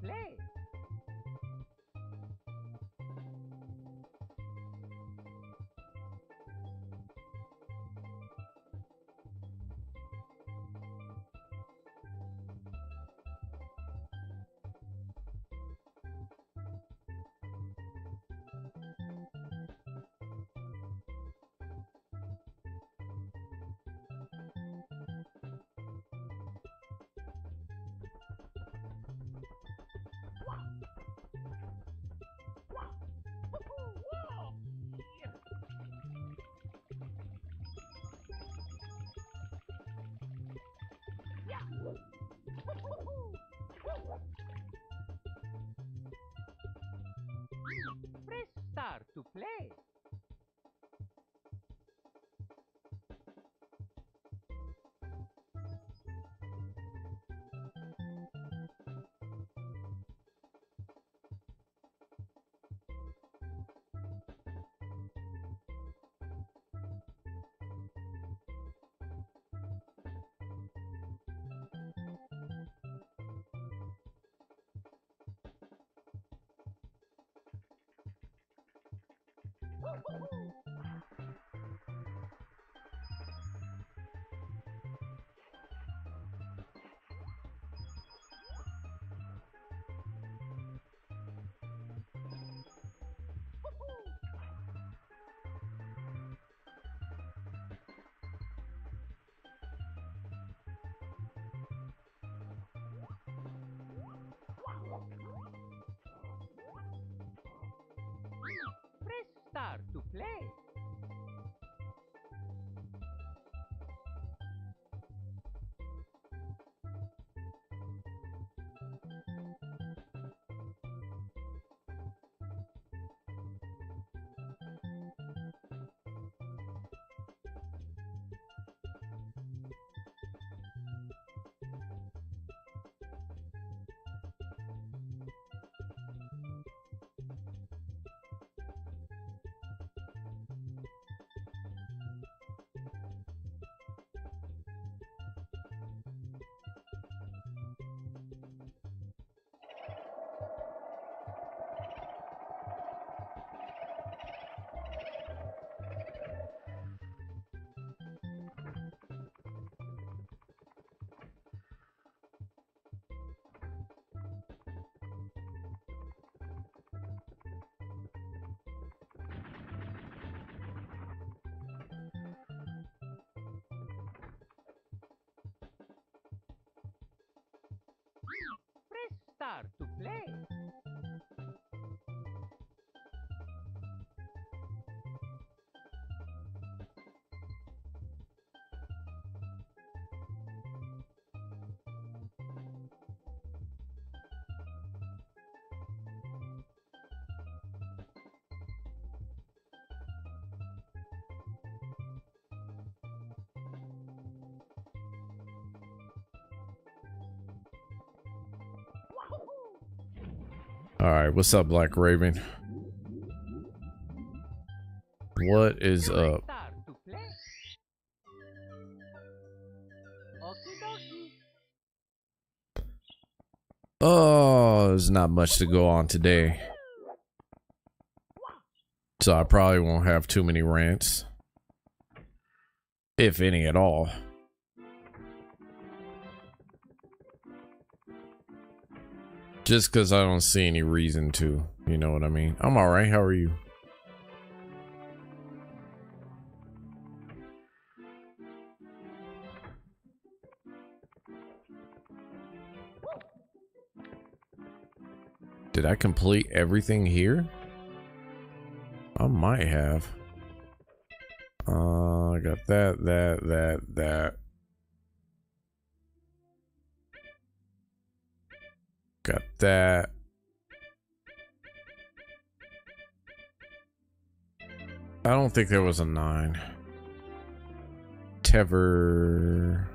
play. Press start to play. Press start to play. Press start to play. Alright, what's up, Black Raven? What is up? Start to play. Okie dokie. Oh, there's not much to go on today. So I probably won't have too many rants. If any at all. Just because I don't see any reason to. You know what I mean? I'm alright, how are you? Did I complete everything here? I might have. I got that. Got that. I don't think there was a 9. Tever.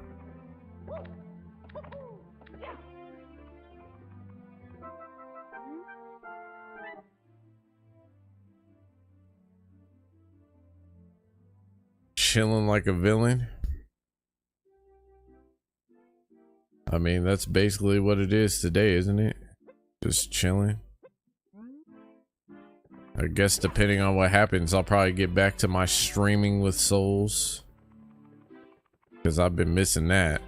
Chilling like a villain. I mean, that's basically what it is today, isn't it? Just chilling. I guess depending on what happens, I'll probably get back to my streaming with souls. Because I've been missing that.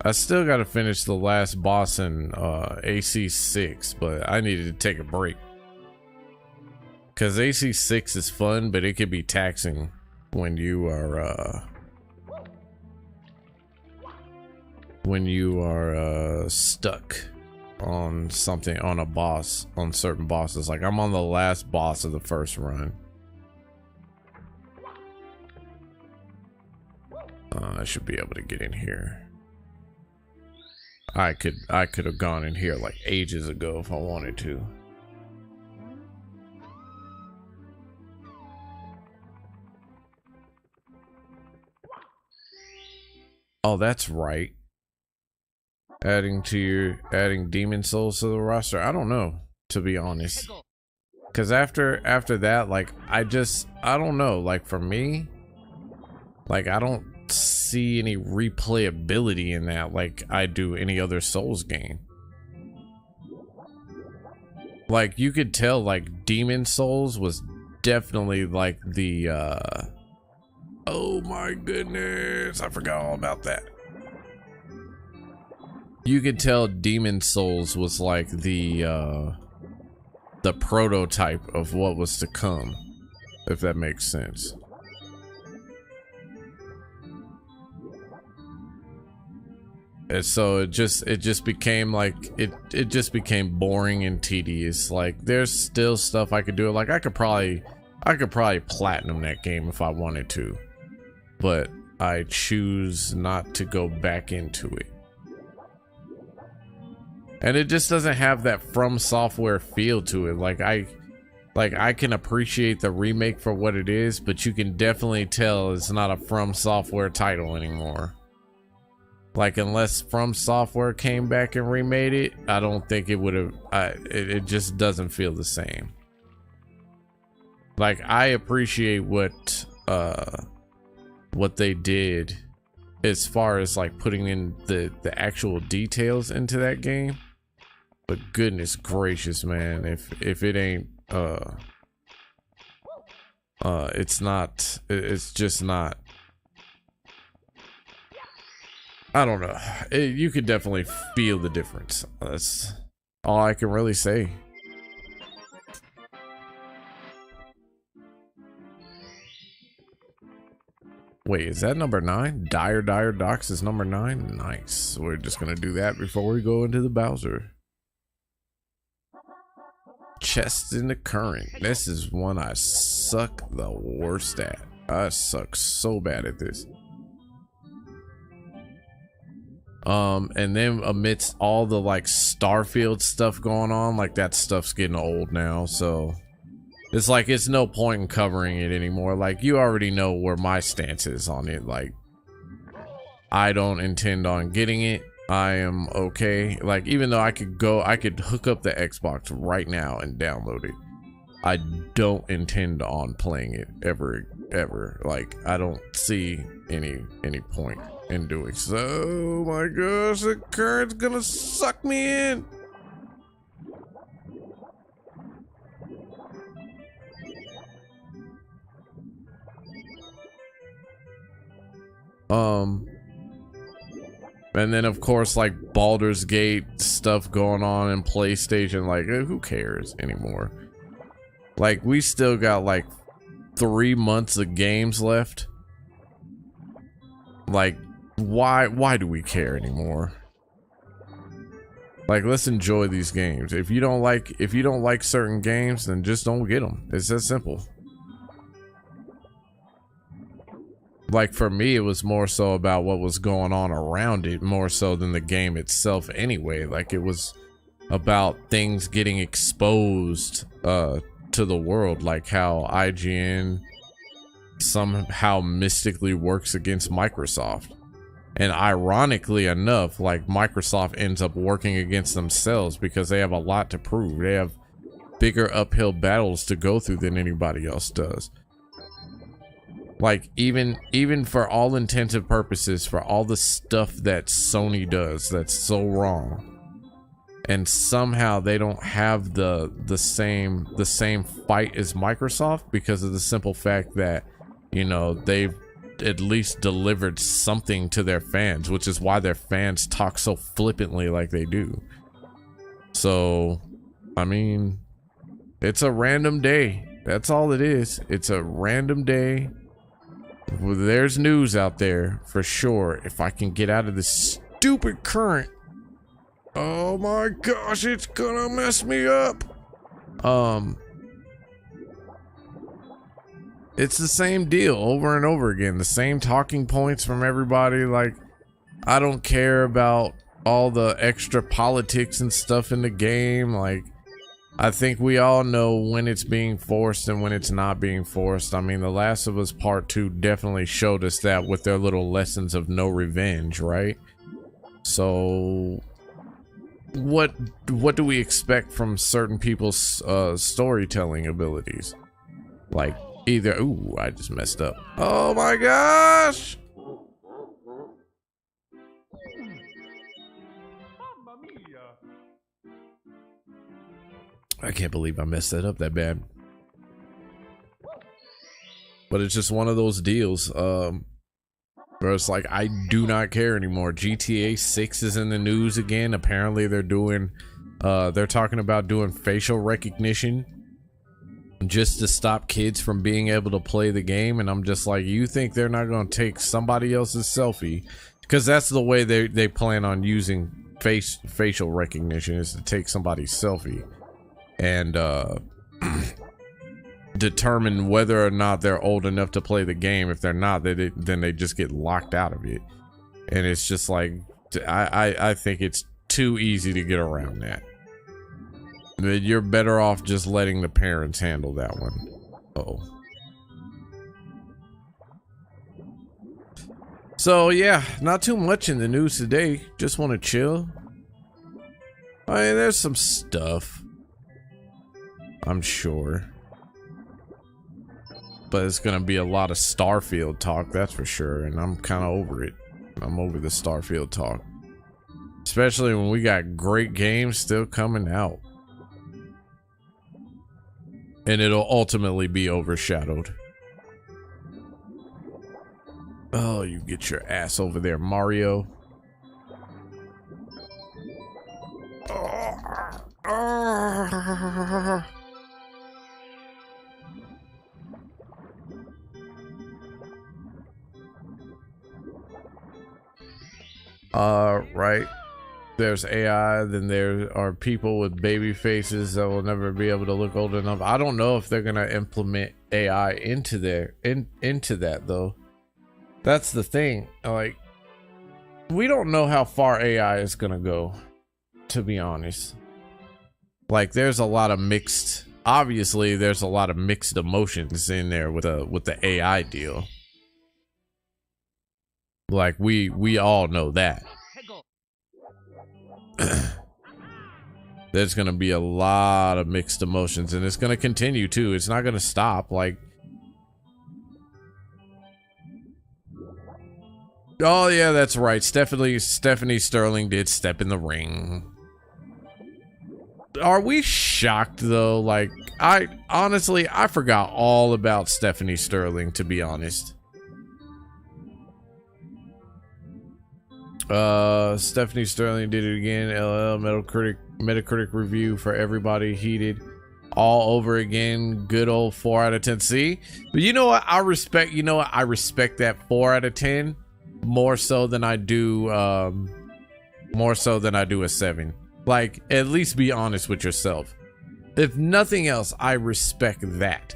I still gotta finish the last boss in AC6, but I needed to take a break. Because AC6 is fun, but it can be taxing when you are stuck on something, on a boss, on certain bosses. Like I'm on the last boss of the first run. I should be able to get in here. I could have gone in here like ages ago if I wanted to. Oh, that's right. Adding demon souls to the roster. I don't know, to be honest. Cause after that, like I don't know. Like for me, like I don't see any replayability in that like I do any other Souls game. Like you could tell like Demon Souls was definitely like the oh my goodness, I forgot all about that. You could tell Demon Souls was like the prototype of what was to come, if that makes sense. And so it just became like it just became boring and tedious. Like there's still stuff I could do. Like I could probably platinum that game if I wanted to, but I choose not to go back into it. And it just doesn't have that From Software feel to it. Like I can appreciate the remake for what it is, but you can definitely tell it's not a From Software title anymore. Like unless From Software came back and remade it, I don't think it would have. It just doesn't feel the same. Like I appreciate what they did as far as like putting in the actual details into that game. But goodness gracious, man, if it ain't it's just not. I don't know. You could definitely feel the difference. That's all I can really say. Wait, is that number 9? Dire Docks is number 9? Nice. We're just gonna do that before we go into the Bowser. Chests in the Current. This is one I suck the worst at. I suck so bad at this. And then amidst all the like Starfield stuff going on, like that stuff's getting old now, so it's like it's no point in covering it anymore. Like you already know where my stance is on it. Like I don't intend on getting it. I am okay. Like even though I could hook up the Xbox right now and download it, I don't intend on playing it ever. Like I don't see any point in doing so. Oh my gosh, the current's gonna suck me in. And then of course like Baldur's Gate stuff going on in PlayStation. Like who cares anymore? Like we still got like 3 months of games left. Like why do we care anymore? Like let's enjoy these games. If you don't like certain games, then just don't get them. It's that simple. Like for me, it was more so about what was going on around it, more so than the game itself anyway. Like it was about things getting exposed to the world, like how IGN somehow mystically works against Microsoft. And ironically enough, like Microsoft ends up working against themselves because they have a lot to prove. They have bigger uphill battles to go through than anybody else does. Like even for all intents and purposes, for all the stuff that Sony does that's so wrong, and somehow they don't have the same fight as Microsoft because of the simple fact that, you know, they've at least delivered something to their fans, which is why their fans talk so flippantly like they do. So, I mean, it's a random day. That's all it is. It's a random day. There's news out there for sure. If I can get out of this stupid current. Oh my gosh, it's gonna mess me up. It's the same deal over and over again. The same talking points from everybody. Like, I don't care about all the extra politics and stuff in the game. Like, I think we all know when it's being forced and when it's not being forced. I mean, The Last of Us Part 2 definitely showed us that with their little lessons of no revenge, right? So what do we expect from certain people's storytelling abilities? Like, either, ooh, I just messed up. Oh my gosh! I can't believe I messed that up that bad. But it's just one of those deals, where it's like, I do not care anymore. GTA 6 is in the news again. Apparently they're doing, they're talking about doing facial recognition just to stop kids from being able to play the game. And I'm just like, you think they're not going to take somebody else's selfie? Because that's the way they plan on using facial recognition, is to take somebody's selfie and determine whether or not they're old enough to play the game. If they're not, then they just get locked out of it. And it's just like, I think it's too easy to get around that. You're better off just letting the parents handle that one. Uh-oh. So yeah, not too much in the news today. Just want to chill. I mean, there's some stuff, I'm sure, but it's gonna be a lot of Starfield talk, that's for sure, and I'm kind of over it. I'm over the Starfield talk, especially when we got great games still coming out, and it'll ultimately be overshadowed. Oh, you get your ass over there, Mario. Right. There's AI, then there are people with baby faces that will never be able to look old enough. I don't know if they're gonna implement AI into that though. That's the thing. Like, we don't know how far AI is gonna go, to be honest. Like, there's a lot of mixed, obviously there's a lot of mixed emotions in there with the AI deal. Like, we all know that. There's gonna be a lot of mixed emotions, and it's gonna continue too. It's not gonna stop. Like, oh yeah, that's right. Stephanie Sterling did step in the ring. Are we shocked though? Like, I forgot all about Stephanie Sterling, to be honest. Stephanie Sterling did it again. LL Metacritic review for everybody heated all over again. Good old 4 out of 10. See, but you know what? I respect that 4 out of 10 more so than I do a 7. Like, at least be honest with yourself. If nothing else, I respect that.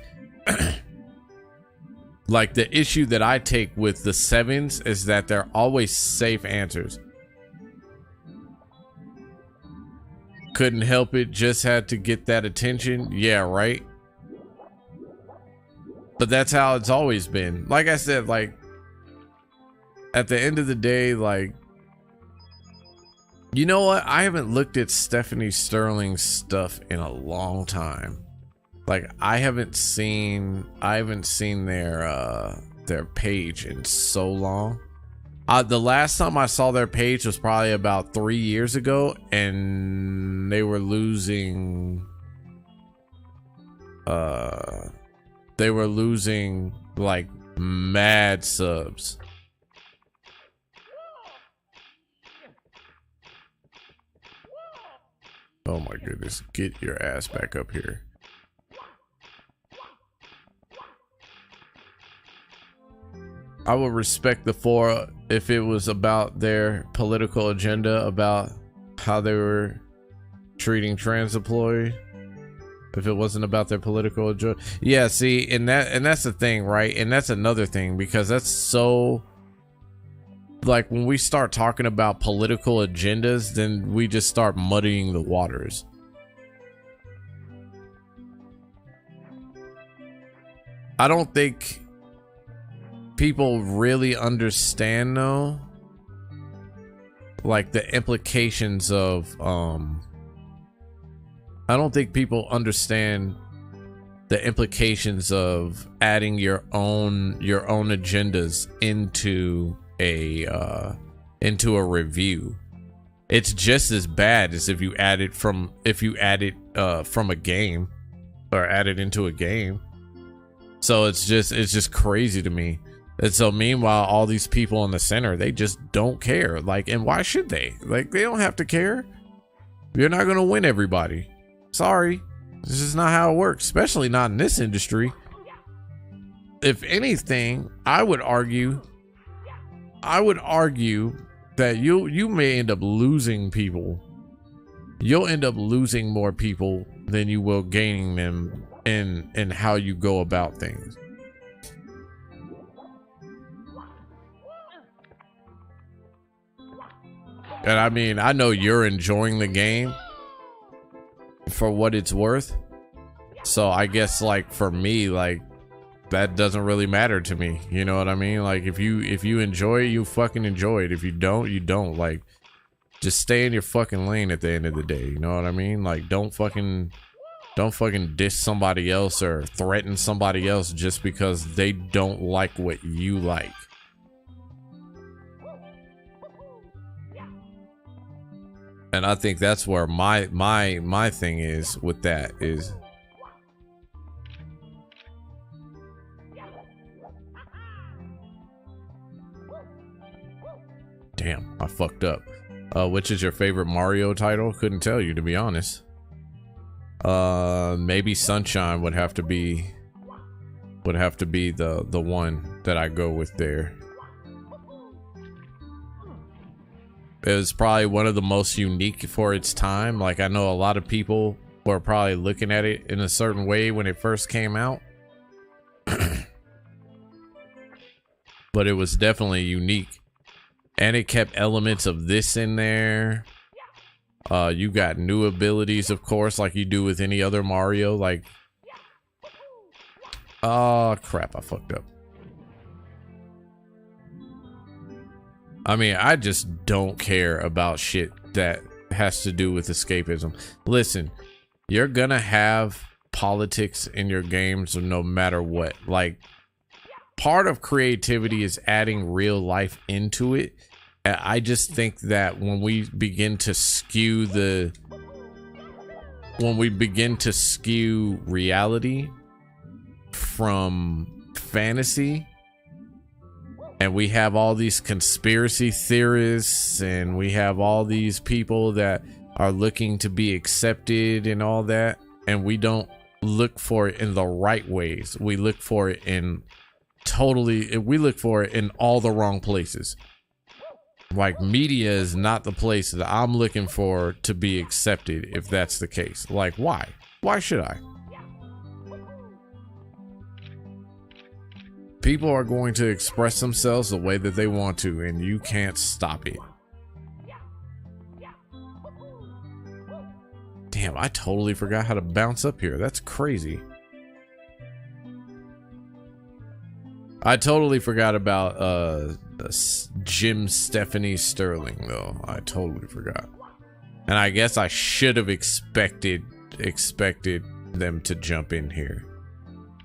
Like, the issue that I take with the 7s is that they're always safe answers. Couldn't help it, just had to get that attention. Yeah, right? But that's how it's always been. Like I said, like, at the end of the day, like, you know what? I haven't looked at Stephanie Sterling's stuff in a long time. Like, I haven't seen their page in so long. The last time I saw their page was probably about 3 years ago, and and they were losing like mad subs. Oh my goodness, get your ass back up here. I would respect the four if it was about their political agenda, about how they were treating trans employees. If it wasn't about their political agenda. Yeah, see, and that's the thing, right? And that's another thing, because that's so, like, when we start talking about political agendas, then we just start muddying the waters. I don't think people really understand, though, like the implications of I don't think people understand the implications of adding your own agendas into a review. It's just as bad as if you add it from a game, or add it into a game. So it's just crazy to me. And so meanwhile, all these people in the center, they just don't care. Like, and why should they? Like, they don't have to care. You're not gonna win everybody. Sorry, this is not how it works, especially not in this industry. If anything, I would argue that you may end up losing people. You'll end up losing more people than you will gaining them in how you go about things. And I mean, I know you're enjoying the game for what it's worth, so I guess, like, for me, like, that doesn't really matter to me, you know what I mean? Like, if you enjoy it, you fucking enjoy it. If you don't, you don't. Like, just stay in your fucking lane at the end of the day, you know what I mean? Like, don't fucking diss somebody else or threaten somebody else just because they don't like what you like. And I think that's where my thing is with that is, damn, I fucked up. Which is your favorite Mario title? Couldn't tell you, to be honest. Maybe Sunshine would have to be the one that I go with there. It was probably one of the most unique for its time. Like, I know a lot of people were probably looking at it in a certain way when it first came out. But it was definitely unique. And it kept elements of this in there. You got new abilities, of course, like you do with any other Mario. Like, oh crap, I fucked up. I mean, I just don't care about shit that has to do with escapism. Listen, you're gonna have politics in your games no matter what. Like, part of creativity is adding real life into it. I just think that when we begin to skew reality from fantasy, and we have all these conspiracy theorists, and we have all these people that are looking to be accepted and all that, and we don't look for it in the right ways. We look for it in all the wrong places. Like, media is not the place that I'm looking for to be accepted, if that's the case. Like, why? Why should I? People are going to express themselves the way that they want to, and you can't stop it. Damn, I totally forgot how to bounce up here. That's crazy. I totally forgot about Jim Stephanie Sterling, though. I totally forgot. And I guess I should have expected them to jump in here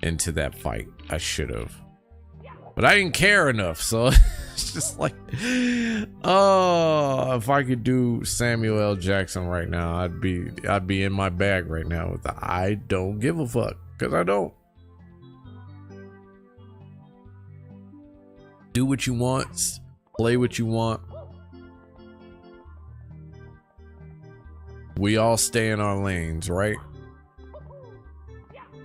into that fight. I should have. But I didn't care enough, so It's just like, oh, if I could do Samuel L. Jackson right now, I'd be in my bag right now with the I don't give a fuck, because I don't. Do what you want, play what you want. We all stay in our lanes, right?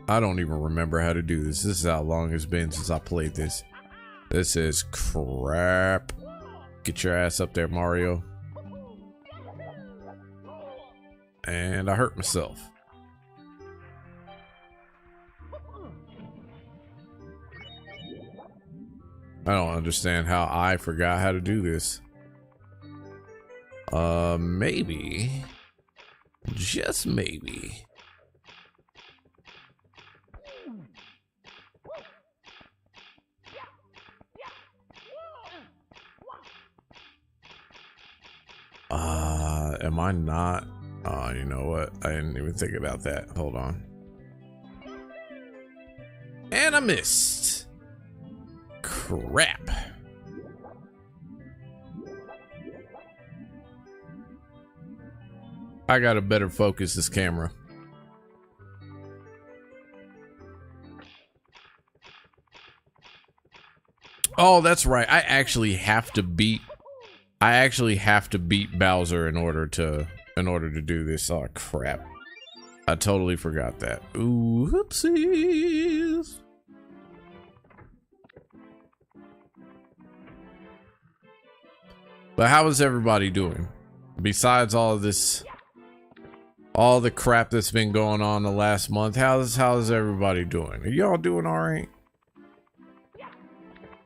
I don't even remember how to do this. This is how long it's been since I played this. This is crap. Get your ass up there, Mario. And I hurt myself. I don't understand how I forgot how to do this. Maybe. Just maybe. Am I not? Oh, you know what? I didn't even think about that. Hold on. And I missed. Crap. I gotta better focus this camera. Oh, that's right. I actually have to beat Bowser in order to do this. Oh crap. I totally forgot that. Ooh, whoopsies. But how is everybody doing? Besides all of this, all the crap that's been going on the last month, how's everybody doing? Are y'all doing all right?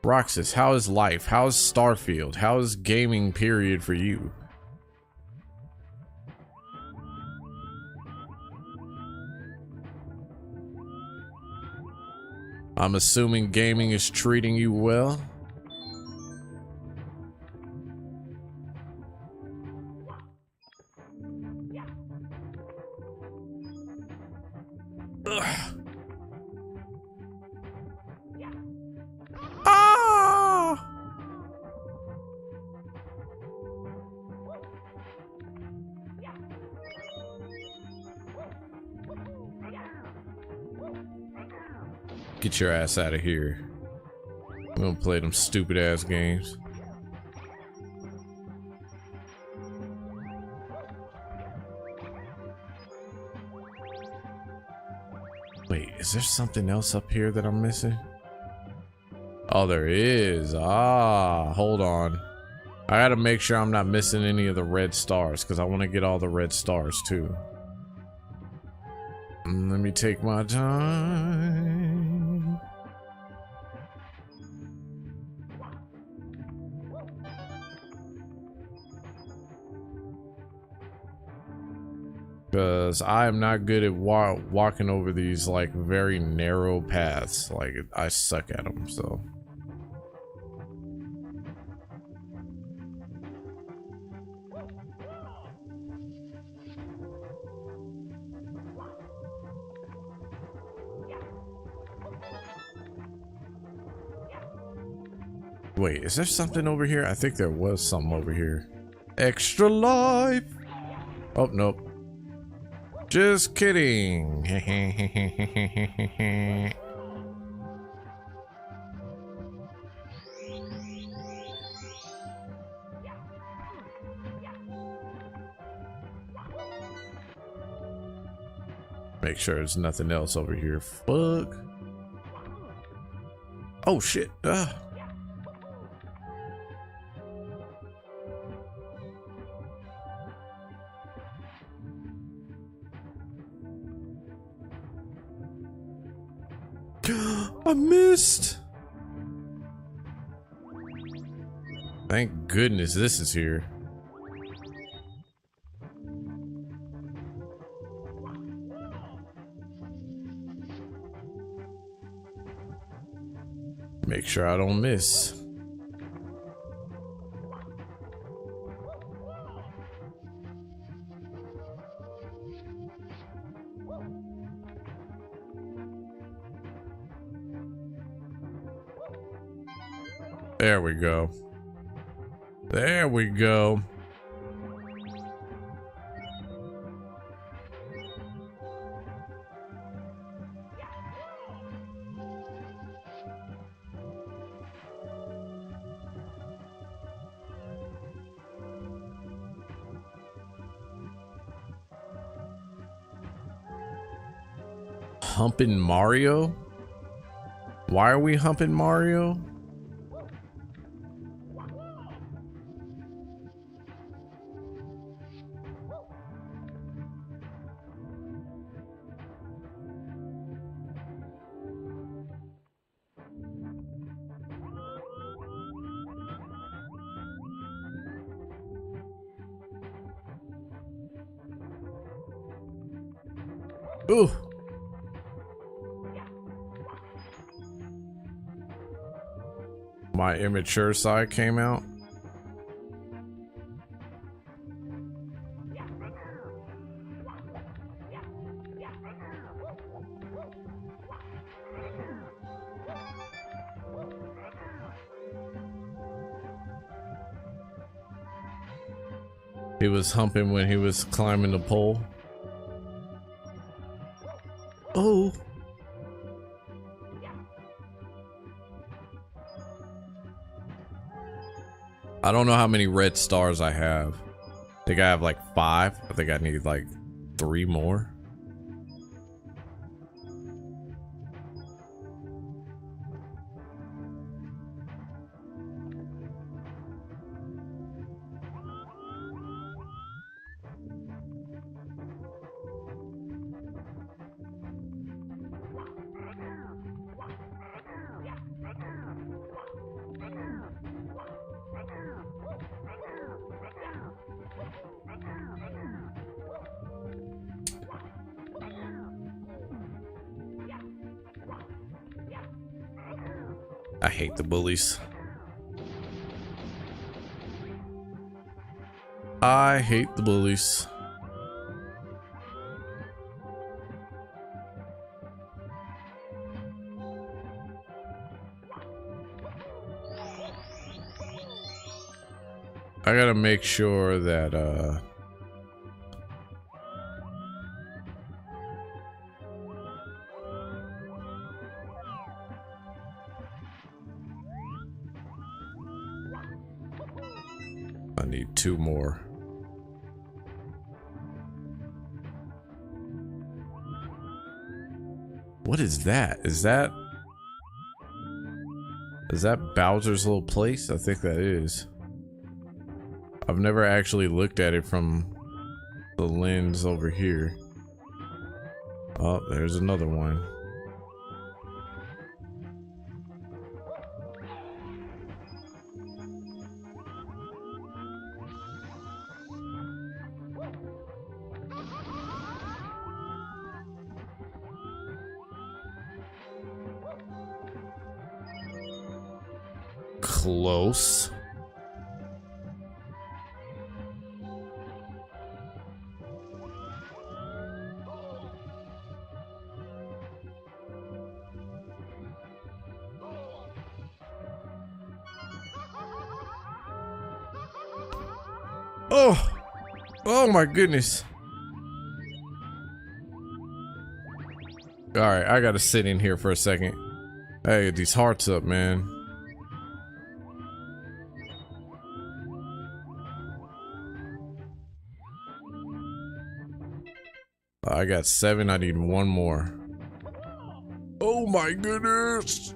Roxas, how is life? How is Starfield? How is gaming period for you? I'm assuming gaming is treating you well. Ugh. Ah! Get your ass out of here. We don't play them stupid ass games. Wait, is there something else up here that I'm missing? Oh, there is. Ah, hold on. I gotta make sure I'm not missing any of the red stars, because I want to get all the red stars too. Let me take my time. Because I am not good at walking over these like very narrow paths. Like I suck at them, so. Wait, is there something over here? I think there was something over here. Extra life! Oh, nope. Just kidding. Make sure there's nothing else over here. Fuck. Oh, shit. I missed. Thank goodness this is here. Make sure I don't miss. There we go. There we go. Humping Mario? Why are we humping Mario? Ooh. My immature side came out. He was humping when he was climbing the pole. Oh. I don't know how many red stars I have. I think I have like 5. I think I need like 3 more. I hate the bullies. I hate the bullies. I gotta make sure that I need 2 more. What is that? Is that Bowser's little place? I think that is. I've never actually looked at it from the lens over here. Oh, there's another one. Close. Oh, oh my goodness. All right, I gotta sit in here for a second. I get these hearts up, man. I got 7. I need 1 more. Oh my goodness.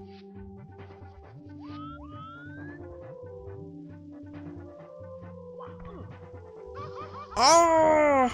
Oh!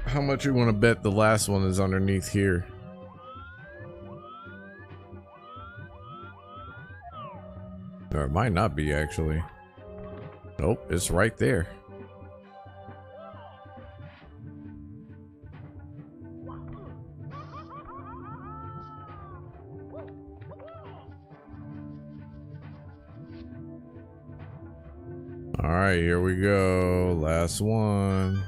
How much you want to bet the last one is underneath here? Or it might not be, actually. Nope, it's right there. All right, here we go. Last one.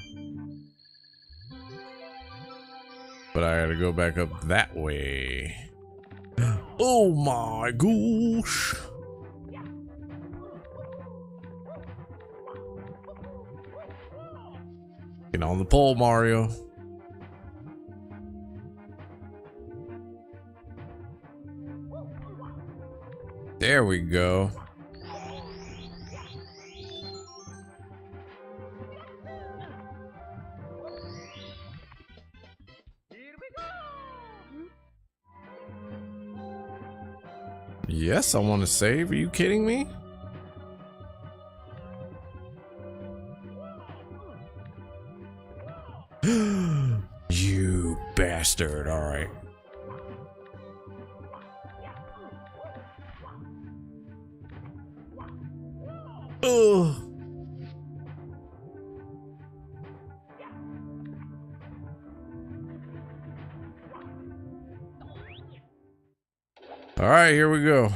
But I gotta go back up that way. Oh my gosh. Get on the pole, Mario. There we go. Yes, I want to save. Are you kidding me? You bastard. All right. Ugh. All right, here we go.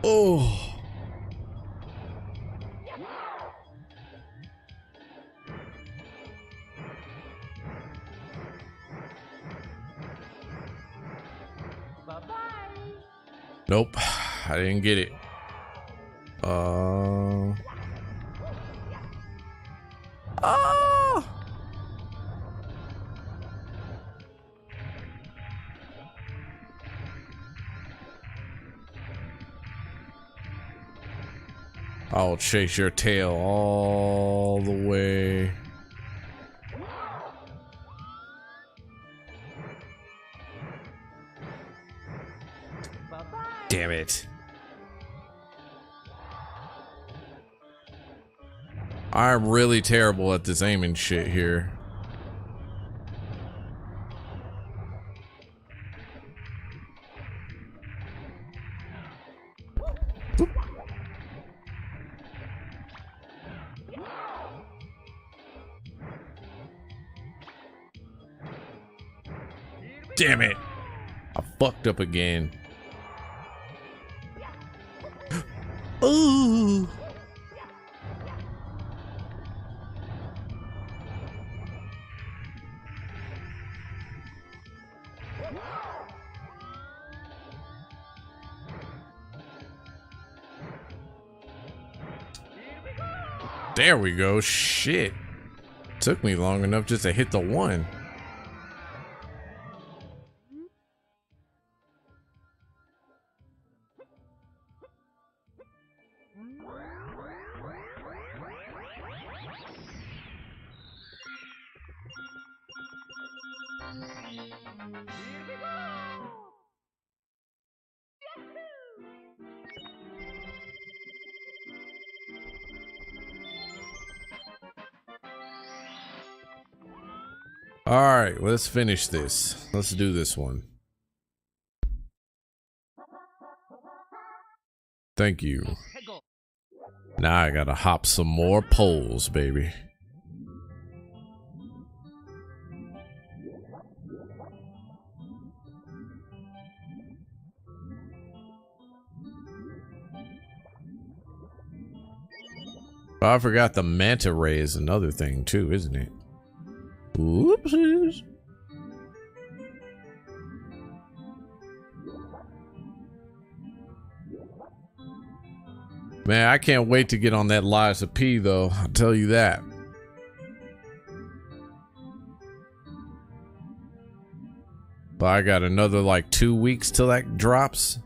Oh. Bye-bye. Nope, I didn't get it. Oh. I'll chase your tail all the way. Bye-bye. Damn it. I'm really terrible at this aiming shit here. Boop. Damn it. I fucked up again. Ooh. There we go. Shit. Took me long enough just to hit the one. All right, let's finish this. Let's do this one. Thank you. Now I gotta hop some more poles, baby. Oh, I forgot the manta ray is another thing too, isn't it? Oopsies. Man, I can't wait to get on that Liza P though, I'll tell you that. But I got another like 2 weeks till that drops.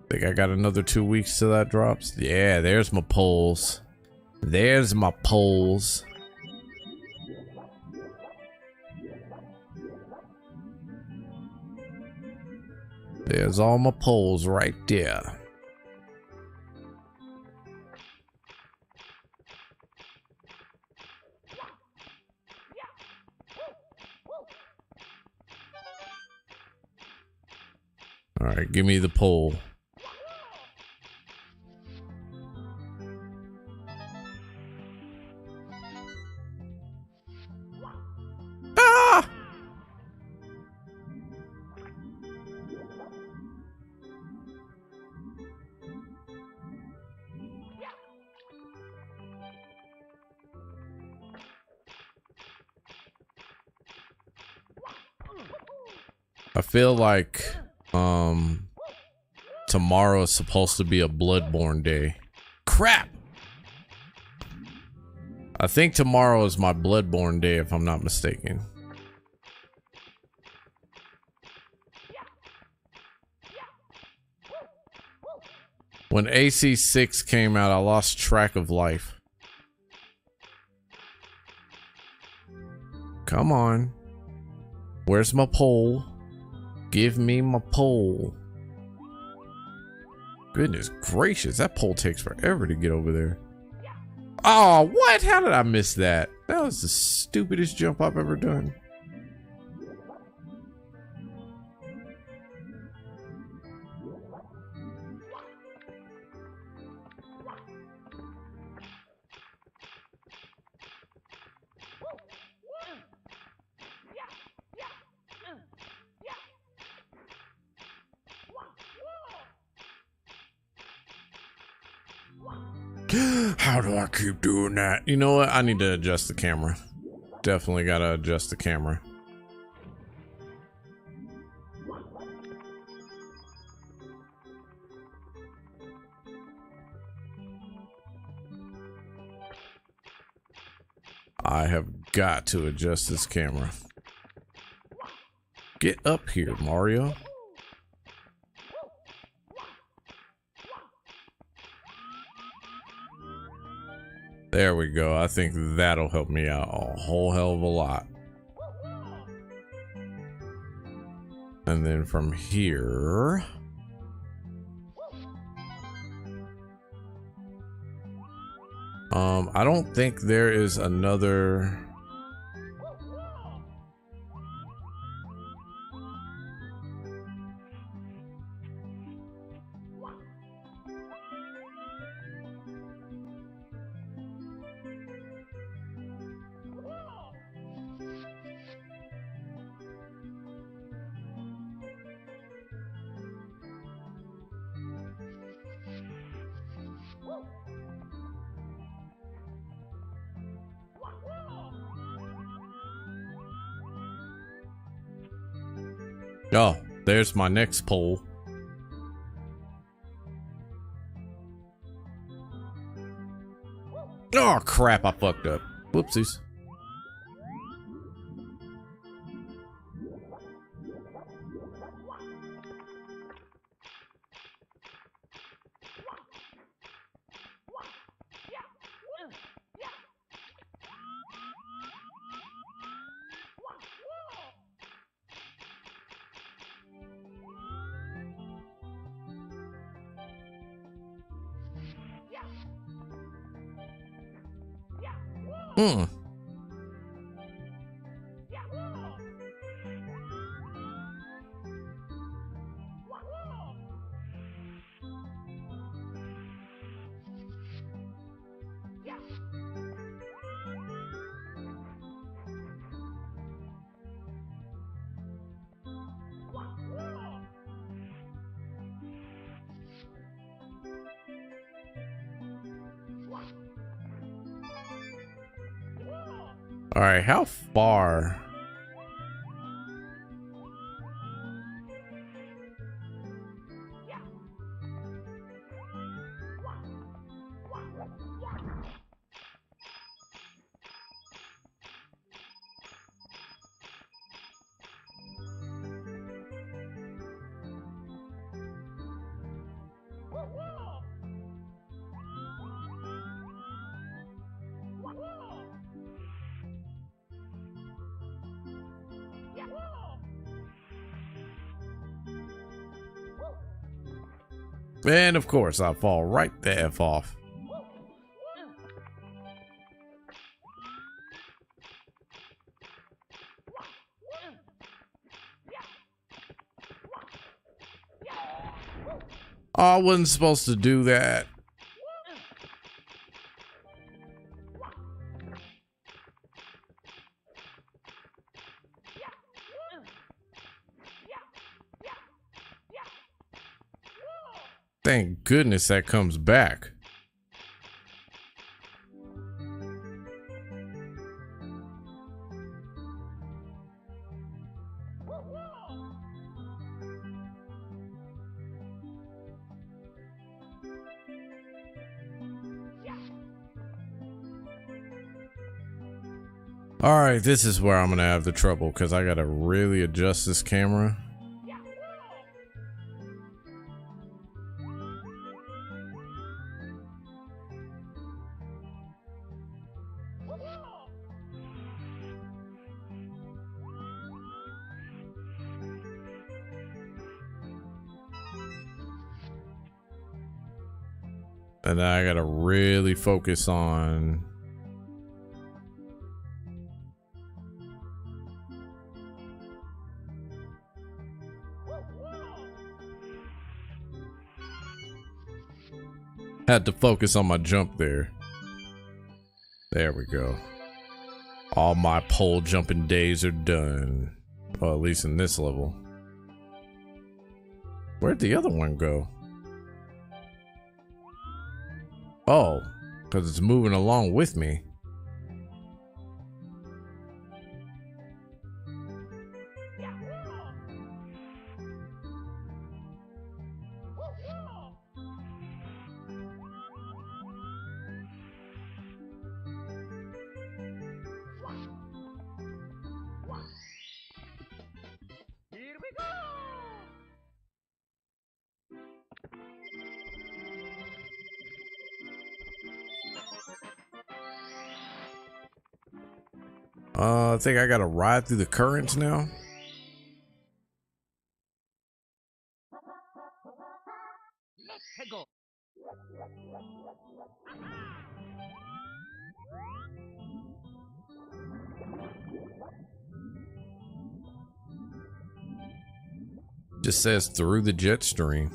Think I got another 2 weeks till that drops. Yeah, there's my poles. There's my poles. There's all my poles right there. All right, give me the pole. I feel like tomorrow is supposed to be a Bloodborne day. Crap! I think tomorrow is my Bloodborne day if I'm not mistaken. When AC6 came out, I lost track of life. Come on. Where's my pole? Give me my pole. Goodness gracious, that pole takes forever to get over there. Oh, what? How did I miss that? That was the stupidest jump I've ever done. How do I keep doing that? You know what? I need to adjust the camera. Definitely gotta adjust the camera. I have got to adjust this camera. Get up here, Mario. There we go. I think that'll help me out a whole hell of a lot. And then from here... I don't think there is another... Oh, there's my next pole. Oh crap, I fucked up. Whoopsies. Hmm. All right, how far? And of course, I fall right the F off. Oh, I wasn't supposed to do that. Thank goodness that comes back. All right, this is where I'm gonna have the trouble because I gotta really adjust this camera. And then I gotta really focus on. Had to focus on my jump there. There we go. All my pole jumping days are done. Well, at least in this level. Where'd the other one go? Oh, because it's moving along with me. Here we go! I think I gotta ride through the currents now. Let's go! Just says through the jet stream.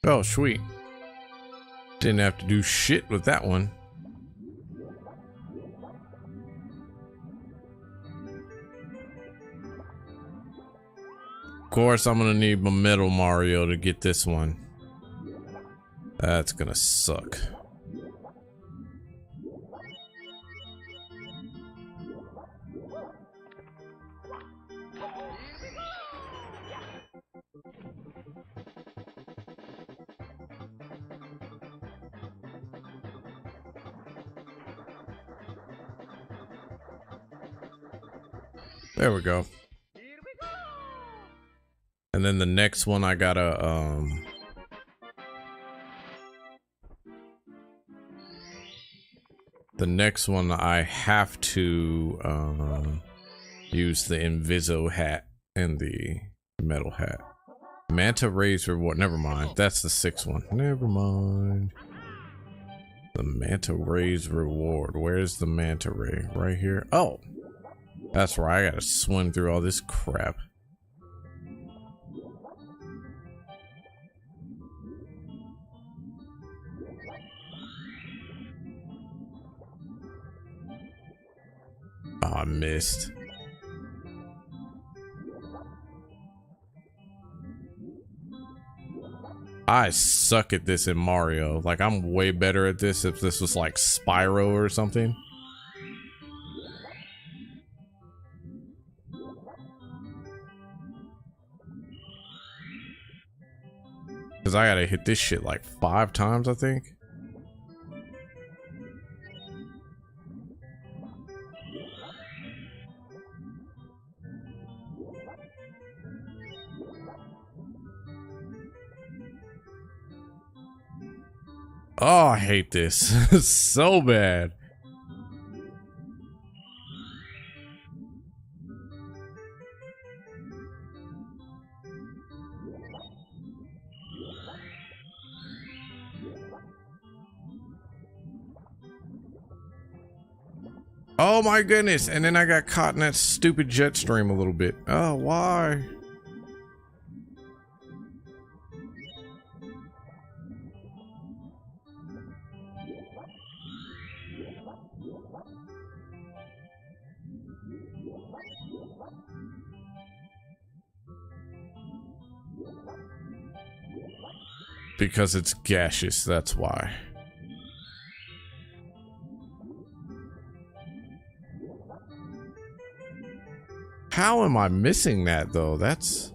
Oh, sweet. Didn't have to do shit with that one. Of course, I'm gonna need my Metal Mario to get this one. That's gonna suck. There we go. Here we go! And then the next one I gotta the next one I have to use the Inviso hat and the metal hat. Manta Ray's reward. Never mind. That's the sixth one. Never mind. The Manta Ray's reward. Where's the Manta Ray? Right here. Oh, that's where I gotta swim through all this crap. Oh, I missed. I suck at this in Mario. Like, I'm way better at this if this was like Spyro or something. Because I gotta hit this shit like 5 times, I think. Oh, I hate this so bad. Oh my goodness, and then I got caught in that stupid jet stream a little bit. Oh, why? Because it's gaseous, that's why. How am I missing that, though? That's...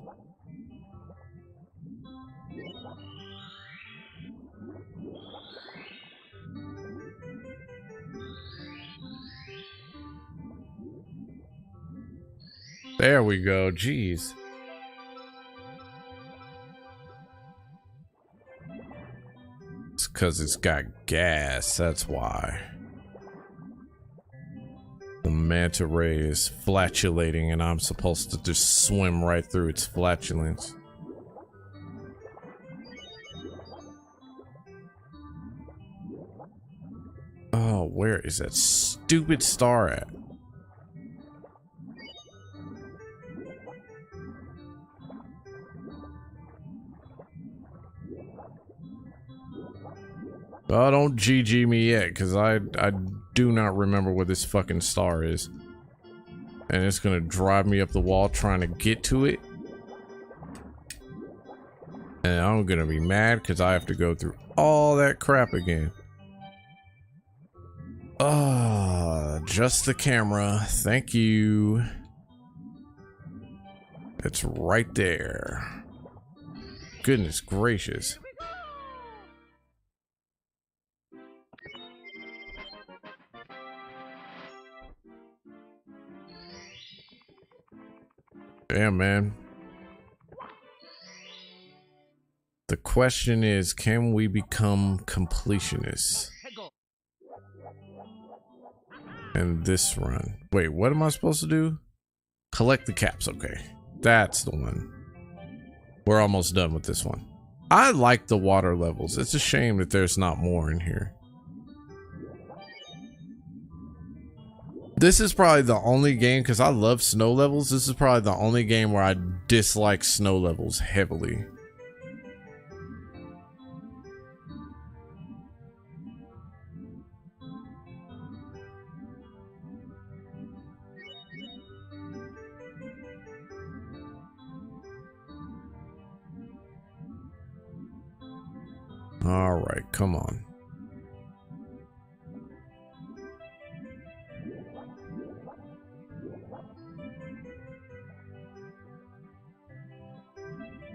There we go, jeez. It's because it's got gas, that's why. The manta ray is flatulating and I'm supposed to just swim right through its flatulence. Oh, where is that stupid star at? Oh, don't GG me yet, because I do not remember where this fucking star is. And it's gonna drive me up the wall trying to get to it. And I'm gonna be mad because I have to go through all that crap again. Just the camera. Thank you. It's right there. Goodness gracious. Damn, man. The question is, can we become completionists? In this run. Wait, what am I supposed to do? Collect the caps, okay. That's the one. We're almost done with this one. I like the water levels. It's a shame that there's not more in here. This is probably the only game, because I love snow levels, this is probably the only game where I dislike snow levels heavily. All right, come on.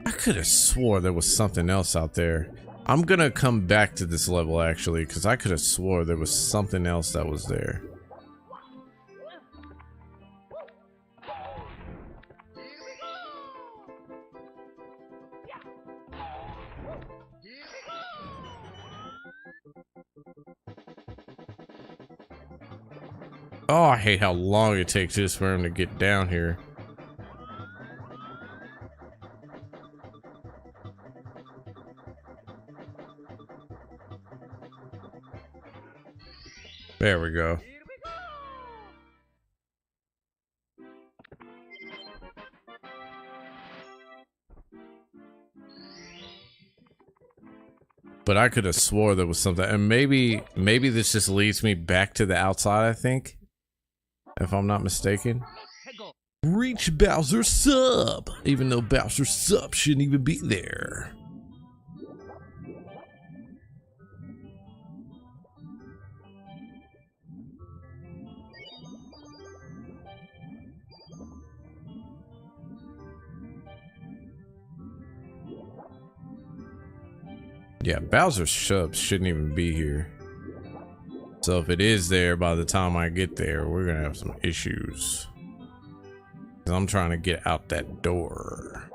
I could have swore there was something else out there. I'm gonna come back to this level actually, because I could have swore there was something else that was there. Oh, I hate how long it takes just for him to get down here. There we go. But I could have swore there was something, and maybe this just leads me back to the outside, I think. If I'm not mistaken. Reach Bowser sub! Even though Bowser sub shouldn't even be there. Yeah, Bowser's sub shouldn't even be here. So if it is there by the time I get there, we're gonna have some issues. 'Cause I'm trying to get out that door.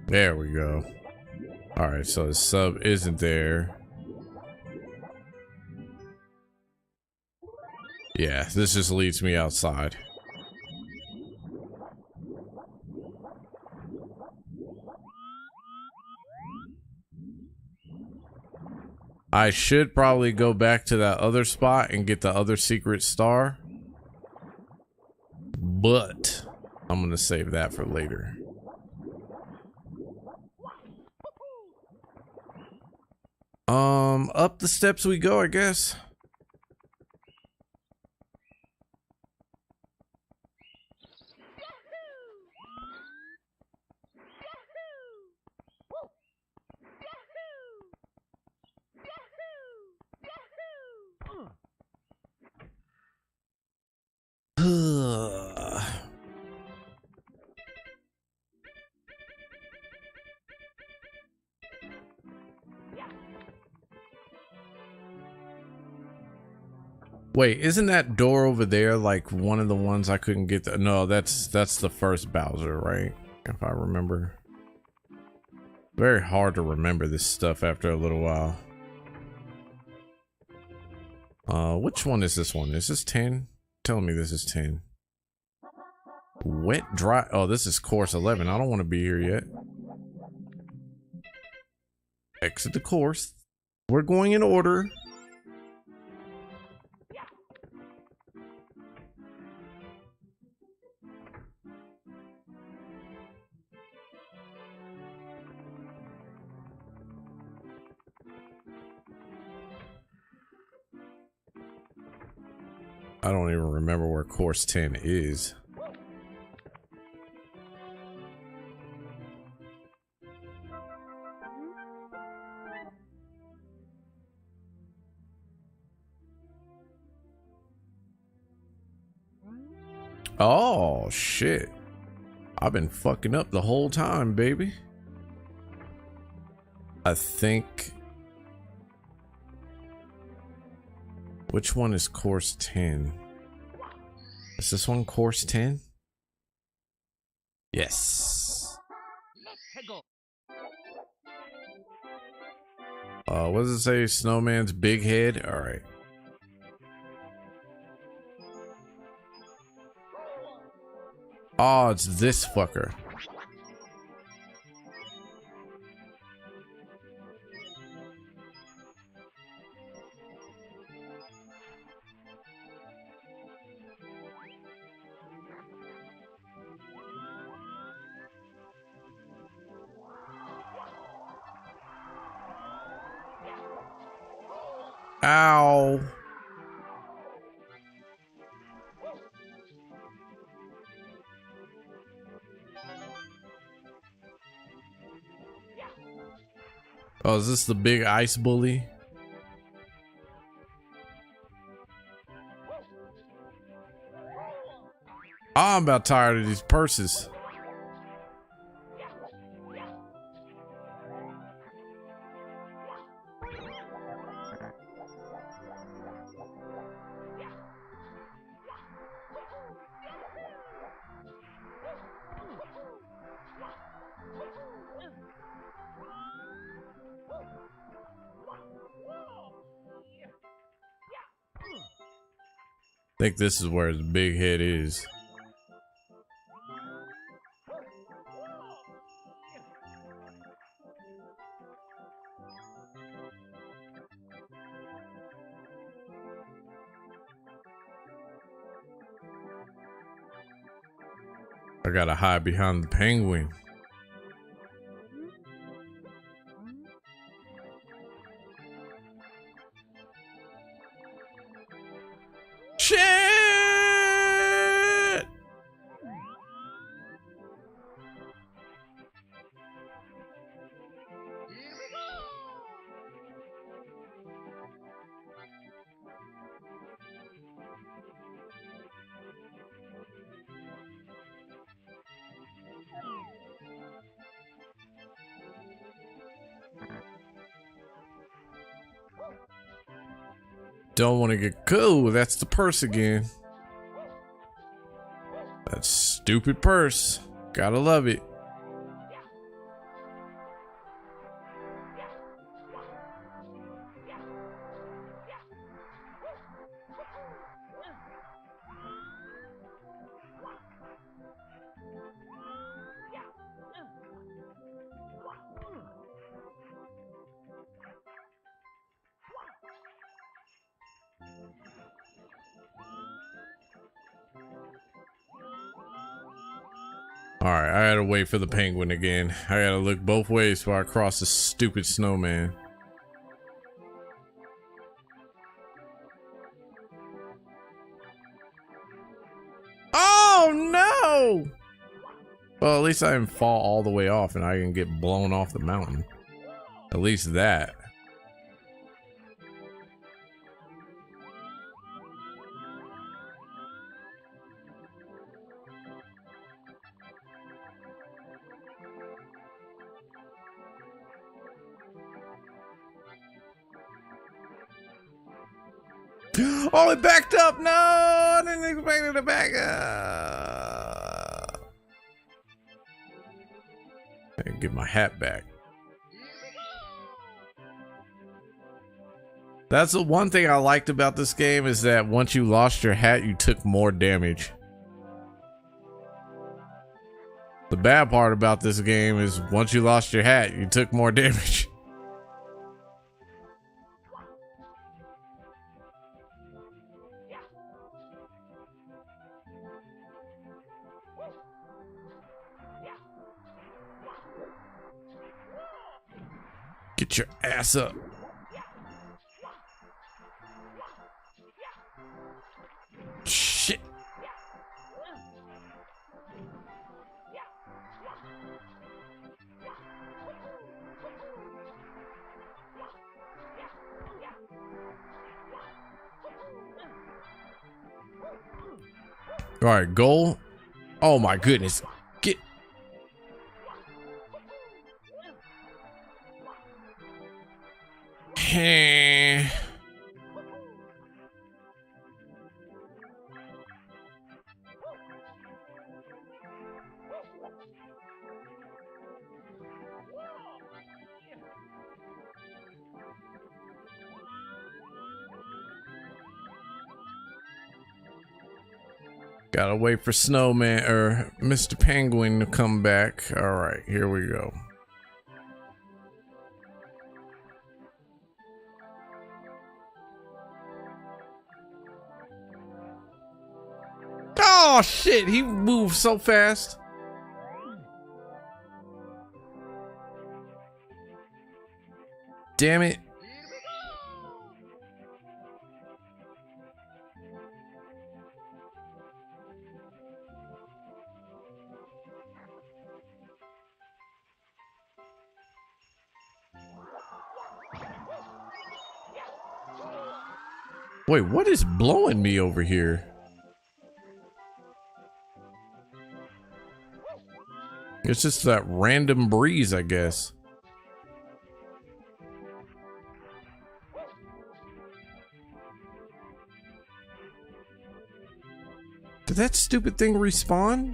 There we go. Alright, so the sub isn't there. Yeah, this just leads me outside. I should probably go back to that other spot and get the other secret star. But I'm gonna save that for later. Up the steps we go, I guess. Wait, isn't that door over there like one of the ones I couldn't get? No, that's the first Bowser, right? If I remember. Very hard to remember this stuff after a little while. Which one is this one? Is this 10? Tell me this is 10. Wet, dry. Oh, this is course 11. I don't want to be here yet. Exit the course. We're going in order. I don't even remember where course 10 is. Oh, shit. I've been fucking up the whole time, baby. I think... Which one is course 10? Is this one course 10? Yes. What does it say? Snowman's big head? Alright. Oh, it's this fucker. Ow. Oh, is this the big ice bully? Oh, I'm about tired of these purses. I think this is where his big head is. I gotta hide behind the penguin. Shit! Don't want to get cool. That's the purse again. That stupid purse. Gotta love it. Alright, I gotta wait for the penguin again. I gotta look both ways before I cross this stupid snowman. Oh no! Well, at least I didn't fall all the way off and I can get blown off the mountain. At least that. Oh, it backed up! No! I didn't expect it to back up. I can get my hat back. That's the one thing I liked about this game is that once you lost your hat, you took more damage. The bad part about this game is once you lost your hat, you took more damage. Get your ass up. Shit. All right, goal. Oh my goodness. Get. Gotta wait for Snowman or Mr. Penguin to come back. All right, here we go. Oh shit, he moved so fast. Damn it. Wait, what is blowing me over here? It's just that random breeze, I guess. Did that stupid thing respawn?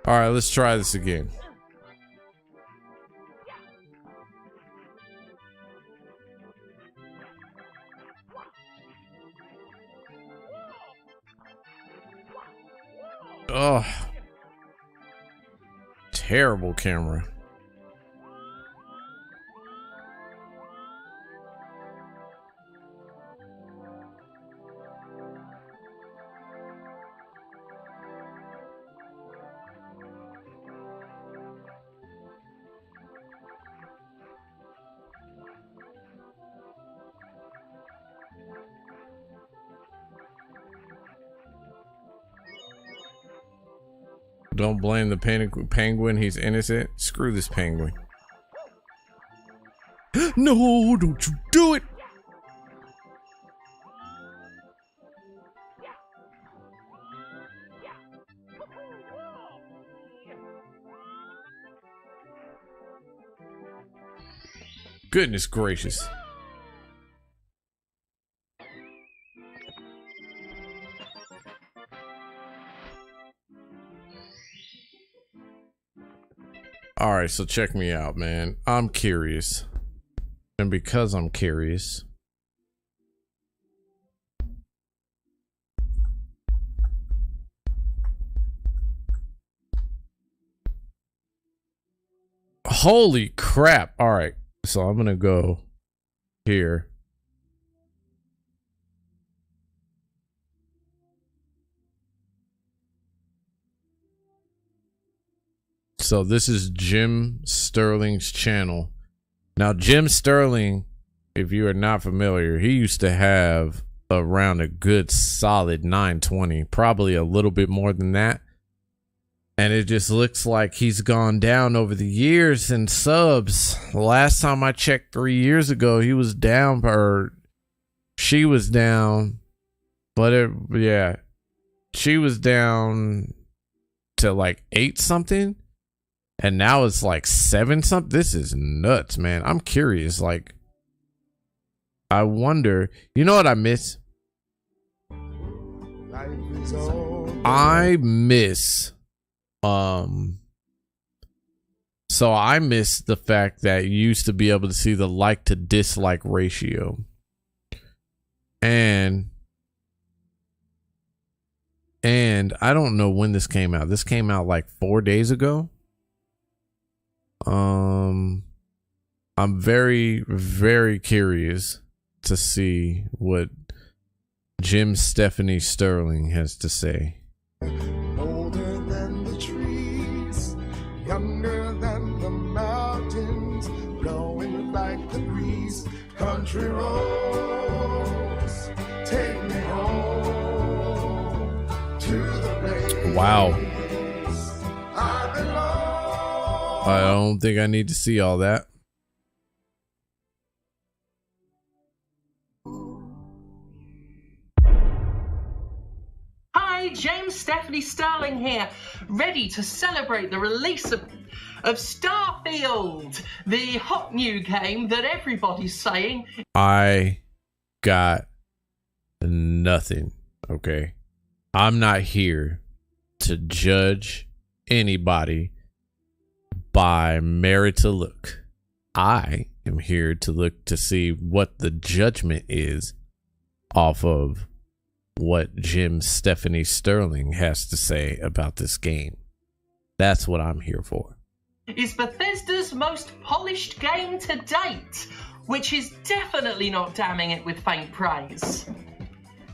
All right, let's try this again. Oh, terrible camera. Don't blame the penguin. He's innocent. Screw this penguin. No, don't you do it. Goodness gracious. All right, so check me out, man. I'm curious. And because I'm curious, Holy crap. All right. So I'm going to go here. So this is Jim Sterling's channel. Now, Jim Sterling, if you are not familiar, he used to have around a good solid 920, probably a little bit more than that. And it just looks like he's gone down over the years in subs. Last time I checked 3 years ago, he was down, or she was down. But yeah, she was down to like 8 something. And now it's like 7 something. This is nuts, man. I'm curious. Like, I wonder, you know what I miss? I miss, so I miss the fact that you used to be able to see the like to dislike ratio. And I don't know when this came out. This came out like 4 days ago. I'm very, very curious to see what Jim Stephanie Sterling has to say. Older than the trees, younger than the mountains, blowing like the breeze. Country roads, take me home to the place. Wow. I belong. I don't think I need to see all that. Hi, James Stephanie Sterling here, ready to celebrate the release of Starfield, the hot new game that everybody's saying. I got nothing, okay? I'm not here to judge anybody by merit to look. I am here to look to see what the judgment is off of what Jim Stephanie Sterling has to say about this game. That's what I'm here for. Is Bethesda's most polished game to date, which is definitely not damning it with faint praise.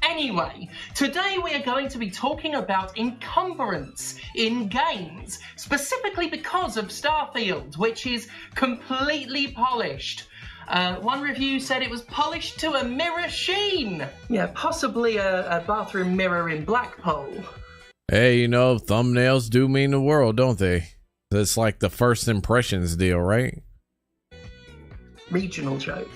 Anyway, today we are going to be talking about encumbrance in games, specifically because of Starfield, which is completely polished. One review said it was polished to a mirror sheen. Yeah, possibly a bathroom mirror in Blackpool. Hey, you know, thumbnails do mean the world, don't they? That's like the first impressions deal, right? Regional joke.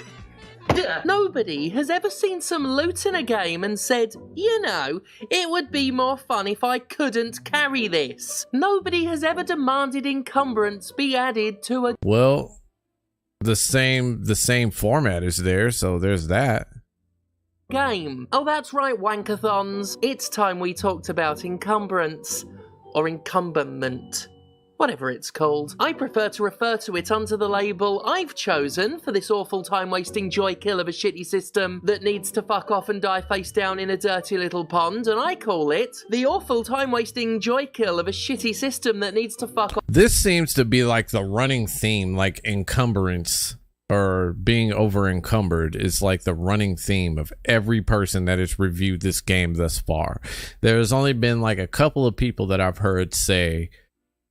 Nobody has ever seen some loot in a game and said, you know, it would be more fun if I couldn't carry this. Nobody has ever demanded encumbrance be added to a Well, the same format is there, so there's that. game. Oh, that's right, wankathons. It's time we talked about encumbrance. Or encumberment. Whatever it's called. I prefer to refer to it under the label I've chosen for this awful time-wasting joy kill of a shitty system that needs to fuck off and die face down in a dirty little pond, and I call it the awful time-wasting joy kill of a shitty system that needs to fuck off. This seems to be like the running theme, like encumbrance or being over encumbered is like the running theme of every person that has reviewed this game thus far. There's only been like a couple of people that I've heard say,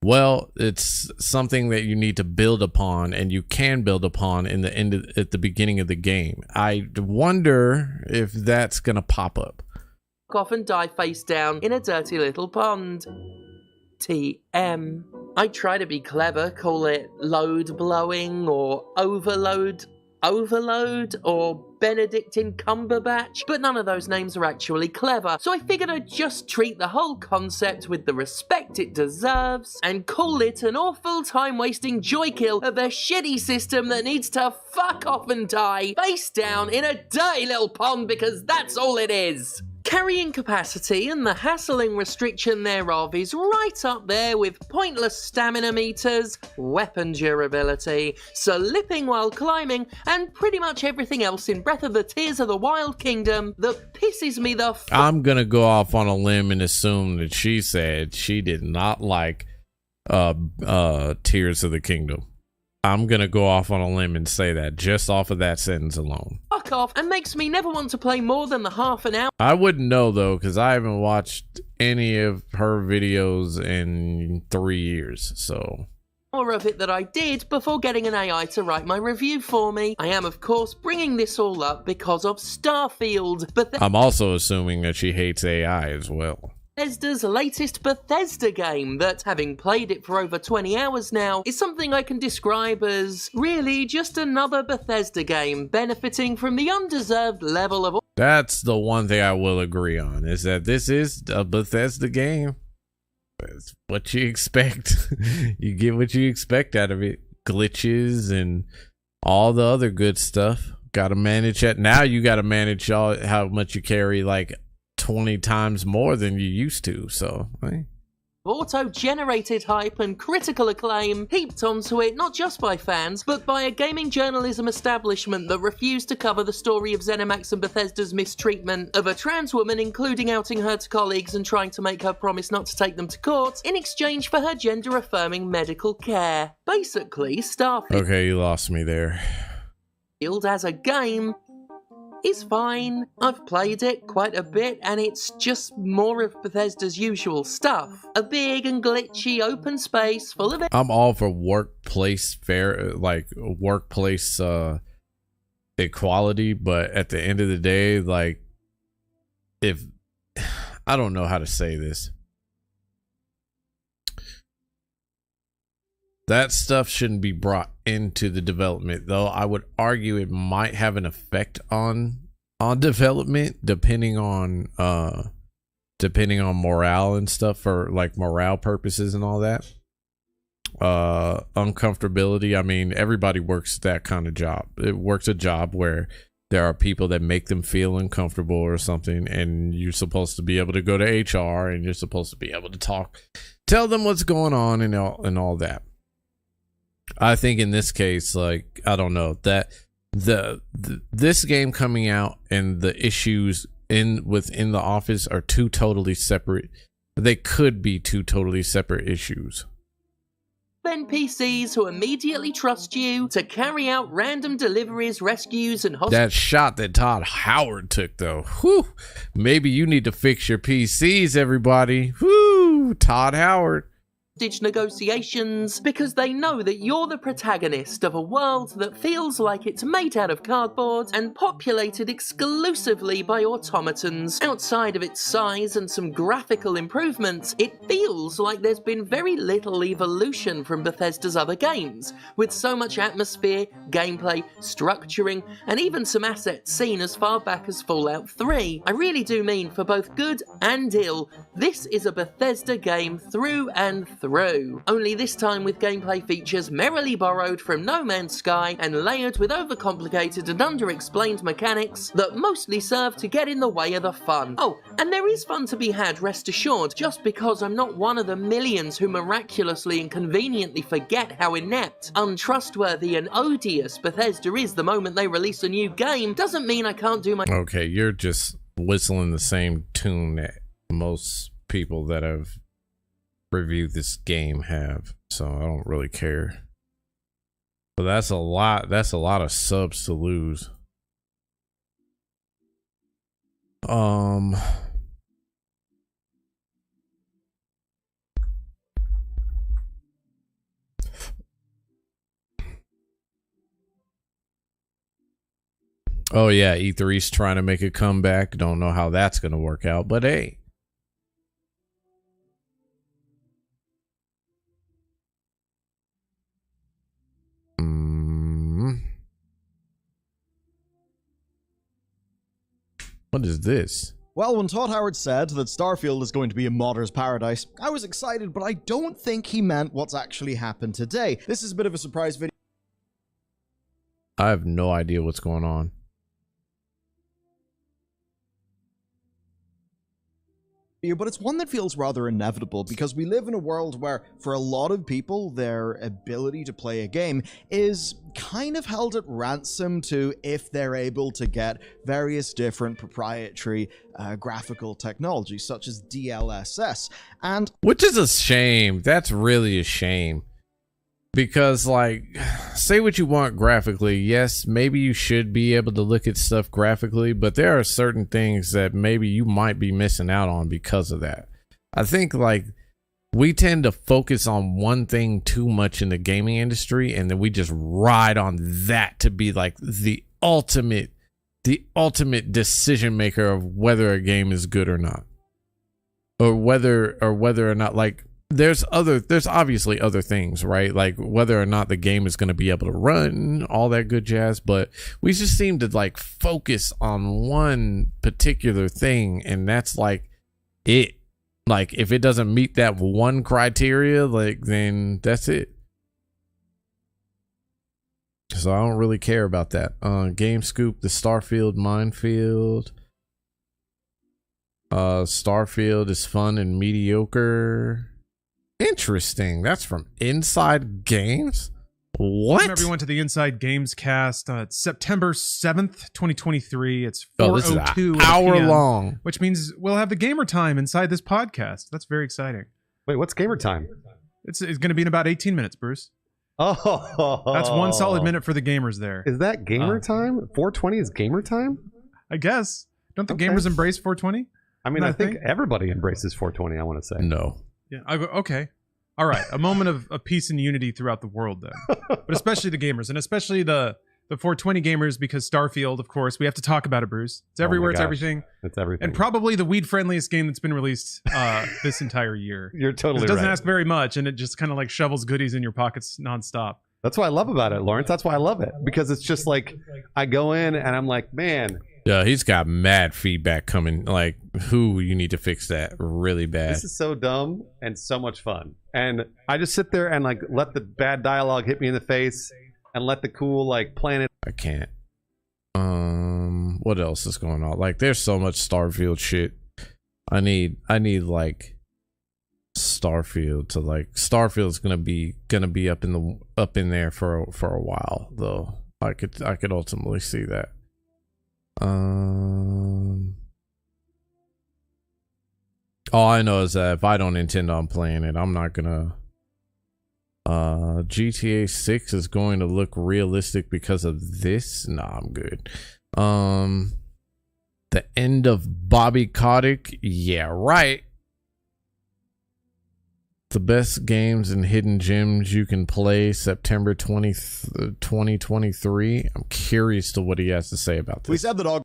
well, it's something that you need to build upon, and you can build upon in the end at the beginning of the game. I wonder if that's gonna pop up. Off and die face down in a dirty little pond. TM. I try to be clever, call it load blowing or overload or Benedictine Cumberbatch, but none of those names are actually clever, so I figured I'd just treat the whole concept with the respect it deserves and call it an awful time-wasting joy kill of a shitty system that needs to fuck off and die face down in a dirty little pond, because that's all it is. Carrying capacity and the hassling restriction thereof is right up there with pointless stamina meters, weapon durability, slipping while climbing, and pretty much everything else in Breath of the Tears of the Wild Kingdom that pisses me the I'm gonna go off on a limb and assume that she said she did not like Tears of the Kingdom. I'm gonna go off on a limb and say that just off of that sentence alone. Fuck off, and makes me never want to play more than the half an hour I wouldn't know though, because I haven't watched any of her videos in 3 years, so. of it that I did before getting an AI to write my review for me. I am, of course, bringing this all up because of Starfield, I'm also assuming that she hates AI as well. Bethesda's latest Bethesda game that, having played it for over 20 hours now, is something I can describe as really just another Bethesda game benefiting from the undeserved level of... That's the one thing I will agree on, is that this is a Bethesda game. It's what you expect. You get what you expect out of it. Glitches and all the other good stuff. Gotta manage that. Now you gotta manage how much you carry, like 20 times more than you used to, so right? Auto-generated hype and critical acclaim heaped onto it not just by fans, but by a gaming journalism establishment that refused to cover the story of ZeniMax and Bethesda's mistreatment of a trans woman, including outing her to colleagues and trying to make her promise not to take them to court in exchange for her gender-affirming medical care. Basically, Starfield Okay, you lost me there. as a game is fine. I've played it quite a bit, and it's just more of Bethesda's usual stuff. A big and glitchy open space full of... I'm all for workplace workplace equality, but at the end of the day, like, if I don't know how to say this, that stuff shouldn't be brought into the development, though I would argue it might have an effect on development depending on morale and stuff, for like morale purposes and all that. Uncomfortability. I mean, everybody works that kind of job. It works a job where there are people that make them feel uncomfortable or something, and you're supposed to be able to go to HR and you're supposed to be able to tell them what's going on and all that. I think in this case, like, I don't know, that this game coming out and the issues within the office are two totally separate. They could be two totally separate issues. NPCs who immediately trust you to carry out random deliveries, rescues, and that shot that Todd Howard took, though. Whew, maybe you need to fix your PCs, everybody. Whew, Todd Howard. Negotiations, because they know that you're the protagonist of a world that feels like it's made out of cardboard and populated exclusively by automatons. Outside of its size and some graphical improvements, it feels like there's been very little evolution from Bethesda's other games, with so much atmosphere, gameplay, structuring, and even some assets seen as far back as Fallout 3. I really do mean, for both good and ill, this is a Bethesda game through and through. Only this time with gameplay features merrily borrowed from No Man's Sky and layered with overcomplicated and underexplained mechanics that mostly serve to get in the way of the fun. Oh, and there is fun to be had, rest assured, just because I'm not one of the millions who miraculously and conveniently forget how inept, untrustworthy, and odious Bethesda is the moment they release a new game doesn't mean I can't do my... Okay, you're just whistling the same tune that most people that have reviewed this game have, so I don't really care. But that's a lot of subs to lose. Oh yeah, E3's trying to make a comeback. Don't know how that's gonna work out, but hey. What is this? Well, when Todd Howard said that Starfield is going to be a modder's paradise, I was excited, but I don't think he meant what's actually happened today. This is a bit of a surprise video. I have no idea what's going on. But it's one that feels rather inevitable because we live in a world where, for a lot of people, their ability to play a game is kind of held at ransom to if they're able to get various different proprietary graphical technologies, such as DLSS. And which is a shame. That's really a shame. Because, like, say what you want graphically. Yes, maybe you should be able to look at stuff graphically, but there are certain things that maybe you might be missing out on because of that. I think, like, we tend to focus on one thing too much in the gaming industry, and then we just ride on that to be, like, the ultimate decision maker of whether a game is good or not. Or whether or not, like, there's obviously other things, right? Like whether or not the game is going to be able to run, all that good jazz, but we just seem to like focus on one particular thing, and that's like it. Like if it doesn't meet that one criteria, like then that's it. So I don't really care about that. Game Scoop, the Starfield minefield. Starfield is fun and mediocre. Interesting. That's from Inside Games? What? Welcome everyone to the Inside Games cast. It's September 7th, 2023. It's 4:02 this is an hour PM, long. which means we'll have the gamer time inside this podcast. That's very exciting. Wait, what's gamer time? It's going to be in about 18 minutes, Bruce. Oh, That's one solid minute for the gamers there. Is that gamer time? 420 is gamer time? I guess. Don't the Okay. gamers embrace 420? I mean, Not I a think thing? everybody embraces 420, I want to say. No. Yeah. Okay. All right. A moment of peace and unity throughout the world then. But especially the gamers, and especially the 420 gamers, because Starfield, of course, we have to talk about it, Bruce. It's everywhere. It's gosh. everything. It's everything. And probably the weed-friendliest game that's been released this entire year. You're totally It doesn't right. ask very much, and it just kind of like shovels goodies in your pockets nonstop. That's what I love about it, Lawrence. That's why I love it. Because it's just like, I go in and I'm like, man, Yeah, he's got mad feedback coming. Like, you need to fix that really bad. this is so dumb and so much fun. And I just sit there and like let the bad dialogue hit me in the face and let the cool like planet. I can't. What else is going on? Like, there's so much Starfield shit. I need like Starfield to like. Starfield's gonna be up in there for a while though. I could ultimately see that. All I know is that if I don't intend on playing it, I'm not gonna. GTA 6 is going to look realistic because of this. Nah, I'm good. The end of Bobby Kotick. Yeah, right. The best games and hidden gems you can play September 20th, 2023. I'm curious to what he has to say about this. We said that August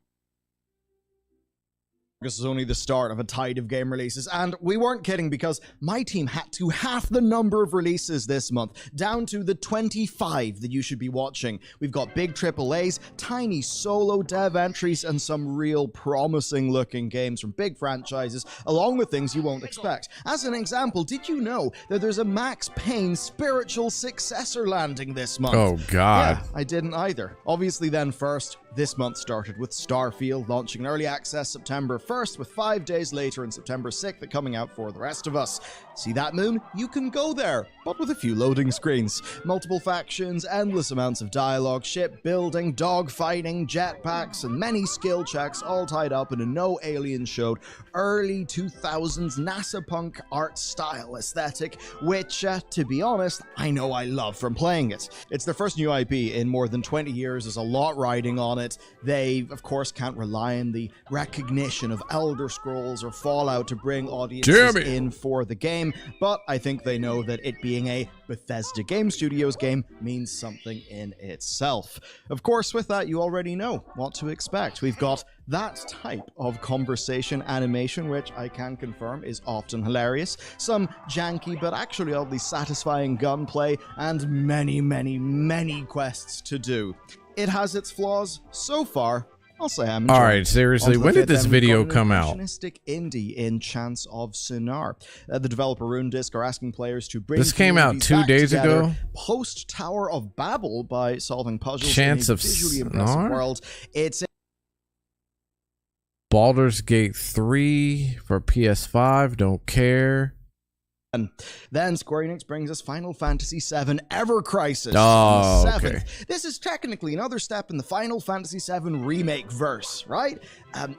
is only the start of a tide of game releases, and we weren't kidding, because my team had to half the number of releases this month, down to the 25 that you should be watching. We've got big AAAs, tiny solo dev entries, and some real promising looking games from big franchises, along with things you won't expect. As an example, did you know that there's a Max Payne spiritual successor landing this month? Oh God. Yeah, I didn't either. Obviously then first, this month started with Starfield launching in early access September 1st, with 5 days later in September 6th coming out for the rest of us. See that moon? You can go there, but with a few loading screens. Multiple factions, endless amounts of dialogue, ship building, dog fighting, jetpacks, and many skill checks all tied up in a no aliens showed early 2000s NASA punk art style aesthetic, which, to be honest, I know I love from playing it. It's their first new IP in more than 20 years, there's a lot riding on it. They, of course, can't rely on the recognition of Elder Scrolls or Fallout to bring audiences in for the game, but I think they know that it being a Bethesda Game Studios game means something in itself. Of course, with that, you already know what to expect. We've got that type of conversation animation, which I can confirm is often hilarious, some janky but actually oddly satisfying gunplay, and many, many, many quests to do. It has its flaws so far. I'll say I'm enjoying. All right, seriously, when did this video come out? Indie in Chance of Sonar. The developer RuneDisc are asking players to bring This came out communities 2 back days together ago. Post Tower of Babel by solving puzzles Chance in a of visually impressive Sonar? world. It's Baldur's Gate 3 for PS5. Don't care. Then Square Enix brings us Final Fantasy VII Ever Crisis Oh, on the 7th. okay. This is technically another step in the Final Fantasy VII remake verse, right?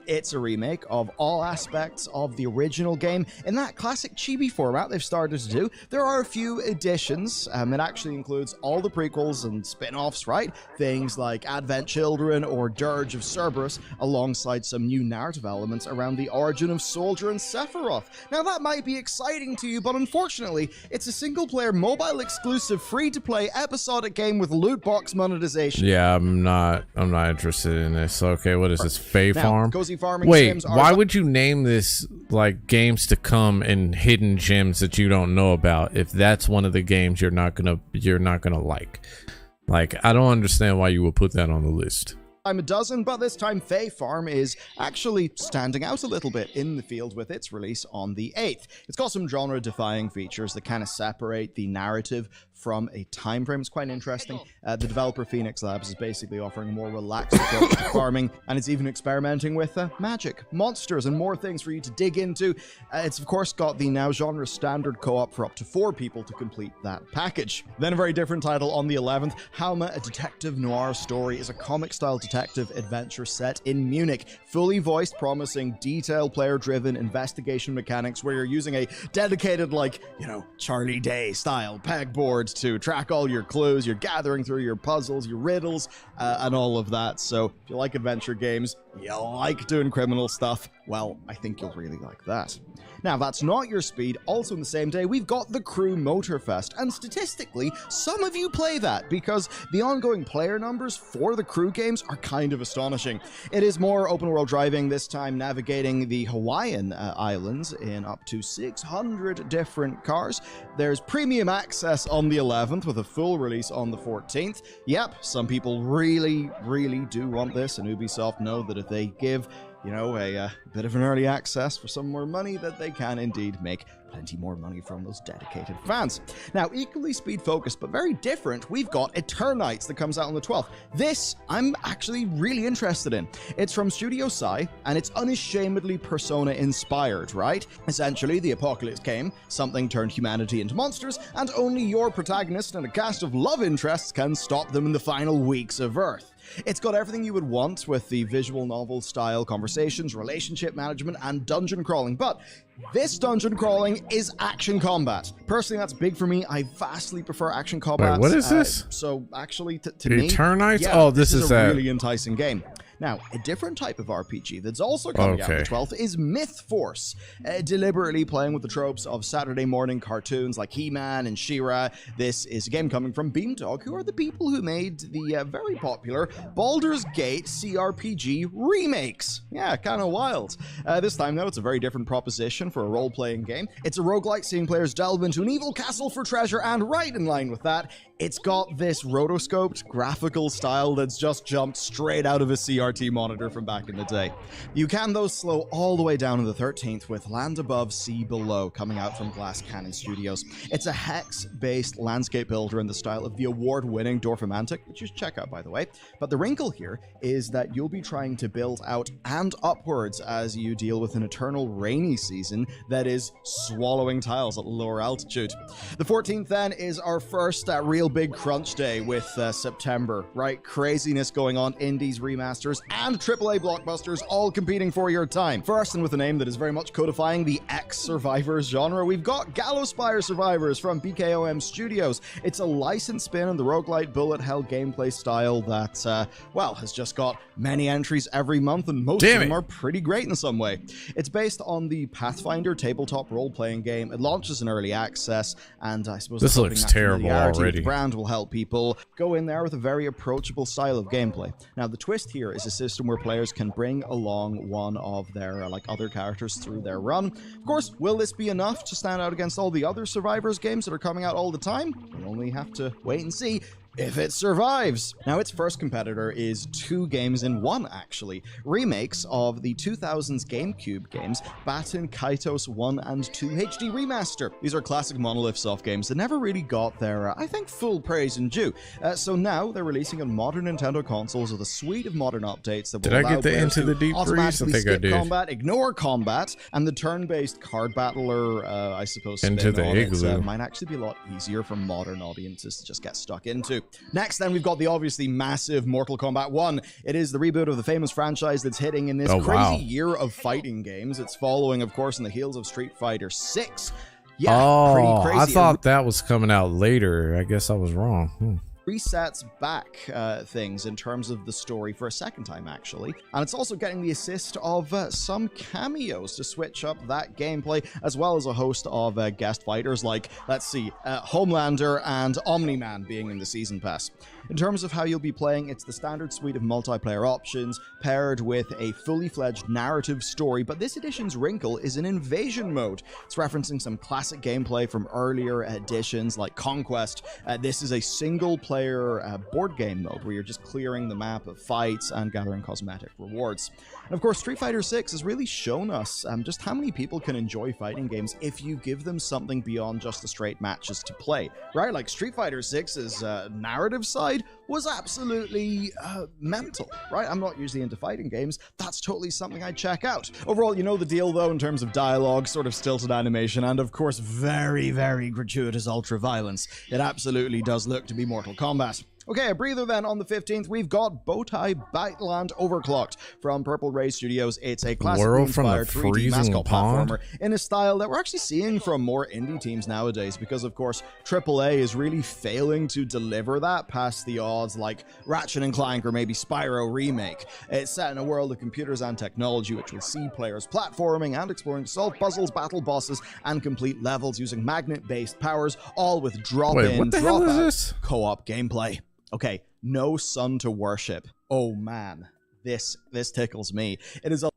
It's a remake of all aspects of the original game in that classic chibi format they've started to do. There are a few additions. It actually includes all the prequels and spin-offs, right? Things like Advent Children or Dirge of Cerberus, alongside some new narrative elements around the origin of Soldier and Sephiroth. Now that might be exciting to you, but unfortunately, it's a single-player, mobile-exclusive, free-to-play episodic game with loot box monetization. Yeah, I'm not interested in this. Okay, what is this? Fae Now, Farm? Cozy Farming Wait, Sims are why would you name this like games to come and hidden gems that you don't know about if that's one of the games you're not gonna like? Like, I don't understand why you would put that on the list. I'm a dozen, but this time Fae Farm is actually standing out a little bit in the field with its release on the 8th. It's got some genre-defying features that kind of separate the narrative from a time frame. It's quite interesting. The developer Phoenix Labs is basically offering a more relaxed approach to farming, and it's even experimenting with magic, monsters, and more things for you to dig into. It's of course got the now genre standard co-op for up to 4 people to complete that package. Then a very different title on the 11th, Halma, a detective noir story, is a comic-style detective adventure set in Munich, fully voiced, promising detailed player-driven investigation mechanics where you're using a dedicated, like, you know, Charlie Day style pegboard to track all your clues. You're gathering through your puzzles, your riddles, and all of that. So if you like adventure games, you like doing criminal stuff, well, I think you'll really like that. Now, that's not your speed. Also on the same day, we've got the Crew Motorfest, and statistically, some of you play that because the ongoing player numbers for the Crew games are kind of astonishing. It is more open world driving, this time navigating the Hawaiian islands in up to 600 different cars. There's premium access on the 11th with a full release on the 14th. Yep, some people really do want this, and Ubisoft know that if they give, you know, a bit of an early access for some more money, that they can indeed make plenty more money from those dedicated fans. Now, equally speed-focused, but very different, we've got Eternites that comes out on the 12th. This, I'm actually really interested in. It's from Studio Psy, and it's unashamedly Persona-inspired, right? Essentially, the apocalypse came, something turned humanity into monsters, and only your protagonist and a cast of love interests can stop them in the final weeks of Earth. It's got everything you would want with the visual novel style conversations, relationship management, and dungeon crawling, but this dungeon crawling is action combat. Personally, that's big for me. I vastly prefer action combat. Wait, what is this? So actually, to me, Eternites? yeah, Oh, this is is a that. really enticing game. Now, a different type of RPG that's also coming out on the 12th is Myth Force, deliberately playing with the tropes of Saturday morning cartoons like He-Man and She-Ra. This is a game coming from Beamdog, who are the people who made the very popular Baldur's Gate CRPG remakes. Yeah, kind of wild. This time, though, it's a very different proposition for a role-playing game. It's a roguelike, seeing players delve into an evil castle for treasure, and right in line with that, it's got this rotoscoped graphical style that's just jumped straight out of a CRT monitor from back in the day. You can, though, slow all the way down on the 13th with Land Above, Sea Below, coming out from Glass Cannon Studios. It's a hex-based landscape builder in the style of the award-winning Dorfromantik, which you should check out, by the way. But the wrinkle here is that you'll be trying to build out and upwards as you deal with an eternal rainy season that is swallowing tiles at lower altitude. The 14th, then, is our first real big crunch day with September, right? Craziness going on, indies, remasters, and AAA blockbusters all competing for your time. First, and with a name that is very much codifying the X-Survivors genre, we've got Gallowspire Survivors from BKOM Studios. It's a licensed spin on the roguelite bullet hell gameplay style that, well, has just got many entries every month, and most of them are pretty great in some way. It's based on the Pathfinder tabletop role-playing game. It launches in early access, and I suppose this looks terrible already. The brand will help people go in there with a very approachable style of gameplay. Now, the twist here is a system where players can bring along one of their other characters through their run. Of course, will this be enough to stand out against all the other Survivors games that are coming out all the time? We'll only have to wait and see. if it survives. Now, its first competitor is 2 games in 1, actually. Remakes of the 2000s GameCube games, Baten Kaitos 1 and 2 HD Remaster. These are classic Monolith Soft games that never really got their, I think, full praise and due. So now they're releasing on modern Nintendo consoles with a suite of modern updates that will Did I allow get the players Into to the Deep freeze? I automatically think I skip did. combat, ignore combat, and the turn-based card battler, I suppose, Into spin the on it, Igloo. might actually be a lot easier for modern audiences to just get stuck into. Next, then, we've got the obviously massive Mortal Kombat 1. It is the reboot of the famous franchise that's hitting in this Oh, crazy wow. year of fighting games. It's following, of course, in the heels of Street Fighter 6. Yeah, Oh, pretty crazy. I thought that was coming out later. I guess I was wrong. Resets back things in terms of the story for a second time, actually. And it's also getting the assist of some cameos to switch up that gameplay, as well as a host of guest fighters like, let's see, Homelander and Omni-Man being in the Season Pass. In terms of how you'll be playing, it's the standard suite of multiplayer options paired with a fully fledged narrative story, but this edition's wrinkle is an invasion mode. It's referencing some classic gameplay from earlier editions like Conquest. This is a single-player board game mode where you're just clearing the map of fights and gathering cosmetic rewards. And of course, Street Fighter 6 has really shown us just how many people can enjoy fighting games if you give them something beyond just the straight matches to play, right? Like Street Fighter 6's narrative side was absolutely mental, right? I'm not usually into fighting games. That's totally something I'd check out. Overall, you know the deal though, in terms of dialogue, sort of stilted animation, and of course, very, very gratuitous ultra-violence. It absolutely does look to be Mortal Kombat. Okay, a breather then. On the 15th, we've got Bowtie Battleland Overclocked from Purple Ray Studios. It's a World from the classic 3D freezing mascot pond? platformer in a style that we're actually seeing from more indie teams nowadays, because of course AAA is really failing to deliver that past the odds like Ratchet & Clank or maybe Spyro Remake. It's set in a world of computers and technology, which will see players platforming and exploring to solve puzzles, battle bosses, and complete levels using magnet-based powers, all with Wait, what the hell is this? co-op gameplay. Okay, no sun to worship. Oh man, this tickles me. It is a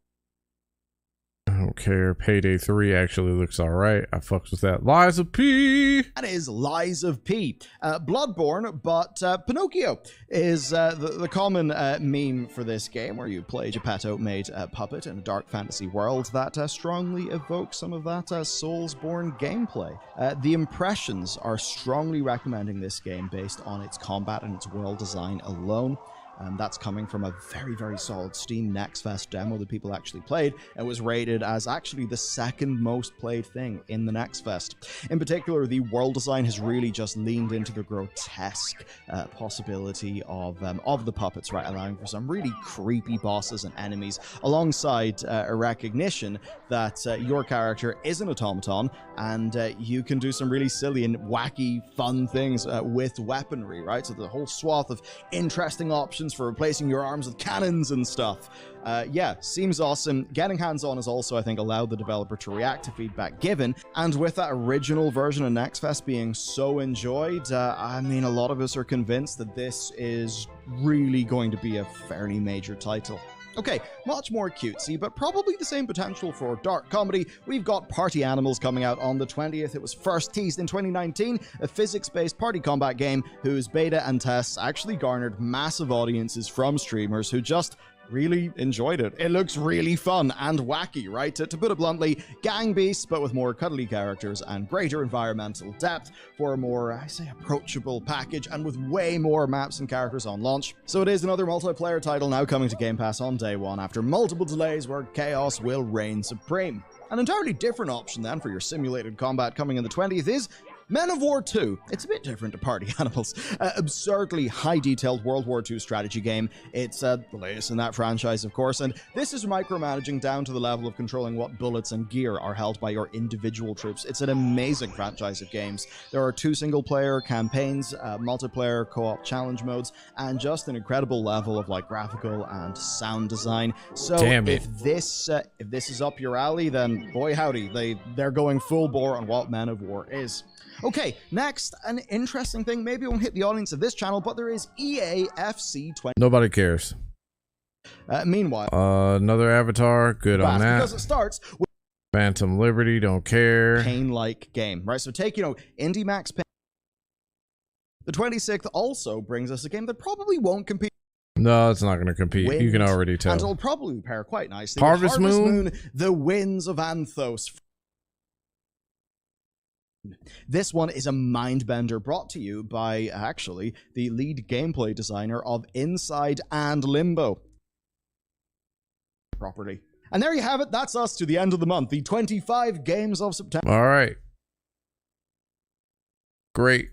I don't care. Payday 3 actually looks alright. I fucks with that. Lies of P. That is Lies of P. Bloodborne, but Pinocchio is the common meme for this game, where you play Geppetto-made puppet in a dark fantasy world that strongly evokes some of that Soulsborne gameplay. The impressions are strongly recommending this game based on its combat and its world design alone. That's coming from a very, very solid Steam Next Fest demo that people actually played. It was rated as actually the second most played thing in the Next Fest. In particular, the world design has really just leaned into the grotesque possibility of the puppets, right, allowing for some really creepy bosses and enemies, alongside a recognition that your character is an automaton, and you can do some really silly and wacky, fun things with weaponry, right? So the whole swath of interesting options for replacing your arms with cannons and stuff. Yeah, seems awesome. Getting hands-on has also, I think, allowed the developer to react to feedback given, and with that original version of Next Fest being so enjoyed, I mean, a lot of us are convinced that this is really going to be a fairly major title. Okay, much more cutesy, but probably the same potential for dark comedy. We've got Party Animals coming out on the 20th. It was first teased in 2019, a physics-based party combat game whose beta and tests actually garnered massive audiences from streamers who just really enjoyed it. It looks really fun and wacky, right? To put it bluntly, gang beasts, but with more cuddly characters and greater environmental depth for a more, I say, approachable package, and with way more maps and characters on launch. So it is another multiplayer title now coming to Game Pass on day one after multiple delays where chaos will reign supreme. An entirely different option then for your simulated combat coming in the 20th is Men of War 2. It's a bit different to Party Animals. Absurdly high-detailed World War II strategy game. It's the latest in that franchise, of course, and this is micromanaging down to the level of controlling what bullets and gear are held by your individual troops. It's an amazing franchise of games. There are 2 single-player campaigns, multiplayer co-op challenge modes, and just an incredible level of like graphical and sound design. So if this is up your alley, then boy howdy, they're going full bore on what Men of War is. Okay, next, an interesting thing. Maybe it won't hit the audience of this channel, but there is EA FC 20. Nobody cares. Meanwhile, another Avatar. Good on that. because it starts with Phantom Liberty. Don't care. pain-like game, right? So take, Indie Max Pain. The 26th also brings us a game that probably won't compete. No, it's not going to compete. You can Wind, already And tell. it'll probably pair quite nicely. Harvest with Moon? The Winds of Anthos. This one is a mind bender brought to you by, actually, the lead gameplay designer of Inside and Limbo. Property. And there you have it. That's us to the end of the month. The 25 games of September. All right. Great.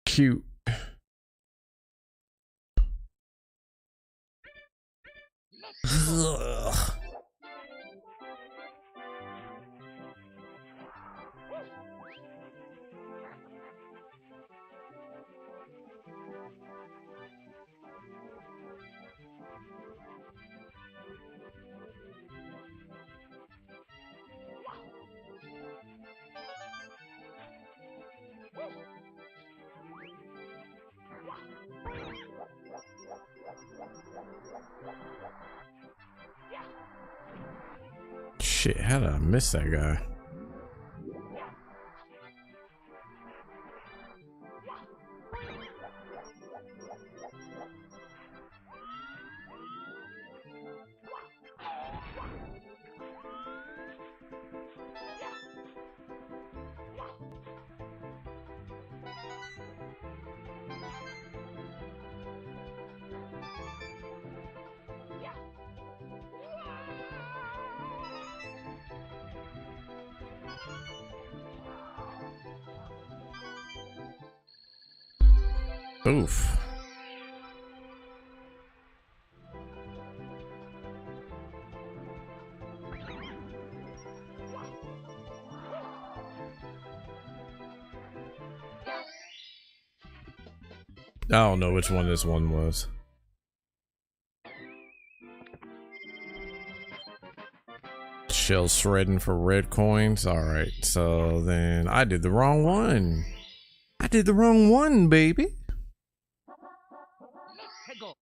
Cute. Ugh. Shit, how did I miss that guy? Oof. I don't know which one this one was. Shell shredding for red coins. All right, so then I did the wrong one. I did the wrong one, baby. Let's go.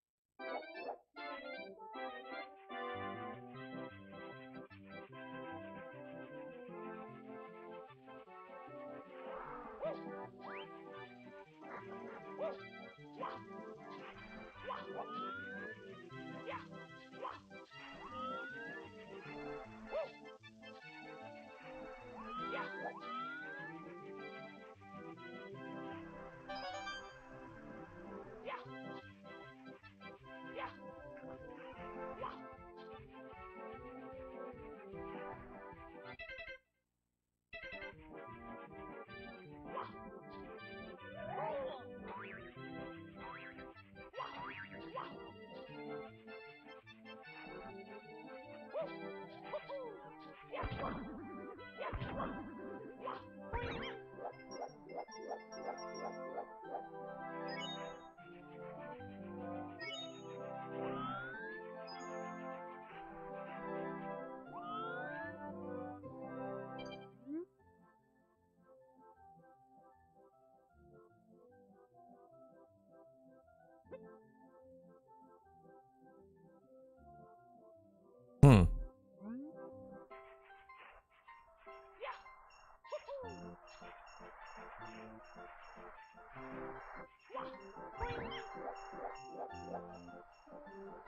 Hmm.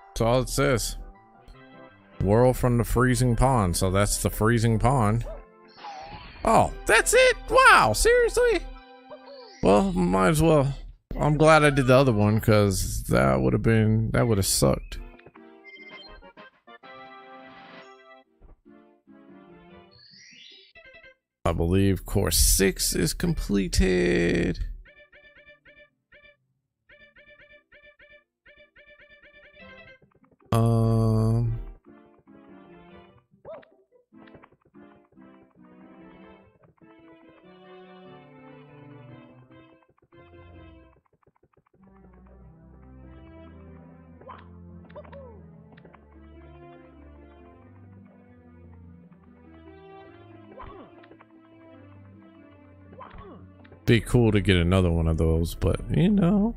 That's all it says. World from the freezing pond. So that's the freezing pond. Oh, that's it? Wow, seriously? Well, might as well. I'm glad I did the other one because that would have sucked. I believe course 6 is completed. Be cool to get another one of those, but you know,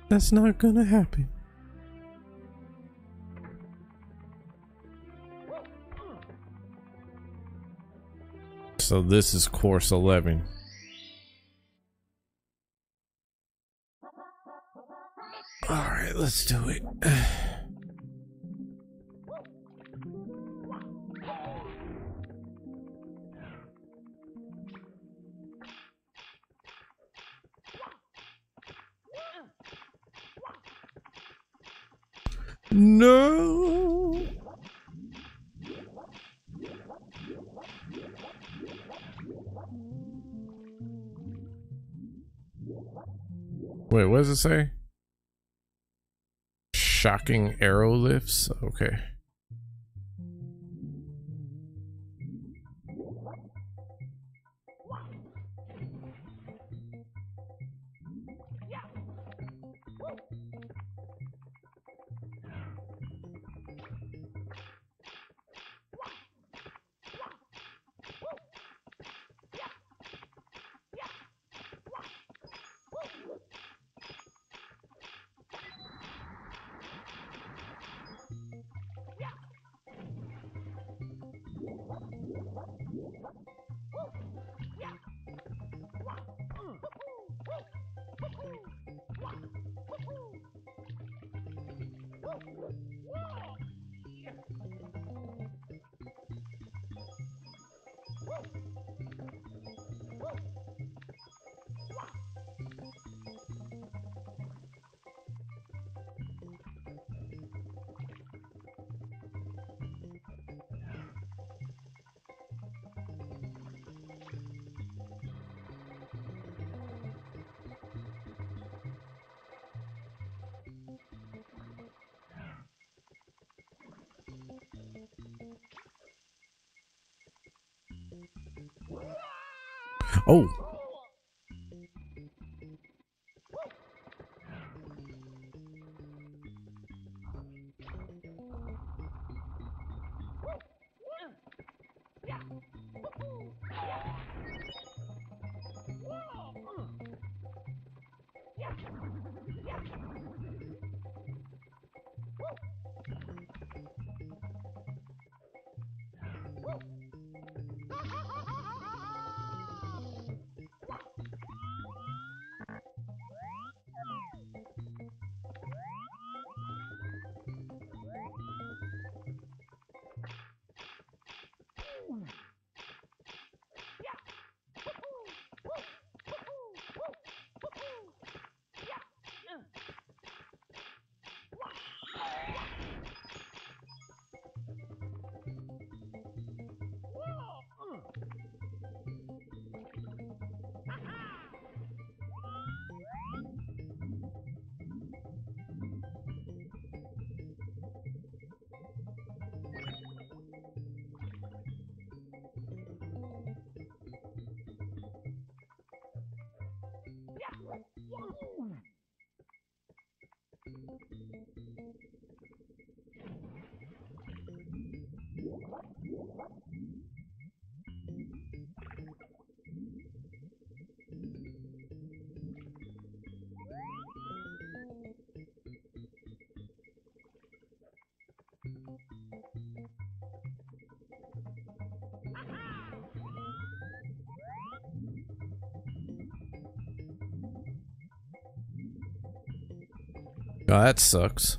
that's not gonna happen. So this is course 11. let's do it. No. Wait, what does it say? Shocking arrow lifts? Okay. Oh. Oh, that sucks.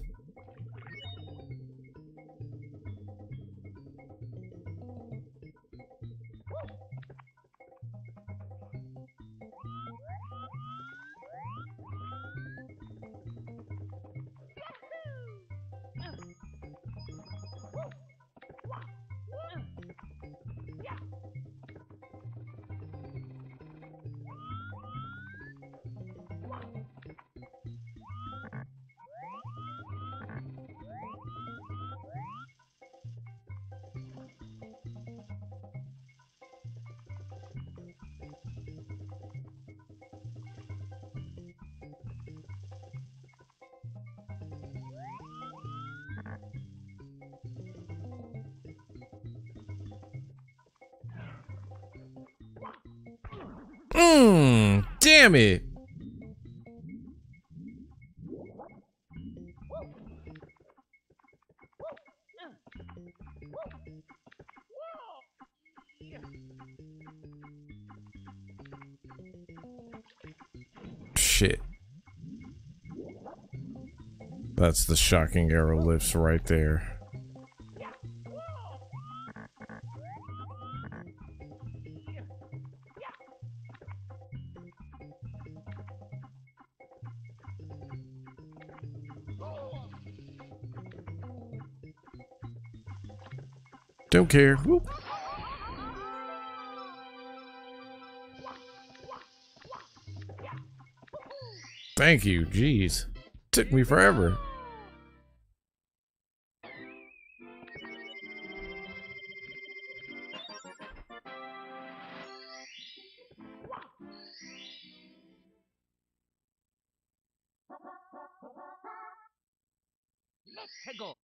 Damn it. Shit. That's the shocking arrow lifts right there. Don't care. Whoop. Thank you. Jeez. Took me forever. Let's go.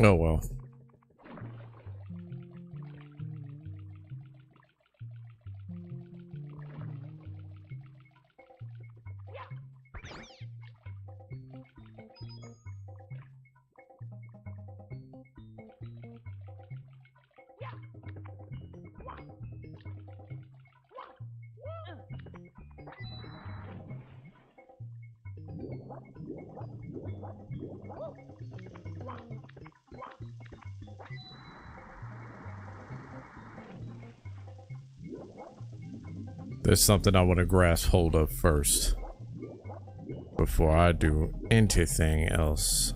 Oh well. There's something I want to grasp hold of first before I do anything else.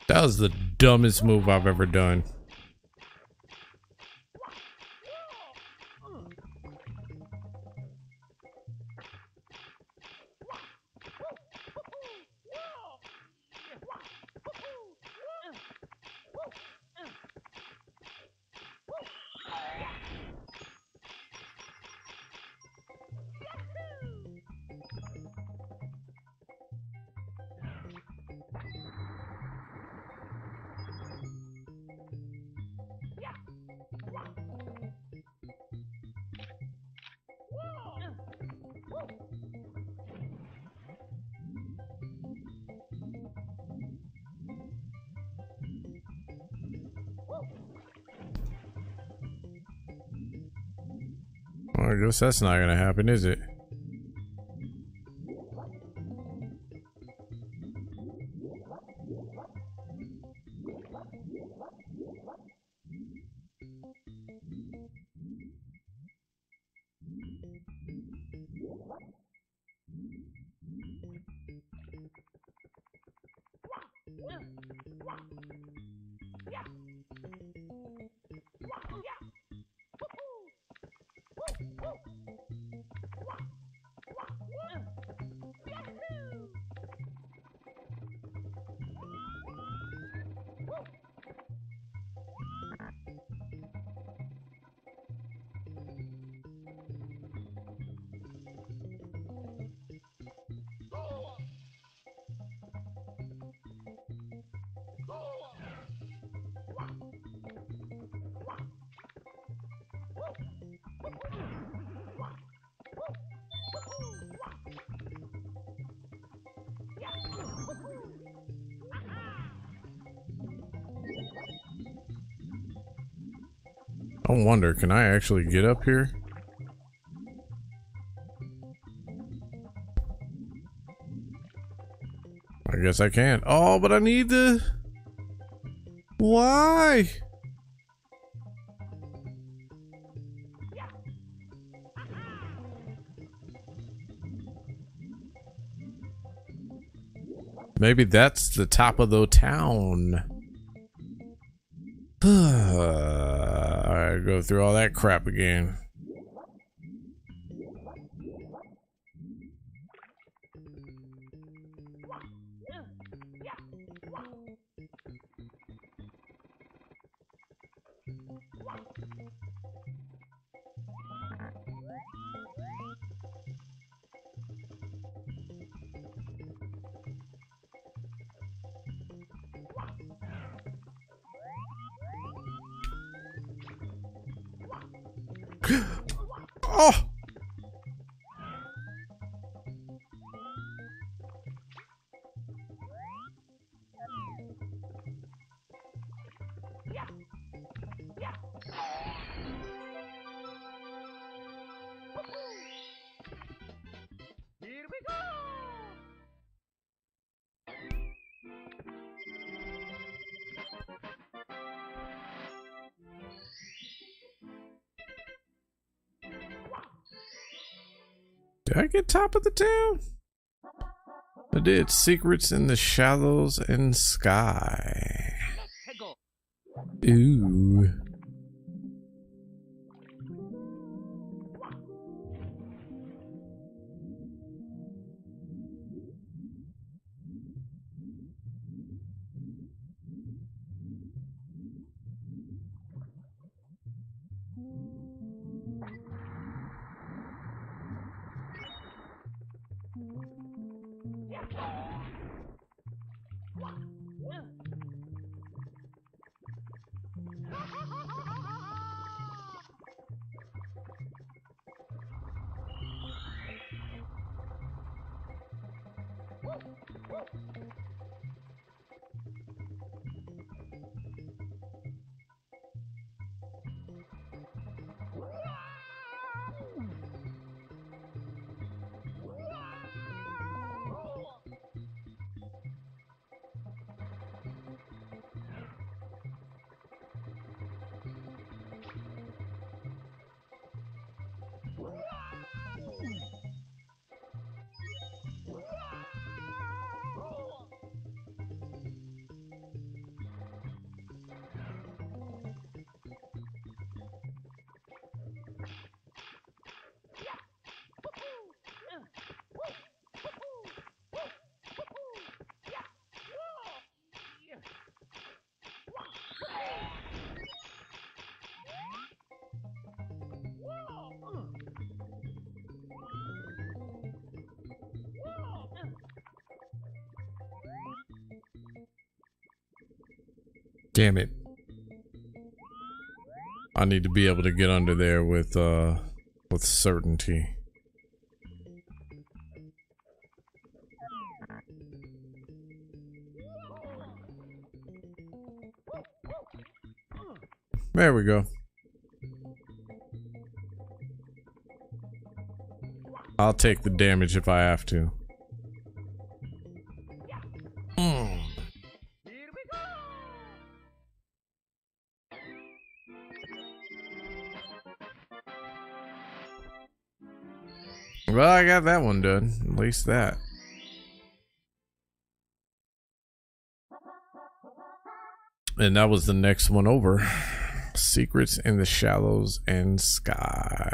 That was the dumbest move I've ever done. Well, I guess that's not gonna happen, is it? I wonder, can I actually get up here? I guess I can't. Oh, but I need the... Why? Maybe that's the top of the town. Alright, go through all that crap again. Oh! Here we go! Did I get top of the town? I did. Secrets in the shallows and sky. Let's go! Ooh. Damn it. I need to be able to get under there with certainty. There we go. I'll take the damage if I have to. Here we go! Well, I got that one done. At least that. And that was the next one over. Secrets in the shallows and sky.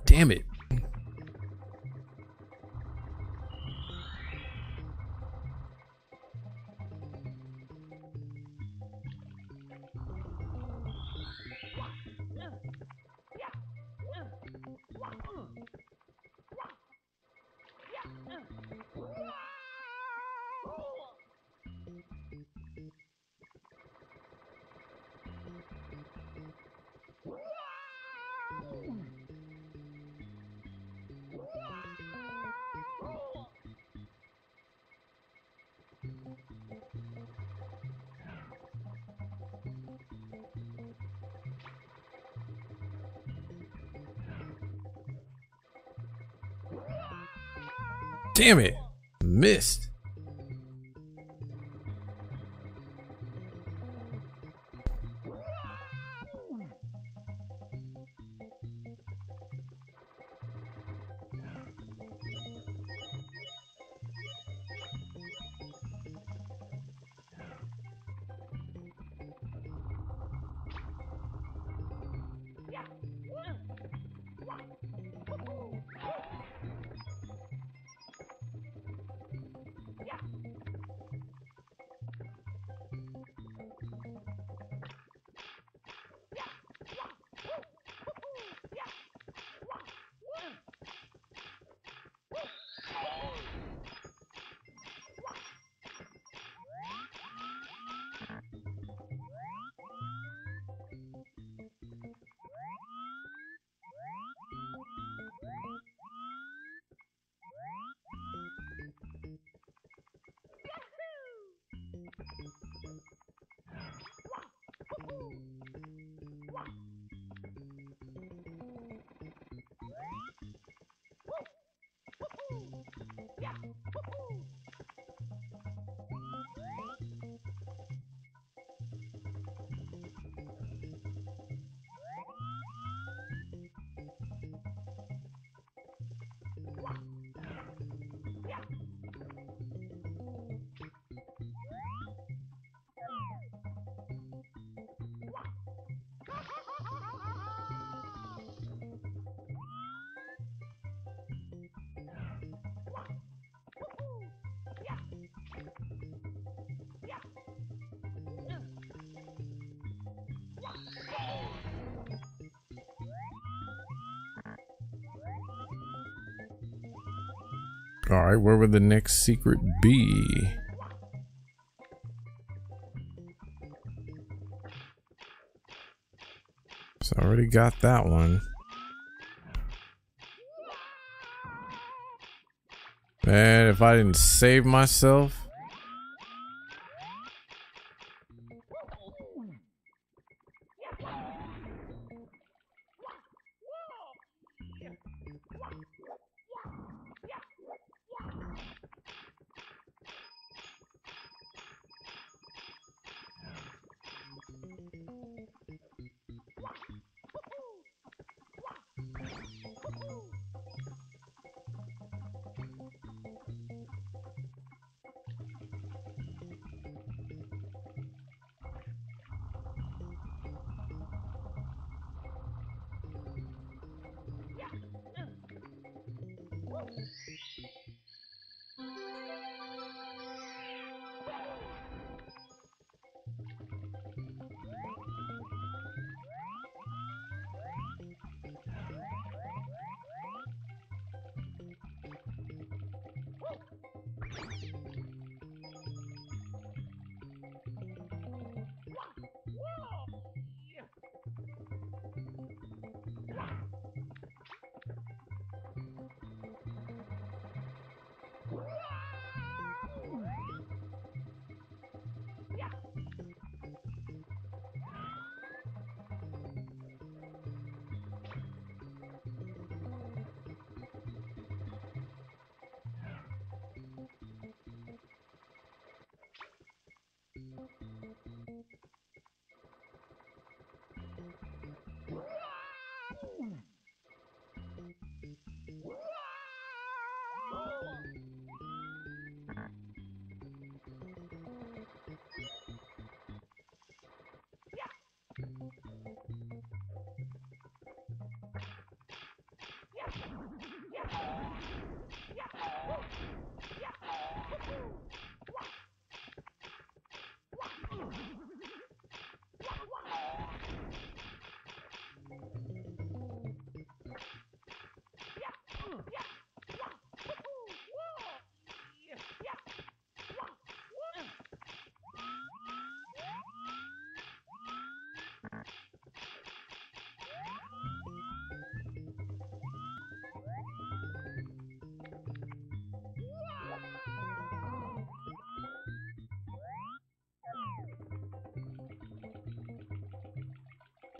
Damn it. Damn it. Missed. Alright, where would the next secret be? So I already got that one. Man, if I didn't save myself.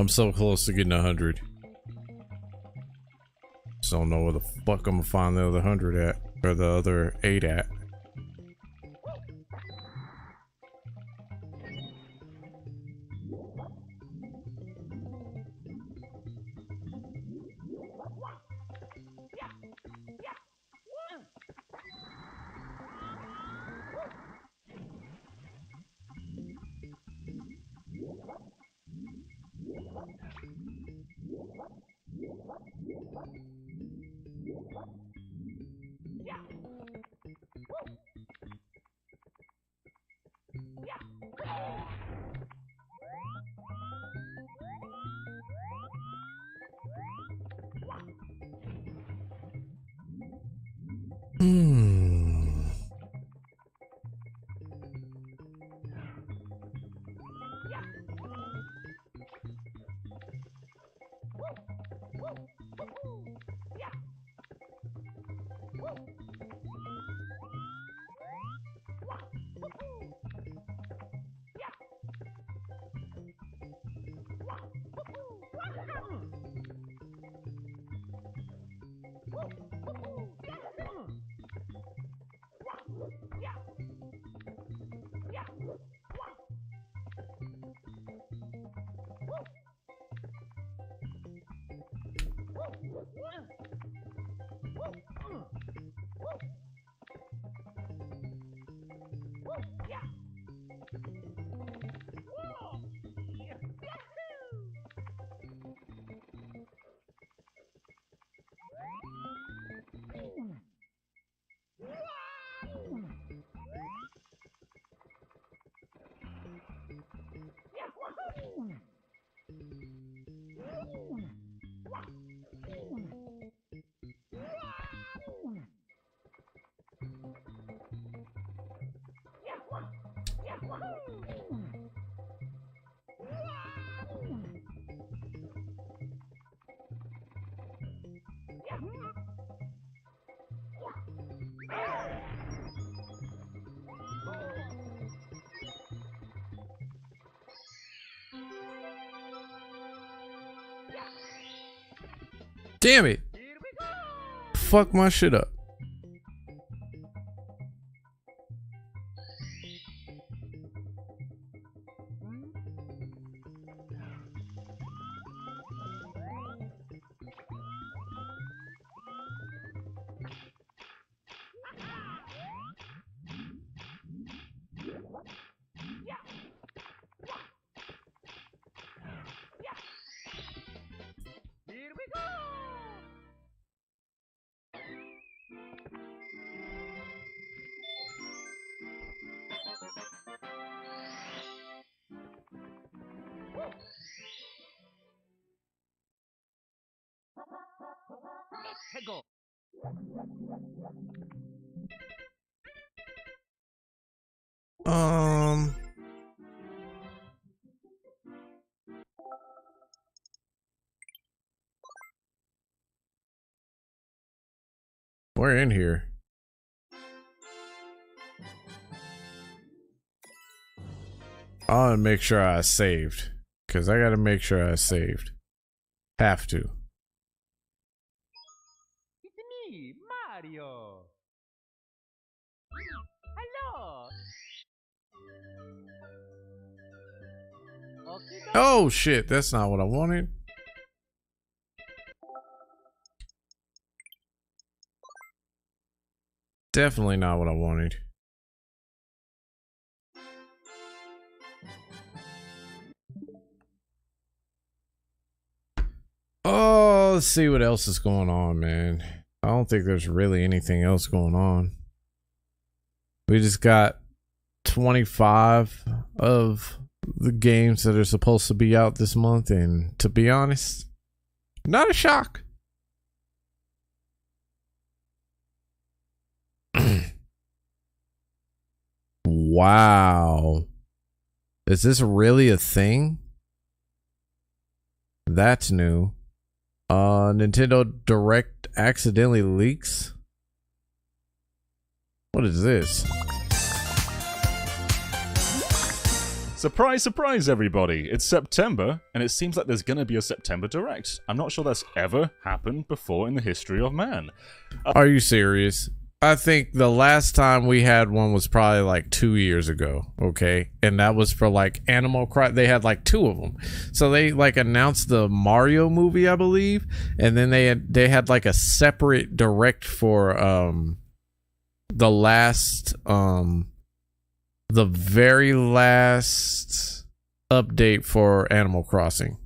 I'm so close to getting 100. Just don't know where the fuck I'm gonna find the other 100 at, or the other 8 at. Damn it! Fuck my shit up. Here we go! Let's go! We're in here. I'll make sure I saved, because I gotta make sure I saved. Have to. It's me, Mario! Hello! Okay, Oh shit, that's not what I wanted. Definitely not what I wanted. Oh, let's see what else is going on, man. I don't think there's really anything else going on. We just got 25 of the games that are supposed to be out this month, and to be honest, not a shock. Wow. Is this really a thing? That's new. Nintendo Direct accidentally leaks? What is this? Surprise, surprise, everybody. It's September, and it seems like there's gonna be a September Direct. I'm not sure that's ever happened before in the history of man. Are you serious? I think the last time we had one was probably like 2 years ago, okay? And that was for like Animal Crossing. They had like 2 of them. So they like announced the Mario movie, I believe, and then they had like a separate direct for the very last update for Animal Crossing.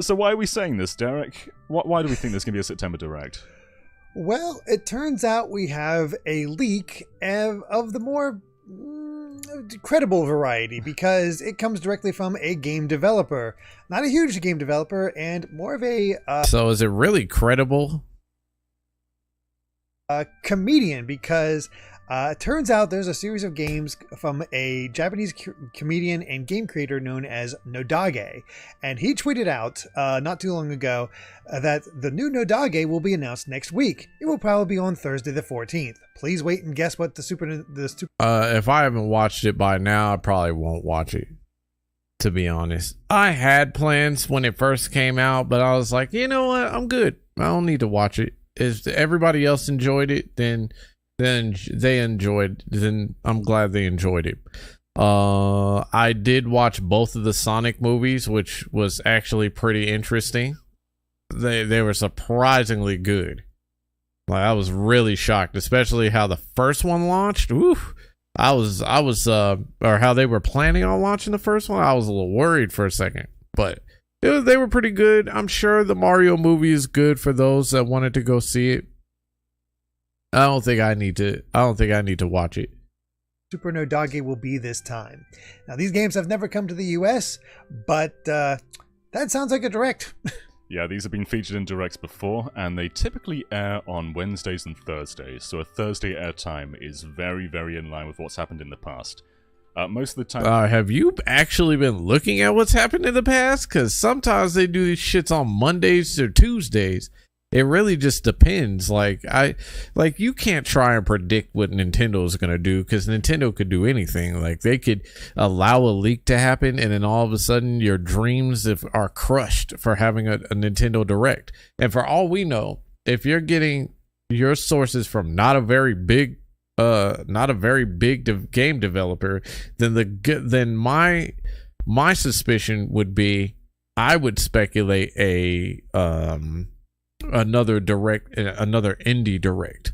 So why are we saying this, Derek? Why do we think there's gonna be a September Direct? Well, it turns out we have a leak of the more credible variety because it comes directly from a game developer. Not a huge game developer, and more of a... So is it really credible? Comedian, because it turns out there's a series of games from a Japanese comedian and game creator known as Nodage, and he tweeted out not too long ago that the new Nodage will be announced next week. It will probably be on Thursday the 14th. Please wait and guess what if I haven't watched it by now, I probably won't watch it, to be honest. I had plans when it first came out, but I was like, you know what, I'm good, I don't need to watch it. If everybody else enjoyed it, then they enjoyed, then I'm glad they enjoyed it. I did watch both of the Sonic movies, which was actually pretty interesting. They were surprisingly good. Like, I was really shocked, especially how the first one launched. Oof. I was or how they were planning on launching the first one. I was a little worried for a second, but they were pretty good. I'm sure the Mario movie is good for those that wanted to go see it. I don't think I need to watch it. Super Nodage will be this time. Now, these games have never come to the US, but that sounds like a direct. Yeah, these have been featured in directs before, and they typically air on Wednesdays and Thursdays, so a Thursday airtime is very, very in line with what's happened in the past. Most of the time... have you actually been looking at what's happened in the past? Because sometimes they do these shits on Mondays or Tuesdays. It really just depends. Like you can't try and predict what Nintendo is gonna do, because Nintendo could do anything. Like, they could allow a leak to happen, and then all of a sudden your dreams are crushed for having a Nintendo Direct. And for all we know, if you're getting your sources from not a very big game developer, then my suspicion would be, I would speculate another indie direct,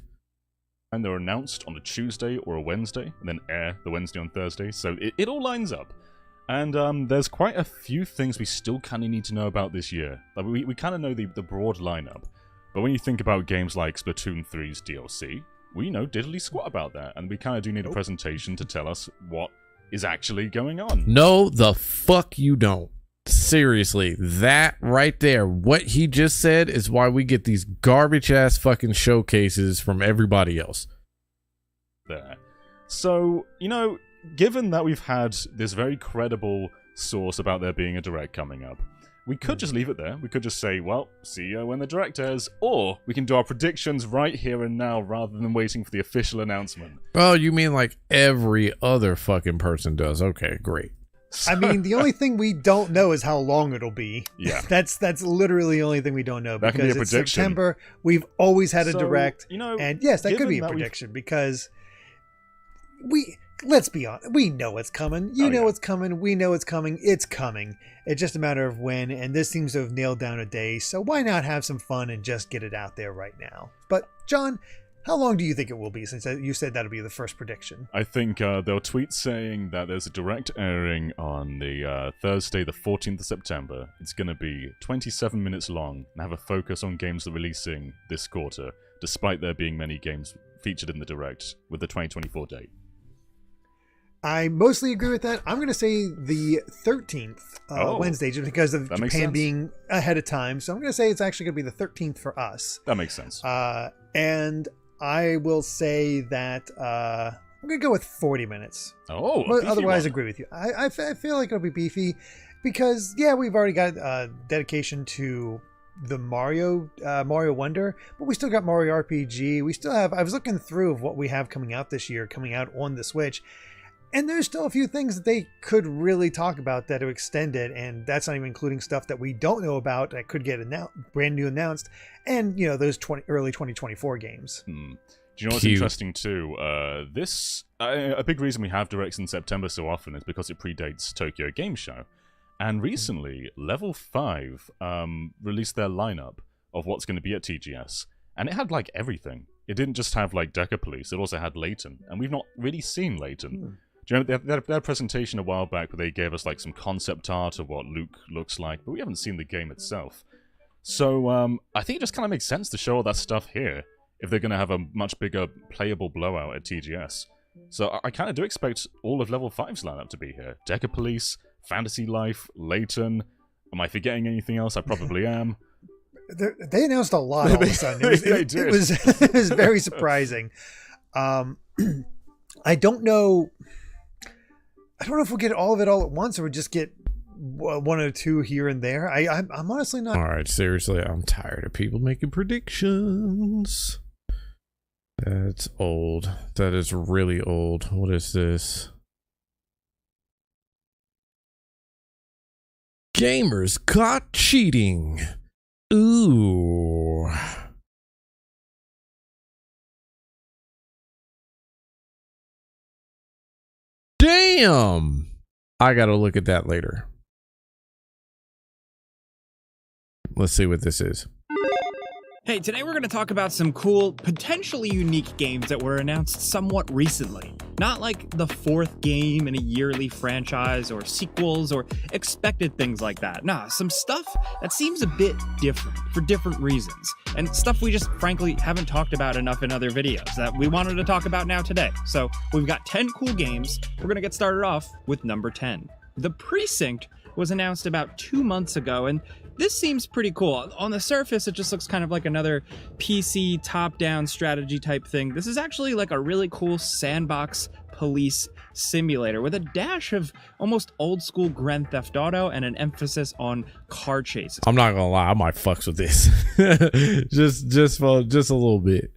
and they're announced on a Tuesday or a Wednesday, and then air the Wednesday on Thursday, so it all lines up. And there's quite a few things we still kind of need to know about this year. Like, we kind of know the broad lineup, but when you think about games like Splatoon 3's DLC, we know diddly squat about that, and we kind of do need a presentation to tell us what is actually going on. No, the fuck you don't. Seriously, that right there, what he just said, is why we get these garbage ass fucking showcases from everybody else. There. So, given that we've had this very credible source about there being a direct coming up, we could just leave it there. We could just say, well, see you when the direct airs, or we can do our predictions right here and now rather than waiting for the official announcement. Oh, you mean like every other fucking person does? Okay, great. I mean, the only thing we don't know is how long it'll be. Yeah. That's literally the only thing we don't know. That because can be a it's prediction. September, we've always had a direct. You know, and yes, that could be a given that prediction because let's be honest, we know it's coming. You know it's coming. We know it's coming. It's coming. It's just a matter of when, and this seems to have nailed down a day, so why not have some fun and just get it out there right now? But, John, how long do you think it will be, since you said that'll be the first prediction? I think they'll tweet saying that there's a direct airing on the Thursday, the 14th of September. It's going to be 27 minutes long and have a focus on games that are releasing this quarter, despite there being many games featured in the direct with the 2024 date. I mostly agree with that. I'm going to say the 13th Wednesday, just because of Japan being ahead of time. So I'm going to say it's actually going to be the 13th for us. That makes sense. And I will say that I'm going to go with 40 minutes. Oh, but otherwise, I agree with you. I feel like it'll be beefy because, yeah, we've already got dedication to the Mario Wonder, but we still got Mario RPG. We still have, I was looking through of what we have coming out this year, coming out on the Switch. And there's still a few things that they could really talk about that are extended, and that's not even including stuff that we don't know about that could get brand new announced, and those early 2024 games. Do you know what's interesting too? A big reason we have Directs in September so often is because it predates Tokyo Game Show. And recently, Level 5 released their lineup of what's going to be at TGS. And it had, like, everything. It didn't just have, like, Deca Police. It also had Layton. And we've not really seen Layton. Do you remember they had a presentation a while back where they gave us, like, some concept art of what Luke looks like, but we haven't seen the game itself. So, I think it just kind of makes sense to show all that stuff here if they're going to have a much bigger playable blowout at TGS. So I kind of do expect all of Level 5's lineup to be here. Deca Police, Fantasy Life, Layton. Am I forgetting anything else? I probably am. They announced a lot all of a sudden. It was very surprising. I don't know if we'll get all of it all at once, or we'll just get one or two here and there. I'm honestly not. All right, seriously, I'm tired of people making predictions. That's old. That is really old. What is this? Gamers caught cheating. Ooh. Damn. I gotta look at that later. Let's see what this is. Hey, today we're going to talk about some cool, potentially unique games that were announced somewhat recently. Not like the fourth game in a yearly franchise or sequels or expected things like that. Nah, some stuff that seems a bit different for different reasons. And stuff we just frankly haven't talked about enough in other videos that we wanted to talk about now today. So we've got 10 cool games. We're going to get started off with number 10. The Precinct was announced about 2 months ago, and this seems pretty cool. On the surface, it just looks kind of like another PC top-down strategy type thing. This is actually like a really cool sandbox police simulator with a dash of almost old-school Grand Theft Auto and an emphasis on car chases. I'm not gonna lie, I might fucks with this. just a little bit.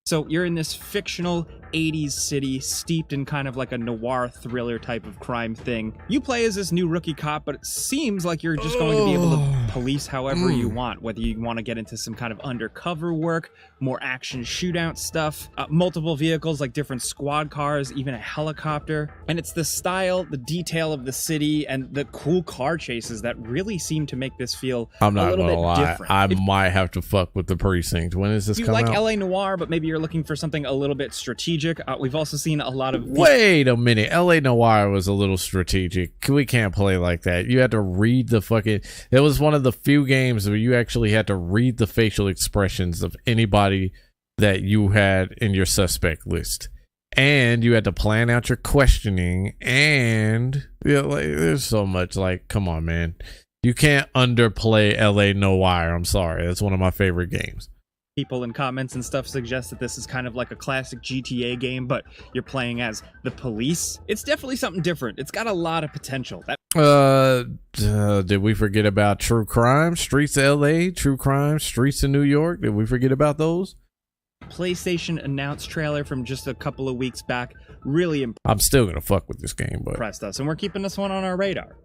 So you're in this fictional 80s city steeped in kind of like a noir thriller type of crime thing. You play as this new rookie cop, but it seems like you're just going to be able to police however you want, whether you want to get into some kind of undercover work, more action shootout stuff, multiple vehicles like different squad cars, even a helicopter. And it's the style, the detail of the city, and the cool car chases that really seem to make this feel I'm not a little gonna bit lie. different. I might have to fuck with the Precinct. When is this You coming like out? LA Noire, but maybe you're looking for something a little bit strategic. We've also seen a lot of Wait a minute. LA Noire was a little strategic. We can't play like that. You had to read the fucking... It was one of the few games where you actually had to read the facial expressions of anybody that you had in your suspect list. And you had to plan out your questioning. And there's so much, like, come on, man. You can't underplay LA Noire. I'm sorry. That's one of my favorite games. people in comments and stuff suggest that this is kind of like a classic GTA game, but you're playing as the police. It's definitely something different. It's got a lot of potential. Did we forget about True Crime, Streets of LA, True Crime, Streets of New York? Did we forget about those? PlayStation announced trailer from just a couple of weeks back really I'm still gonna fuck with this game, but impressed us, and we're keeping this one on our radar.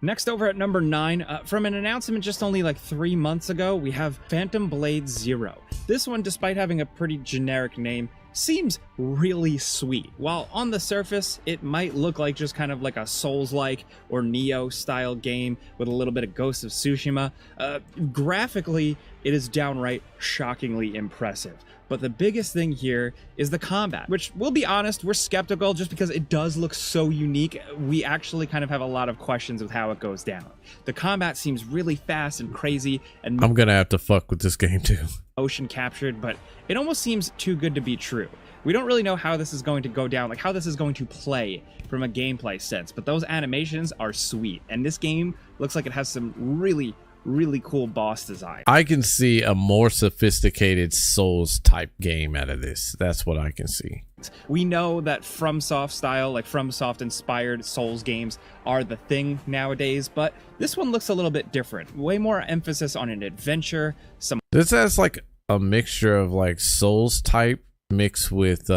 Next, over at number 9, from an announcement just only like 3 months ago, we have Phantom Blade Zero. This one, despite having a pretty generic name, seems really sweet. While on the surface, it might look like just kind of like a Souls-like or Neo-style game with a little bit of Ghost of Tsushima. Graphically, it is downright shockingly impressive. But the biggest thing here is the combat, which, we'll be honest, we're skeptical just because it does look so unique. We actually kind of have a lot of questions with how it goes down. The combat seems really fast and crazy, and I'm gonna have to fuck with this game too. Motion captured, but it almost seems too good to be true. We don't really know how this is going to go down, like how this is going to play from a gameplay sense, but those animations are sweet, and this game looks like it has some really cool boss design. I can see a more sophisticated Souls type game out of this. That's what I can see. We know that FromSoft style, like FromSoft inspired Souls games are the thing nowadays, but this one looks a little bit different. Way more emphasis on an adventure. This has like a mixture of like Souls type mixed with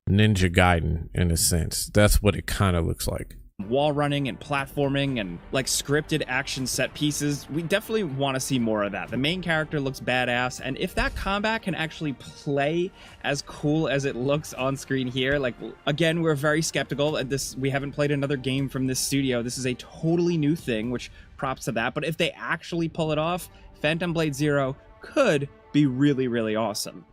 Ninja Gaiden in a sense. That's what it kind of looks like. Wall running and platforming and like scripted action set pieces. We definitely want to see more of that. The main character looks badass, and if that combat can actually play as cool as it looks on screen here, like, again, we're very skeptical at this. We haven't played another game from this studio. This is a totally new thing, which props to that. But if they actually pull it off, Phantom Blade Zero could be really, really awesome.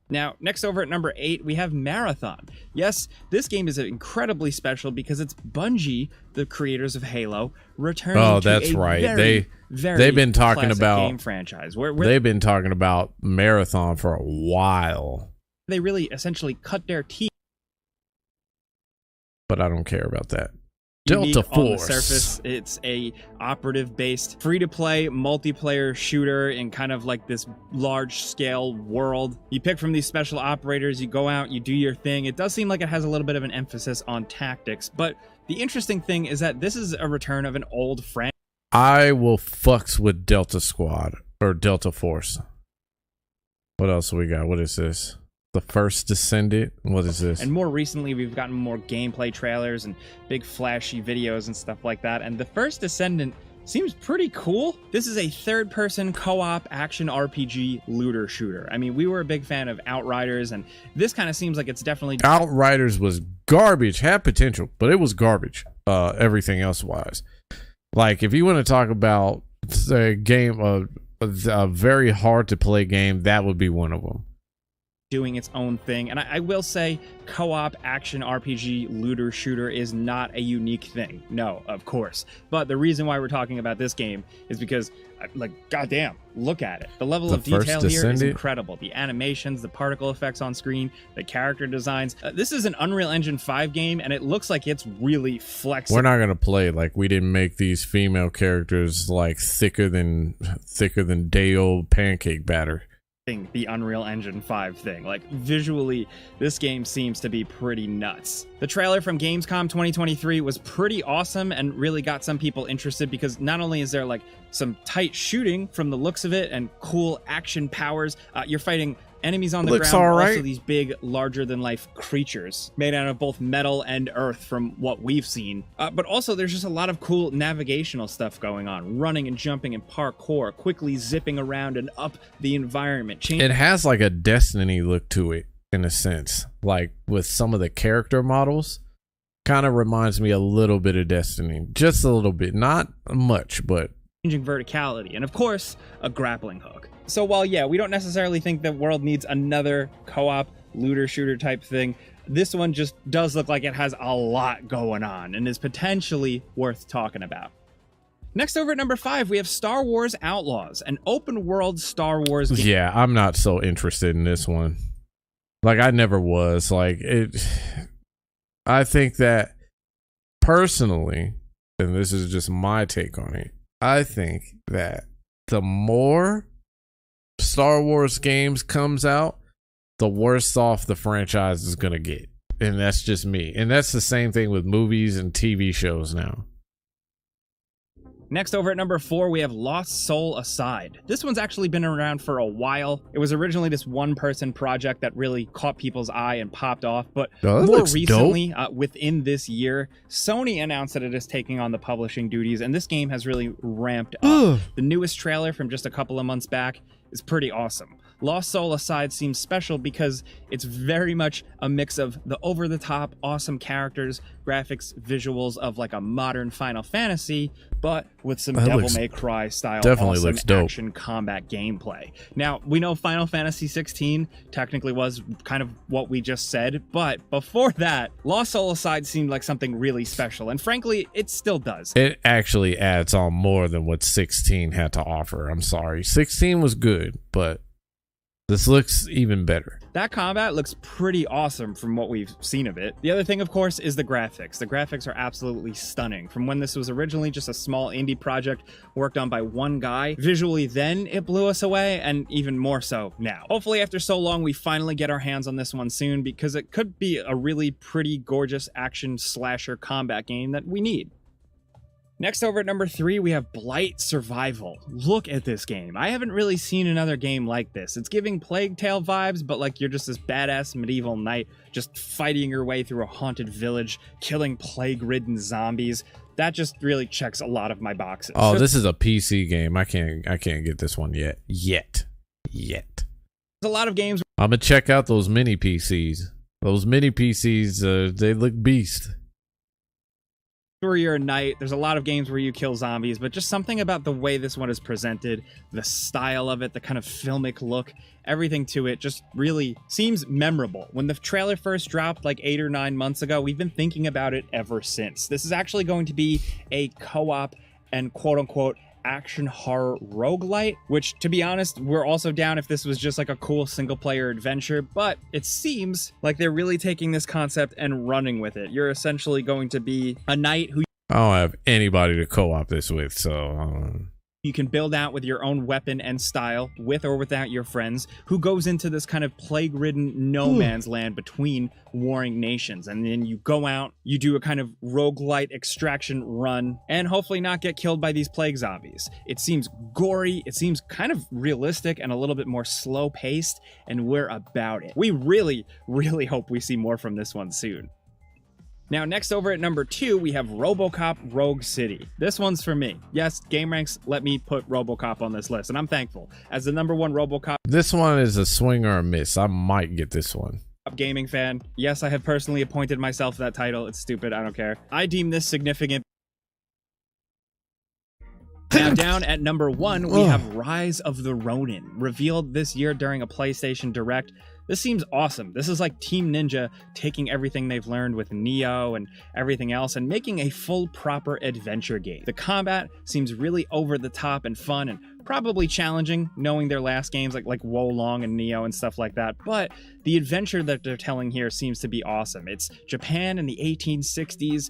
Now, next over at number 8, we have Marathon. Yes, this game is incredibly special because it's Bungie, the creators of Halo, returning to that's a right. very They've been talking classic about game franchise. They've been talking about Marathon for a while. They really essentially cut their teeth. But I don't care about that. Unique Delta on the Force. surface, it's a operative-based, free-to-play multiplayer shooter in kind of like this large-scale world. You pick from these special operators, you go out, you do your thing. It does seem like it has a little bit of an emphasis on tactics, but the interesting thing is that this is a return of an old franchise. I will fucks with Delta Squad or Delta Force. What else we got? What is this? The First Descendant? What is this? And more recently, we've gotten more gameplay trailers and big flashy videos and stuff like that. And The First Descendant seems pretty cool. This is a third-person co-op action RPG looter shooter. I mean, we were a big fan of Outriders, and this kind of seems like it's definitely... Outriders was garbage. Had potential, but it was garbage. Everything else wise. Like, if you want to talk about a game, a very hard to play game, that would be one of them. Doing its own thing. And I will say co-op action RPG looter shooter is not a unique thing. No, of course. But the reason why we're talking about this game is because, like, goddamn, look at it. The level of detail here is incredible. The animations, the particle effects on screen, the character designs. This is an Unreal Engine 5 game, and it looks like it's really flexible. We're not gonna play like we didn't make these female characters like thicker than day-old pancake batter. The Unreal Engine 5 thing. Like, visually, this game seems to be pretty nuts. The trailer from Gamescom 2023 was pretty awesome and really got some people interested because not only is there like some tight shooting from the looks of it and cool action powers, you're fighting enemies on the ground, also these big, larger-than-life creatures made out of both metal and earth from what we've seen. But also, there's just a lot of cool navigational stuff going on. Running and jumping and parkour, quickly zipping around and up the environment. It has like a Destiny look to it, in a sense. Like, with some of the character models. Kind of reminds me a little bit of Destiny. Just a little bit. Not much, but... changing verticality. And, of course, a grappling hook. So while, yeah, we don't necessarily think the world needs another co-op looter shooter type thing, this one just does look like it has a lot going on and is potentially worth talking about. Next over at number 5, we have Star Wars Outlaws, an open world Star Wars game. Yeah, I'm not so interested in this one. Like, I never was. Like, I think that personally, and this is just my take on it, I think that the more Star Wars games comes out, the worse off the franchise is gonna get. And that's just me. And that's the same thing with movies and TV shows now. Next over at number 4, we have Lost Soul Aside. This one's actually been around for a while. It was originally this one-person project that really caught people's eye and popped off, but more recently, within this year, Sony announced that it is taking on the publishing duties, and this game has really ramped up. The newest trailer from just a couple of months back is pretty awesome. Lost Soul Aside seems special because it's very much a mix of the over-the-top, awesome characters, graphics, visuals of like a modern Final Fantasy, but with some Devil May Cry style awesome action combat gameplay. Now, we know Final Fantasy 16 technically was kind of what we just said, but before that, Lost Soul Aside seemed like something really special, and frankly, it still does. It actually adds on more than what 16 had to offer. I'm sorry. 16 was good, but this looks even better. That combat looks pretty awesome from what we've seen of it. The other thing, of course, is the graphics. The graphics are absolutely stunning. From when this was originally just a small indie project worked on by one guy, visually then it blew us away, and even more so now. Hopefully after so long we finally get our hands on this one soon, because it could be a really pretty gorgeous action slasher combat game that we need. Next over at number 3, we have Blight Survival. Look at this game. I haven't really seen another game like this. It's giving Plague Tale vibes, but like you're just this badass medieval knight just fighting your way through a haunted village, killing plague-ridden zombies. That just really checks a lot of my boxes. Oh, this is a PC game. I can't get this one yet. Yet. There's a lot of games I'm gonna check out those mini PCs. Those mini PCs, they look beast. where you're a knight. There's a lot of games where you kill zombies, but just something about the way this one is presented, the style of it, the kind of filmic look, everything to it just really seems memorable. When the trailer first dropped like 8 or 9 months ago, we've been thinking about it ever since. This is actually going to be a co-op and quote-unquote action horror roguelite, which, to be honest, we're also down if this was just like a cool single-player adventure, but it seems like they're really taking this concept and running with it. You're essentially going to be a knight who I don't have anybody to co-op this with, so you can build out with your own weapon and style, with or without your friends, who goes into this kind of plague-ridden no man's land between warring nations. And then you go out, you do a kind of roguelite extraction run, and hopefully not get killed by these plague zombies. It seems gory, it seems kind of realistic and a little bit more slow-paced, and we're about it. We really, really hope we see more from this one soon. Now, next over at number 2, we have RoboCop Rogue City. This one's for me. Yes, GameRanks let me put RoboCop on this list, and I'm thankful. As the number 1 RoboCop this one is a swing or a miss. I might get this one. gaming fan, yes, I have personally appointed myself that title. It's stupid, I don't care. I deem this significant. Now, down at number 1, we have Rise of the Ronin, revealed this year during a PlayStation Direct. This seems awesome. This is like Team Ninja taking everything they've learned with Neo and everything else and making a full, proper adventure game. The combat seems really over the top and fun and probably challenging, knowing their last games like Wo Long and Neo and stuff like that, but the adventure that they're telling here seems to be awesome. It's Japan in the 1860s,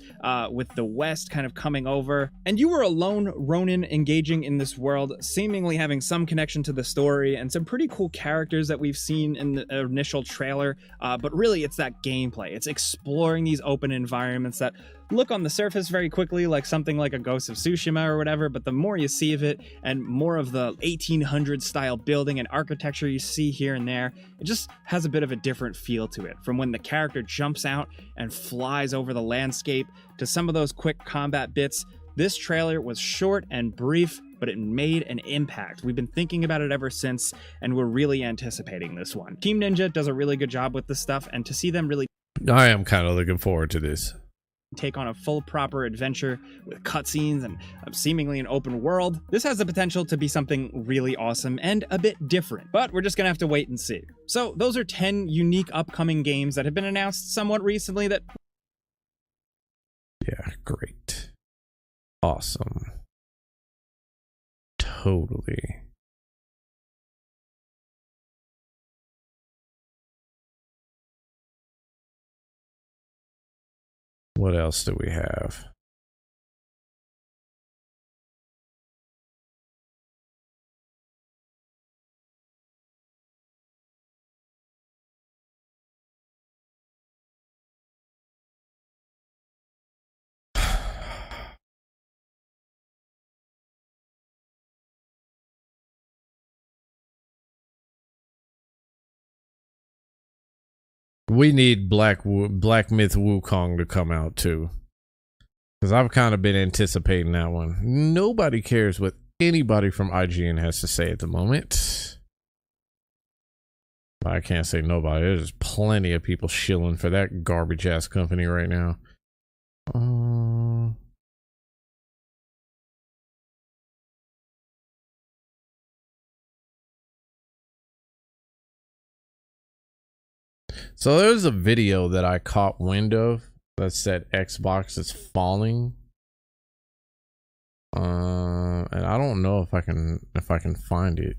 with the West kind of coming over, and you were a lone Ronin engaging in this world, seemingly having some connection to the story and some pretty cool characters that we've seen in the initial trailer, but really it's that gameplay. It's exploring these open environments that look on the surface very quickly like something like a Ghost of Tsushima or whatever, but the more you see of it and more of the 1800s style building and architecture you see here and there, it just has a bit of a different feel to it. From when the character jumps out and flies over the landscape to some of those quick combat bits, this trailer was short and brief, but it made an impact. We've been thinking about it ever since, and we're really anticipating this one. Team Ninja does a really good job with this stuff, and to see them really I am kind of looking forward to this. take on a full proper adventure with cutscenes and seemingly an open world, this has the potential to be something really awesome and a bit different, but we're just gonna have to wait and see. So those are 10 unique upcoming games that have been announced somewhat recently that Yeah, great. Awesome. Totally. What else do we have? We need Black Myth Wukong to come out too, because I've kind of been anticipating that one. Nobody cares what anybody from IGN has to say at the moment. I can't say nobody. There's plenty of people shilling for that garbage ass company right now. So there's a video that I caught wind of that said Xbox is falling. And I don't know if I can find it.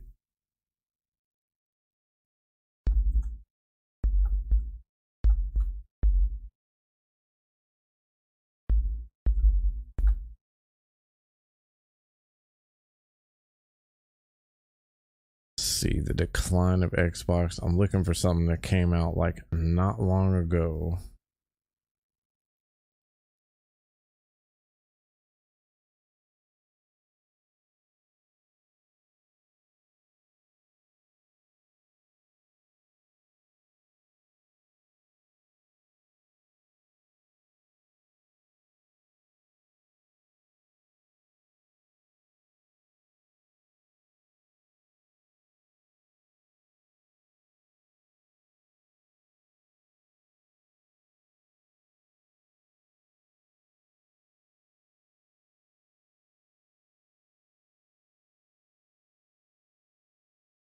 See the decline of Xbox. I'm looking for something that came out like not long ago.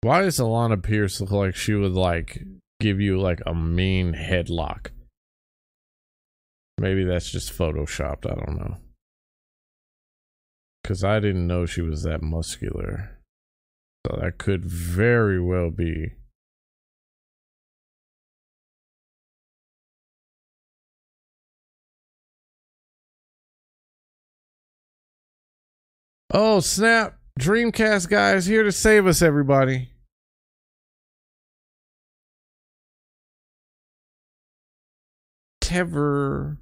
Why does Alana Pierce look like she would like give you like a mean headlock? Maybe that's just photoshopped. I don't know. Because I didn't know she was that muscular. So that could very well be. Oh, snap. Dreamcast guy is here to save us, everybody. Tever.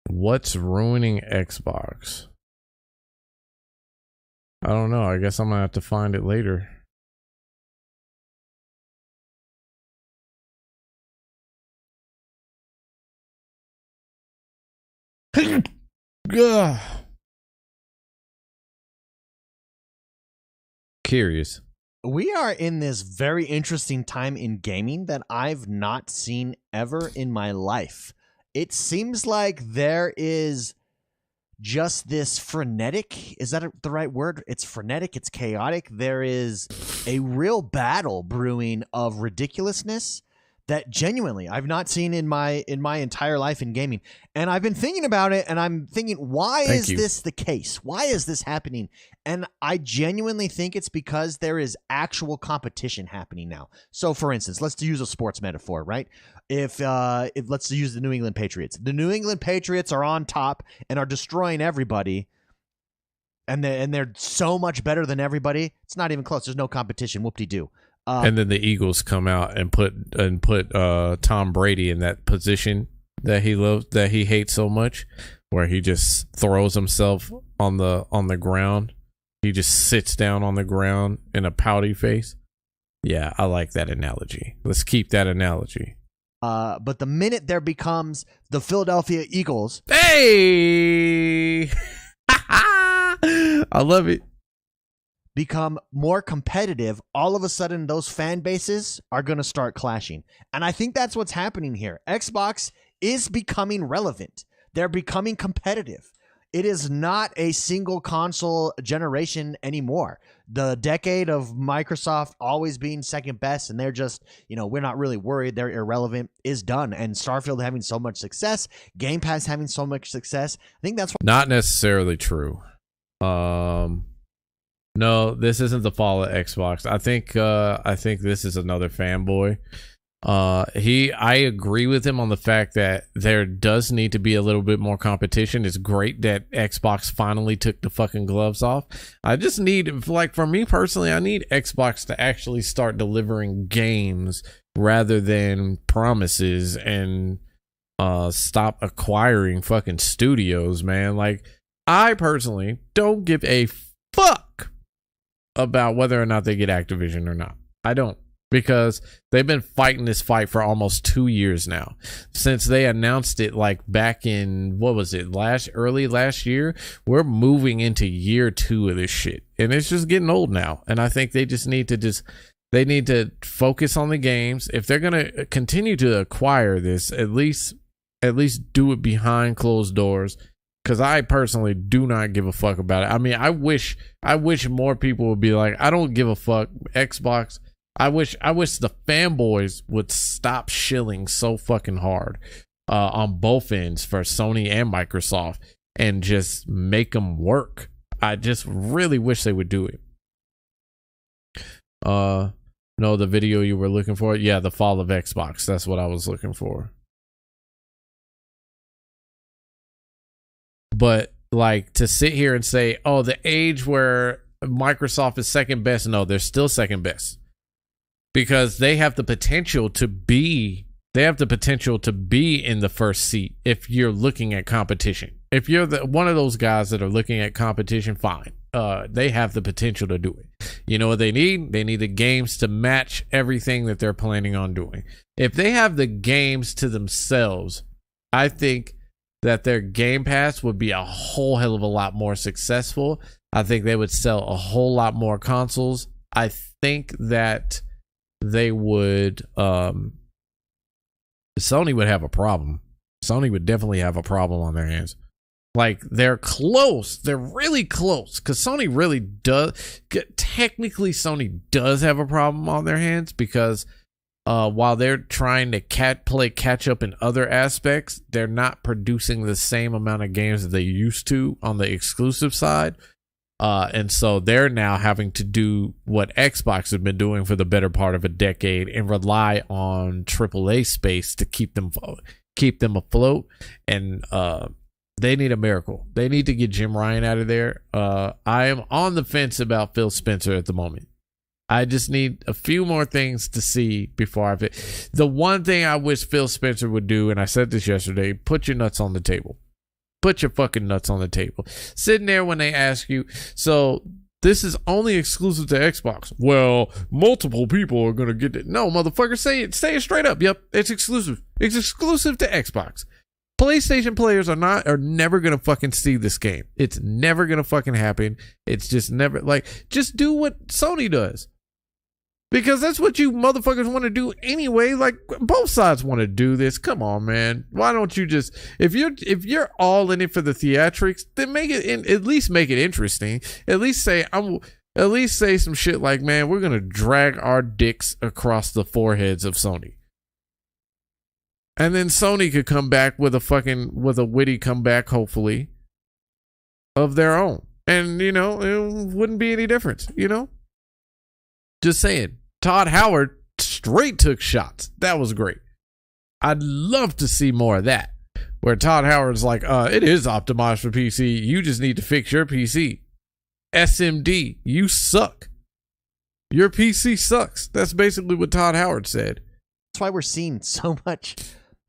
What's ruining Xbox? I don't know. I guess I'm gonna have to find it later. Ugh. Curious. We are in this very interesting time in gaming that I've not seen ever in my life. It seems like there is just this frenetic, is that the right word? It's frenetic, it's chaotic. There is a real battle brewing of ridiculousness that genuinely I've not seen in my entire life in gaming. And I've been thinking about it, and I'm thinking, why is this the case? Why is this happening? And I genuinely think it's because there is actual competition happening now. So for instance, let's use a sports metaphor, right? If let's use the New England Patriots. The New England Patriots are on top and are destroying everybody, and they're so much better than everybody. It's not even close. There's no competition. Whoop-de-doo. And then the Eagles come out and put Tom Brady in that position that he loves, that he hates so much, where he just throws himself on the ground. He just sits down on the ground in a pouty face. Yeah, I like that analogy. Let's keep that analogy. But the minute there becomes the Philadelphia Eagles, hey, I love it, become more competitive, all of a sudden those fan bases are going to start clashing. And I think that's what's happening here. Xbox is becoming relevant. They're becoming competitive. It is not a single console generation anymore. The decade of Microsoft always being second best, and they're just, we're not really worried, they're irrelevant, is done. And Starfield having so much success, Game Pass having so much success, I think that's what... Not necessarily true. No, this isn't the fall of Xbox. I think this is another fanboy. I agree with him on the fact that there does need to be a little bit more competition. It's great that Xbox finally took the fucking gloves off. I just need, like, for me personally, I need Xbox to actually start delivering games rather than promises, and stop acquiring fucking studios, man. Like, I personally don't give a fuck about whether or not they get Activision or not. I don't, because they've been fighting this fight for almost 2 years now, since they announced it, like back in, what was it, early last year. We're moving into year 2 of this shit, and it's just getting old now. And I think they just need to focus on the games. If they're gonna continue to acquire this, at least do it behind closed doors. Because I personally do not give a fuck about it. I mean, I wish more people would be like, I don't give a fuck, Xbox. I wish the fanboys would stop shilling so fucking hard on both ends for Sony and Microsoft, and just make them work. I just really wish they would do it. No, the video you were looking for? Yeah, the fall of Xbox. That's what I was looking for. But like, to sit here and say, oh, the age where Microsoft is second best, no, they're still second best, because they have the potential to be in the first seat. If you're looking at competition, if you're one of those guys that are looking at competition, fine. They have the potential to do it. You know what they need? They need the games to match everything that they're planning on doing. If they have the games to themselves, I think that their Game Pass would be a whole hell of a lot more successful. I think they would sell a whole lot more consoles. I think that they would, Sony would have a problem. Sony would definitely have a problem on their hands. Like, they're close. They're really close. Because Sony really does... Technically, Sony does have a problem on their hands. Because while they're trying to play catch up in other aspects, they're not producing the same amount of games that they used to on the exclusive side. And so they're now having to do what Xbox has been doing for the better part of a decade and rely on AAA space to keep them afloat. And they need a miracle. They need to get Jim Ryan out of there. I am on the fence about Phil Spencer at the moment. I just need a few more things to see before the one thing I wish Phil Spencer would do, and I said this yesterday, put your nuts on the table. Put your fucking nuts on the table. Sitting there when they ask you, so this is only exclusive to Xbox. Well, multiple people are going to get it. No, motherfucker, say it straight up. Yep, it's exclusive. It's exclusive to Xbox. PlayStation players are never going to fucking see this game. It's never going to fucking happen. It's just never, just do what Sony does. Because that's what you motherfuckers want to do anyway. Like, both sides want to do this. Come on, man. Why don't you just, if you're all in it for the theatrics, then at least make it interesting. At least say some shit like, man, we're gonna drag our dicks across the foreheads of Sony. And then Sony could come back with a witty comeback, hopefully, of their own. And, it wouldn't be any difference, Just saying. Todd Howard straight took shots. That was great. I'd love to see more of that. Where Todd Howard's like, it is optimized for PC. You just need to fix your PC. SMD, you suck. Your PC sucks. That's basically what Todd Howard said. That's why we're seeing so much,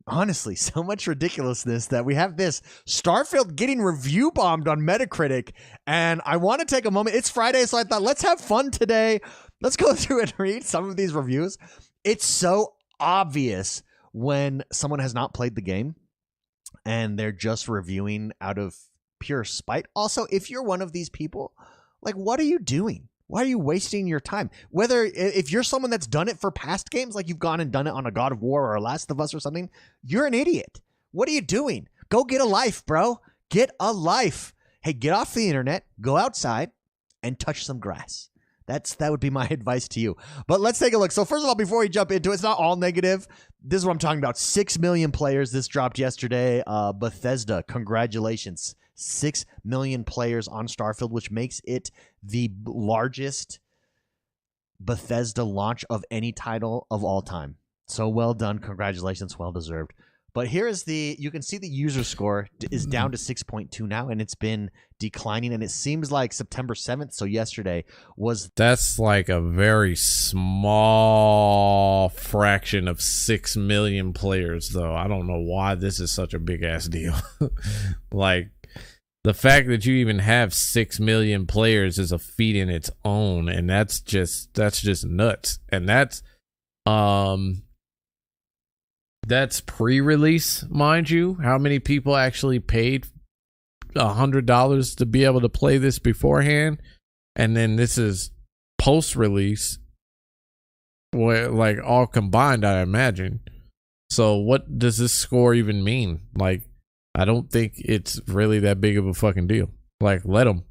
honestly, so much ridiculousness that we have this Starfield getting review bombed on Metacritic. And I want to take a moment. It's Friday, so I thought, let's have fun today. Let's go through and read some of these reviews. It's so obvious when someone has not played the game and they're just reviewing out of pure spite. Also, if you're one of these people, what are you doing? Why are you wasting your time? If you're someone that's done it for past games, like you've gone and done it on a God of War or a Last of Us or something, you're an idiot. What are you doing? Go get a life, bro. Get a life. Hey, get off the internet, go outside, and touch some grass. That would be my advice to you. But let's take a look. So first of all, before we jump into it, it's not all negative. This is what I'm talking about. 6 million players. This dropped yesterday. Bethesda, congratulations. 6 million players on Starfield, which makes it the largest Bethesda launch of any title of all time. So well done. Congratulations. Well deserved. But here is you can see the user score is down to 6.2 now, and it's been declining, and it seems like September 7th, so yesterday, That's like a very small fraction of 6 million players, though. I don't know why this is such a big-ass deal. The fact that you even have 6 million players is a feat in its own, and that's just nuts. And that's pre-release, mind you. How many people actually paid $100 to be able to play this beforehand? And then this is post-release, all combined, I imagine. So what does this score even mean? I don't think it's really that big of a fucking deal. Let them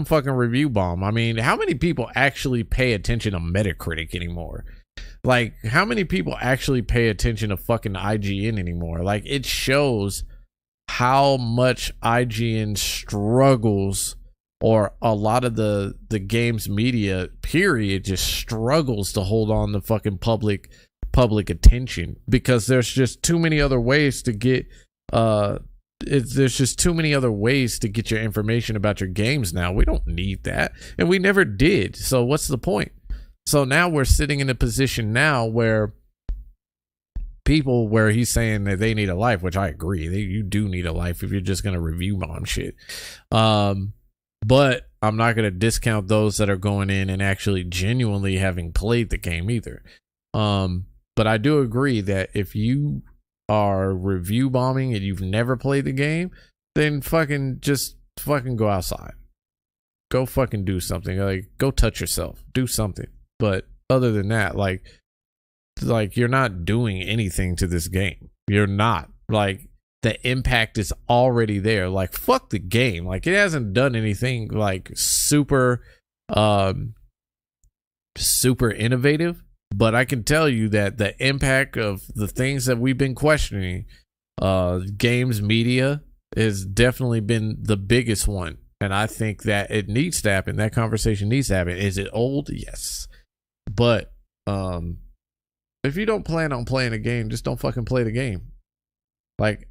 fucking review bomb. I mean, how many people actually pay attention to Metacritic anymore? How many people actually pay attention to fucking IGN anymore? It shows how much IGN struggles, or a lot of the games media, period, just struggles to hold on to fucking public attention, because there's just too many other ways to get there's just too many other ways to get your information about your games now. We don't need that, and we never did. So what's the point? So now we're sitting in a position now where he's saying that they need a life, which I agree. You do need a life if you're just going to review bomb shit. But I'm not going to discount those that are going in and actually genuinely having played the game either. But I do agree that if you are review bombing and you've never played the game, then just fucking go outside. Go fucking do something. Go touch yourself. Do something. But other than that, you're not doing anything to this game. You're not. the impact is already there. Like, fuck the game. Like, it hasn't done anything like super innovative, but I can tell you that the impact of the things that we've been questioning, games media, has definitely been the biggest one. And I think that it needs to happen. That conversation needs to happen. Is it old? Yes. But if you don't plan on playing a game, just don't fucking play the game. Like,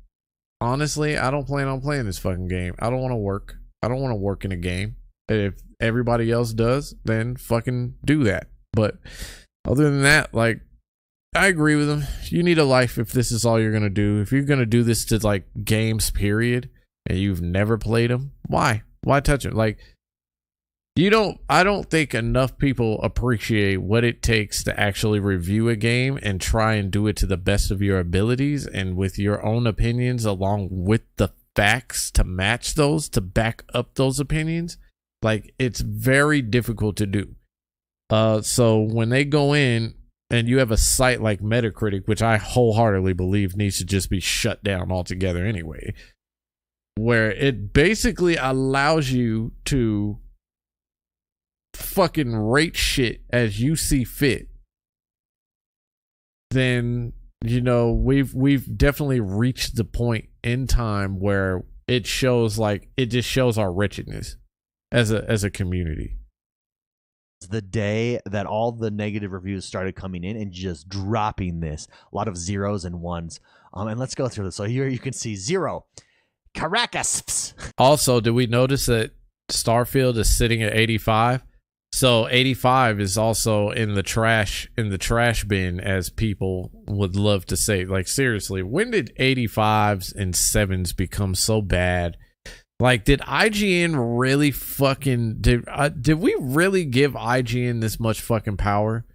honestly, I don't plan on playing this fucking game. I don't want to work. I don't want to work in a game. If everybody else does, then fucking do that. But other than that, like, I agree with them. You need a life if this is all you're gonna do. If you're gonna do this to like games, period, and you've never played them, why touch it? Like, I don't think enough people appreciate what it takes to actually review a game and try and do it to the best of your abilities and with your own opinions along with the facts to match those, to back up those opinions. Like, it's very difficult to do. So when they go in and you have a site like Metacritic, which I wholeheartedly believe needs to just be shut down altogether anyway, where it basically allows you to fucking rate shit as you see fit, then, you know, we've definitely reached the point in time where it shows, like, it just shows our wretchedness as a community. The day that all the negative reviews started coming in and just dropping this, a lot of zeros and ones. And let's go through this. So here you can see 0 Caracas. Also, did we notice that Starfield is sitting at 85? So 85 is also in the trash bin, as people would love to say. Like, seriously, when did 85s and 7s become so bad? Like, did IGN really fucking did we really give IGN this much fucking power,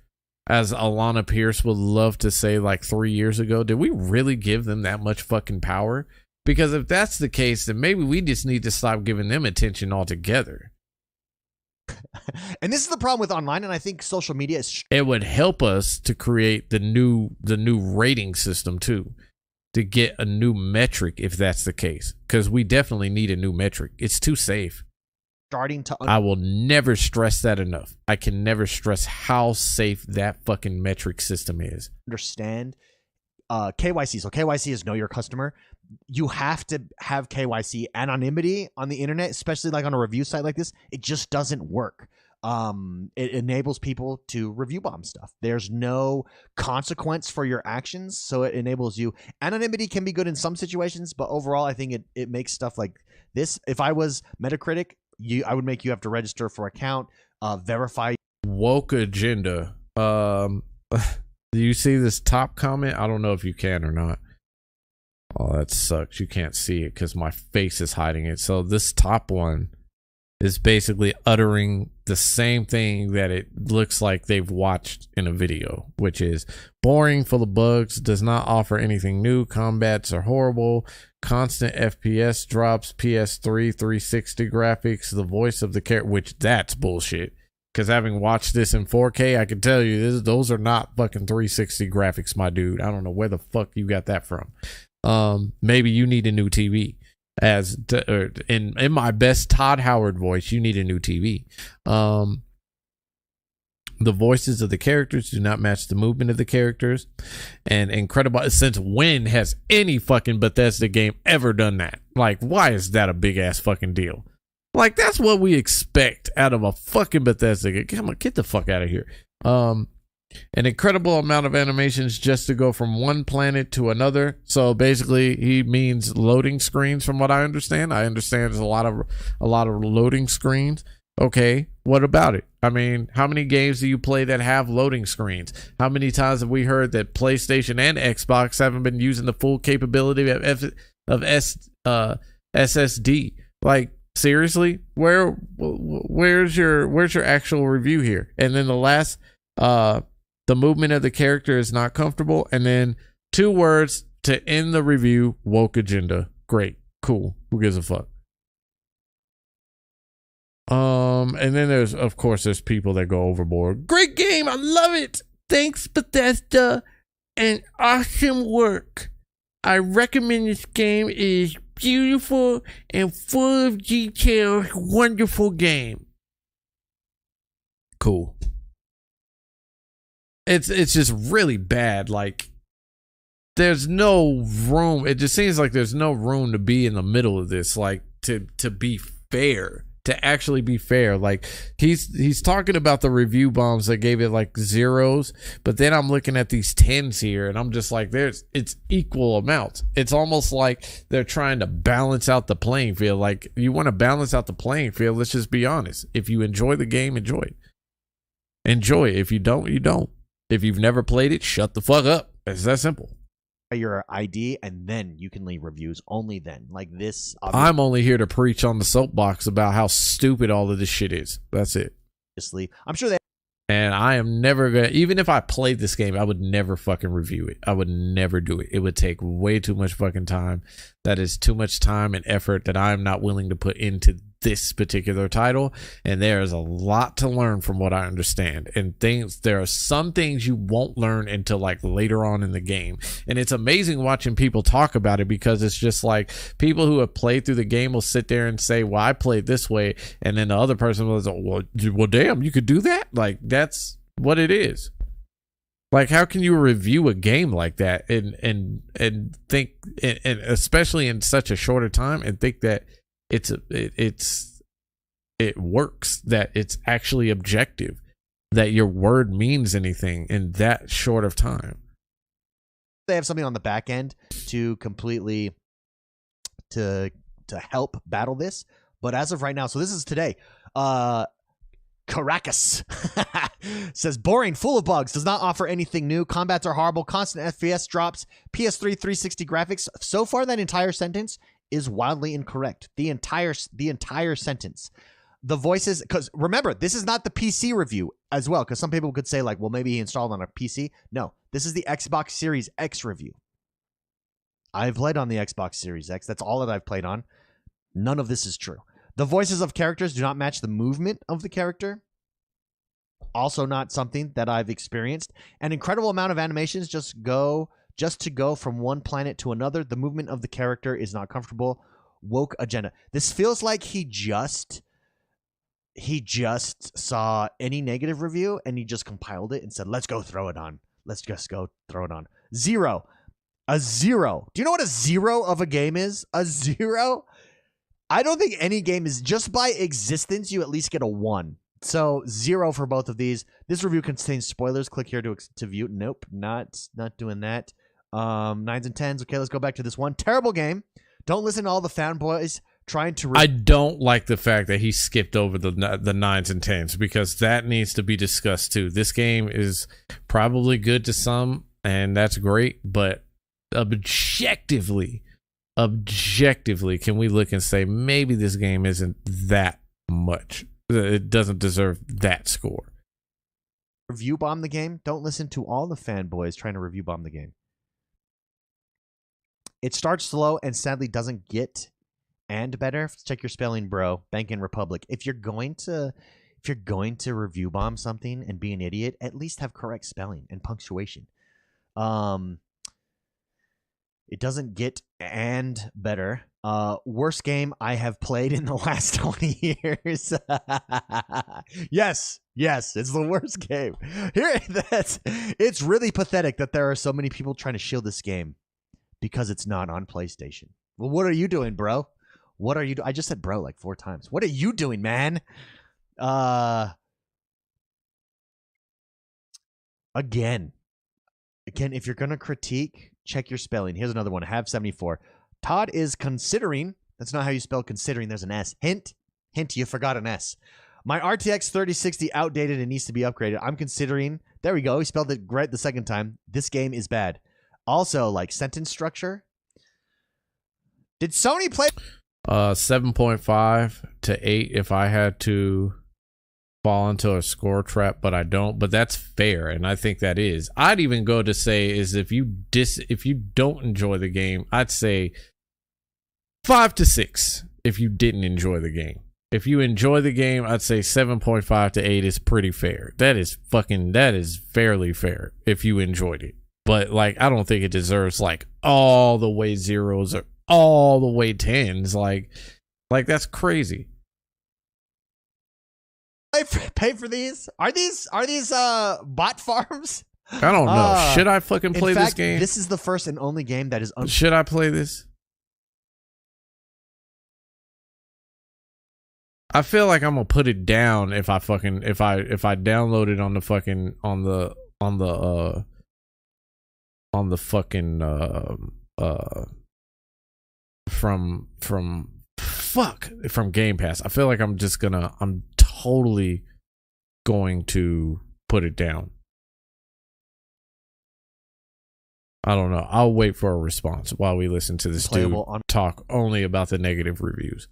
as Alana Pierce would love to say, like 3 years ago? Did we really give them that much fucking power? Because if that's the case, then maybe we just need to stop giving them attention altogether. And this is the problem with online, and I think social media is... It would help us to create the new rating system too, to get a new metric if that's the case, because we definitely need a new metric. It's too safe. Starting to... I will never stress that enough. I can never stress how safe that fucking metric system is. Understand KYC. So KYC is know your customer. You have to have KYC. Anonymity on the internet, especially like on a review site like this, it just doesn't work. It enables people to review bomb stuff. There's no consequence for your actions, so it enables you. Anonymity can be good in some situations, but overall, I think it makes stuff like this. If I was Metacritic, I would make you have to register for account, verify. Woke agenda. Do you see this top comment? I don't know if you can or not. Oh, that sucks. You can't see it because my face is hiding it. So this top one is basically uttering the same thing that it looks like they've watched in a video, which is boring, full of bugs, does not offer anything new, combats are horrible, constant FPS drops, PS3 360 graphics, the voice of the character, which that's bullshit. Because having watched this in 4K, I can tell you those are not fucking 360 graphics, my dude. I don't know where the fuck you got that from. Maybe you need a new TV. In my best Todd Howard voice, you need a new TV. The voices of the characters do not match the movement of the characters. And incredible, since when has any fucking Bethesda game ever done that? Like, why is that a big ass fucking deal? Like, that's what we expect out of a fucking Bethesda game. Come on, get the fuck out of here. An incredible amount of animations just to go from one planet to another. So basically, he means loading screens, from what I understand. I understand there's a lot of loading screens. Okay, what about it? I mean, how many games do you play that have loading screens? How many times have we heard that PlayStation and Xbox haven't been using the full capability of SSD? Like, seriously, where's your actual review here? And then the last, the movement of the character is not comfortable, and then 2 words to end the review: woke agenda. Great, cool. Who gives a fuck? And then there's people that go overboard. Great game, I love it. Thanks, Bethesda, and awesome work. I recommend this game. It is beautiful and full of detail. Wonderful game. Cool. It's just really bad. Like, there's no room. It just seems like there's no room to be in the middle of this. Like, to be fair, to actually be fair. Like, he's talking about the review bombs that gave it like zeros, but then I'm looking at these 10s here, and I'm just like, it's equal amounts. It's almost like they're trying to balance out the playing field. Like, you want to balance out the playing field. Let's just be honest. If you enjoy the game, enjoy it. Enjoy it. If you don't, you don't. If you've never played it, shut the fuck up. It's that simple. Your ID, and then you can leave reviews. Only then. Like this. I'm only here to preach on the soapbox about how stupid all of this shit is. That's it. Obviously, I'm sure they. And I am never gonna. Even if I played this game, I would never fucking review it. I would never do it. It would take way too much fucking time. That is too much time and effort that I am not willing to put into this particular title. And there is a lot to learn from what I understand. And there are some things you won't learn until like later on in the game. And it's amazing watching people talk about it, because it's just like people who have played through the game will sit there and say, well, I played this way. And then the other person was, well, damn, you could do that? Like, that's what it is. Like, how can you review a game like that and think, and especially in such a shorter time, and think that it works, that it's actually objective, that your word means anything in that short of time? They have something on the back end to completely to help battle this, but as of right now, so this is today. Caracas says boring, full of bugs, does not offer anything new. Combats are horrible, constant FPS drops, PS3 360 graphics. So far, that entire sentence is wildly incorrect. The entire sentence. The voices, because remember, this is not the PC review as well, because some people could say like, well, maybe he installed on a PC. No, this is the Xbox Series X review. I've played on the Xbox Series X. That's all that I've played on. None of this is true. The voices of characters do not match the movement of the character. Also not something that I've experienced. An incredible amount of animations just to go from one planet to another. The movement of the character is not comfortable. Woke agenda. This feels like he just saw any negative review and he just compiled it and said, let's go throw it on. Let's just go throw it on. Zero. A zero. Do you know what a zero of a game is? A zero? I don't think any game is, just by existence, you at least get a 1. So 0 for both of these. This review contains spoilers. Click here to view. Nope, not doing that. 9s and 10s. Okay, let's go back to this one. Terrible game. Don't listen to all the fanboys trying to... I don't like the fact that he skipped over the 9s and 10s, because that needs to be discussed too. This game is probably good to some, and that's great, but objectively, can we look and say maybe this game isn't that much? It doesn't deserve that score. Review bomb the game. Don't listen to all the fanboys trying to review bomb the game. It starts slow and sadly doesn't get and better. Check your spelling, bro. Banking Republic. If you're going to review bomb something and be an idiot, at least have correct spelling and punctuation. It doesn't get and better. Worst game I have played in the last 20 years. Yes, it's the worst game. It's really pathetic that there are so many people trying to shield this game because it's not on PlayStation. Well, what are you doing, bro? What are you doing? I just said bro like 4 times. What are you doing, man? Again, if you're going to critique, check your spelling. Here's another one. Have 74. Todd is considering. That's not how you spell considering. There's an S. Hint, you forgot an S. My RTX 3060 outdated and needs to be upgraded. I'm considering. There we go. He spelled it right the second time. This game is bad. Also, like sentence structure. Did Sony play? 7.5 to 8 if I had to fall into a score trap, but I don't. But that's fair, and I think that is. I'd even go to say is if you don't enjoy the game, I'd say 5 to 6 if you didn't enjoy the game. If you enjoy the game, I'd say 7.5 to 8 is pretty fair. That is fairly fair if you enjoyed it. but like I don't think it deserves like all the way zeros or all the way tens. Like that's crazy. Pay for these? Are these bot farms? I don't know. Should I fucking play in fact, this game? This is the first and only game that is Should I play this? I feel like I'm gonna put it down if I download it on the fucking on the fucking from Game Pass. I feel like I'm totally going to put it down. I don't know. I'll wait for a response while we listen to this dude talk only about the negative reviews.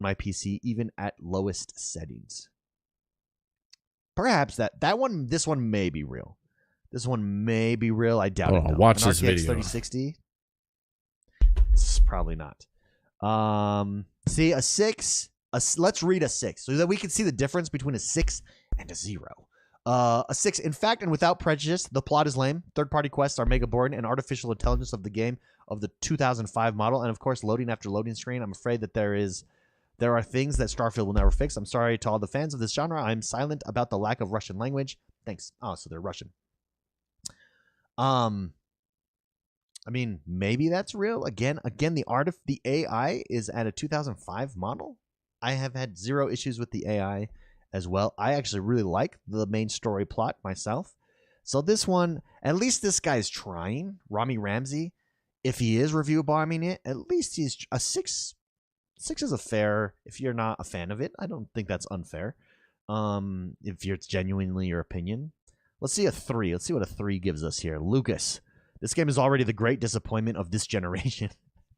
My PC, even at lowest settings. Perhaps this one may be real. This one may be real. I doubt it. Though. Watch An this RTX video. 3060. It's probably not. See a 6. Let's read a 6 so that we can see the difference between a 6 and a 0. A 6, in fact, and without prejudice, the plot is lame. Third-party quests are mega boring, and artificial intelligence of the game of the 2005 model, and of course, loading after loading screen. I'm afraid that there are things that Starfield will never fix. I'm sorry to all the fans of this genre. I'm silent about the lack of Russian language. Thanks. Oh, so they're Russian. I mean, maybe that's real. Again, the AI is at a 2005 model. I have had zero issues with the AI as well. I actually really like the main story plot myself. So this one, at least this guy's trying. Rami Ramsey, if he is review bombing it, at least he's a 6. 6 is a fair, if you're not a fan of it. I don't think that's unfair. If it's genuinely your opinion. Let's see a 3. Let's see what a 3 gives us here. Lucas, this game is already the great disappointment of this generation.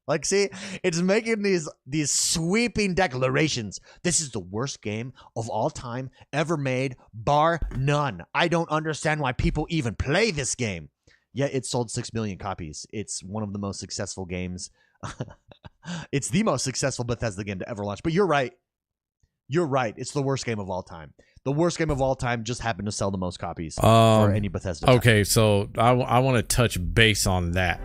Like, see, it's making these sweeping declarations. This is the worst game of all time ever made, bar none. I don't understand why people even play this game. Yet it sold 6 million copies. It's one of the most successful games. It's the most successful Bethesda game to ever launch. But you're right. You're right. It's the worst game of all time. The worst game of all time just happened to sell the most copies for any Bethesda time. Okay, so I want to touch base on that.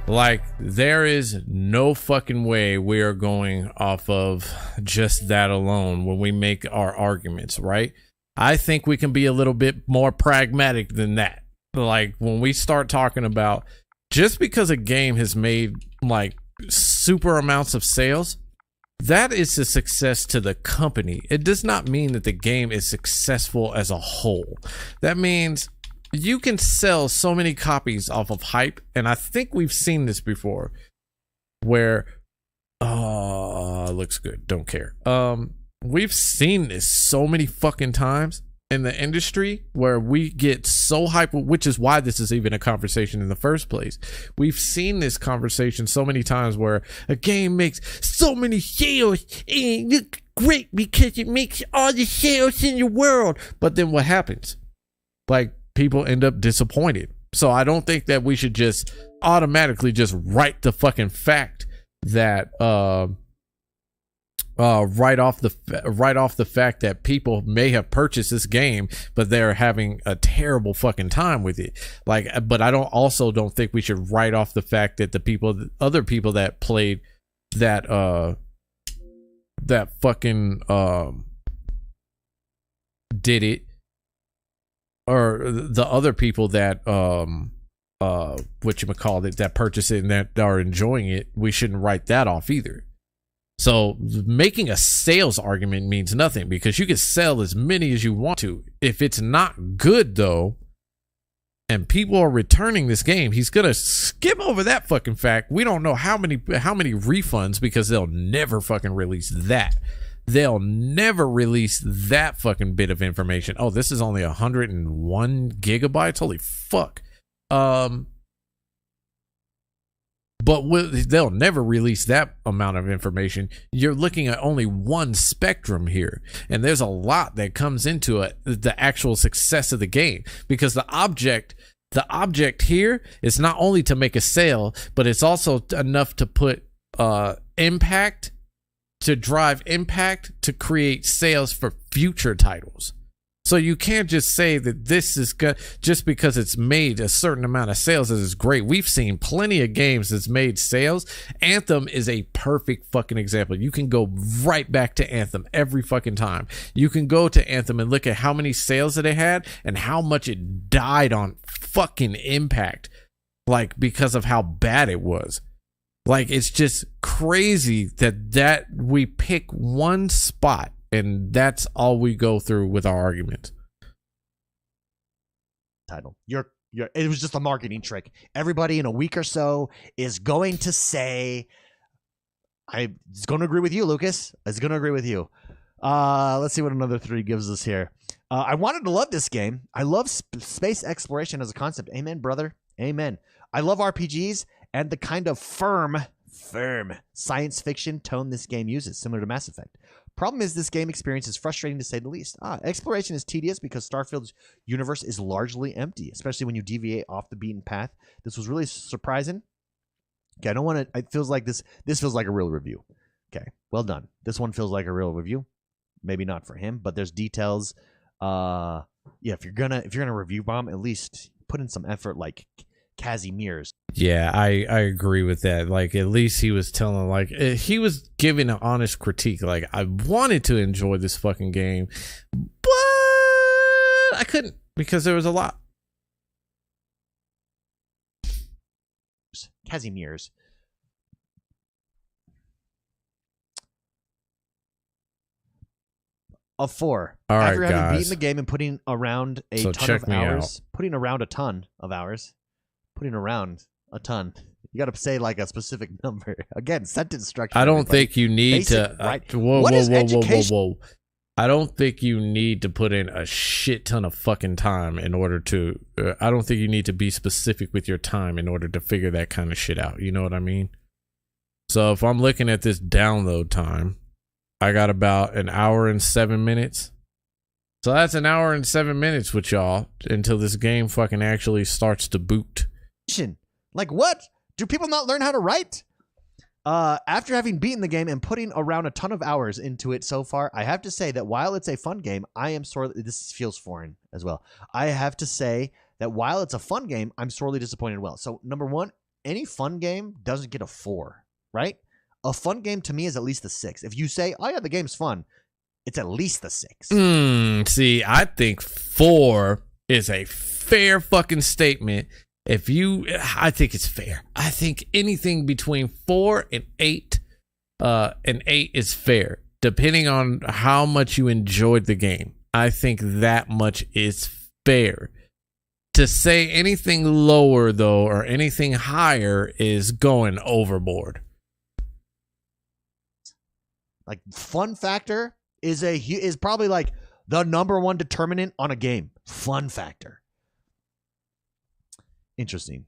Like, there is no fucking way we are going off of just that alone when we make our arguments, right? I think we can be a little bit more pragmatic than that. Like, when we start talking about just because a game has made like super amounts of sales, that is a success to the company. It does not mean that the game is successful as a whole. That means you can sell so many copies off of hype, and I think we've seen this before where looks good, don't care. We've seen this so many fucking times in the industry where we get so hype, which is why this is even a conversation in the first place. We've seen this conversation so many times where a game makes so many sales and it's great because it makes all the sales in the world, but then what happens? Like, people end up disappointed. So I don't think that we should just automatically just write the fucking fact that write off the fact that people may have purchased this game but they're having a terrible fucking time with it. Like, but I don't think we should write off the fact that other people that played that fucking did it, or the other people that whatchamacallit, that purchase it and that are enjoying it, we shouldn't write that off either. So making a sales argument means nothing, because you can sell as many as you want to. If it's not good though, and people are returning this game, he's gonna skip over that fucking fact. We don't know how many refunds, because they'll never fucking release that. They'll never release that fucking bit of information. Oh, this is only 101 gigabytes. Holy fuck. But they'll never release that amount of information. You're looking at only one spectrum here, and there's a lot that comes into it, the actual success of the game, because the object here is not only to make a sale, but it's also enough to put impact, to drive impact, to create sales for future titles. So you can't just say that this is good just because it's made a certain amount of sales that is great. We've seen plenty of games that's made sales. Anthem is a perfect fucking example. You can go right back to Anthem every fucking time. You can go to Anthem and look at how many sales that it had and how much it died on fucking impact, like because of how bad it was. Like, it's just crazy that we pick one spot and that's all we go through with our arguments. Title. It was just a marketing trick. Everybody in a week or so is going to say, I'm going to agree with you, Lucas. I'm going to agree with you. Let's see what another 3 gives us here. I wanted to love this game. I love space exploration as a concept. Amen, brother. Amen. I love RPGs and the kind of firm science fiction tone this game uses, similar to Mass Effect. Problem is, this game experience is frustrating to say the least. Exploration is tedious because Starfield's universe is largely empty, especially when you deviate off the beaten path. This was really surprising. Okay, I don't want to. It feels like this feels like a real review. Okay, well done. This one feels like a real review. Maybe not for him, but there's details. Yeah, if you're gonna review bomb, at least put in some effort, like Casimir's. Yeah, I agree with that. Like, at least he was telling, like, he was giving an honest critique. Like, I wanted to enjoy this fucking game, but I couldn't because there was a lot. Casimir's. A 4. All right, After having guys. beaten the game and putting around a ton of hours, putting around a ton. You got to say like a specific number. Again, sentence structure. I don't think you need Basic, to. right? Whoa. I don't think you need to put in a shit ton of fucking time in order to. I don't think you need to be specific with your time in order to figure that kind of shit out. You know what I mean? So if I'm looking at this download time, I got about an hour and 7 minutes. So that's an hour and 7 minutes with y'all until this game fucking actually starts to boot. Like, what? Do people not learn how to write? After having beaten the game and putting around a ton of hours into it so far, I have to say that while it's a fun game, I am sorely... This feels foreign as well. I have to say that while it's a fun game, I'm sorely disappointed as well. So, number one, any fun game doesn't get a 4, right? A fun game to me is at least a 6. If you say, oh yeah, the game's fun, it's at least the 6. See, I think 4 is a fair fucking statement. I think it's fair. I think anything between 4 and 8, and 8 is fair, depending on how much you enjoyed the game. I think that much is fair. To say anything lower, though, or anything higher is going overboard. Like, fun factor is probably like the number one determinant on a game. Fun factor. Interesting.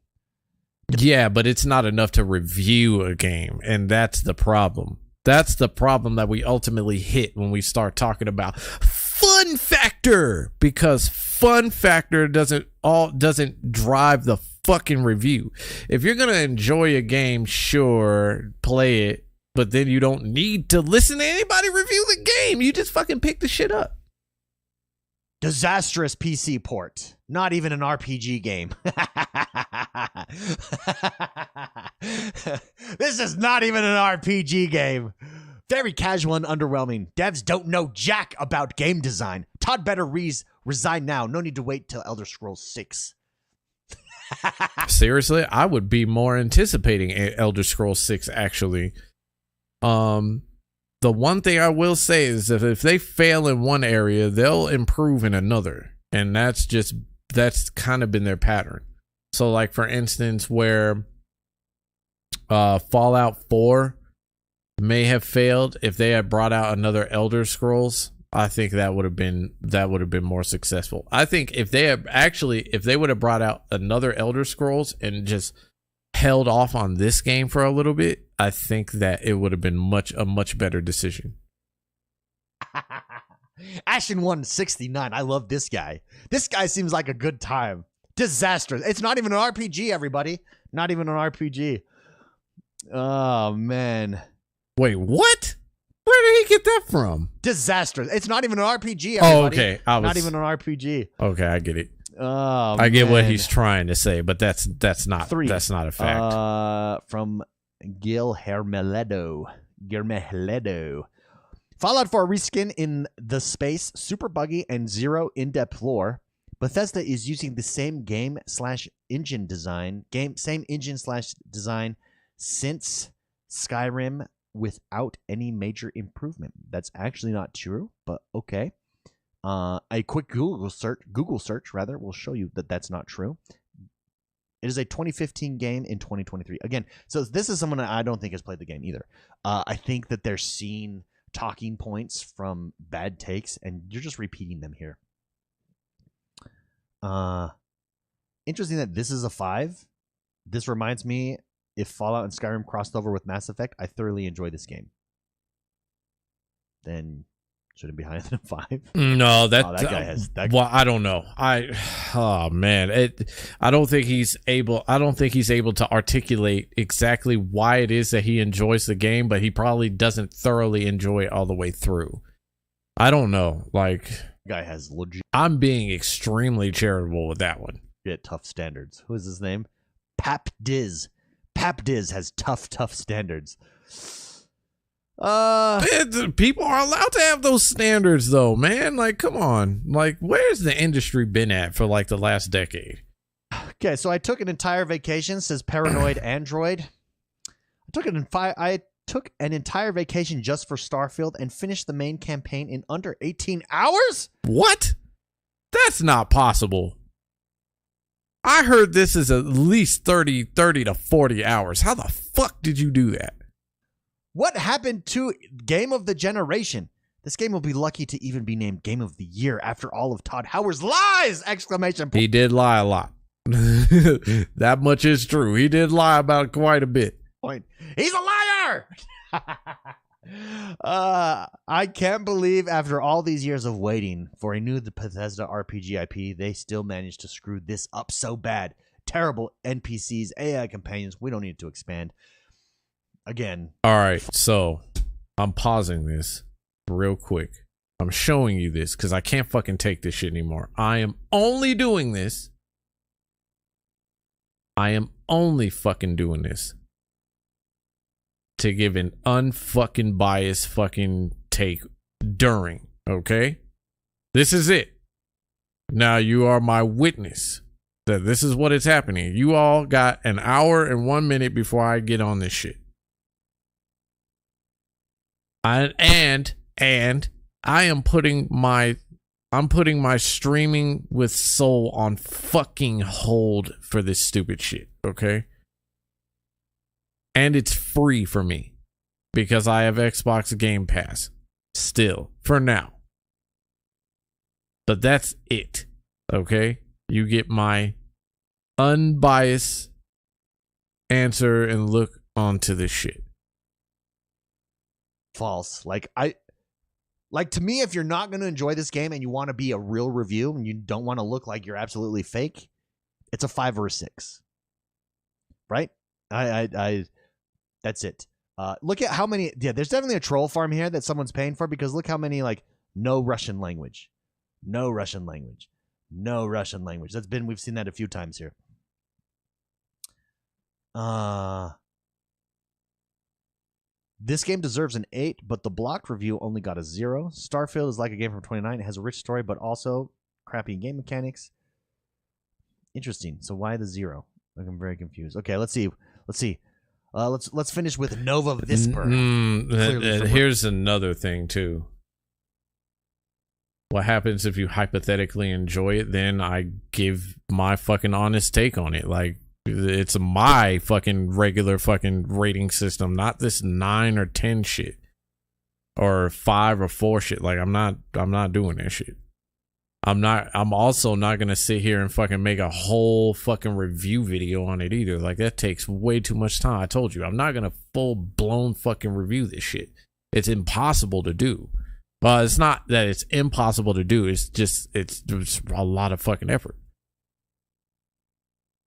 Yeah, but it's not enough to review a game, and that's the problem. That's the problem that we ultimately hit when we start talking about fun factor, because fun factor doesn't drive the fucking review. If you're gonna enjoy a game, sure, play it, but then you don't need to listen to anybody review the game. You just fucking pick the shit up. Disastrous PC port. Not even an RPG game. This is not even an RPG game. Very casual and underwhelming. Devs don't know jack about game design. Todd better resign now. No need to wait till Elder Scrolls 6. Seriously, I would be more anticipating Elder Scrolls 6 actually. The one thing I will say is that if they fail in one area, they'll improve in another. And that's kind of been their pattern. So like, for instance, where Fallout 4 may have failed, if they had brought out another Elder Scrolls, I think that would have been more successful. I think if they would have brought out another Elder Scrolls and just held off on this game for a little bit, I think that it would have been a much better decision. Ashen 169. I love this guy. This guy seems like a good time. Disastrous. It's not even an RPG, everybody. Not even an RPG. Oh, man. Wait, what? Where did you get that from? Disastrous. It's not even an RPG. Oh, Everybody. okay. Not even an RPG. Okay, I get it. Oh, I get what man. he's trying to say, but that's not 3. that's not a fact. From Gil Hermeledo. Fallout 4 reskin in the space, super buggy, and zero in-depth lore. Bethesda is using the same game/engine design, same engine/design since Skyrim without any major improvement. That's actually not true, but okay. A quick Google search rather, will show you that that's not true. It is a 2015 game in 2023. Again, so this is someone I don't think has played the game either. I think that they're seeing talking points from bad takes, and you're just repeating them here. Interesting that this is a 5. This reminds me, if Fallout and Skyrim crossed over with Mass Effect, I thoroughly enjoy this game. Then should it be higher than a 5? No, that guy has that. Well, I don't know. Oh man, I don't think he's able to articulate exactly why it is that he enjoys the game, but he probably doesn't thoroughly enjoy it all the way through. I don't know. Like, Guy has legit I'm being extremely charitable with that one. tough standards. Who is his name? Pap Diz. Pap Diz has tough standards. People are allowed to have those standards though, man. Like, come on. Like, where's the industry been at for like the last decade? Okay, so I took an entire vacation, says Paranoid Android. I took an entire vacation just for Starfield and finished the main campaign in under 18 hours? What? That's not possible. I heard this is at least 30 to 40 hours. How the fuck did you do that? What happened to Game of the Generation? This game will be lucky to even be named Game of the Year after all of Todd Howard's lies! Exclamation point. He did lie a lot. That much is true. He did lie about quite a bit. He's a liar! I can't believe after all these years of waiting for a new Bethesda RPG IP, they still managed to screw this up so bad. Terrible NPCs, AI companions. We don't need to expand. Again. All right, so I'm pausing this real quick. I'm showing you this because I can't fucking take this shit anymore. I am only doing this. I am only fucking doing this to give an unfucking biased fucking take during, okay? This is it. Now you are my witness that this is what is happening. You all got an hour and 1 minute before I get on this shit. And I am putting my streaming with Soul on fucking hold for this stupid shit, okay? And it's free for me because I have Xbox Game Pass still for now. But that's it, okay? You get my unbiased answer and look onto this shit. False. Like to me, if you're not going to enjoy this game and you want to be a real review and you don't want to look like you're absolutely fake, it's a 5 or a 6. Right? That's it. Look at how many. Yeah, there's definitely a troll farm here that someone's paying for because look how many like no Russian language. We've seen that a few times here. This game deserves an 8, but the blocked review only got a 0. Starfield is like a game from 29. It has a rich story, but also crappy game mechanics. Interesting. So why the 0? Like, I'm very confused. Okay, let's see. Let's finish with Nova Visper. Here's another thing too. What happens if you hypothetically enjoy it? Then I give my fucking honest take on it. Like, it's my fucking regular fucking rating system, not this 9 or 10 shit or 5 or 4 shit. Like, I'm not doing that shit. I'm also not gonna sit here and fucking make a whole fucking review video on it either. Like, that takes way too much time. I told you, I'm not gonna full blown fucking review this shit. It's impossible to do. Well, it's not that it's impossible to do. It's just a lot of fucking effort.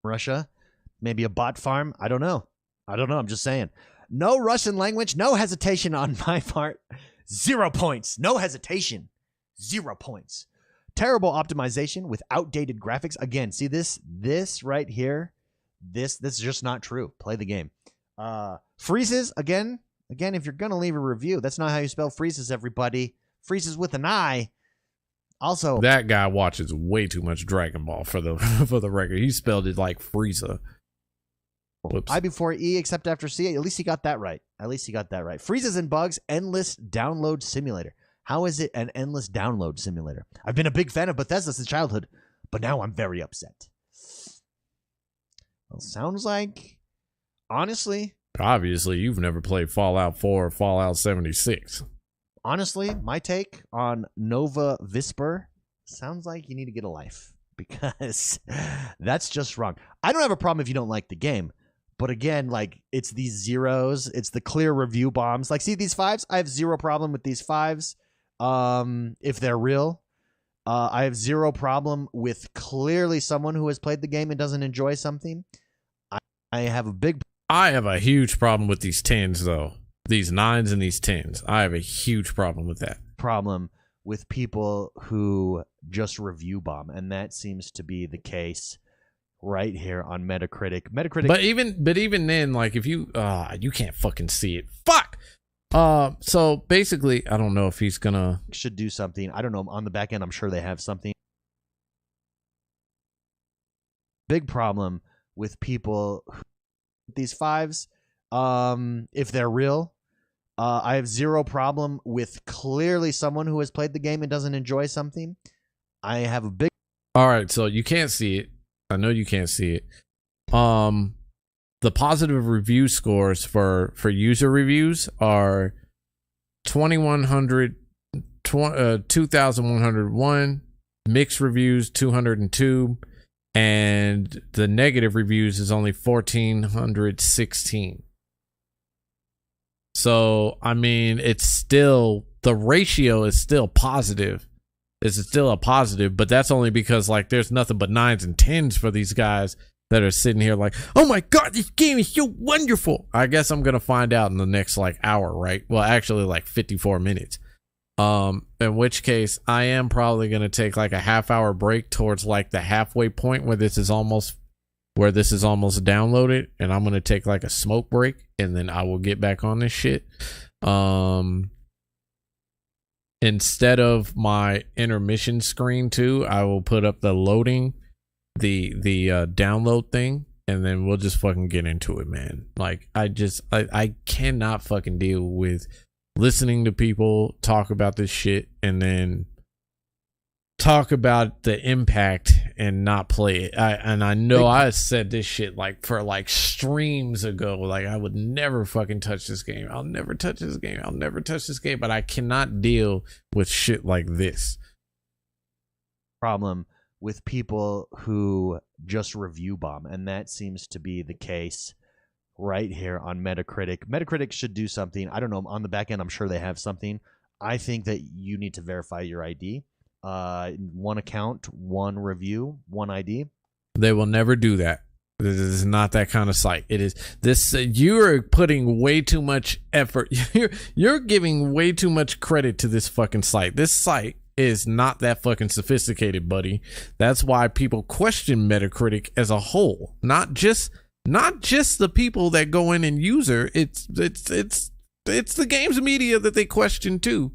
Russia, maybe a bot farm. I don't know. I'm just saying. No Russian language. No hesitation on my part. 0 points. No hesitation. 0 points. Terrible optimization with outdated graphics. Again, see this right here. This is just not true. Play the game. Freezes again. Again, if you're gonna leave a review, that's not how you spell freezes, everybody. Freezes with an I. Also, that guy watches way too much Dragon Ball for the for the record. He spelled it like Frieza. Whoops. I before E except after C. At least he got that right. Freezes and bugs, endless download simulator. How is it an endless download simulator? I've been a big fan of Bethesda since childhood, but now I'm very upset. Well, sounds like, honestly, obviously, you've never played Fallout 4 or Fallout 76. Honestly, my take on Nova Visper sounds like you need to get a life because that's just wrong. I don't have a problem if you don't like the game. But again, like, it's these zeros. It's the clear review bombs. Like, see these 5s? I have 0 problem with these 5s. If they're real. I have 0 problem with clearly someone who has played the game and doesn't enjoy something. I have a huge problem with these 10s, though. These 9s and these 10s. I have a huge problem with that. Problem with people who just review bomb. And that seems to be the case right here on Metacritic. But even then, like, if you can't fucking see it. Fuck. So basically, I don't know if he's gonna should do something. I don't know. On the back end, I'm sure they have something. Big problem with people these 5s. If they're real. I have 0 problem with clearly someone who has played the game and doesn't enjoy something. I have a big. All right, so you can't see it. I know you can't see it. The positive review scores for user reviews are 2,100, 2,101, mixed reviews 202, and the negative reviews is only 1,416. So, I mean, it's still, the ratio is still positive. It's still a positive, but that's only because, like, there's nothing but 9s and 10s for these guys that are sitting here like, oh my god, this game is so wonderful. I guess I'm gonna find out in the next like hour, right? Well, actually like 54 minutes. In which case I am probably gonna take like a half-hour break towards like the halfway point where this is almost downloaded, and I'm gonna take like a smoke break, and then I will get back on this shit. Instead of my intermission screen too, I will put up the loading, the download thing, and then we'll just fucking get into it, man. Like, I cannot fucking deal with listening to people talk about this shit and then talk about the impact and not play it. I know I said this shit like for like streams ago, like I would never fucking touch this game. I'll never touch this game. But I cannot deal with shit like this. Problem with people who just review bomb, and that seems to be the case right here on Metacritic. Metacritic should do something. I don't know. On the back end, I'm sure they have something. I think that you need to verify your ID. One account, one review, one ID. They will never do that. This is not that kind of site. It is this. You're putting way too much effort. You're giving way too much credit to this fucking site. This site is not that fucking sophisticated, buddy. That's why people question Metacritic as a whole. Not just the people that go in and use her. It's the games media that they question too.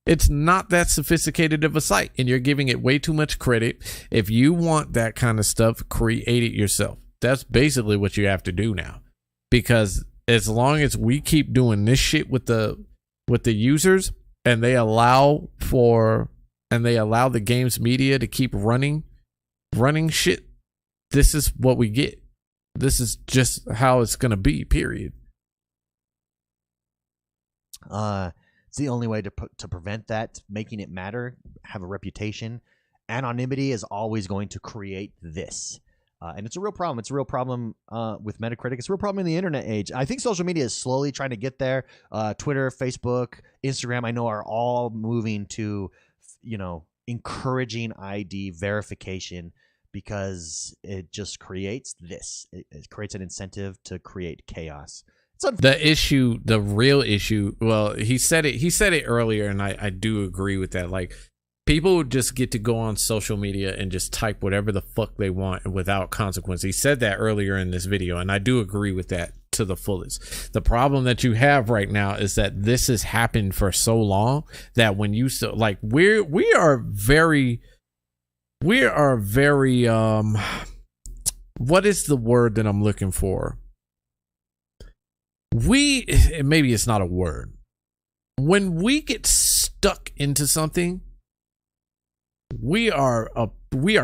It's not that sophisticated of a site, and you're giving it way too much credit. If you want that kind of stuff, create it yourself. That's basically what you have to do now. Because as long as we keep doing this shit with the users, and they allow the games media to keep running shit, this is what we get. This is just how it's gonna be, period. It's the only way to prevent that, making it matter, have a reputation. Anonymity is always going to create this. And it's a real problem. It's a real problem with Metacritic. It's a real problem in the internet age. I think social media is slowly trying to get there. Twitter, Facebook, Instagram, I know, are all moving to, encouraging ID verification, because it just creates this. It creates an incentive to create chaos. The real issue, well, he said it earlier, and I do agree with that. Like, people just get to go on social media and just type whatever the fuck they want without consequence. He said that earlier in this video, and I do agree with that to the fullest. The problem that you have right now is that this has happened for so long that when you like, we are very what is the word that I'm looking for? Maybe it's not a word. When we get stuck into something, we are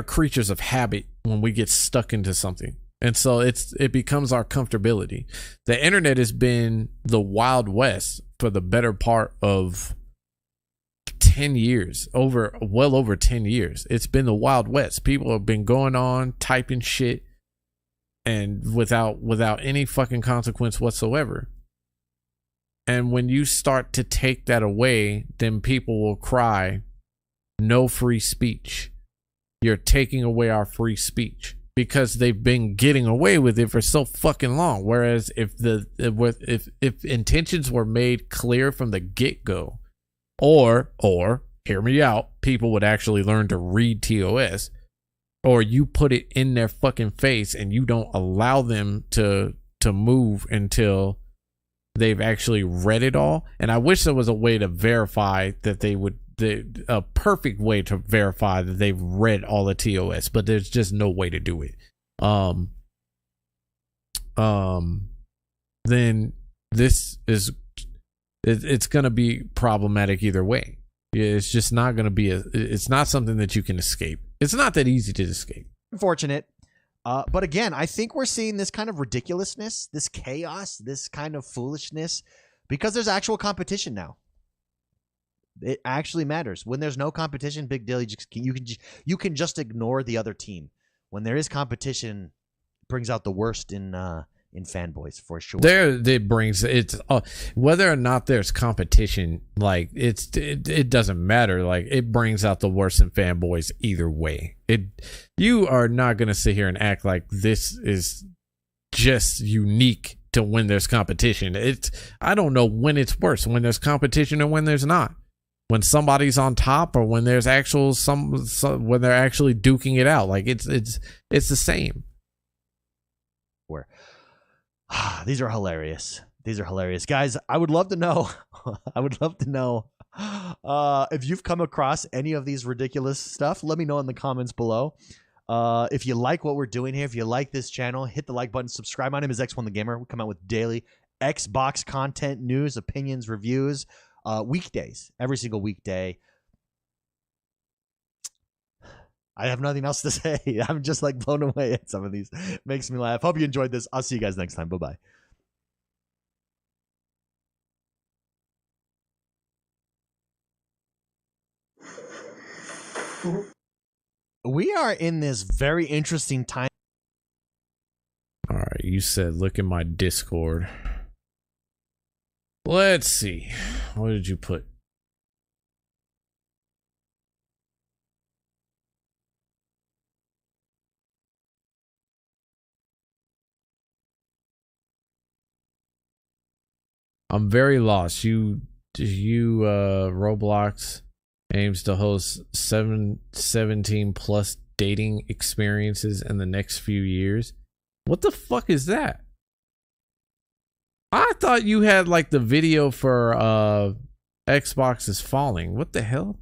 creatures of habit when we get stuck into something. And so it becomes our comfortability. The internet has been the Wild West for the better part of 10 years, well over 10 years. It's been the Wild West. People have been going on typing shit and without any fucking consequence whatsoever. And when you start to take that away, then people will cry, no free speech. You're taking away our free speech, because they've been getting away with it for so fucking long. Whereas if intentions were made clear from the get-go, or hear me out, people would actually learn to read TOS, or you put it in their fucking face and you don't allow them to move until they've actually read it all. And I wish there was a way to verify that a perfect way to verify that they've read all the TOS, but there's just no way to do it. Then this is it's gonna be problematic either way. It's just not gonna be it's not something that you can escape. It's not that easy to escape. Unfortunate. But again, I think we're seeing this kind of ridiculousness, this chaos, this kind of foolishness, because there's actual competition now. It actually matters. When there's no competition, big deal. You can just ignore the other team. When there is competition, it brings out the worst in fanboys for sure. It brings it's whether or not there's competition, like it doesn't matter. Like, it brings out the worst in fanboys either way. You are not gonna sit here and act like this is just unique to when there's competition. I don't know when it's worse, when there's competition or when there's not. When somebody's on top, or when there's when they're actually duking it out. Like, it's the same. Where these are hilarious. These are hilarious, guys. I would love to know. If you've come across any of these ridiculous stuff. Let me know in the comments below. If you like what we're doing here, if you like this channel, hit the like button, subscribe. My name is X1 the Gamer. We come out with daily Xbox content, news, opinions, reviews, weekdays, every single weekday. I have nothing else to say. I'm just like blown away at some of these. Makes me laugh. Hope you enjoyed this. I'll see you guys next time. Bye-bye. We are in this very interesting time. All right, you said look in my Discord. Let's see. What did you put? I'm very lost. Roblox aims to host 17 plus dating experiences in the next few years. What the fuck is that? I thought you had like the video for Xbox is falling. What the hell?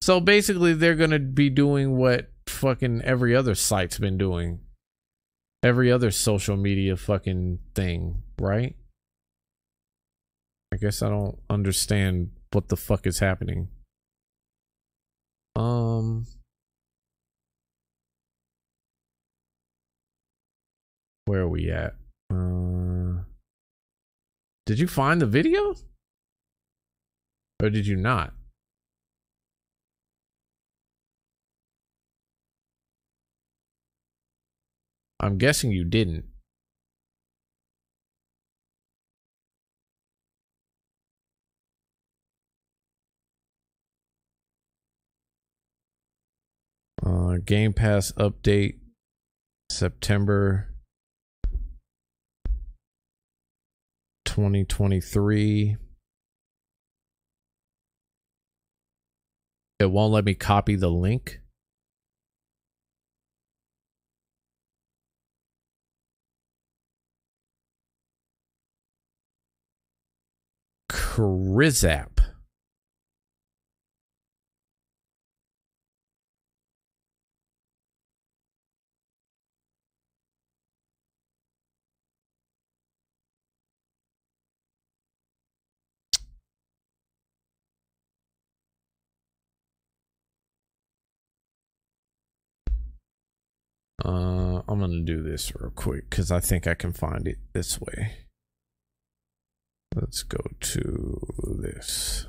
So basically they're gonna be doing what fucking every other site's been doing. Every other social media fucking thing, right? I guess I don't understand what the fuck is happening. Where are we at? Did you find the video? Or did you not? I'm guessing you didn't. Game Pass update September 2023. It won't let me copy the link. Krizap. I'm gonna do this real quick because I think I can find it this way. Let's go to this.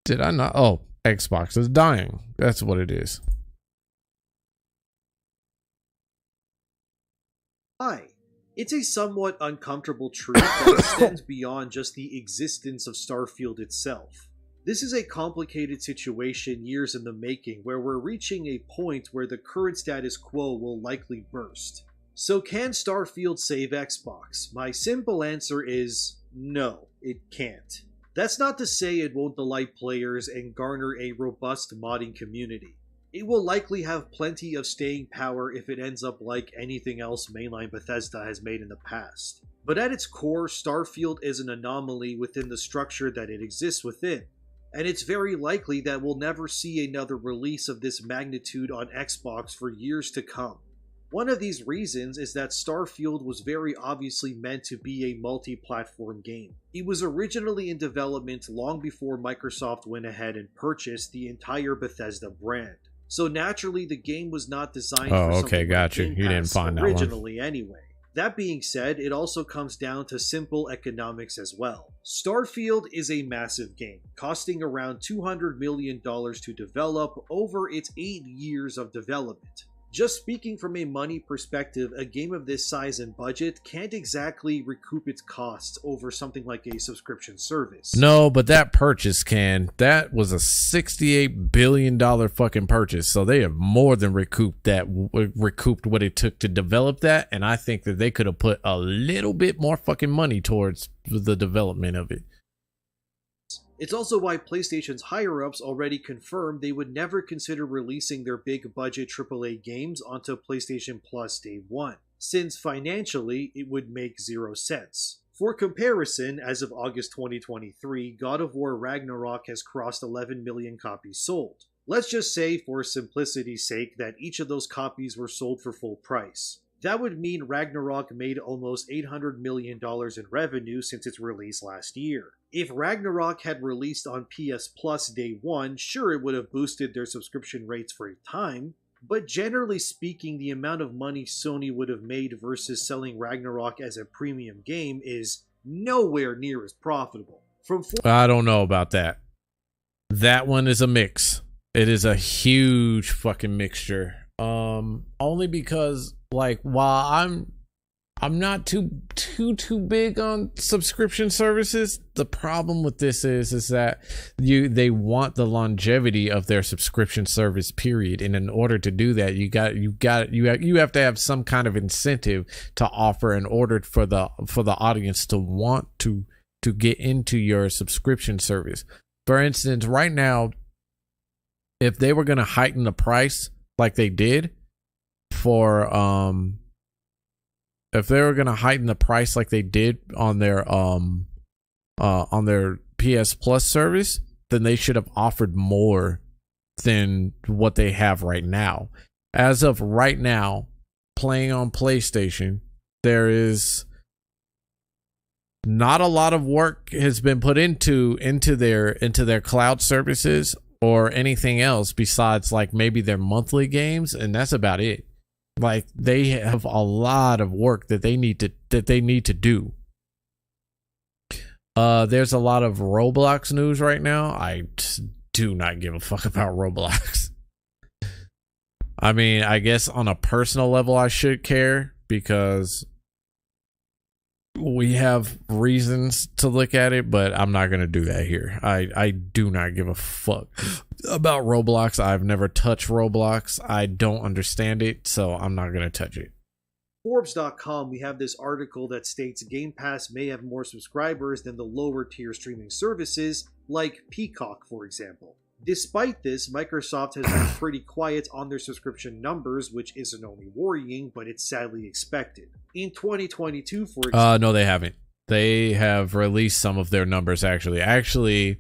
Did I not? Oh, Xbox is dying. That's what it is. Hi. It's a somewhat uncomfortable truth that extends beyond just the existence of Starfield itself. This is a complicated situation years in the making where we're reaching a point where the current status quo will likely burst. So can Starfield save Xbox? My simple answer is no, it can't. That's not to say it won't delight players and garner a robust modding community. It will likely have plenty of staying power if it ends up like anything else mainline Bethesda has made in the past. But at its core, Starfield is an anomaly within the structure that it exists within, and it's very likely that we'll never see another release of this magnitude on Xbox for years to come. One of these reasons is that Starfield was very obviously meant to be a multi-platform game. It was originally in development long before Microsoft went ahead and purchased the entire Bethesda brand. So naturally, the game was not designed for something okay, got you. like Game You didn't Pass find that one. originally anyway. That being said, it also comes down to simple economics as well. Starfield is a massive game, costing around $200 million to develop over its 8 years of development. Just speaking from a money perspective, a game of this size and budget can't exactly recoup its costs over something like a subscription service. No, but that purchase can. That was a $68 billion fucking purchase. So they have more than recouped what it took to develop that. And I think that they could have put a little bit more fucking money towards the development of it. It's also why PlayStation's higher-ups already confirmed they would never consider releasing their big-budget AAA games onto PlayStation Plus day one, since financially it would make zero sense. For comparison, as of August 2023, God of War Ragnarok has crossed 11 million copies sold. Let's just say, for simplicity's sake, that each of those copies were sold for full price. That would mean Ragnarok made almost $800 million in revenue since its release last year. If Ragnarok had released on PS Plus day one, sure, it would have boosted their subscription rates for a time, but generally speaking, the amount of money Sony would have made versus selling Ragnarok as a premium game is nowhere near as profitable. I don't know about that. That one is a mix. It is a huge fucking mixture. Only because, like, while I'm not too big on subscription services, the problem with this is that they want the longevity of their subscription service period, and in order to do that, you have to have some kind of incentive to offer in order for the audience to want to get into your subscription service. For instance, right now, if they were going to heighten the price like they did for if they were going to heighten the price like they did on their PS Plus service, then they should have offered more than what they have right now. As of right now, playing on PlayStation, there is not a lot of work has been put into their cloud services or anything else besides like maybe their monthly games, and that's about it. Like, they have a lot of work that they need to do. There's a lot of Roblox news right now. I do not give a fuck about Roblox. I mean, I guess on a personal level I should care because We have reasons to look at it, but I'm not gonna do that here. I do not give a fuck about Roblox. I've never touched Roblox. I don't understand it, so I'm not gonna touch it. Forbes.com, we have this article that states Game Pass may have more subscribers than the lower tier streaming services, like Peacock, for example. Despite this, Microsoft has been pretty quiet on their subscription numbers, which isn't only worrying, but it's sadly expected. In 2022, for example... No, they haven't. They have released some of their numbers, actually. Actually,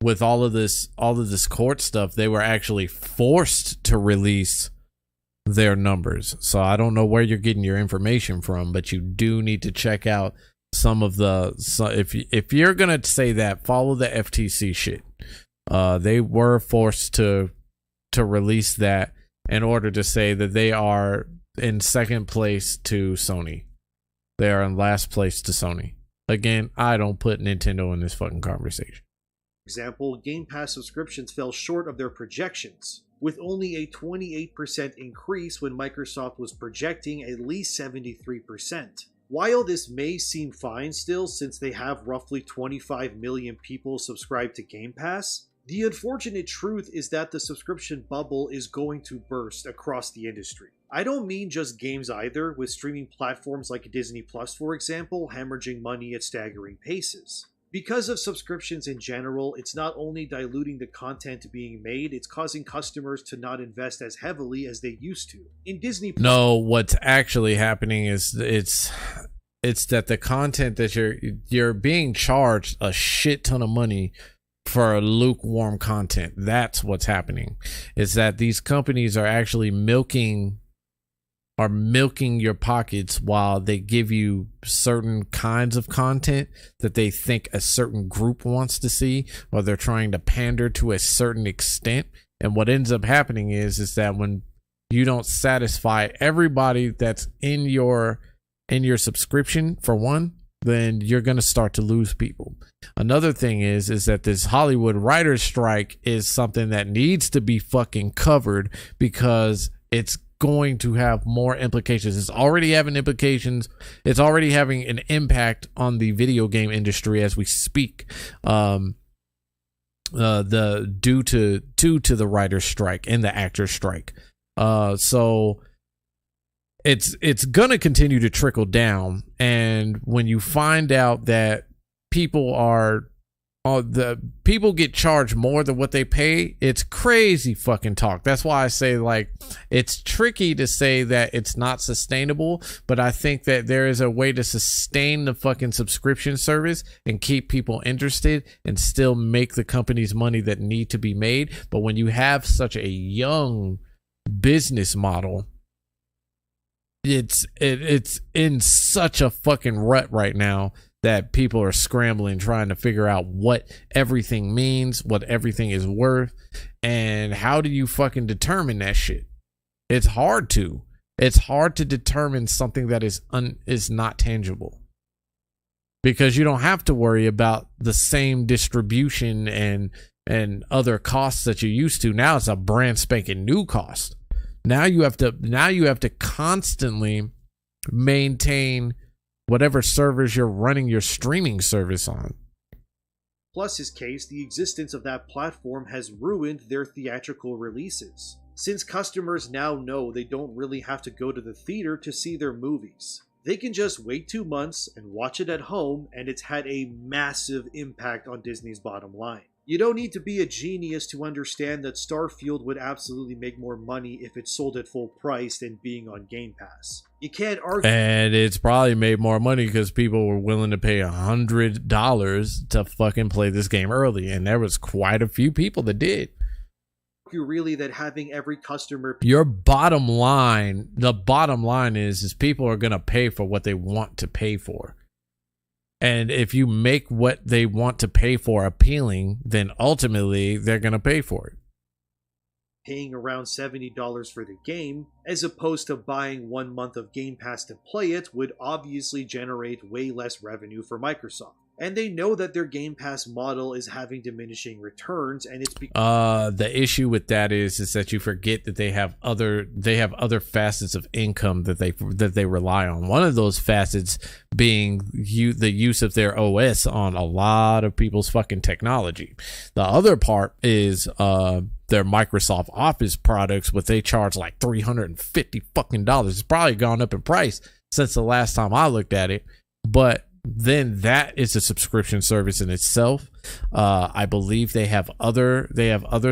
with all of this court stuff, they were actually forced to release their numbers. So I don't know where you're getting your information from, but you do need to check out some of the... So if you're going to say that, follow the FTC shit. They were forced to release that in order to say that they are in second place to Sony. They are in last place to Sony. Again, I don't put Nintendo in this fucking conversation. For example, Game Pass subscriptions fell short of their projections, with only a 28% increase when Microsoft was projecting at least 73%. While this may seem fine still, since they have roughly 25 million people subscribed to Game Pass, the unfortunate truth is that the subscription bubble is going to burst across the industry. I don't mean just games either, with streaming platforms like Disney Plus, for example, hemorrhaging money at staggering paces. Because of subscriptions in general, it's not only diluting the content being made, it's causing customers to not invest as heavily as they used to. In Disney Plus... No, what's actually happening is it's that the content that you're being charged a shit ton of money for lukewarm content. That's what's happening. Is that these companies are actually milking your pockets while they give you certain kinds of content that they think a certain group wants to see, or they're trying to pander to a certain extent. And what ends up happening is that when you don't satisfy everybody that's in your subscription, for one, then you're going to start to lose people. Another thing is that this Hollywood writers' strike is something that needs to be fucking covered, because it's going to have more implications. It's already having implications. It's already having an impact on the video game industry as we speak. Due to the writer's strike and the actor's strike. So it's gonna continue to trickle down, and when you find out that people get charged more than what they pay, it's crazy fucking talk. That's why I say, like, it's tricky to say that it's not sustainable, but I think that there is a way to sustain the fucking subscription service and keep people interested and still make the companies money that need to be made. But when you have such a young business model, it's in such a fucking rut right now that people are scrambling, trying to figure out what everything means, what everything is worth, and how do you fucking determine that shit? It's hard to determine something that is not tangible, because you don't have to worry about the same distribution and other costs that you used to. Now it's a brand spanking new cost. Now you have to constantly maintain whatever servers you're running your streaming service on. Plus his case, the existence of that platform has ruined their theatrical releases, since customers now know they don't really have to go to the theater to see their movies. They can just wait 2 months and watch it at home, and it's had a massive impact on Disney's bottom line. You don't need to be a genius to understand that Starfield would absolutely make more money if it sold at full price than being on Game Pass. You can't argue. And it's probably made more money because people were willing to pay $100 to fucking play this game early, and there was quite a few people that did. Really, that having every customer... Your bottom line, the bottom line is people are going to pay for what they want to pay for. And if you make what they want to pay for appealing, then ultimately they're going to pay for it. Paying around $70 for the game, as opposed to buying 1 month of Game Pass to play it, would obviously generate way less revenue for Microsoft. And they know that their Game Pass model is having diminishing returns, and it's The issue with that is that you forget that they have other facets of income that they rely on. One of those facets being the use of their OS on a lot of people's fucking technology. The other part is their Microsoft Office products, what they charge like $350 fucking dollars. It's probably gone up in price since the last time I looked at it, but then that is a subscription service in itself. I believe they have other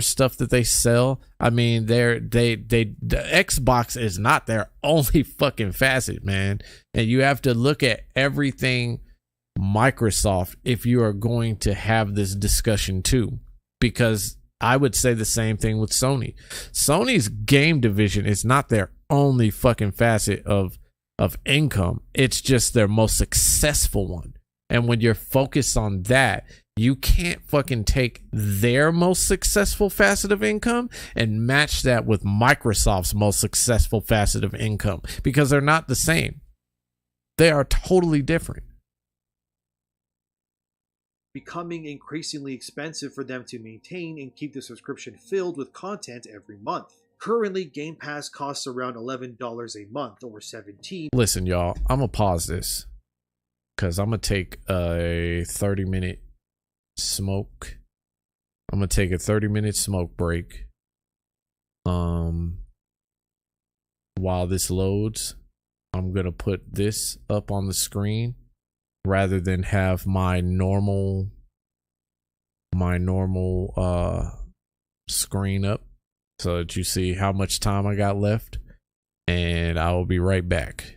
stuff that they sell. I mean, the Xbox is not their only fucking facet, man. And you have to look at everything Microsoft if you are going to have this discussion too, because I would say the same thing with Sony. Sony's game division is not their only fucking facet of income. It's just their most successful one. And when you're focused on that, you can't fucking take their most successful facet of income and match that with Microsoft's most successful facet of income, because they're not the same. They are totally different. becoming increasingly expensive for them to maintain and keep the subscription filled with content every month. Currently, Game Pass costs around $11 a month, or $17. Listen, y'all, I'm gonna pause this because I'm gonna take a 30-minute smoke. I'm gonna take a 30-minute smoke break. While this loads, I'm gonna put this up on the screen rather than have my normal screen up, so that you see how much time I got left, and I will be right back.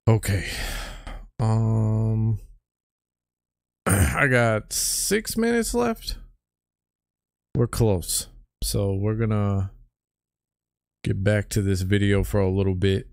Okay. I got 6 minutes left. We're close. So we're gonna get back to this video for a little bit.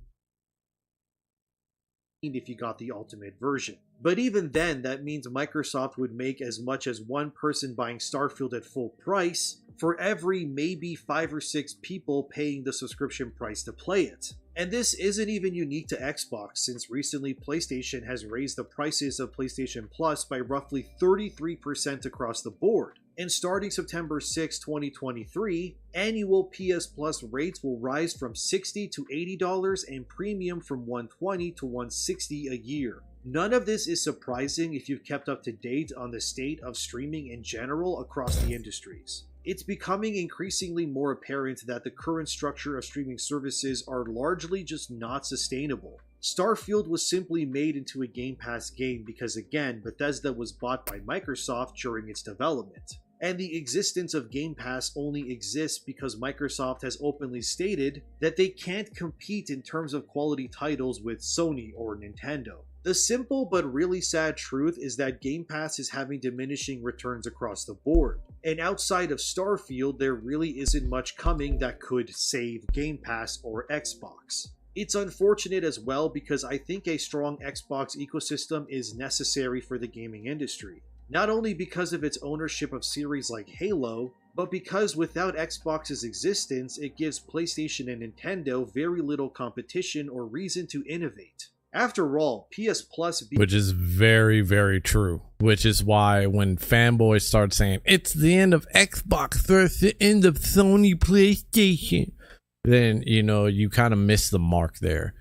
If you got the ultimate version. But even then, that means Microsoft would make as much as one person buying Starfield at full price for every maybe 5 or 6 people paying the subscription price to play it. And this isn't even unique to Xbox, since recently PlayStation has raised the prices of PlayStation Plus by roughly 33% across the board. And starting September 6, 2023, annual PS Plus rates will rise from $60 to $80 and premium from $120 to $160 a year. None of this is surprising if you've kept up to date on the state of streaming in general across the industries. It's becoming increasingly more apparent that the current structure of streaming services are largely just not sustainable. Starfield was simply made into a Game Pass game because, again, Bethesda was bought by Microsoft during its development. And the existence of Game Pass only exists because Microsoft has openly stated that they can't compete in terms of quality titles with Sony or Nintendo. The simple but really sad truth is that Game Pass is having diminishing returns across the board. And outside of Starfield, there really isn't much coming that could save Game Pass or Xbox. It's unfortunate as well because I think a strong Xbox ecosystem is necessary for the gaming industry. Not only because of its ownership of series like Halo, but because without Xbox's existence, it gives PlayStation and Nintendo very little competition or reason to innovate. After all, PS Plus... Which is very, very true. Which is why when fanboys start saying, it's the end of Xbox, it's the end of Sony PlayStation, then, you know, you kind of miss the mark there.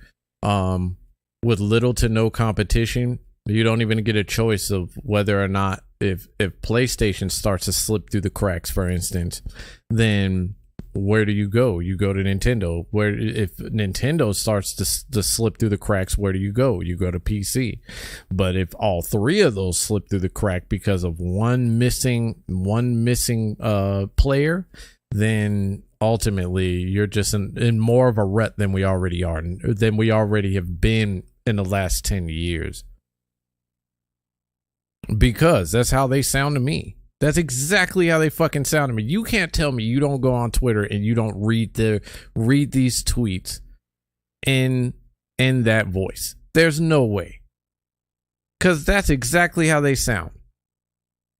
With little to no competition, you don't even get a choice of whether or not, if PlayStation starts to slip through the cracks, for instance, then where do you go? You go to Nintendo. Where if Nintendo starts to slip through the cracks, where do you go? You go to PC. But if all three of those slip through the crack because of one missing player, then ultimately you're just in more of a rut than we already are, than we already have been in the last 10 years. Because that's how they sound to me. That's exactly how they fucking sound to me. You can't tell me you don't go on Twitter and you don't read these tweets in that voice. There's no way. Because that's exactly how they sound.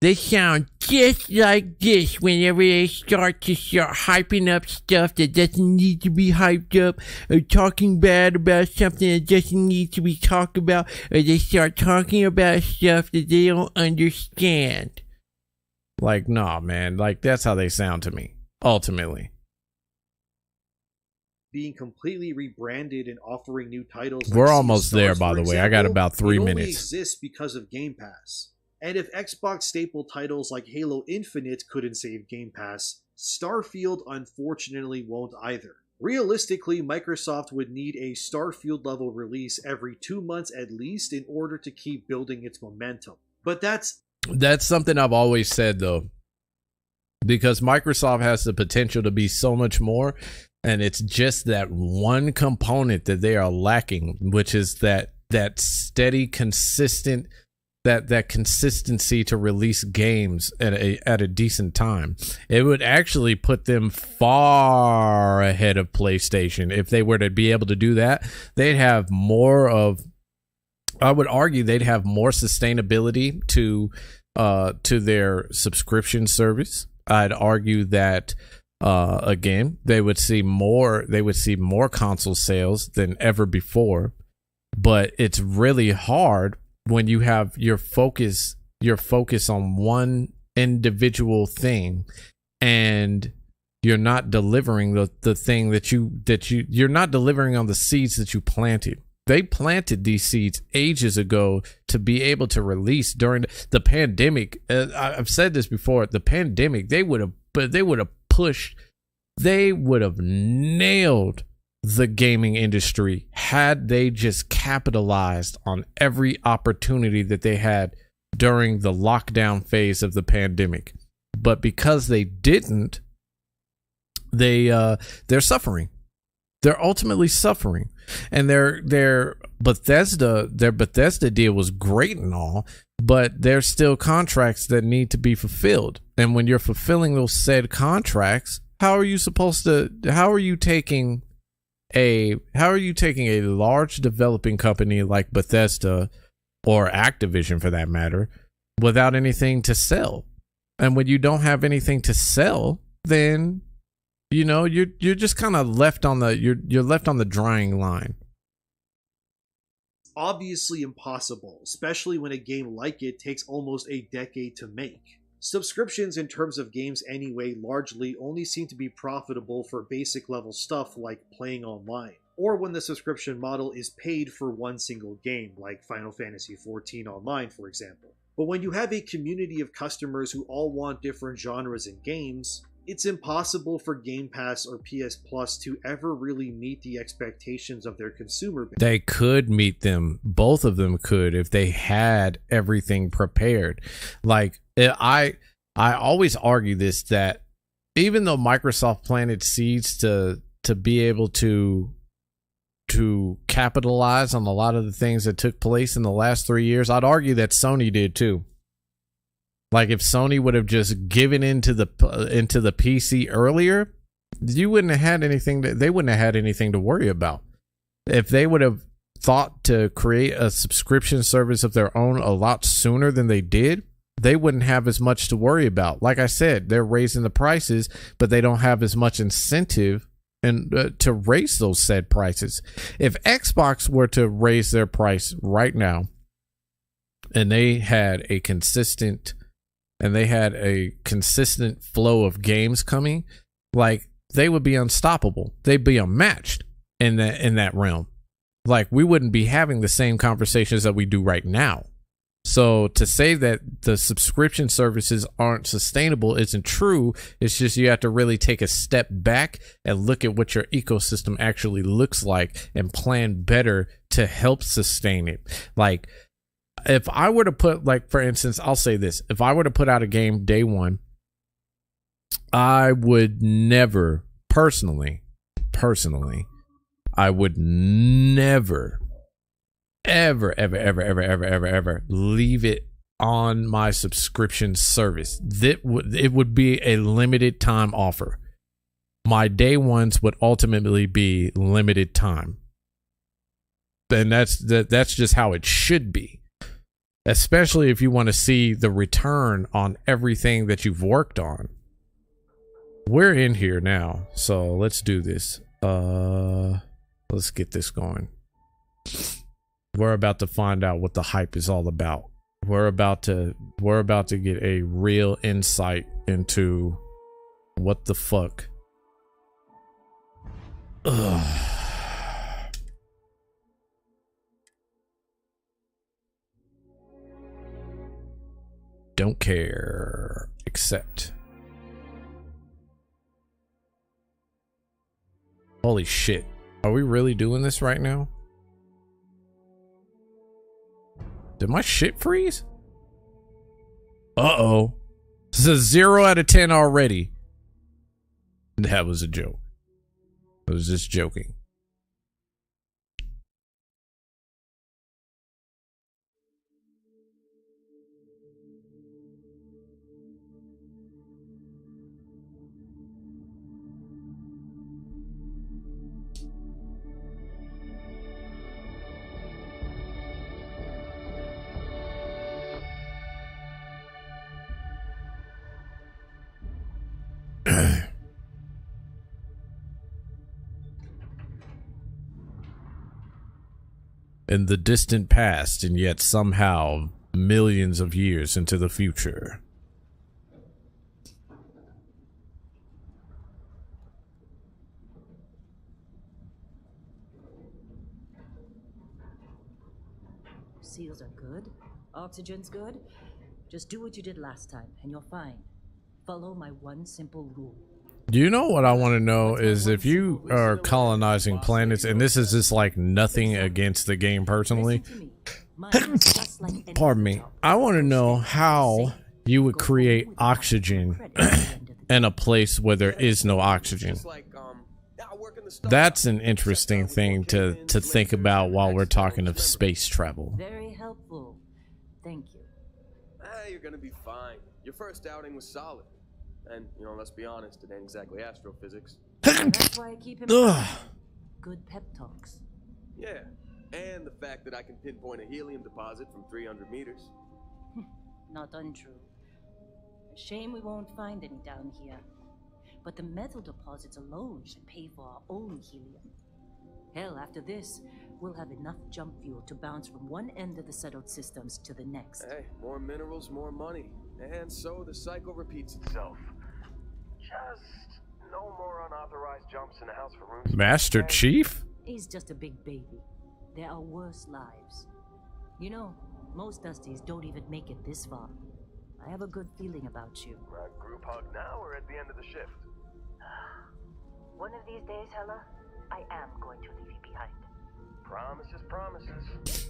They sound just like this whenever they start hyping up stuff that doesn't need to be hyped up, or talking bad about something that doesn't need to be talked about, or they start talking about stuff that they don't understand. Like, nah, man. Like, that's how they sound to me, ultimately. Being completely rebranded and offering new titles. We're like almost Sea of there, Stars, by for the way. I got example, about 3 it only minutes. exists because of Game Pass. And if Xbox staple titles like Halo Infinite couldn't save Game Pass, Starfield unfortunately won't either. Realistically, Microsoft would need a Starfield level release every 2 months at least in order to keep building its momentum. But that's something I've always said, though, because Microsoft has the potential to be so much more, and it's just that one component that they are lacking, which is that steady, consistent, that consistency to release games at a decent time. It would actually put them far ahead of PlayStation if they were to be able to do that. They'd have more of, I would argue they'd have more sustainability to their subscription service. I'd argue that again, they would see more console sales than ever before. But it's really hard when you have your focus on one individual thing, and you're not delivering the thing that you're not delivering on the seeds that you planted. They planted these seeds ages ago to be able to release during the pandemic. I've said this before. The pandemic, they would have nailed the gaming industry had they just capitalized on every opportunity that they had during the lockdown phase of the pandemic. But because they didn't, they're suffering. They're ultimately suffering, and their Bethesda deal was great and all, but there's still contracts that need to be fulfilled. And when you're fulfilling those said contracts, how are you taking a large developing company like Bethesda or Activision for that matter without anything to sell? And when you don't have anything to sell, then you're just kind of left on the drying line. Obviously impossible, especially when a game like it takes almost a decade to make. Subscriptions in terms of games anyway largely only seem to be profitable for basic level stuff like playing online, or when the subscription model is paid for one single game, like Final Fantasy XIV Online for example. But when you have a community of customers who all want different genres and games, it's impossible for Game Pass or PS Plus to ever really meet the expectations of their consumer base. They could meet them. Both of them could if they had everything prepared. Like, I always argue this, that even though Microsoft planted seeds to be able to capitalize on a lot of the things that took place in the last 3 years, I'd argue that Sony did too. Like, if Sony would have just given into the PC earlier, they wouldn't have had anything to worry about. If they would have thought to create a subscription service of their own a lot sooner than they did, they wouldn't have as much to worry about. Like I said, they're raising the prices, but they don't have as much incentive to raise those said prices. If Xbox were to raise their price right now, and they had a consistent flow of games coming, like, they would be unstoppable. They'd be unmatched in that realm. Like, we wouldn't be having the same conversations that we do right now. So to say that the subscription services aren't sustainable isn't true. It's just you have to really take a step back and look at what your ecosystem actually looks like and plan better to help sustain it. Like, if I were to put, like, for instance, I'll say this. If I were to put out a game day one, I would never, personally, I would never, ever leave it on my subscription service. It would be a limited time offer. My day ones would ultimately be limited time. And that's just how it should be. Especially if you want to see the return on everything that you've worked on. We're in here now, so let's do this. Let's get this going. We're about to find out what the hype is all about. We're about to get a real insight into what the fuck. Ugh. Don't care. Accept. Holy shit. Are we really doing this right now? Did my shit freeze? Uh-oh. This is a 0 out of 10 already. That was a joke. I was just joking. In the distant past, and yet somehow millions of years into the future. Seals are good. Oxygen's good. Just do what you did last time, and you're fine. Follow my one simple rule. Do you know what I want to know is if you are colonizing planets, and this is just like nothing against the game personally. Pardon me. I want to know how you would create oxygen in a place where there is no oxygen. That's an interesting thing to think about while we're talking of space travel. Very helpful. Thank you. You're gonna be fine. Your first outing was solid. And, you know, let's be honest, it ain't exactly astrophysics. That's why I keep him. Good pep talks. Yeah, and the fact that I can pinpoint a helium deposit from 300 meters. Not untrue. A shame we won't find any down here. But the metal deposits alone should pay for our own helium. Hell, after this, we'll have enough jump fuel to bounce from one end of the settled systems to the next. Hey, more minerals, more money. And so the cycle repeats itself. Just no more unauthorized jumps in the house for rooms. Master Chief? He's just a big baby. There are worse lives. You know, most Dusties don't even make it this far. I have a good feeling about you. Group hug now or at the end of the shift? One of these days, Hella, I am going to leave you behind. Promises, promises.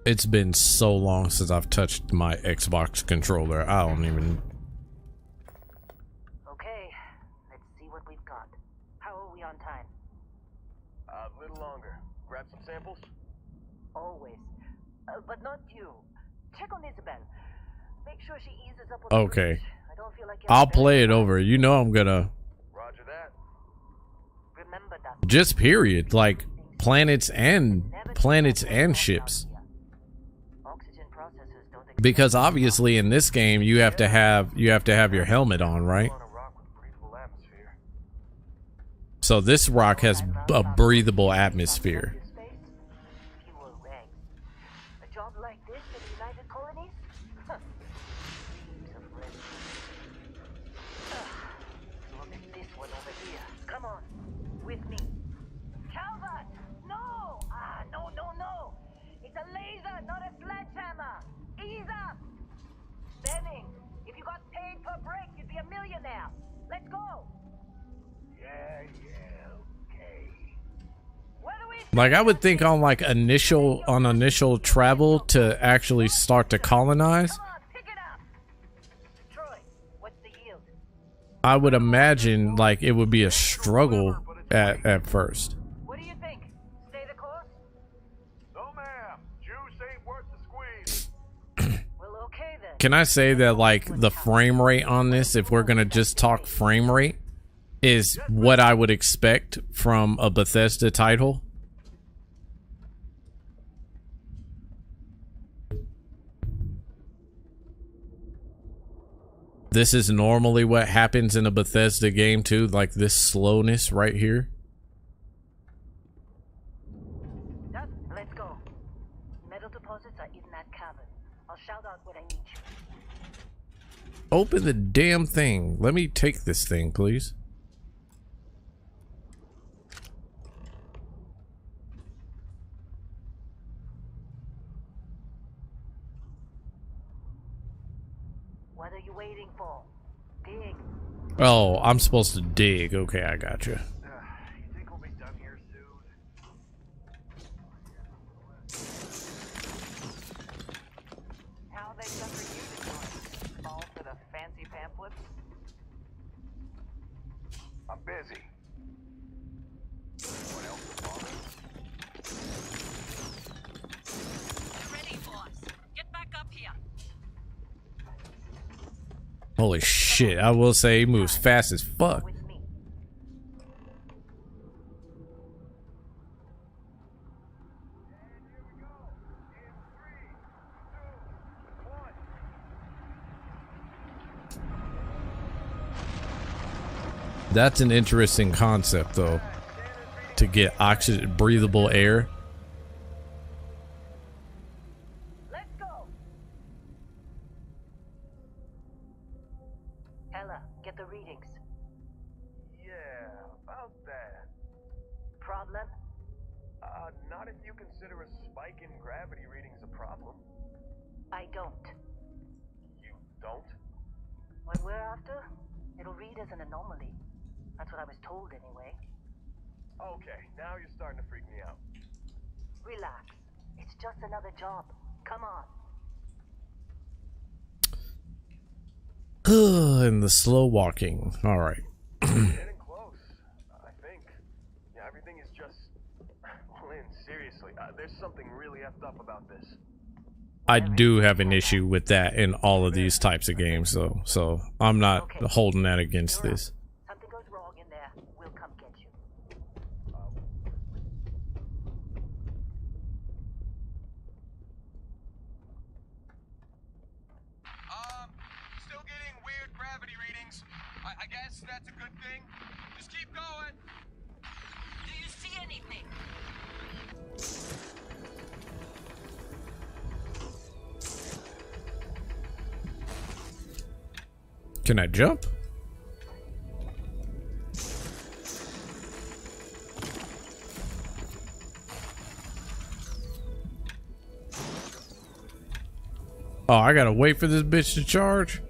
It's been so long since I've touched my Xbox controller. I don't even... Okay, let's see what we've got. How are we on time? A little longer. Grab some samples? Always. But not you. Check on Isabel. Make sure she eases up. Okay. I'll play it over. You know I'm gonna... Roger that. Remember that. Just period. Like, planets and ships. Because obviously in this game you have to have your helmet on, right? So this rock has a breathable atmosphere. A job like this in the United Colonies? Look at this one over here. Come on, with me. Calvert! No! No. It's a laser, not a sledgehammer. Ease up! Benning, if you got paid per break, you'd be a millionaire. Let's go! Yeah, okay. Like I would think on like initial travel to actually start to colonize, Troy, what's the yield? I would imagine like it would be a struggle at first. What do you think? Stay the course? No, ma'am. Juice ain't worth the squeeze. Well, okay then. Can I say that like the frame rate on this, if we're gonna just talk frame rate, is what I would expect from a Bethesda title? This is normally what happens in a Bethesda game too, like this slowness right here. Let's go. Metal deposits are in that cabin. I'll shout out when I need you. Open the damn thing. Let me take this thing, please. What are you waiting for? Dig. Oh, I'm supposed to dig. Okay, I got you. You think we'll be done here soon? How they sucker you to doing? Fall for the fancy pamphlets? I'm busy. Anyone else bother? Ready, boss. Get back up here. Holy shit, I will say he moves fast as fuck. That's an interesting concept though, to get oxygen, breathable air. Ella, get the readings. Yeah, about that. Problem? Not if you consider a spike in gravity readings a problem. I don't. You don't? What we're after, it'll read as an anomaly. That's what I was told anyway. Okay, now you're starting to freak me out. Relax. It's just another job. Come on. And the slow walking. All right. Getting close, I think. Yeah, everything is just... Lynn, seriously, there's something really effed up about this. I do have an issue with that in all of these types of games, though. So I'm not holding that against this. Something goes wrong in there, we'll come get you. Still getting weird gravity readings. I guess that's a good thing. Just keep going. Do you see anything? Can I jump? Oh, I gotta wait for this bitch to charge?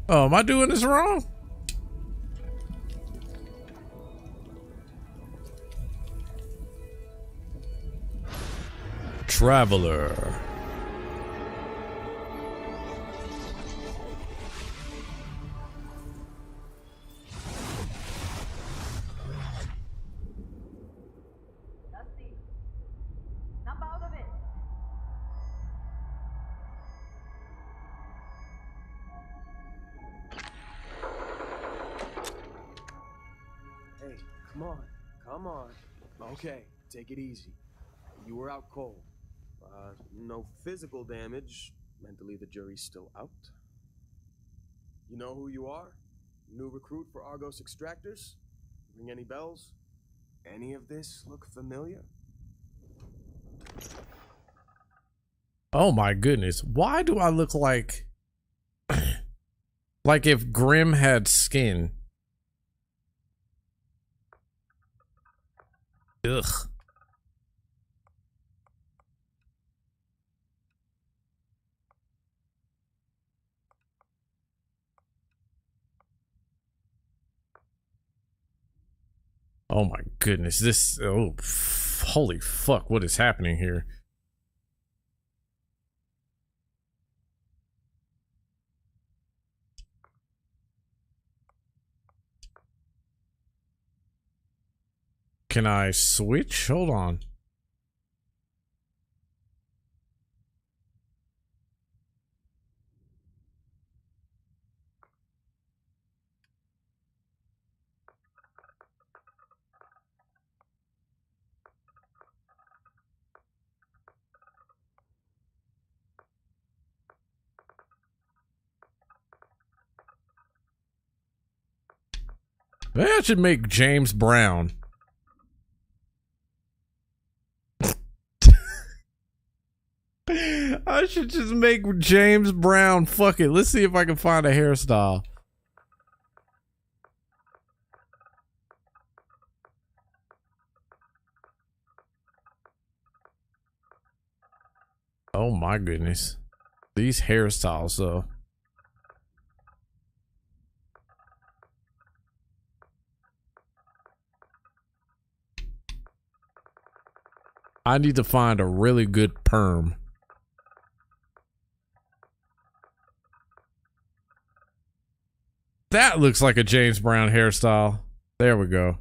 Oh, am I doing this wrong? Traveler. Dusty, snap out of it. Hey, come on. Come on. Okay, take it easy. You were out cold. No physical damage. Mentally, the jury's still out. You know who you are? New recruit for Argos Extractors? Ring any bells? Any of this look familiar? Oh my goodness. Why do I look like like if Grim had skin? Ugh. Oh my goodness. This, oh, holy fuck, what is happening here? Can I switch? Hold on. Maybe I should make James Brown. I should just make James Brown. Fuck it. Let's see if I can find a hairstyle. Oh my goodness. These hairstyles, though. I need to find a really good perm. That looks like a James Brown hairstyle. There we go.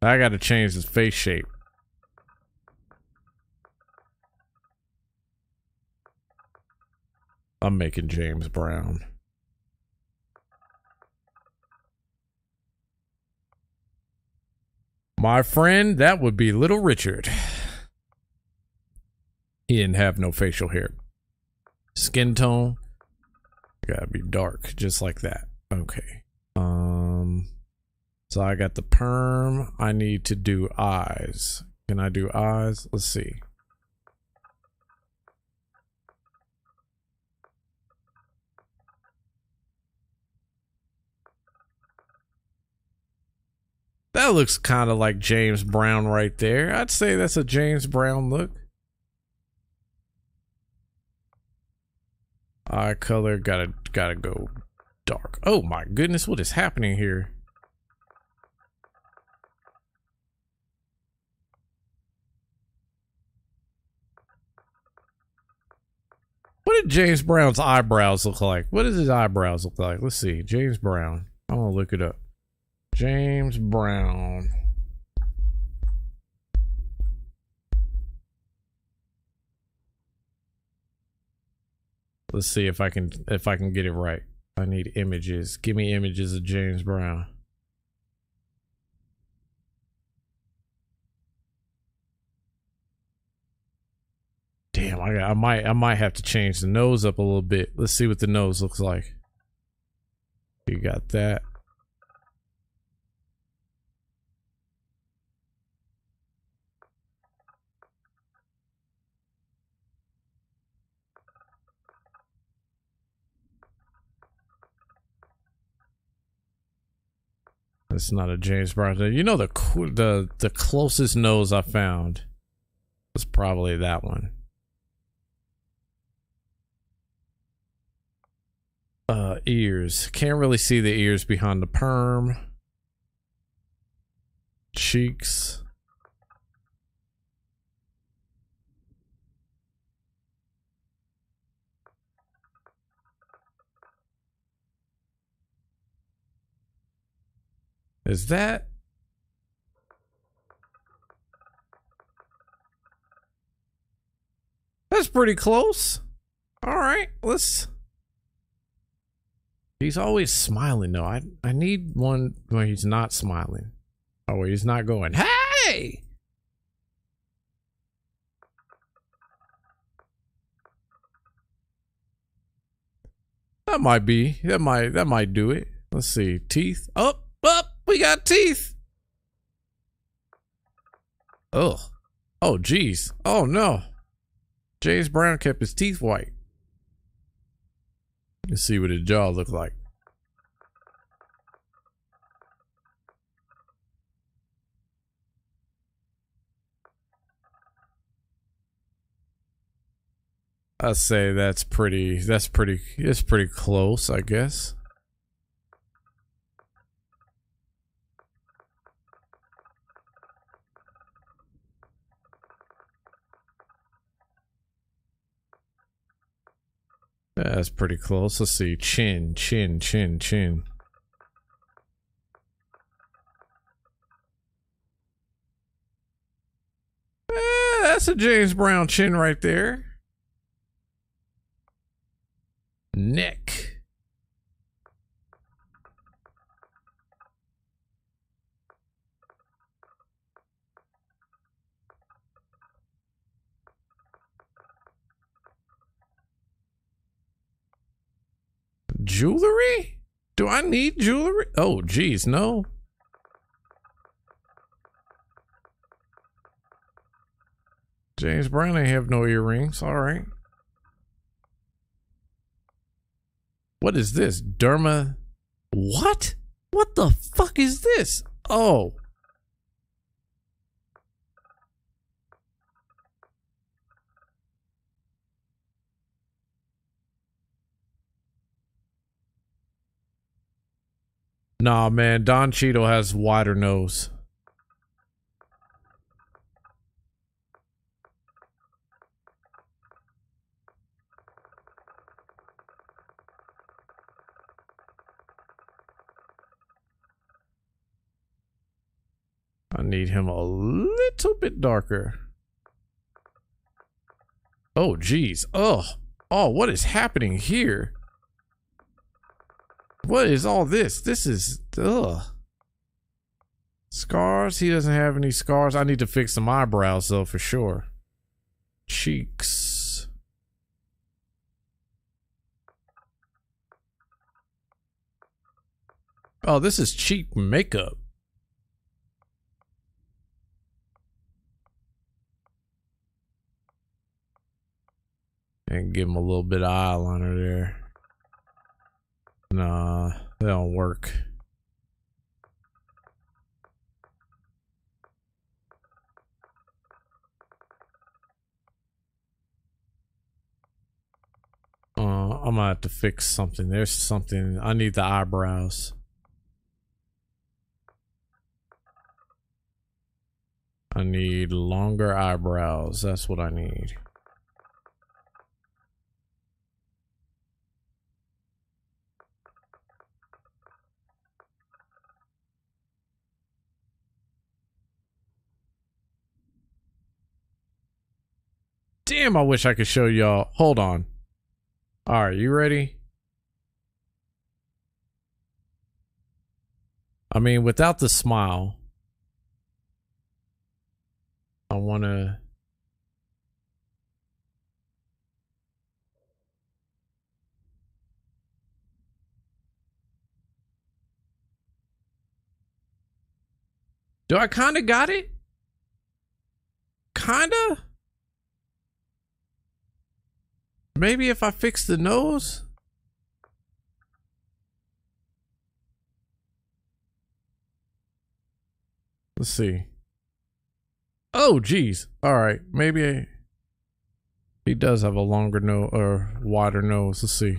I gotta change his face shape. I'm making James Brown. My friend, that would be Little Richard. He didn't have no facial hair. Skin tone. Gotta be dark, just like that. Okay. So I got the perm. I need to do eyes. Can I do eyes? Let's see. That looks kind of like James Brown right there. I'd say that's a James Brown look. Eye color, gotta go dark. Oh my goodness, what is happening here? did James Brown's eyebrows look like? What does his eyebrows look like? Let's see. James Brown. I'm gonna look it up. James Brown. Let's see if I can get it right. I need images. Give me images of James Brown. Damn, I might have to change the nose up a little bit. Let's see what the nose looks like. You got that. That's not a James Brown. You know, the closest nose I found was probably that one. Ears. Can't really see the ears behind the perm. Cheeks. Is that? That's pretty close. All right, let's. He's always smiling though. I need one where he's not smiling. Oh, where he's not going, hey! That might be. That might do it. Let's see. Teeth. Up. We got teeth. Oh. Oh, geez. Oh, no. James Brown kept his teeth white. Let's see what his jaw looked like. I'd say it's pretty close, I guess. Yeah, that's pretty close. Let's see. Chin. That's a James Brown chin right there. Neck. Jewelry? Do I need jewelry? Oh, geez, no. James Brown ain't have no earrings. All right. What is this? Derma? What? What the fuck is this? Oh. Nah, man. Don Cheadle has wider nose. I need him a little bit darker. Oh, geez. Oh, what is happening here? What is all this? This is, ugh. Scars? He doesn't have any scars. I need to fix some eyebrows, though, for sure. Cheeks. Oh, this is cheap makeup. And give him a little bit of eyeliner there. Nah, that don't work. I'm gonna have to fix something. There's something. I need the eyebrows. I need longer eyebrows. That's what I need. Damn, I wish I could show y'all. Hold on. All right, you ready? I mean, without the smile, I want to... Do I kind of got it? Kind of? Maybe if I fix the nose? Let's see. Oh, geez. All right. Maybe he does have a longer nose or wider nose. Let's see.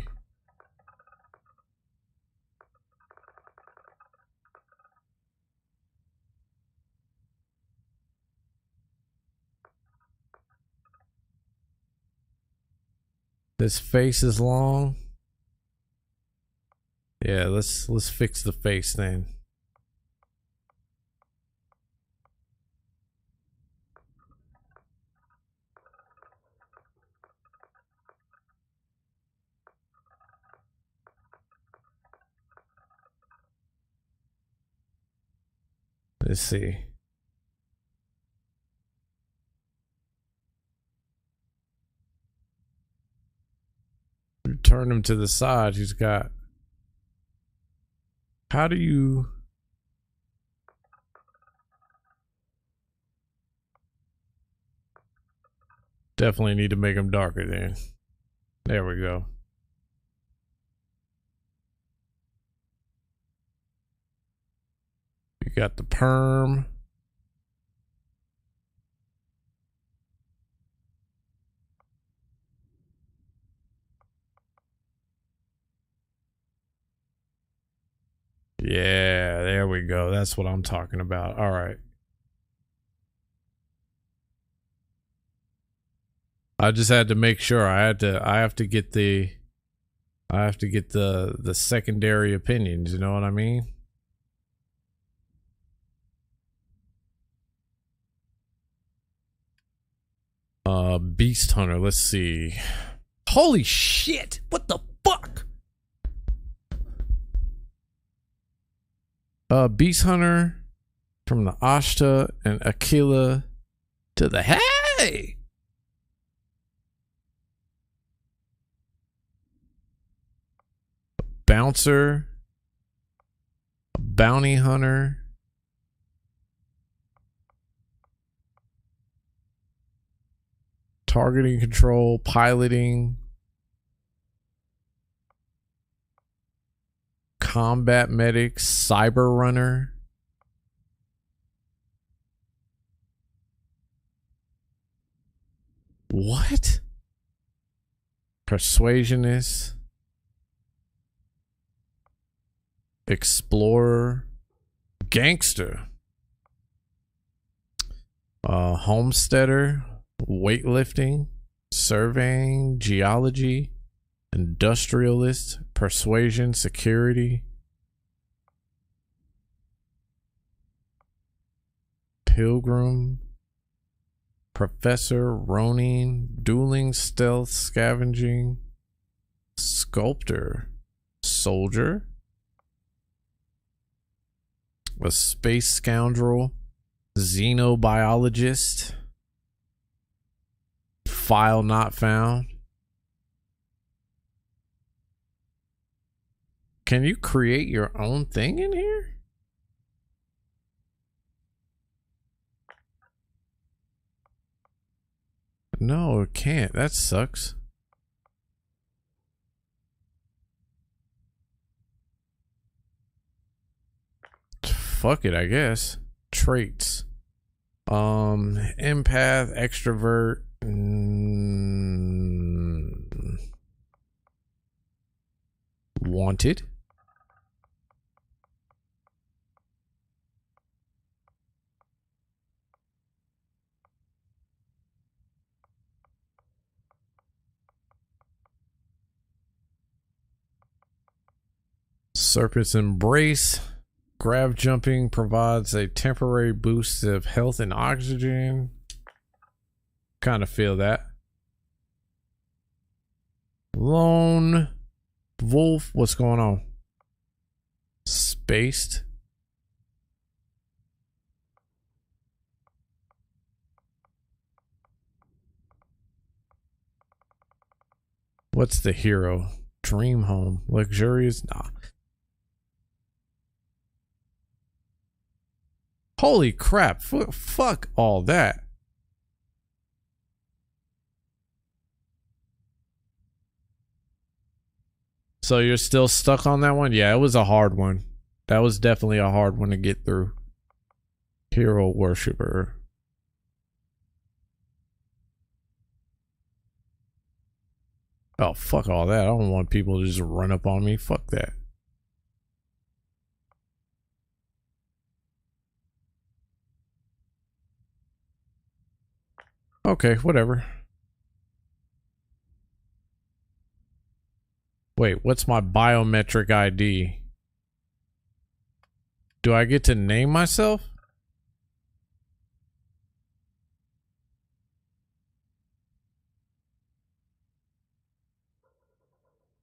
His face is long. Yeah, let's fix the face then. Let's see. Turn him to the side. He's got... How do you... Definitely need to make him darker then. There we go. You got the perm. Yeah, there we go. That's what I'm talking about. All right. I just had to make sure. I have to get the secondary opinions, you know what I mean? Beast Hunter, let's see. Holy shit! What the fuck? Beast Hunter from the Ashta and Aquila to the hey! Bouncer, Bounty Hunter, Targeting Control, Piloting, Combat Medic, Cyber Runner, what? Persuasionist, Explorer, Gangster, Homesteader, Weightlifting, Surveying, Geology, Industrialist, Persuasion, Security, Pilgrim, Professor, Ronin, Dueling, Stealth, Scavenging, Sculptor, Soldier, a Space Scoundrel, Xenobiologist, File Not Found. Can you create your own thing in here? No, it can't. That sucks. Fuck it, I guess. Traits. Empath, extrovert. Wanted. Serpent's Embrace. Grav jumping provides a temporary boost of health and oxygen. Kind of feel that. Lone Wolf, what's going on? Spaced. What's the hero? Dream home. Luxurious? Nah. Holy crap. Fuck all that. So you're still stuck on that one? Yeah, it was a hard one. That was definitely a hard one to get through. Hero worshiper. Oh, fuck all that. I don't want people to just run up on me. Fuck that. Okay, whatever. Wait, what's my biometric ID? Do I get to name myself?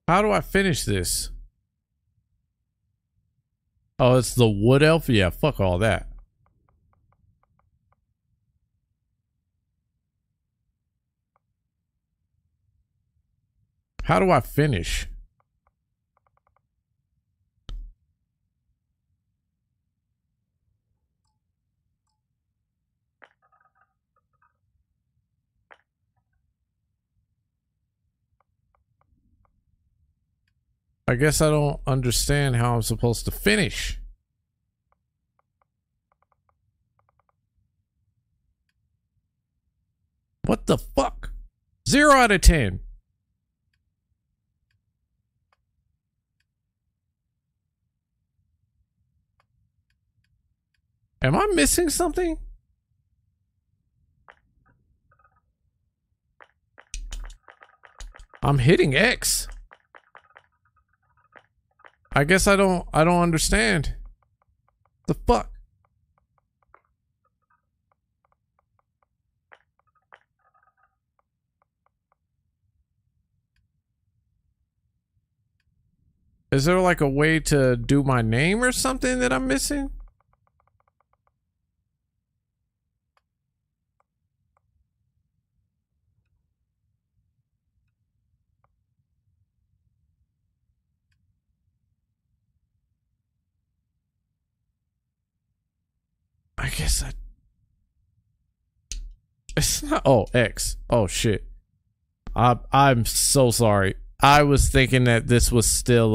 How do I finish this? Oh, it's the wood elf? Yeah, fuck all that. How do I finish? I guess I don't understand how I'm supposed to finish. What the fuck? 0 out of 10. Am I missing something? I'm hitting X. I guess I don't understand. The fuck? Is there like a way to do my name or something that I'm missing? I guess it's not. Oh, X. Oh shit. I'm so sorry. I was thinking that this was still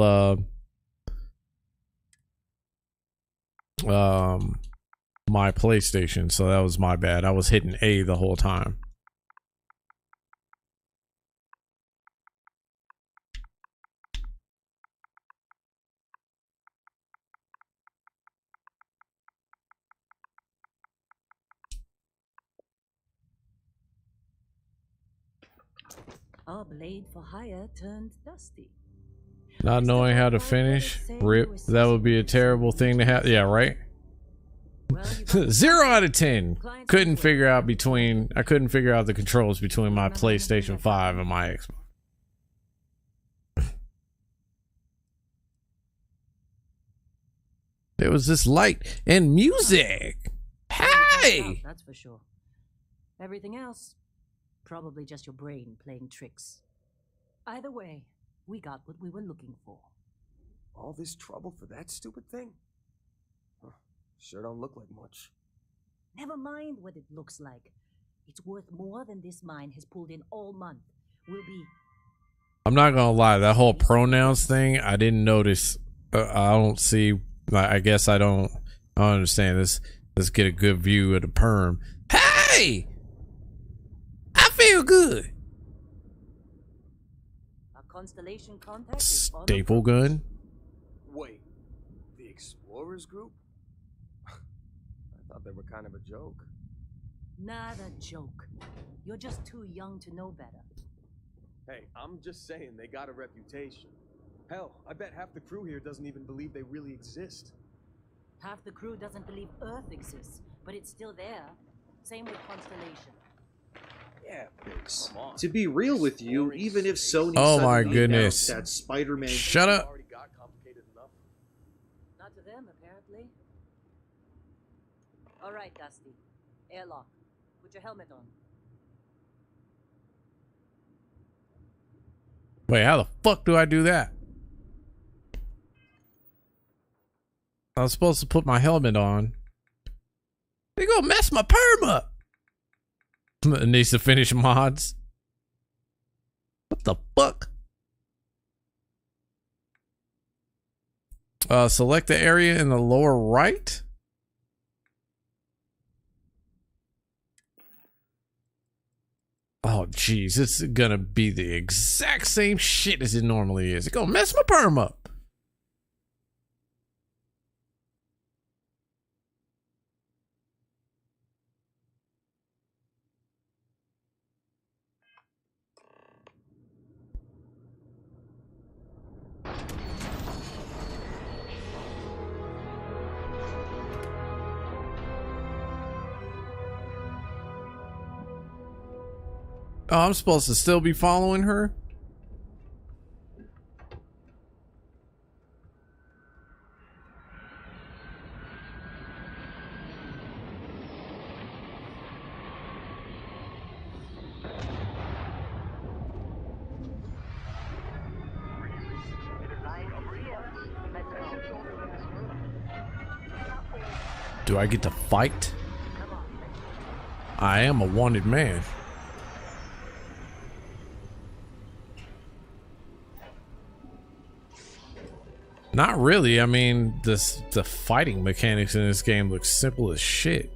my PlayStation, so that was my bad. I was hitting A the whole time. Our blade for hire turned dusty. Not knowing how to finish, rip. That would be a terrible thing to have. Yeah, right. 0 out of 10. Couldn't figure out between. I couldn't figure out the controls between my PlayStation 5 and my Xbox. There was this light and music. Hey! That's for sure. Everything else, probably just your brain playing tricks. Either way, we got what we were looking for. All this trouble for that stupid thing? Huh, sure don't look like much. Never mind what it looks like. It's worth more than this mine has pulled in all month. We'll be... I'm not gonna lie, that whole pronouns thing, I didn't notice. I don't see. I guess I don't understand this. Let's get a good view of the perm. Hey! I feel good. Our constellation contact is Staple gun. Wait, the Explorers group? I thought they were kind of a joke. Not a joke. You're just too young to know better. Hey, I'm just saying they got a reputation. Hell, I bet half the crew here doesn't even believe they really exist. Half the crew doesn't believe Earth exists, but it's still there. Same with Constellation. Yeah, please. Come on. To be real with you, even if Sony Oh my suddenly goodness. announced that Spider-Man Shut up. Already got complicated enough. Not to them, apparently. All right, Dusty. Airlock. Put your helmet on. Wait, how the fuck do I do that? I was supposed to put my helmet on. They gonna mess my perm up. It needs to finish mods. What the fuck? Select the area in the lower right. Oh, jeez, it's gonna be the exact same shit as it normally is. It's gonna mess my perm up. Oh, I'm supposed to still be following her? Do I get to fight? I am a wanted man. Not really. I mean, the fighting mechanics in this game look simple as shit.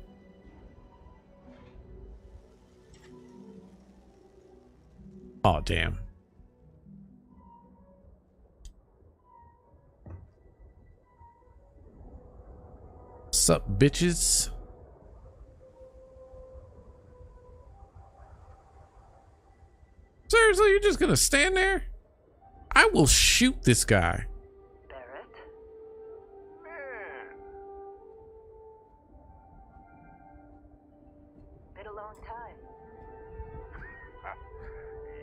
Oh, damn. Sup, bitches? Seriously, you're just gonna stand there? I will shoot this guy.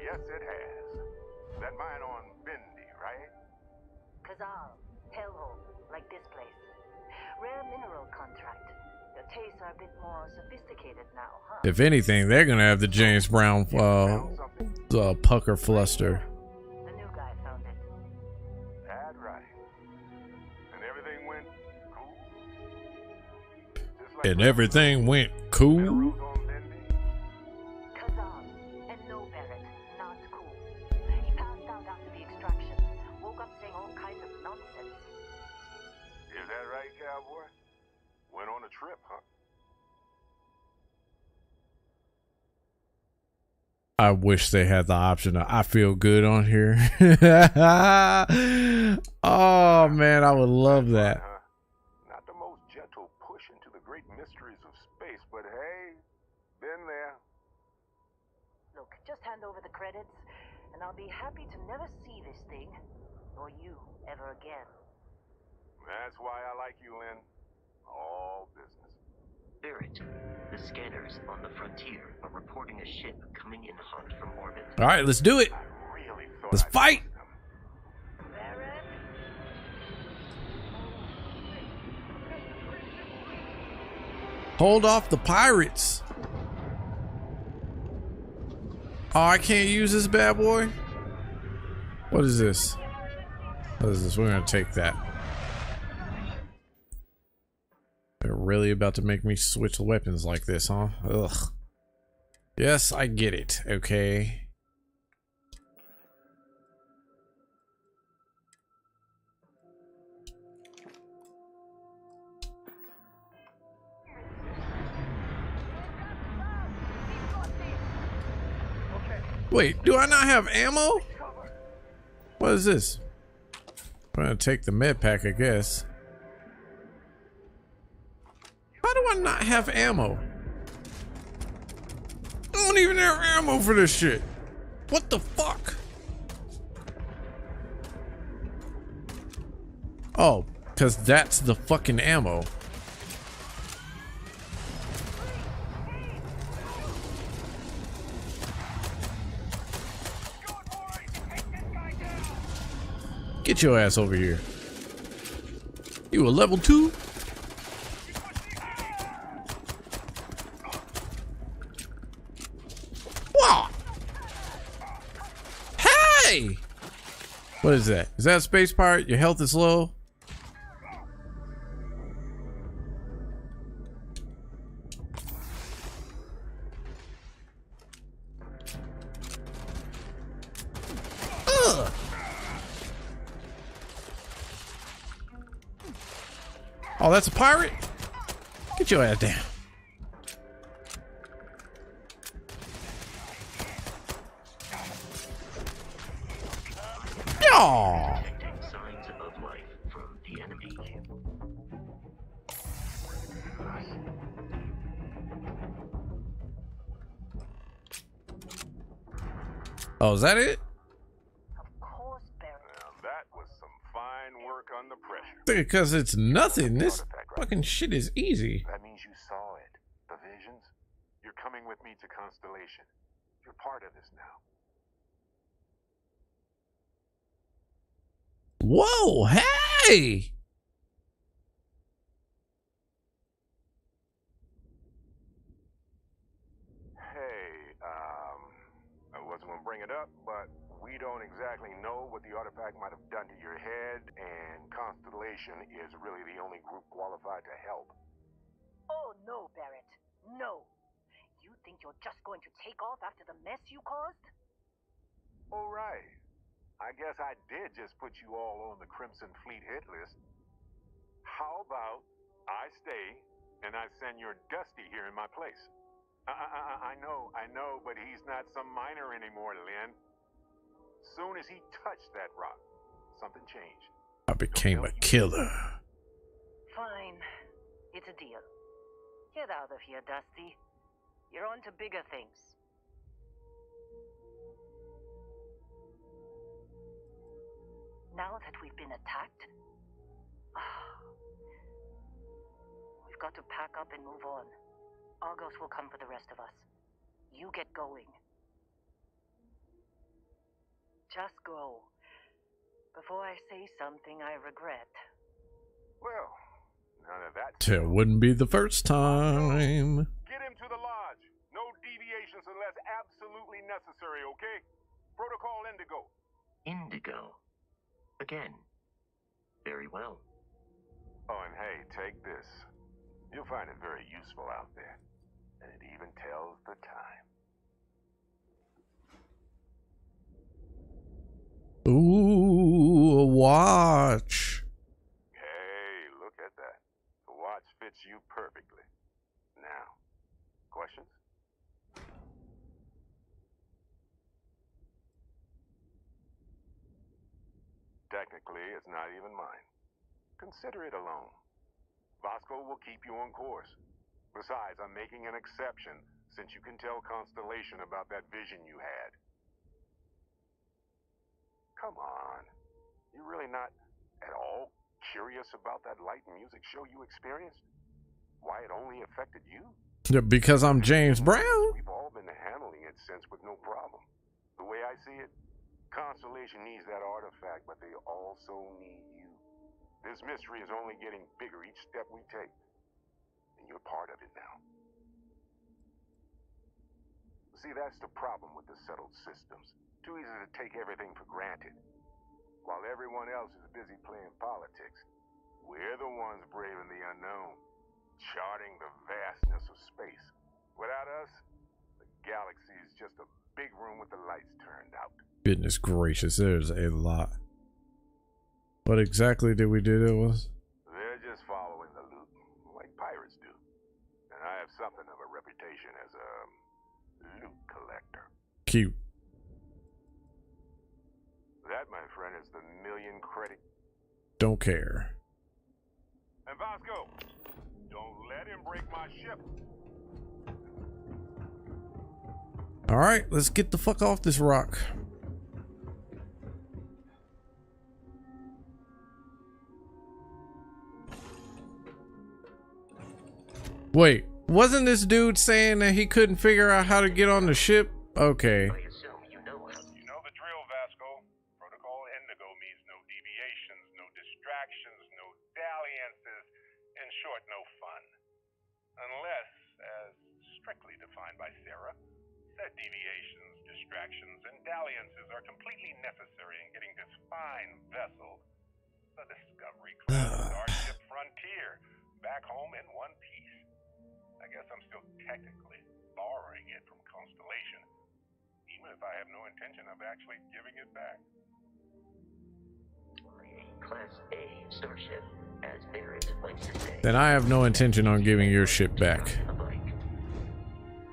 Yes, it has. That mine on Bendy, right? Kazal, hellhole, like this place. Rare mineral contract. The tastes are a bit more sophisticated now, huh? If anything, they're gonna have the James Brown pucker fluster. The new guy found it. That's right. And everything went cool? And everything went cool. Kazal, and no Barrett, not cool. He passed out after the extraction. Woke up saying all kinds of nonsense. Is that right, cowboy? Went on a trip, huh? I wish they had the option of I feel good on here. Oh man, I would love that. Not the most gentle push into the great mysteries of space, but hey, been there. Look, just hand over the credits, and I'll be happy to never see this thing, or you, ever again. That's why I like you, Lynn. All business. Barrett, the scanners on the frontier are reporting a ship coming in hot from orbit. All right, let's do it. Let's fight. Hold off the pirates. Oh, I can't use this bad boy. What is this? What is this? We're gonna take that. They're really about to make me switch weapons like this, huh? Ugh. Yes, I get it. Okay. Wait, do I not have ammo? What is this? I'm gonna take the med pack, I guess. How do I not have ammo? I don't even have ammo for this shit. What the fuck? Oh, because that's the fucking ammo. Get your ass over here. You a level 2? Wow. Hey! What is that? Is that a space pirate? Your health is low? Ugh. Oh, that's a pirate? Get your ass down. Oh. Signs of life from the enemy. Oh, is that it? That was some fine work under pressure. Because it's nothing. This fucking shit is easy. That means you saw it. The visions. You're coming with me to Constellation. You're part of this now. Whoa, hey! Hey, I wasn't gonna bring it up, but we don't exactly know what the artifact might have done to your head, and Constellation is really the only group qualified to help. Oh, no, Barrett. No. You think you're just going to take off after the mess you caused? All right. I guess I did just put you all on the Crimson Fleet hit list. How about I stay and I send your Dusty here in my place? I know, but he's not some miner anymore, Lynn. Soon as he touched that rock, something changed. I became a killer. Fine. It's a deal. Get out of here, Dusty. You're on to bigger things. Now that we've been attacked, we've got to pack up and move on. Argos will come for the rest of us. You get going. Just go. Before I say something I regret. Well, none of that. It wouldn't be the first time. Get him to the lodge. No deviations unless absolutely necessary, okay? Protocol Indigo. Indigo. Again. Very well. Oh, and hey, take this. You'll find it very useful out there. And it even tells the time. Ooh, a watch. Hey, look at that. The watch fits you perfectly. Now, questions? Technically, it's not even mine. Consider it a loan. Vasco will keep you on course. Besides, I'm making an exception since you can tell Constellation about that vision you had. Come on. You're really not at all curious about that light and music show you experienced? Why it only affected you? Because I'm James Brown. We've all been handling it since with no problem. The way I see it, Constellation needs that artifact, but they also need you. This mystery is only getting bigger each step we take. And you're part of it now. See, that's the problem with the settled systems. Too easy to take everything for granted. While everyone else is busy playing politics, we're the ones braving the unknown, charting the vastness of space. Without us, the galaxy is just a big room with the lights turned out. Goodness gracious, there's a lot. What exactly did we do to us? They're just following the loot, like pirates do. And I have something of a reputation as a loot collector. Cute. That, my friend, is the million credit. Don't care. And Vasco, don't let him break my ship. Alright, let's get the fuck off this rock. Wait, wasn't this dude saying that he couldn't figure out how to get on the ship? Okay. You know the drill, Vasco. Protocol Indigo means no deviations, distractions, and dalliances are completely necessary in getting this fine vessel, the Discovery-class starship Frontier, back home in one piece. I guess I'm still technically borrowing it from Constellation, even if I have no intention of actually giving it back. Class A starship, as Barrett likes to say. Then I have no intention on giving your ship back.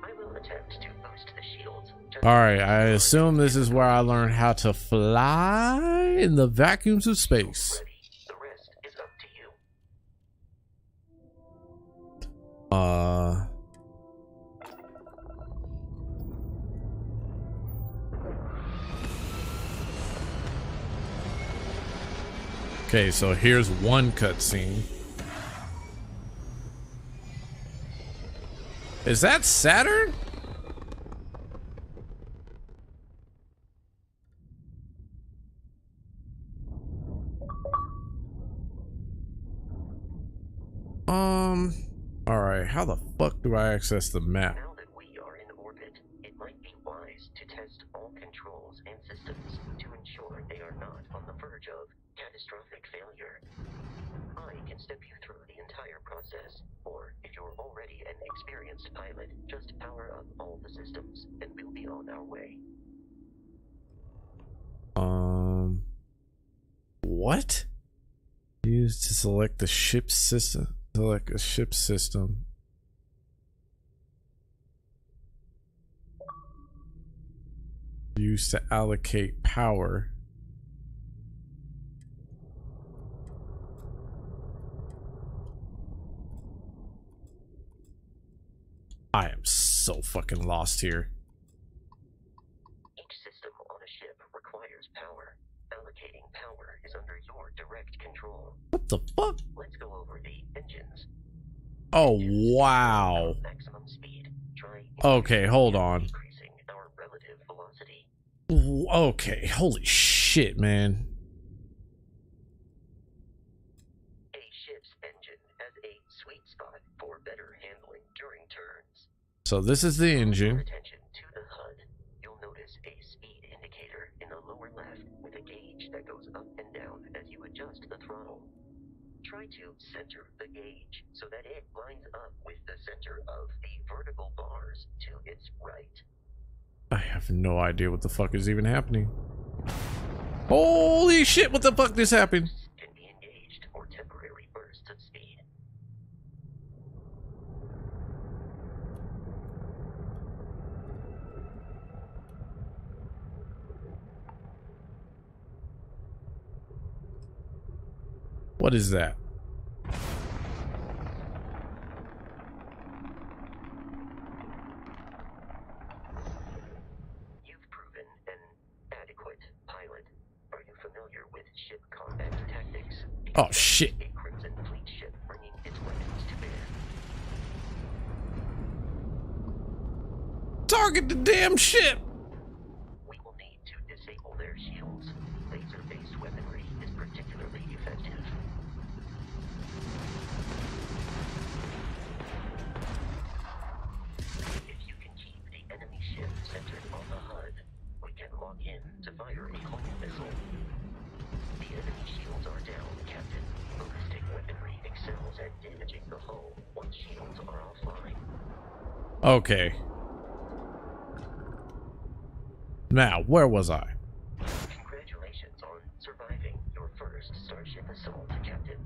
I will attempt to boost the shields. Alright, I assume this is where I learned how to fly in the vacuums of space. The rest is up to you. Okay, so here's one cutscene. Is that Saturn? Alright, how the fuck do I access the map? Now that we are in orbit, it might be wise to test all controls and systems to ensure they are not on the verge of catastrophic failure. I can step you through the entire process, or if you're already an experienced pilot, just power up all the systems, and we'll be on our way. What? Use to select the ship system. Select a ship system. Use to allocate power. I am so fucking lost here. Each system on a ship requires power. Allocating power is under your direct control. What the fuck? Let's go over the engines. Oh, wow. Maximum speed. Try Okay, hold on. increasing our relative velocity. Okay, holy shit, man. A ship's engine has a sweet spot for better handling during turns. So this is the engine. Attention to the HUD. You'll notice a speed indicator in the lower left with a gauge that goes up and down as you adjust the throttle. Try to center the gauge so that it lines up with the center of the vertical bars to its right. I have no idea what the fuck is even happening. Holy shit, what the fuck just happened? Can be engaged for temporary bursts of speed. What is that? You've proven an adequate pilot. Are you familiar with ship combat tactics? Oh shit. A Crimson Fleet ship bringing its weapons to bear. Target the damn ship! We will need to disable their shields. Laser-based weaponry is particularly effective. If you can keep the enemy ship centered on the HUD, we can lock in to fire a home missile. The enemy shields are down, Captain. Ballistic weaponry excels at damaging the hull once shields are offline. Okay. Now, where was I? Congratulations on surviving your first Starship assault, Captain.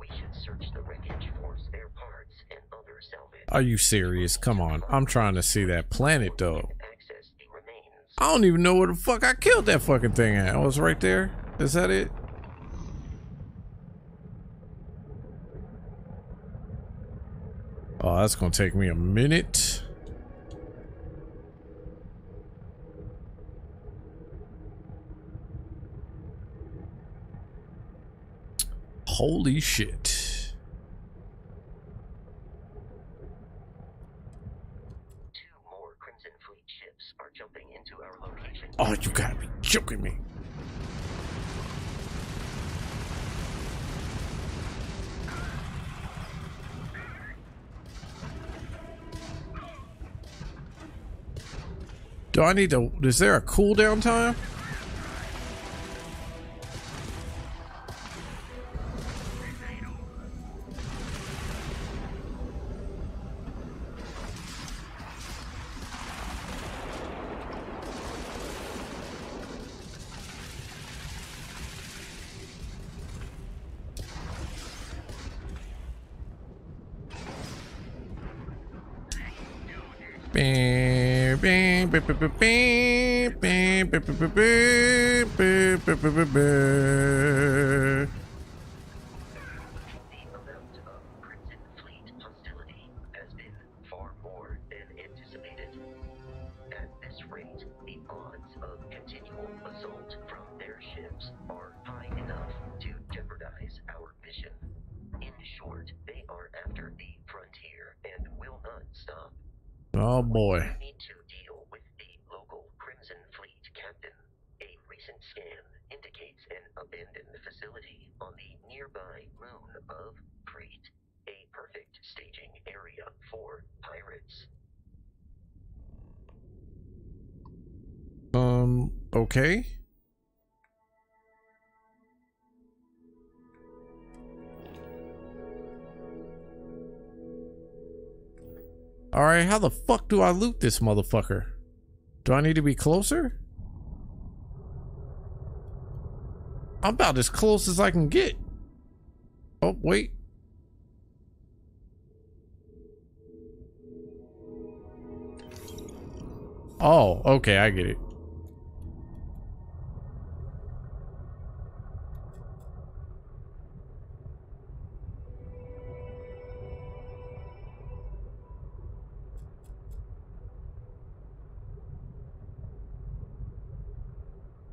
We should search the wreckage for spare parts and other salvage. Are you serious? Come on. I'm trying to see that planet, though. Access the remains. I don't even know where the fuck I killed that fucking thing at. Oh, it's right there? Is that it? Oh, that's gonna take me a minute. Holy shit. Two more Crimson Fleet ships are jumping into our location. Oh, you gotta be joking me. Do I need to... Is there a cooldown time? Far more than anticipated. At this rate, the odds of continual assault from their ships are high enough to jeopardize our mission. In short, they are after the frontier and will not stop. Oh boy. We need to deal with the local Crimson Fleet captain. A recent scan indicates an abandoned facility on the nearby moon of Crete. A perfect staging area for pirates. Okay. Alright, how the fuck do I loot this motherfucker? Do I need to be closer? I'm about as close as I can get. Oh, wait. Oh, okay, I get it.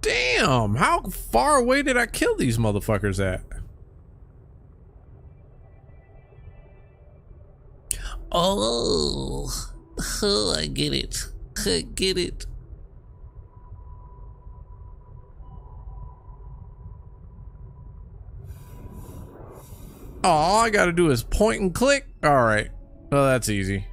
Damn, how far away did I kill these motherfuckers at? Oh, I get it. I get it. All I gotta do is point and click. All right. Oh, that's easy.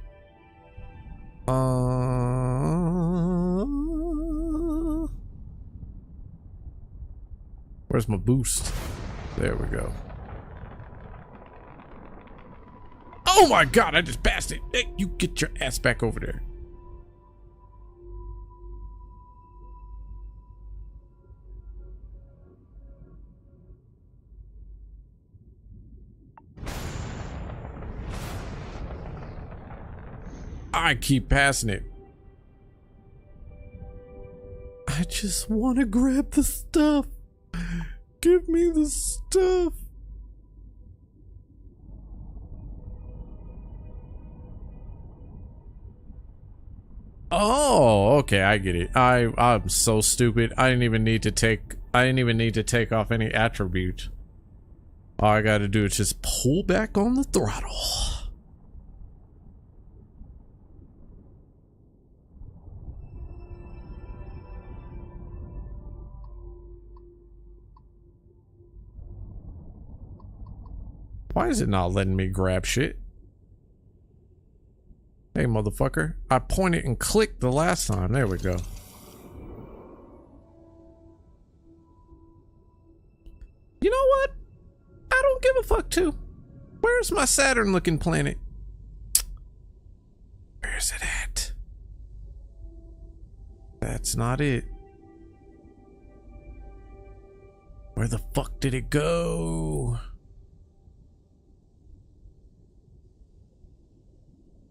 Where's my boost? There we go. Oh my god, I just passed it. Hey, you get your ass back over there. I keep passing it. I just want to grab the stuff. Give me the stuff. Oh, okay, I get it. I'm so stupid. I didn't even need to take off any attribute. All I gotta do is just pull back on the throttle. Why is it not letting me grab shit? Hey, motherfucker. I pointed and clicked the last time. There we go. You know what? I don't give a fuck too. Where's my Saturn looking planet? Where's it at? That's not it. Where the fuck did it go?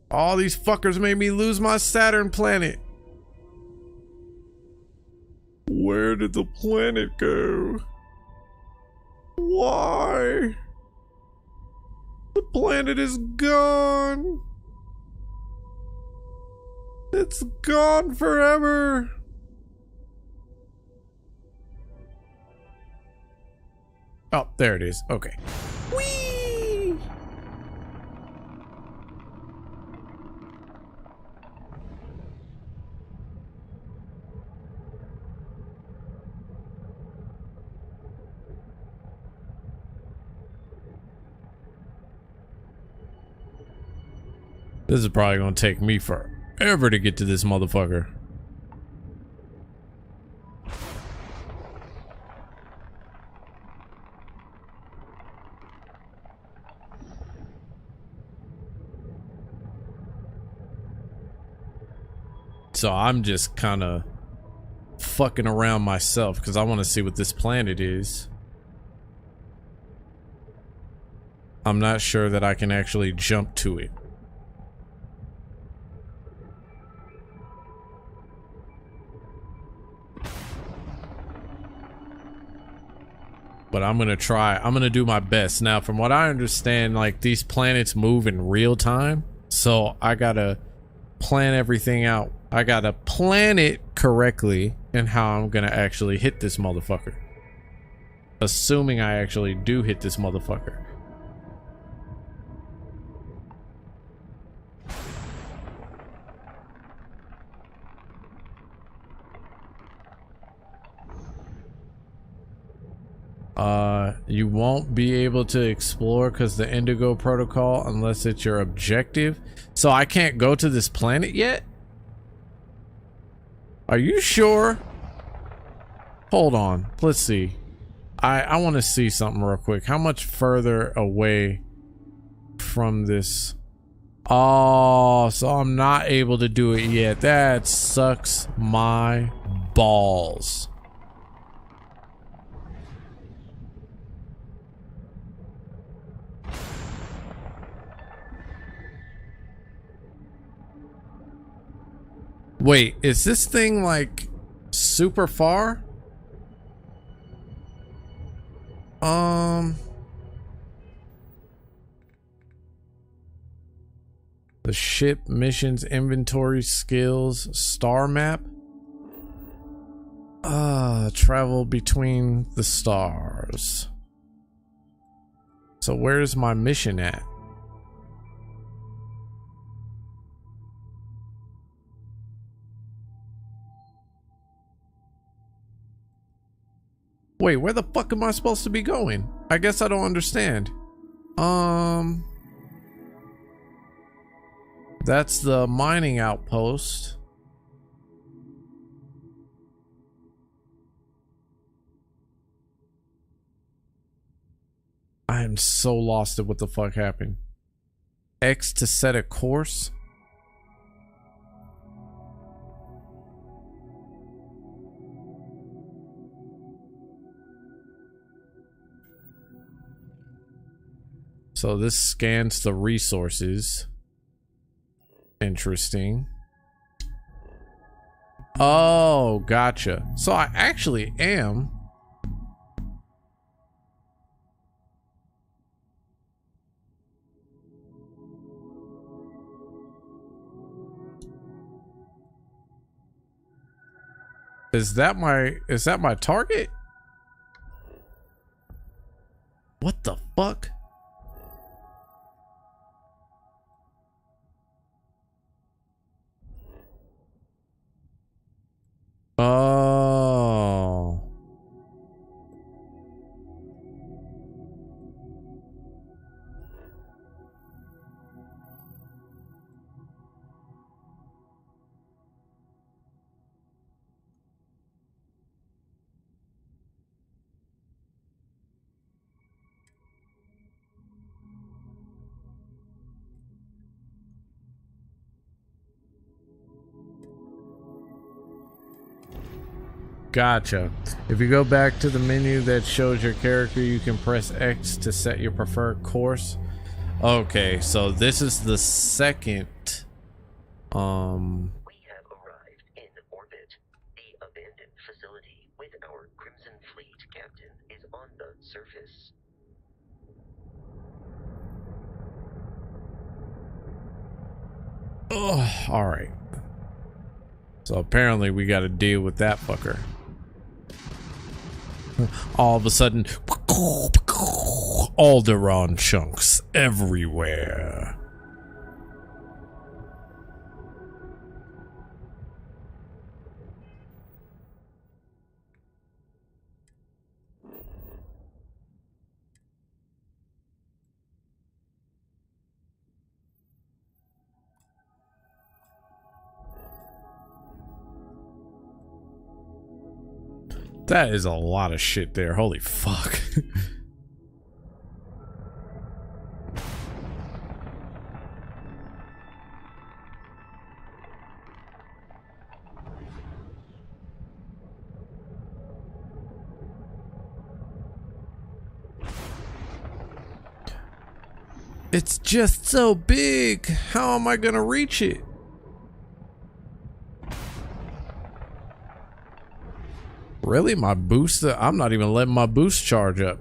All these fuckers made me lose my Saturn planet. Where did the planet go? Why? The planet is gone. It's gone forever. Oh, there it is. Okay. Whee! This is probably gonna take me forever to get to this motherfucker. So I'm just kind of fucking around myself because I want to see what this planet is. I'm not sure that I can actually jump to it. But I'm gonna try. I'm gonna do my best. Now, from what I understand, like, these planets move in real time. So I gotta plan everything out. I gotta plan it correctly and how I'm gonna actually hit this motherfucker. Assuming I actually do hit this motherfucker. You won't be able to explore because the Indigo Protocol unless it's your objective. So I can't go to this planet yet? Are you sure? Hold on. Let's see. I want to see something real quick. How much further away from this? Oh, so I'm not able to do it yet. That sucks my balls. Wait, is this thing like super far? The ship missions, inventory, skills, star map. Travel between the stars. So where's my mission at? Wait, where the fuck am I supposed to be going? I guess I don't understand. That's the mining outpost. I am so lost at what the fuck happened. X to set a course. So this scans the resources. Interesting. Oh, gotcha. So I actually am. Is that my target? What the fuck? Oh. Gotcha. If you go back to the menu that shows your character, you can press X to set your preferred course. Okay, so this is the second. We have arrived in orbit. The abandoned facility with our Crimson Fleet captain is on the surface. Oh, all right. So apparently we got to deal with that fucker. All of a sudden, Alderaan chunks everywhere. That is a lot of shit there. Holy fuck. It's just so big. How am I gonna reach it? Really? My boost? I'm not even letting my boost charge up.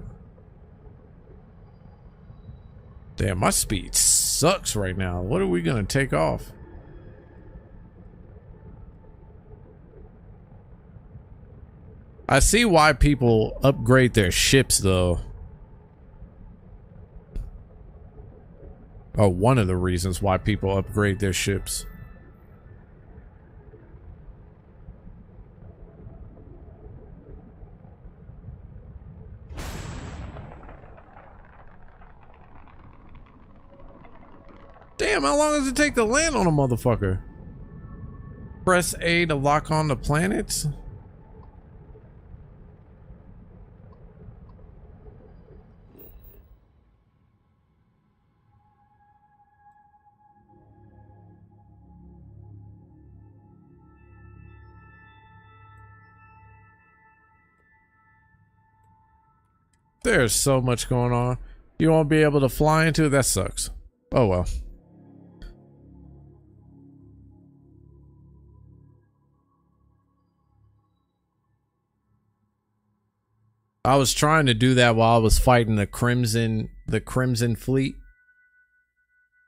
Damn, my speed sucks right now. What are we gonna take off? I see why people upgrade their ships though. Oh, one of the reasons why people upgrade their ships. Damn, how long does it take to land on a motherfucker? Press A to lock on the planets? There's so much going on. You won't be able to fly into it? That sucks. Oh well. I was trying to do that while I was fighting the Crimson Fleet.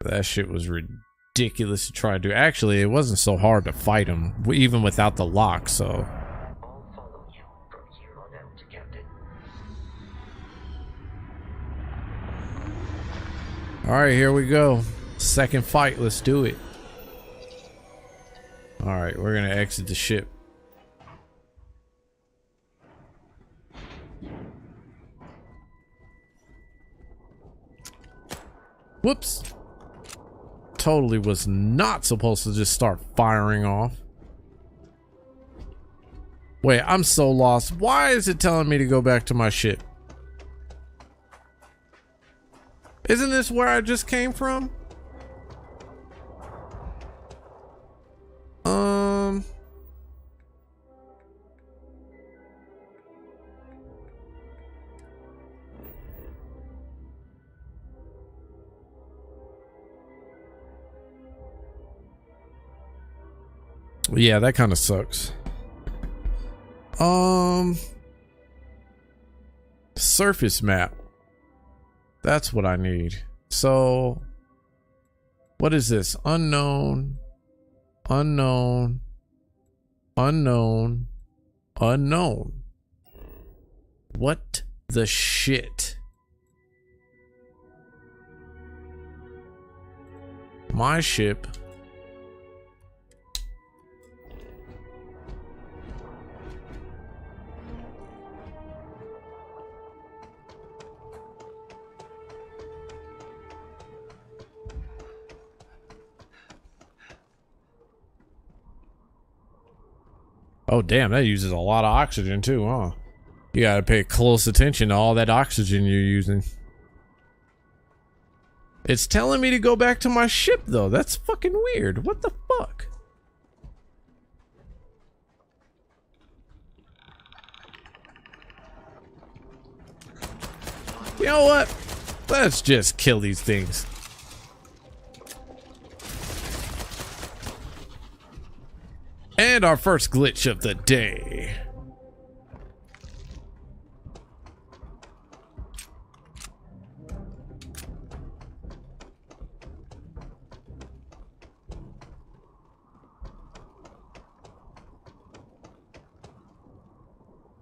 That shit was ridiculous to try to do. Actually, it wasn't so hard to fight them, even without the lock, so. Alright, here we go. Second fight, let's do it. Alright, we're gonna exit the ship. Whoops. Totally was not supposed to just start firing off. Wait, I'm so lost. Why is it telling me to go back to my ship? Isn't this where I just came from? Yeah, that kind of sucks. Surface map. That's what I need. So, what is this? Unknown, unknown, unknown, unknown. What the shit? My ship. Oh damn, that uses a lot of oxygen too, huh? You gotta pay close attention to all that oxygen you're using. It's telling me to go back to my ship though. That's fucking weird. What the fuck? You know what? Let's just kill these things. And our first glitch of the day.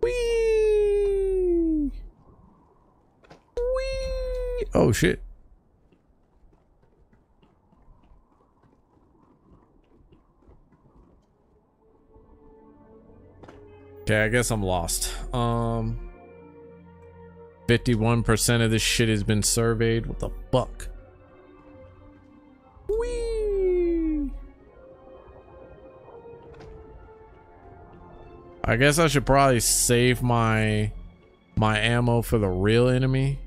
Whee! Whee! Oh shit. Okay, I guess I'm lost. 51% of this shit has been surveyed. What the fuck? Whee! I guess I should probably save my ammo for the real enemy.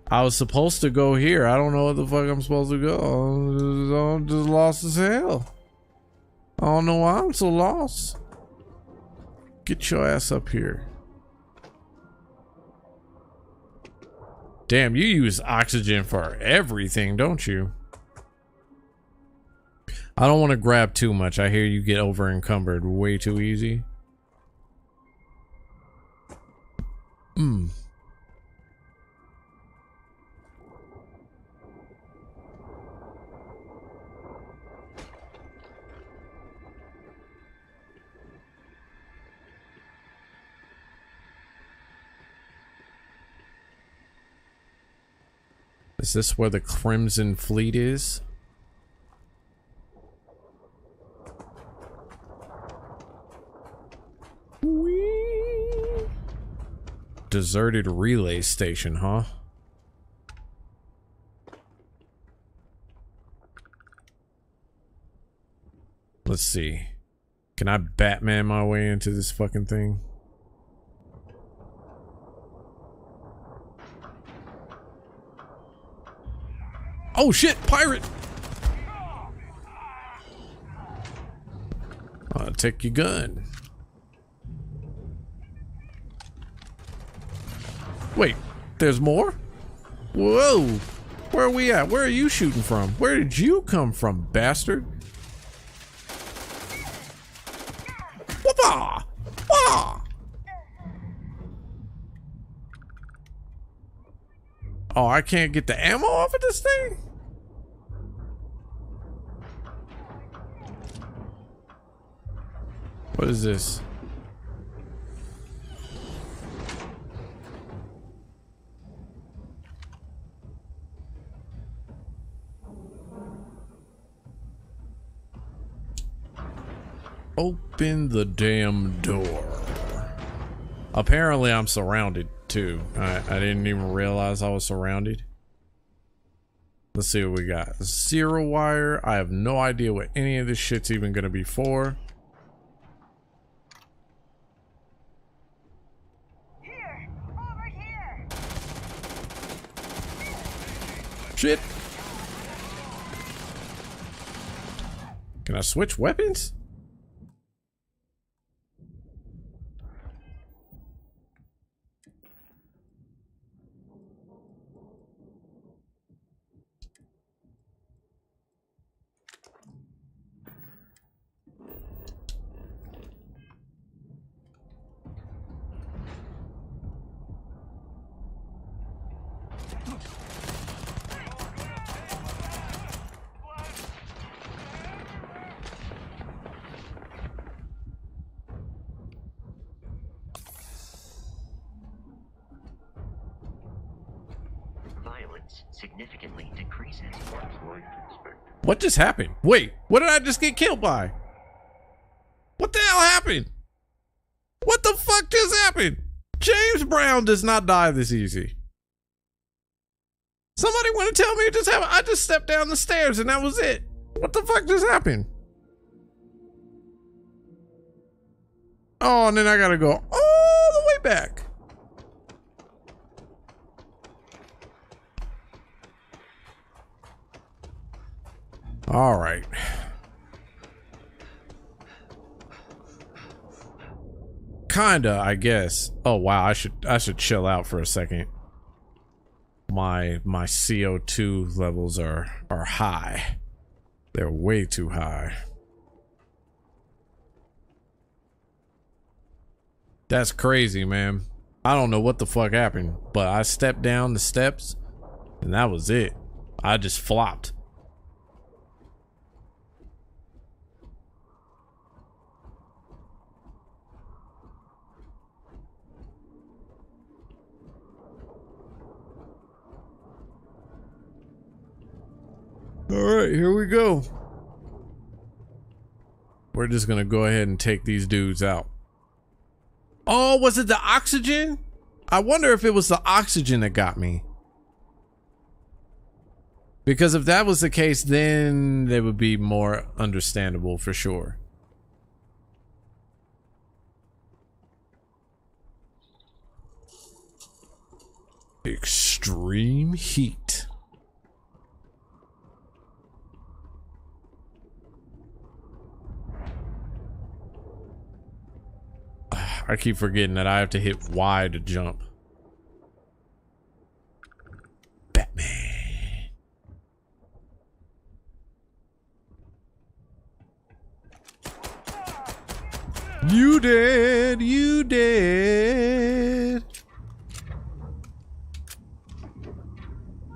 I was supposed to go here. I don't know what the fuck I'm supposed to go. I'm just lost as hell. I don't know why I'm so lost. Get your ass up here. Damn, you use oxygen for everything, don't you? I don't want to grab too much. I hear you get over encumbered way too easy. Is this where the Crimson Fleet is? Whee! Deserted relay station, huh? Let's see. Can I Batman my way into this fucking thing? Oh shit, pirate! I'll take your gun. Wait, there's more? Whoa! Where are we at? Where are you shooting from? Where did you come from, bastard? Whoopah! Wah! Oh, I can't get the ammo off of this thing? What is this? Open the damn door. Apparently I'm surrounded too. I didn't even realize I was surrounded. Let's see what we got. Zero wire. I have no idea what any of this shit's even gonna be for. Here! Over here! Shit. Can I switch weapons? Violence significantly decreases. What just happened? Wait, what did I just get killed by? What the hell happened? What the fuck just happened? James Brown does not die this easy. Somebody want to tell me what just happened? I just stepped down the stairs and that was it. What the fuck just happened? Oh, and then I gotta go all the way back. All right. Kinda, I guess. Oh wow, I should chill out for a second. My CO2 levels are high. They're way too high. That's crazy, man. I don't know what the fuck happened, but I stepped down the steps and that was it. I just flopped. All right, here we go. We're just gonna go ahead and take these dudes out. Oh, was it the oxygen? I wonder if it was the oxygen that got me. Because if that was the case, then they would be more understandable for sure. Extreme heat. I keep forgetting that I have to hit Y to jump. You did. You did.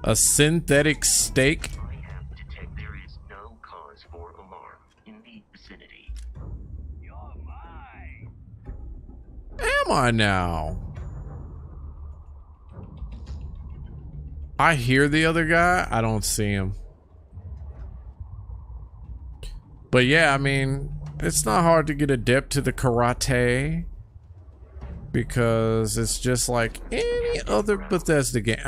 A synthetic steak. I have detected there is no cause for alarm in the vicinity. Am I now? I hear the other guy. I don't see him. But yeah, I mean, it's not hard to get adept to the karate. Because it's just like any other Bethesda game.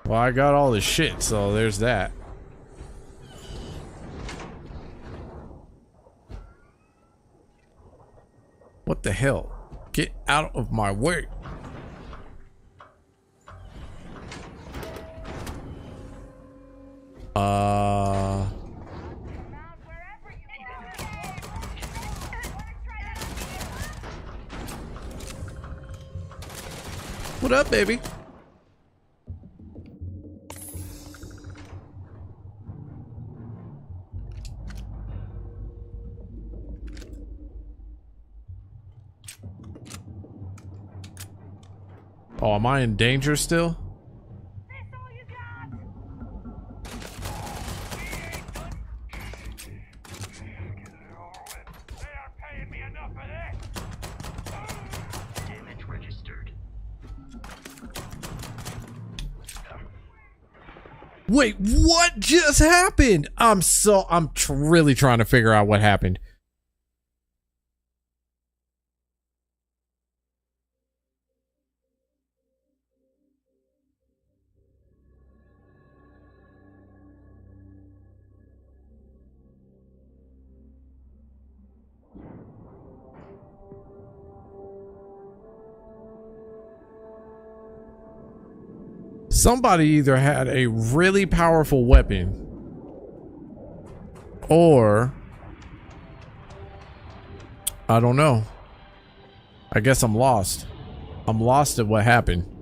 Well, I got all the shit, so there's that. What the hell? Get out of my way. What up, baby? Oh, am I in danger still? Damage registered. Wait, what just happened? I'm really trying to figure out what happened. Somebody either had a really powerful weapon or I don't know. I guess I'm lost. I'm lost at what happened.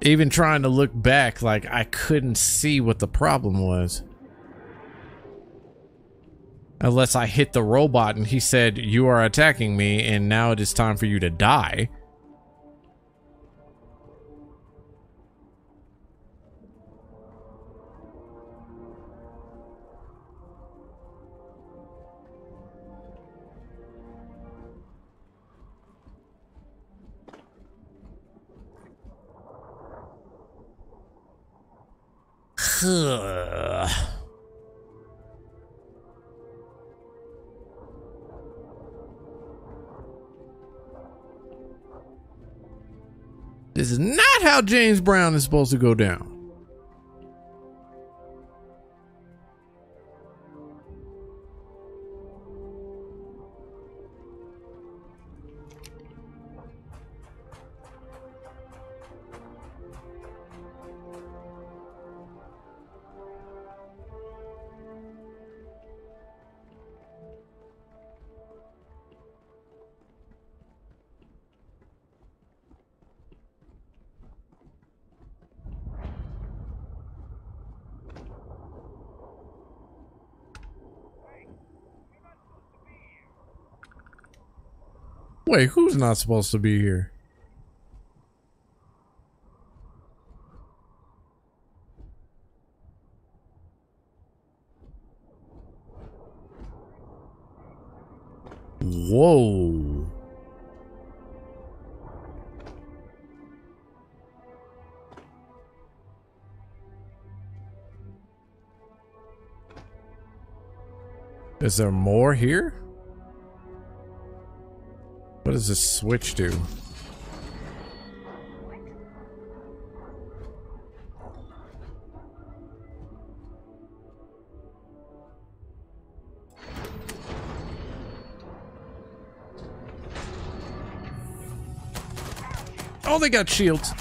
Even trying to look back, like I couldn't see what the problem was. Unless I hit the robot and he said, "You are attacking me and now it is time for you to die." This is not how James Brown is supposed to go down. Wait, who's not supposed to be here? Whoa. Is there more here? What does this switch do? Oh, they got shields.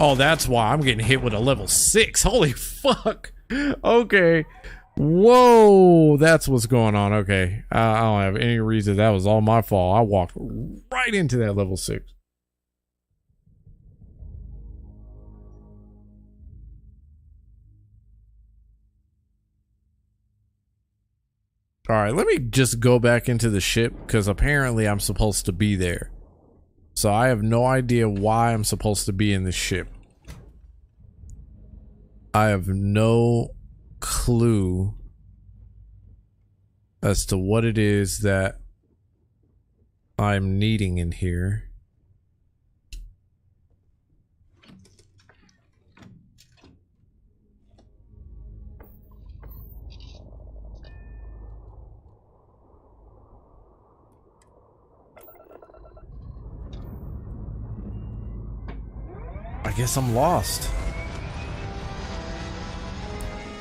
Oh, that's why I'm getting hit with a level 6. Holy fuck. Okay. Whoa, that's what's going on. Okay. I don't have any reason. That was all my fault. I walked right into that level 6. All right, let me just go back into the ship because apparently I'm supposed to be there. So I have no idea why I'm supposed to be in the ship. I have no clue as to what it is that I'm needing in here. I guess I'm lost.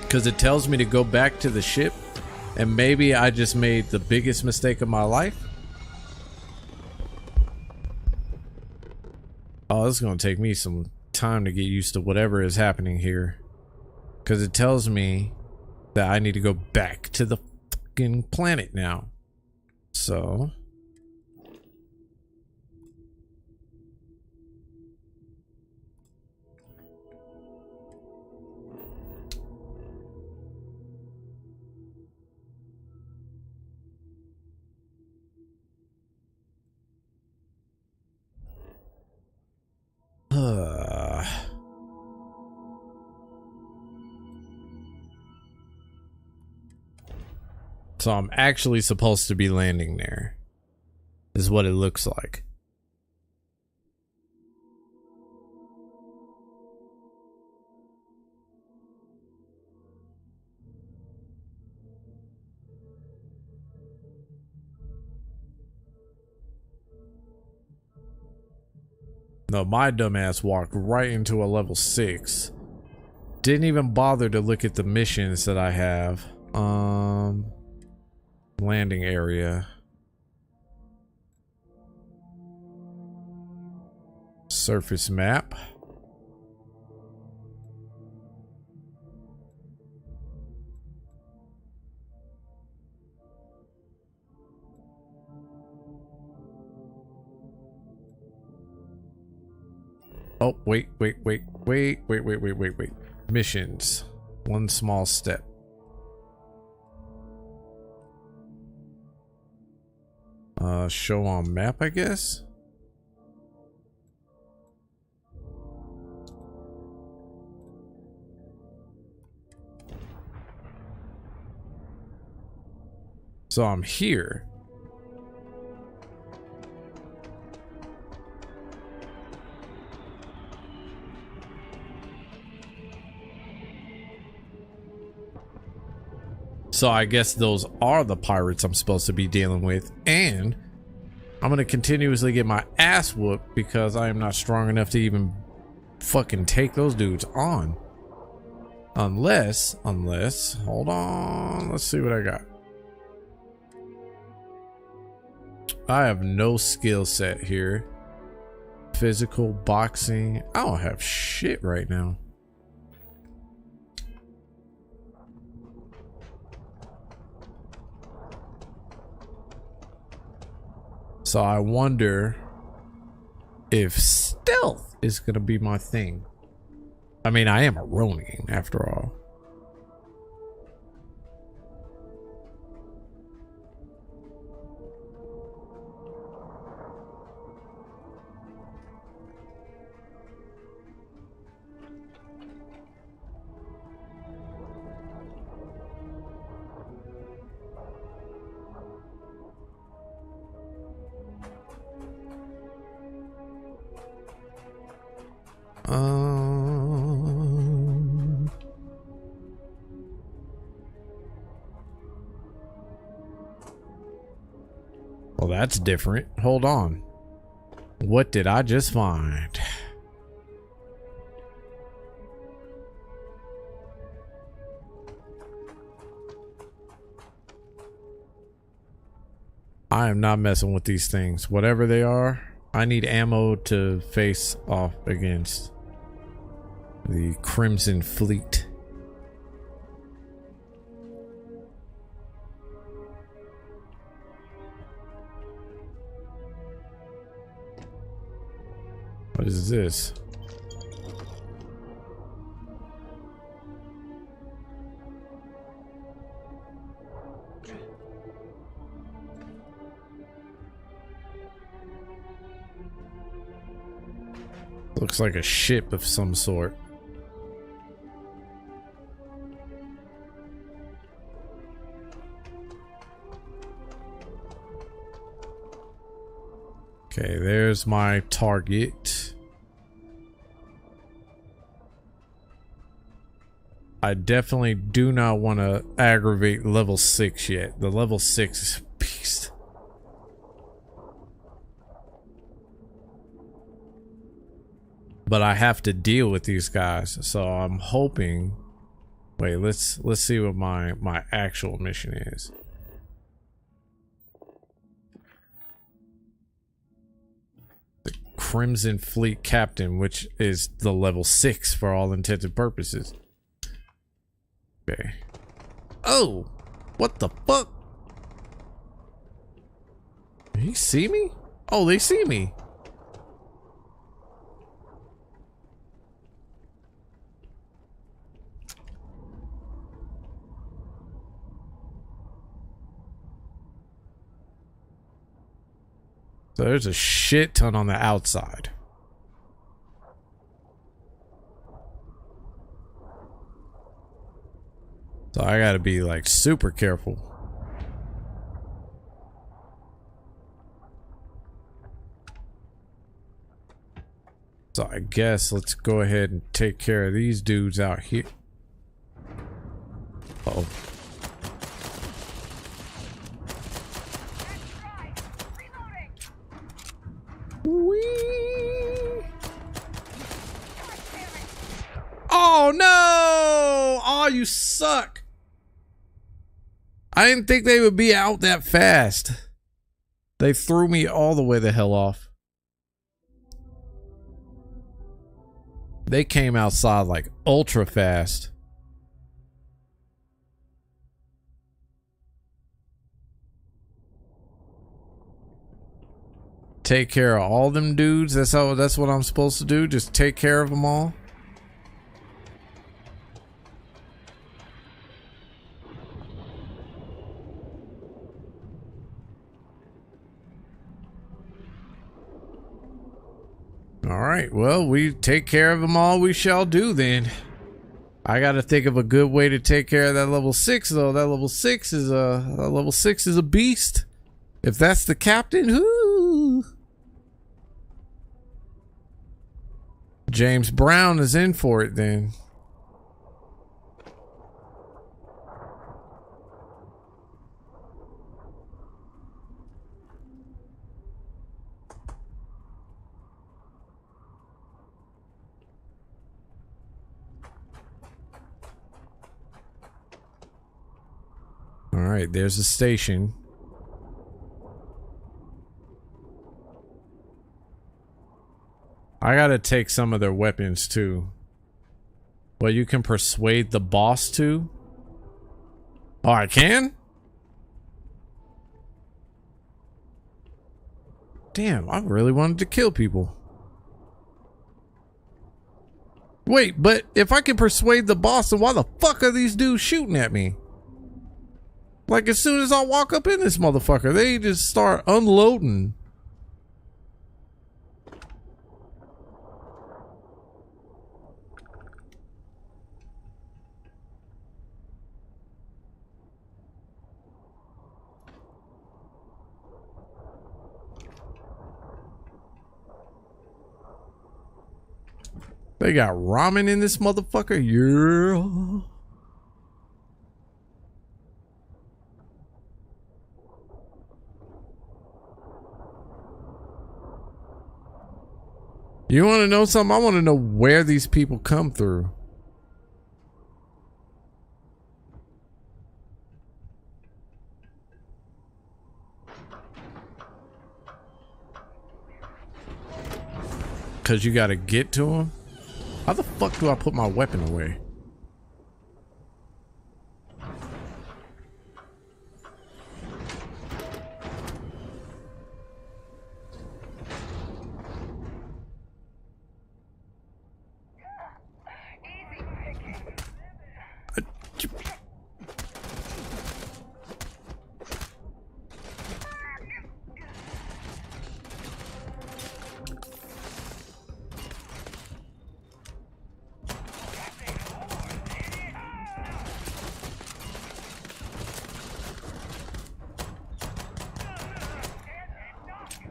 Because it tells me to go back to the ship, and maybe I just made the biggest mistake of my life. Oh, this is going to take me some time to get used to whatever is happening here. Because it tells me that I need to go back to the fucking planet now. So... So I'm actually supposed to be landing there, is what it looks like. No, my dumbass walked right into a level 6. Didn't even bother to look at the missions that I have. Landing area. Surface map. Oh, wait. Missions. One small step. Show on map, I guess. So I'm here. So I guess those are the pirates I'm supposed to be dealing with, and I'm gonna continuously get my ass whooped because I am not strong enough to even fucking take those dudes on. Unless, hold on, let's see what I got. I have no skill set here. Physical, boxing, I don't have shit right now. So I wonder if stealth is gonna be my thing. I mean, I am a Ronin after all. Well, that's different. Hold on. What did I just find? I am not messing with these things. Whatever they are, I need ammo to face off against. The Crimson Fleet. What is this? Looks like a ship of some sort. Okay, there's my target. I definitely do not want to aggravate level 6 yet. The level 6 is a beast. But I have to deal with these guys, so I'm hoping. Wait, let's see what my actual mission is. The Crimson Fleet Captain, which is the level 6 for all intents and purposes. Okay. Oh, what the fuck? Did he see me? Oh, they see me. So there's a shit ton on the outside. So I gotta be like super careful. So I guess let's go ahead and take care of these dudes out here. Uh-oh. Whee! Oh no! Oh, you suck. I didn't think they would be out that fast. They threw me all the way the hell off. They came outside like ultra fast. Take care of all them dudes. That's what I'm supposed to do. Just take care of them all. All right, well, we take care of them all. We shall do then. I got to think of a good way to take care of that level 6 though. That level 6 is a beast. If that's the captain, whoo. James Brown is in for it then. All right, there's a station. I gotta take some of their weapons too. Well, you can persuade the boss to? Oh, I can? Damn, I really wanted to kill people. Wait, but if I can persuade the boss, then why the fuck are these dudes shooting at me? Like, as soon as I walk up in this motherfucker, they just start unloading. They got ramen in this motherfucker? Yeah. You want to know something? I want to know where these people come through. Because you got to get to them? How the fuck do I put my weapon away?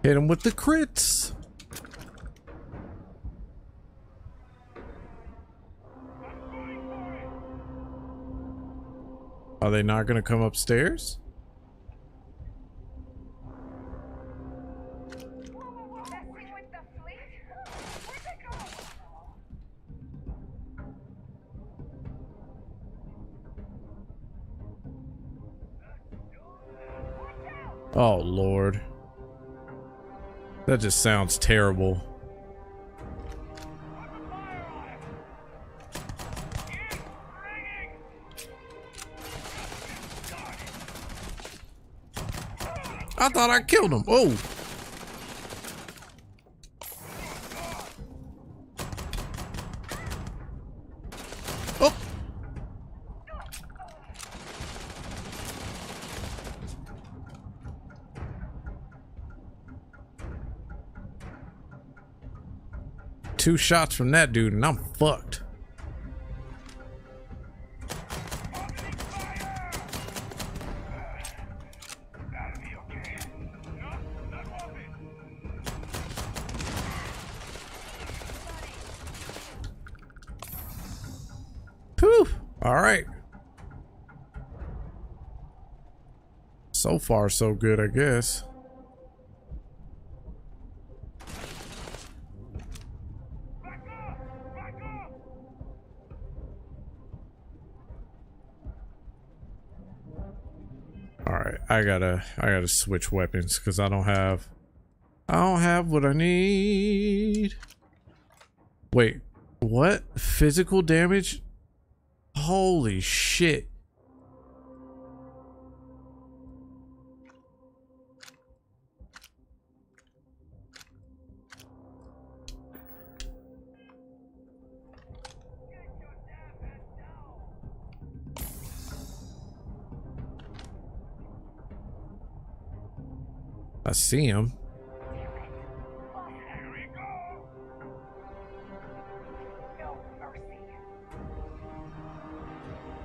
Hit him with the crits. Are they not gonna come upstairs? Oh Lord. That just sounds terrible. I thought I killed him. Oh. Oh. Two shots from that dude and I'm fucked. Whew. All right. So far, so good, I guess. Alright, I gotta switch weapons because I don't have what I need. Wait, what? Physical damage? Holy shit. I see him.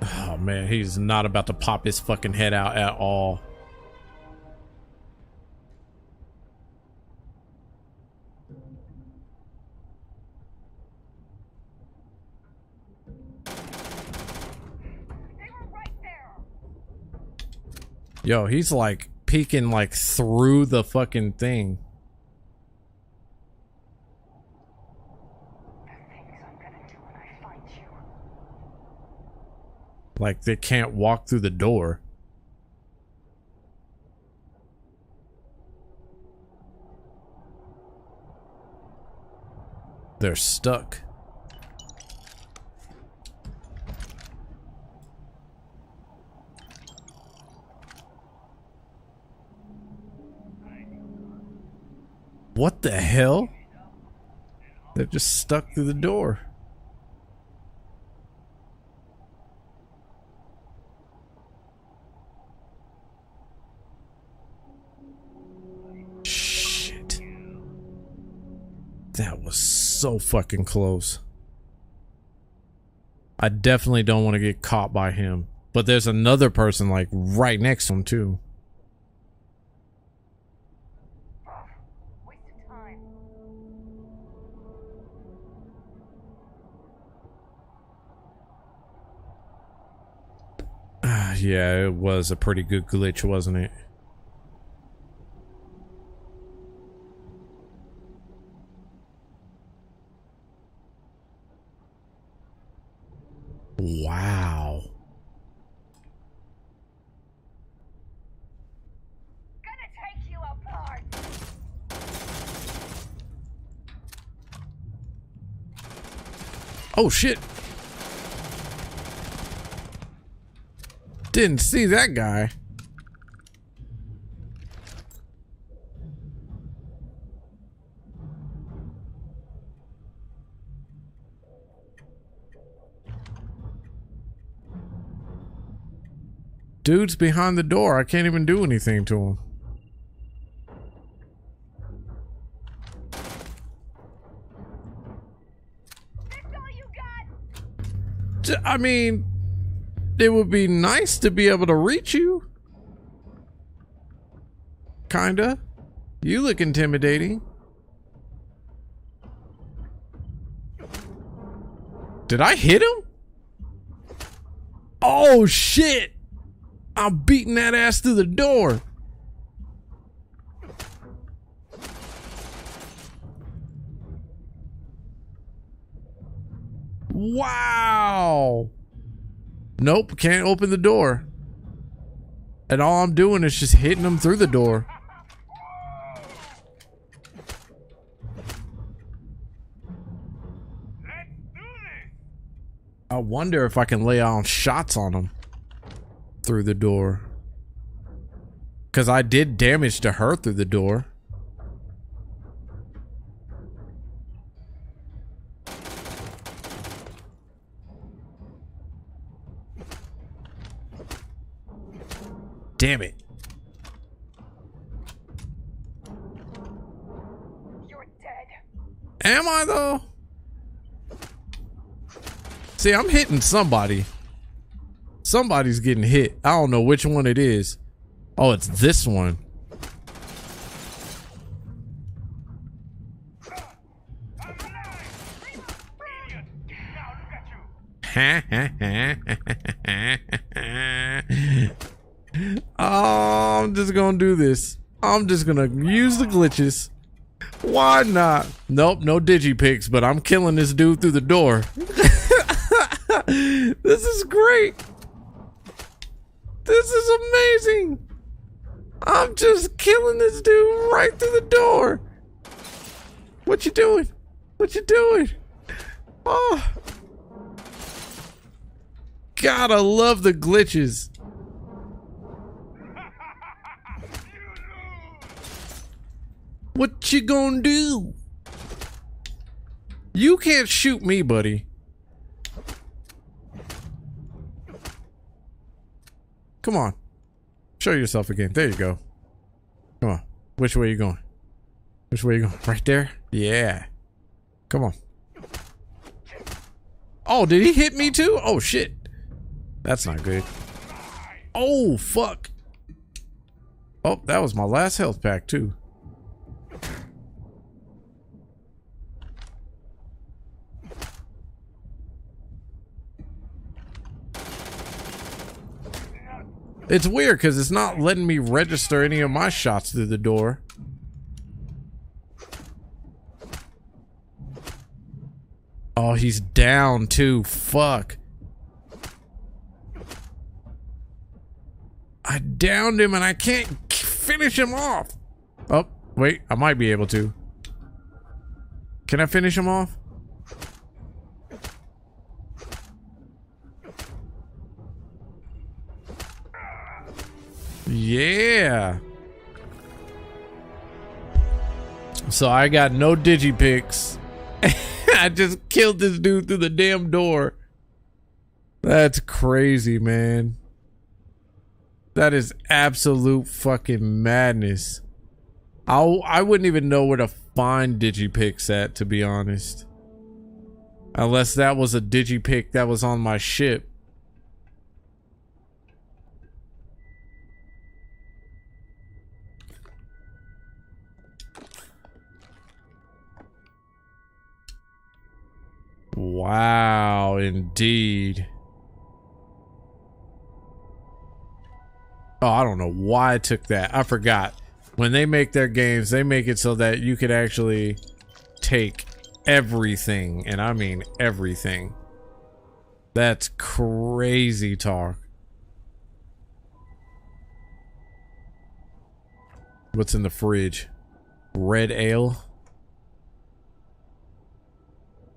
Oh man, he's not about to pop his fucking head out at all. Yo, he's like peeking like through the fucking thing. Like they can't walk through the door. They're stuck. What the hell? They're just stuck through the door. Shit. That was so fucking close. I definitely don't want to get caught by him. But there's another person like right next to him too. Yeah, it was a pretty good glitch, wasn't it? Wow. Gonna take you apart. Oh shit. Didn't see that guy. Dude's behind the door. I can't even do anything to him. I mean, it would be nice to be able to reach you. Kinda. You look intimidating. Did I hit him? Oh shit! I'm beating that ass through the door. Wow. Nope, can't open the door. And all I'm doing is just hitting them through the door. I wonder if I can lay on shots on them through the door. Because I did damage to her through the door. Damn it. You're dead. Am I though? See, I'm hitting somebody. Somebody's getting hit. I don't know which one it is. Oh, it's this one. Oh, I'm just gonna do this. I'm just gonna use the glitches. Why not? Nope, no digipicks, but I'm killing this dude through the door. This is great. This is amazing. I'm just killing this dude right through the door. What you doing? What you doing? Oh. God, I love the glitches. What you gonna do? You can't shoot me, buddy. Come on. Show yourself again. There you go. Come on. Which way are you going? Which way are you going? Right there? Yeah. Come on. Oh, did he hit me too? Oh, shit. That's not good. Oh, fuck. Oh, that was my last health pack too. It's weird because it's not letting me register any of my shots through the door. Oh, he's down too. Fuck. I downed him and I can't finish him off. Oh, wait. I might be able to. Can I finish him off? Yeah. So I got no digipicks. I just killed this dude through the damn door. That's crazy, man. That is absolute fucking madness. I wouldn't even know where to find digipicks at, to be honest. Unless that was a digipick that was on my ship. Wow, indeed. Oh, I don't know why I took that. I forgot. When they make their games, they make it so that you could actually take everything, and I mean everything. That's crazy talk. What's in the fridge? Red ale?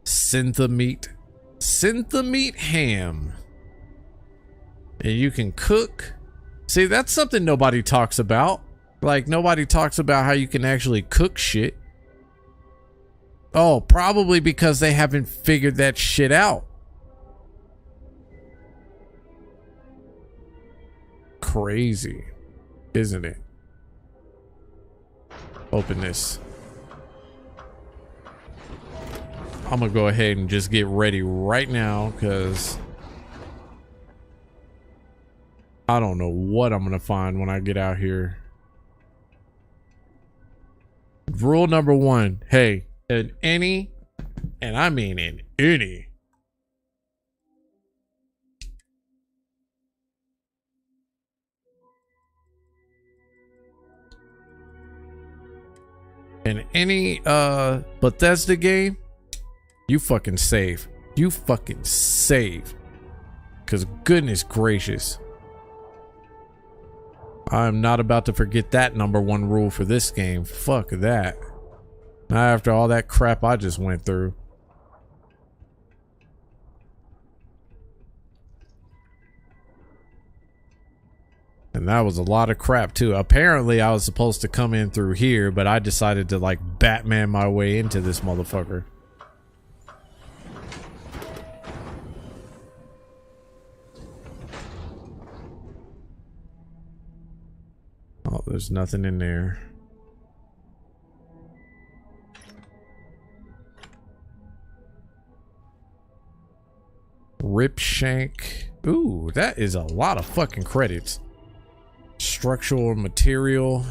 Syntha meat? Syntha ham. And you can cook. See, that's something nobody talks about. Like, nobody talks about how you can actually cook shit. Oh, probably because they haven't figured that shit out. Crazy, isn't it? Open this. I'm gonna go ahead and just get ready right now because I don't know what I'm gonna find when I get out here. Rule number 1, hey, in any, and I mean in any, Bethesda game, you fucking save. You fucking save. Because goodness gracious, I'm not about to forget that number 1 rule for this game. Fuck that. Not after all that crap I just went through. And that was a lot of crap too. Apparently I was supposed to come in through here, but I decided to like Batman my way into this motherfucker. Oh, there's nothing in there. Ripshank. Ooh, that is a lot of fucking credits. Structural material.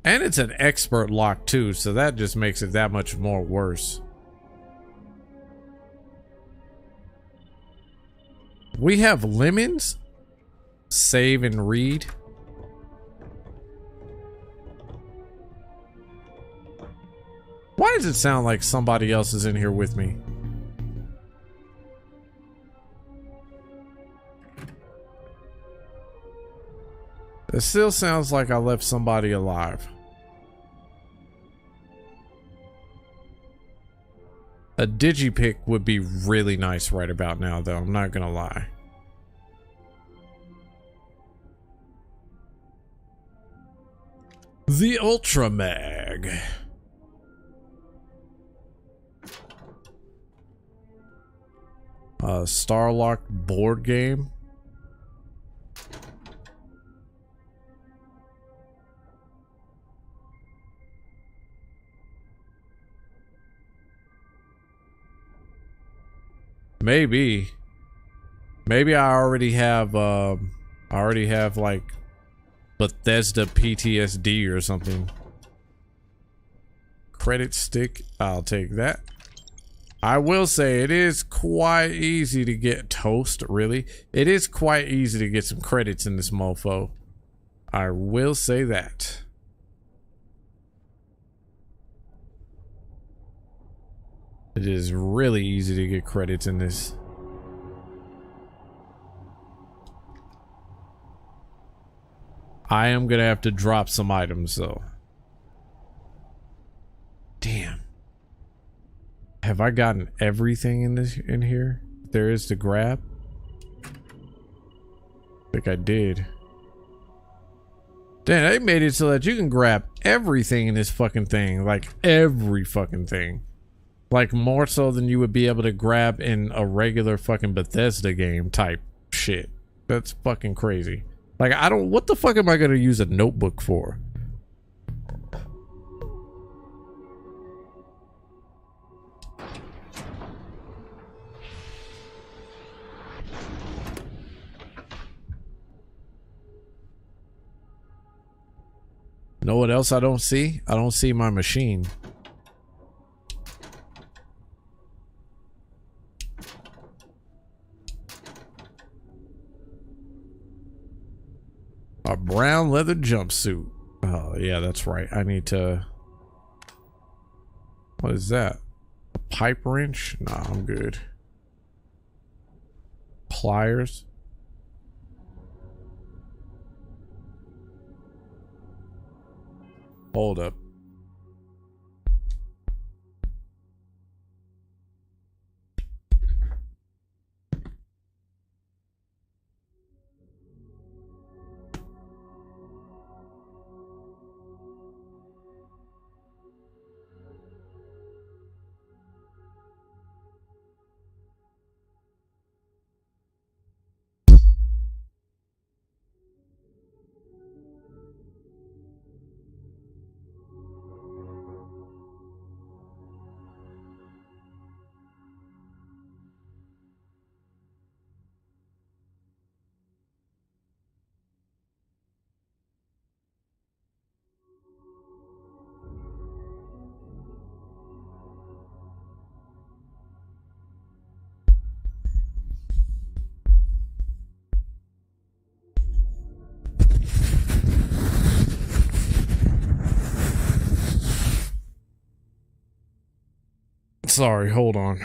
And it's an expert lock too, so that just makes it that much more worse. We have lemons. Save and read. Why does it sound like somebody else is in here with me? It still sounds like I left somebody alive. A digipick would be really nice right about now, though. I'm not gonna lie. The Ultra Mag. Starlock board game. Maybe I already have like Bethesda PTSD or something. Credit stick, I'll take that. I will say it is quite easy to get toast, really. It is quite easy to get some credits in this mofo. I will say that. It is really easy to get credits in this. I am gonna have to drop some items though. Damn. Have I gotten everything in here? There is to grab? I think I did. Damn, they made it so that you can grab everything in this fucking thing. Like every fucking thing. Like more so than you would be able to grab in a regular fucking Bethesda game type shit. That's fucking crazy. Like I don't, what the fuck am I gonna use a notebook for? Know what else I don't see? I don't see my machine. A brown leather jumpsuit. Oh, yeah, that's right. I need to... What is that? A pipe wrench? Nah, I'm good. Pliers. Hold up. Sorry, hold on.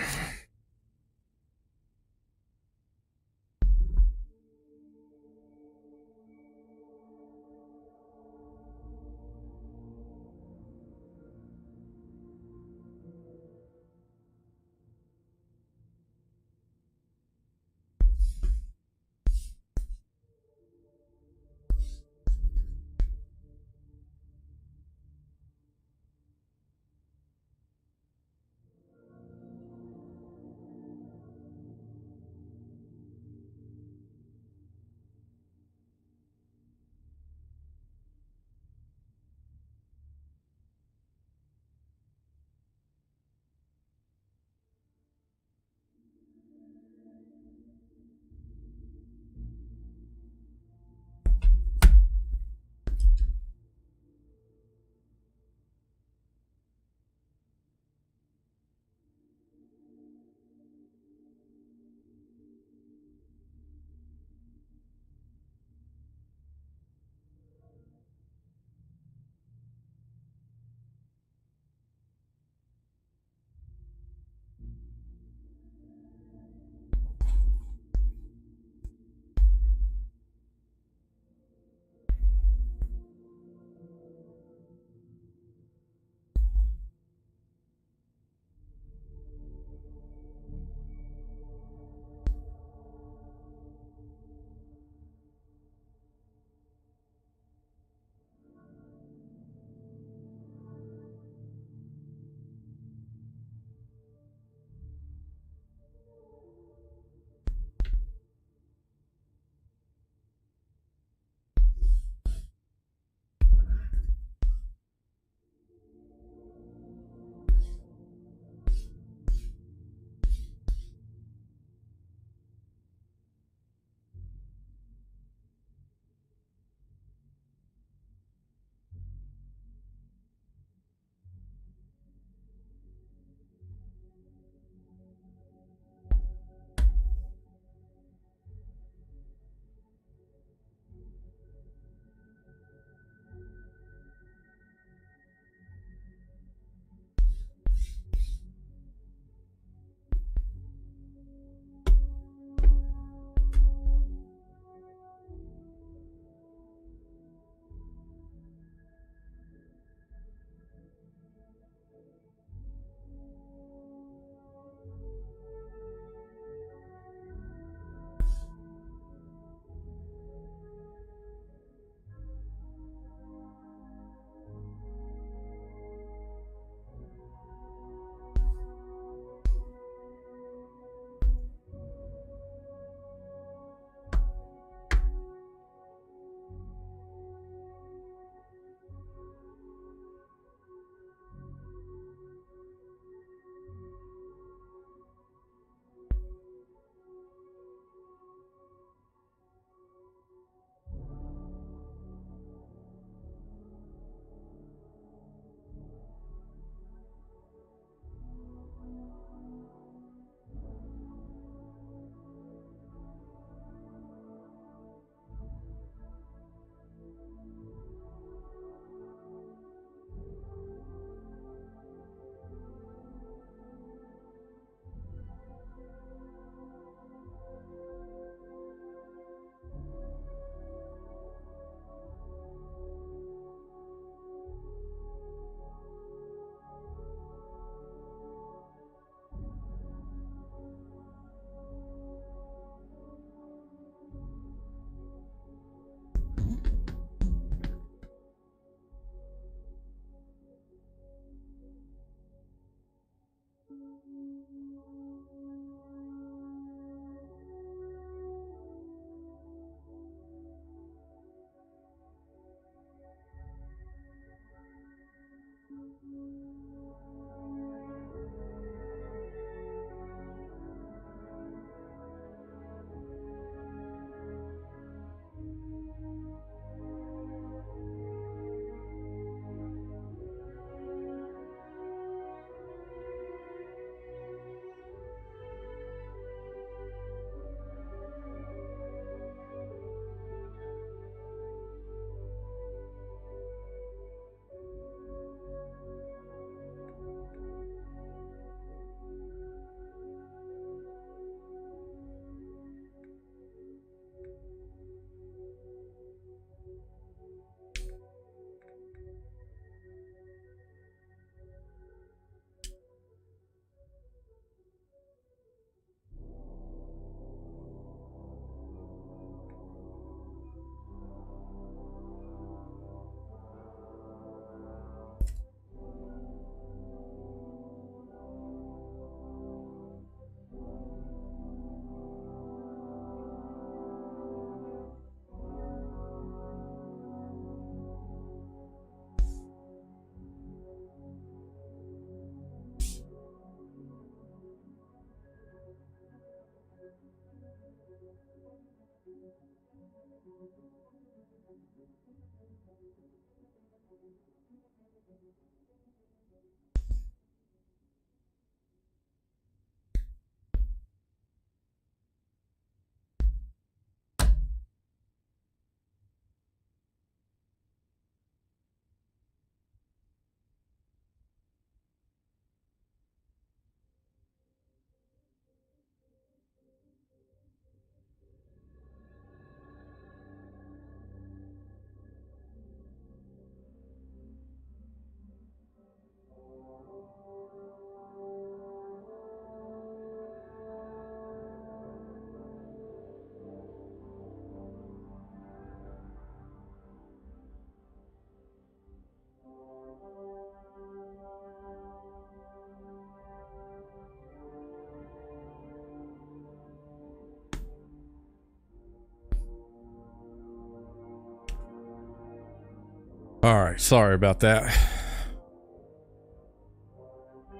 Alright, sorry about that.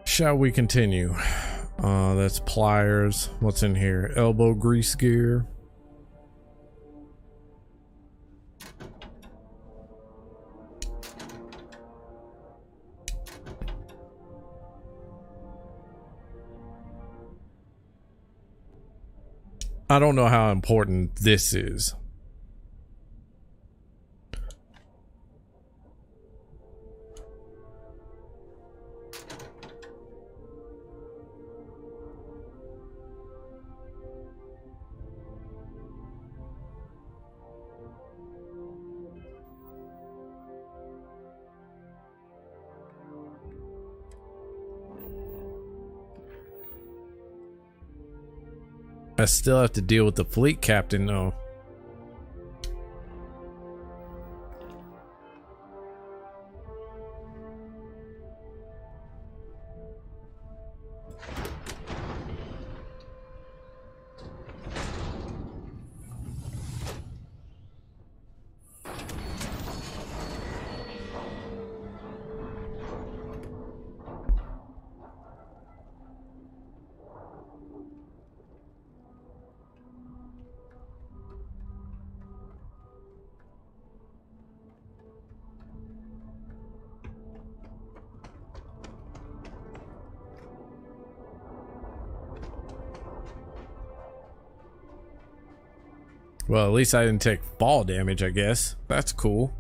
Shall we continue? That's pliers. What's in here? Elbow grease gear. I don't know how important this is. I still have to deal with the fleet captain though. Well, at least I didn't take fall damage, I guess. That's cool.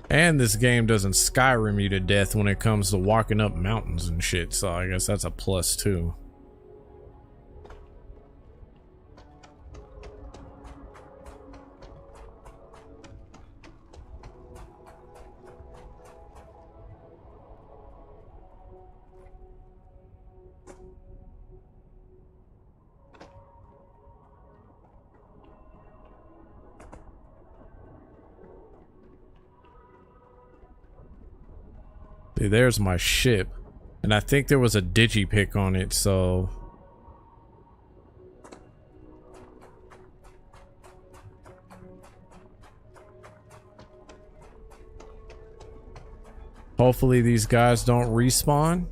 And this game doesn't Skyrim you to death when it comes to walking up mountains and shit, so I guess that's a plus too. See, there's my ship. And I think there was a digipick on it, so... hopefully these guys don't respawn.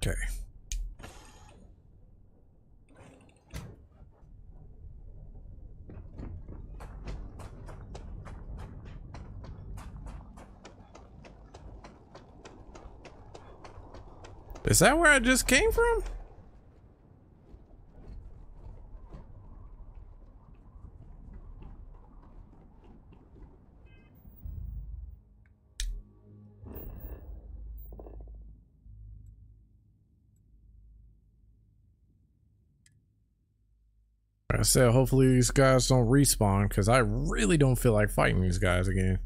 Okay. Is that where I just came from? Like I said, hopefully these guys don't respawn, because I really don't feel like fighting these guys again.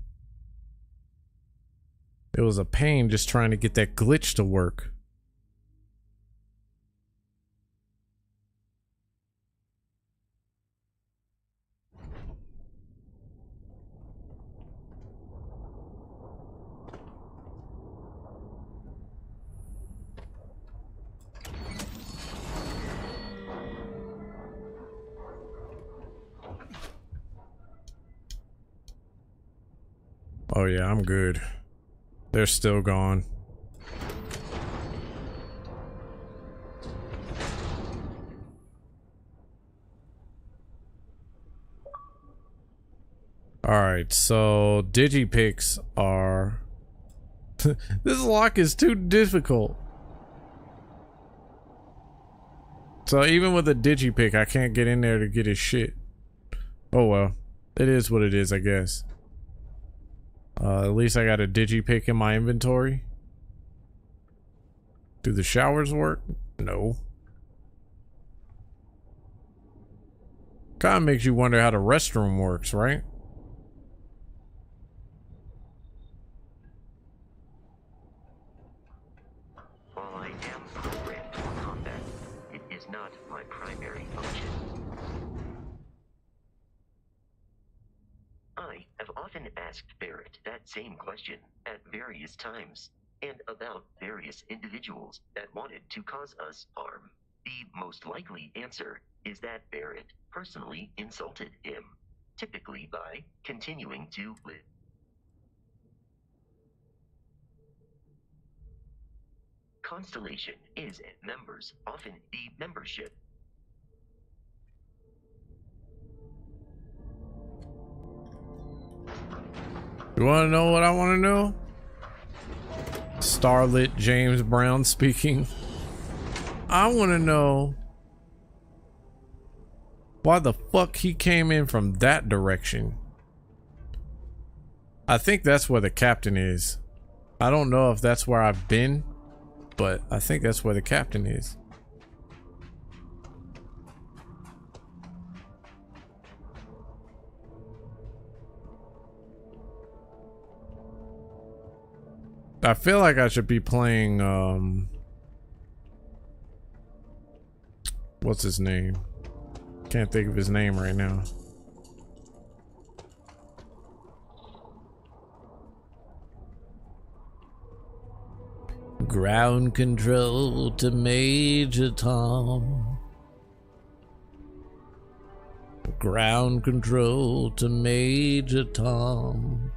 It was a pain just trying to get that glitch to work. Oh yeah, I'm good. They're still gone. Alright, so digipicks are... This lock is too difficult. So even with a digipick, I can't get in there to get his shit. Oh well. It is what it is, I guess. At least I got a digipick in my inventory. Do the showers work? No. Kinda makes you wonder how the restroom works, right? While I am programmed for combat, it is not my primary function. I have often asked Barrett that same question at various times, and about various individuals that wanted to cause us harm. The most likely answer is that Barrett personally insulted him, typically by continuing to live. Constellation is members, often the membership. You wanna know what I wanna know? Starlit James Brown speaking. I wanna know why the fuck he came in from that direction. I think that's where the captain is. I don't know if that's where I've been, but I think that's where the captain is. I feel like I should be playing, what's his name? Can't think of his name right now. Ground control to Major Tom. Ground control to Major Tom.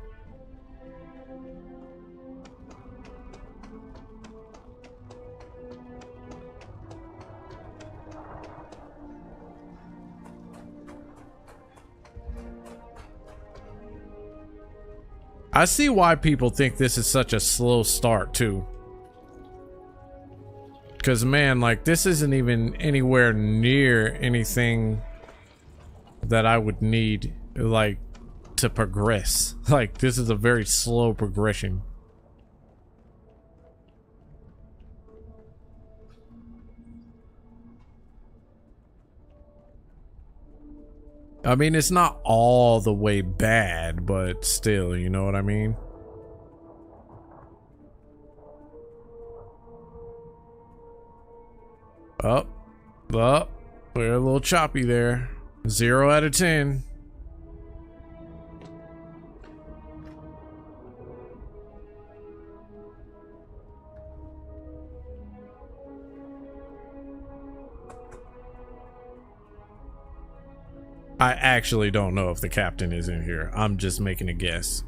I see why people think this is such a slow start too. Because man, like this isn't even anywhere near anything that I would need like to progress. Like this is a very slow progression. I mean, it's not all the way bad, but still, you know what I mean? Up, up. We're a little choppy there. 0 out of 10. I actually don't know if the captain is in here. I'm just making a guess.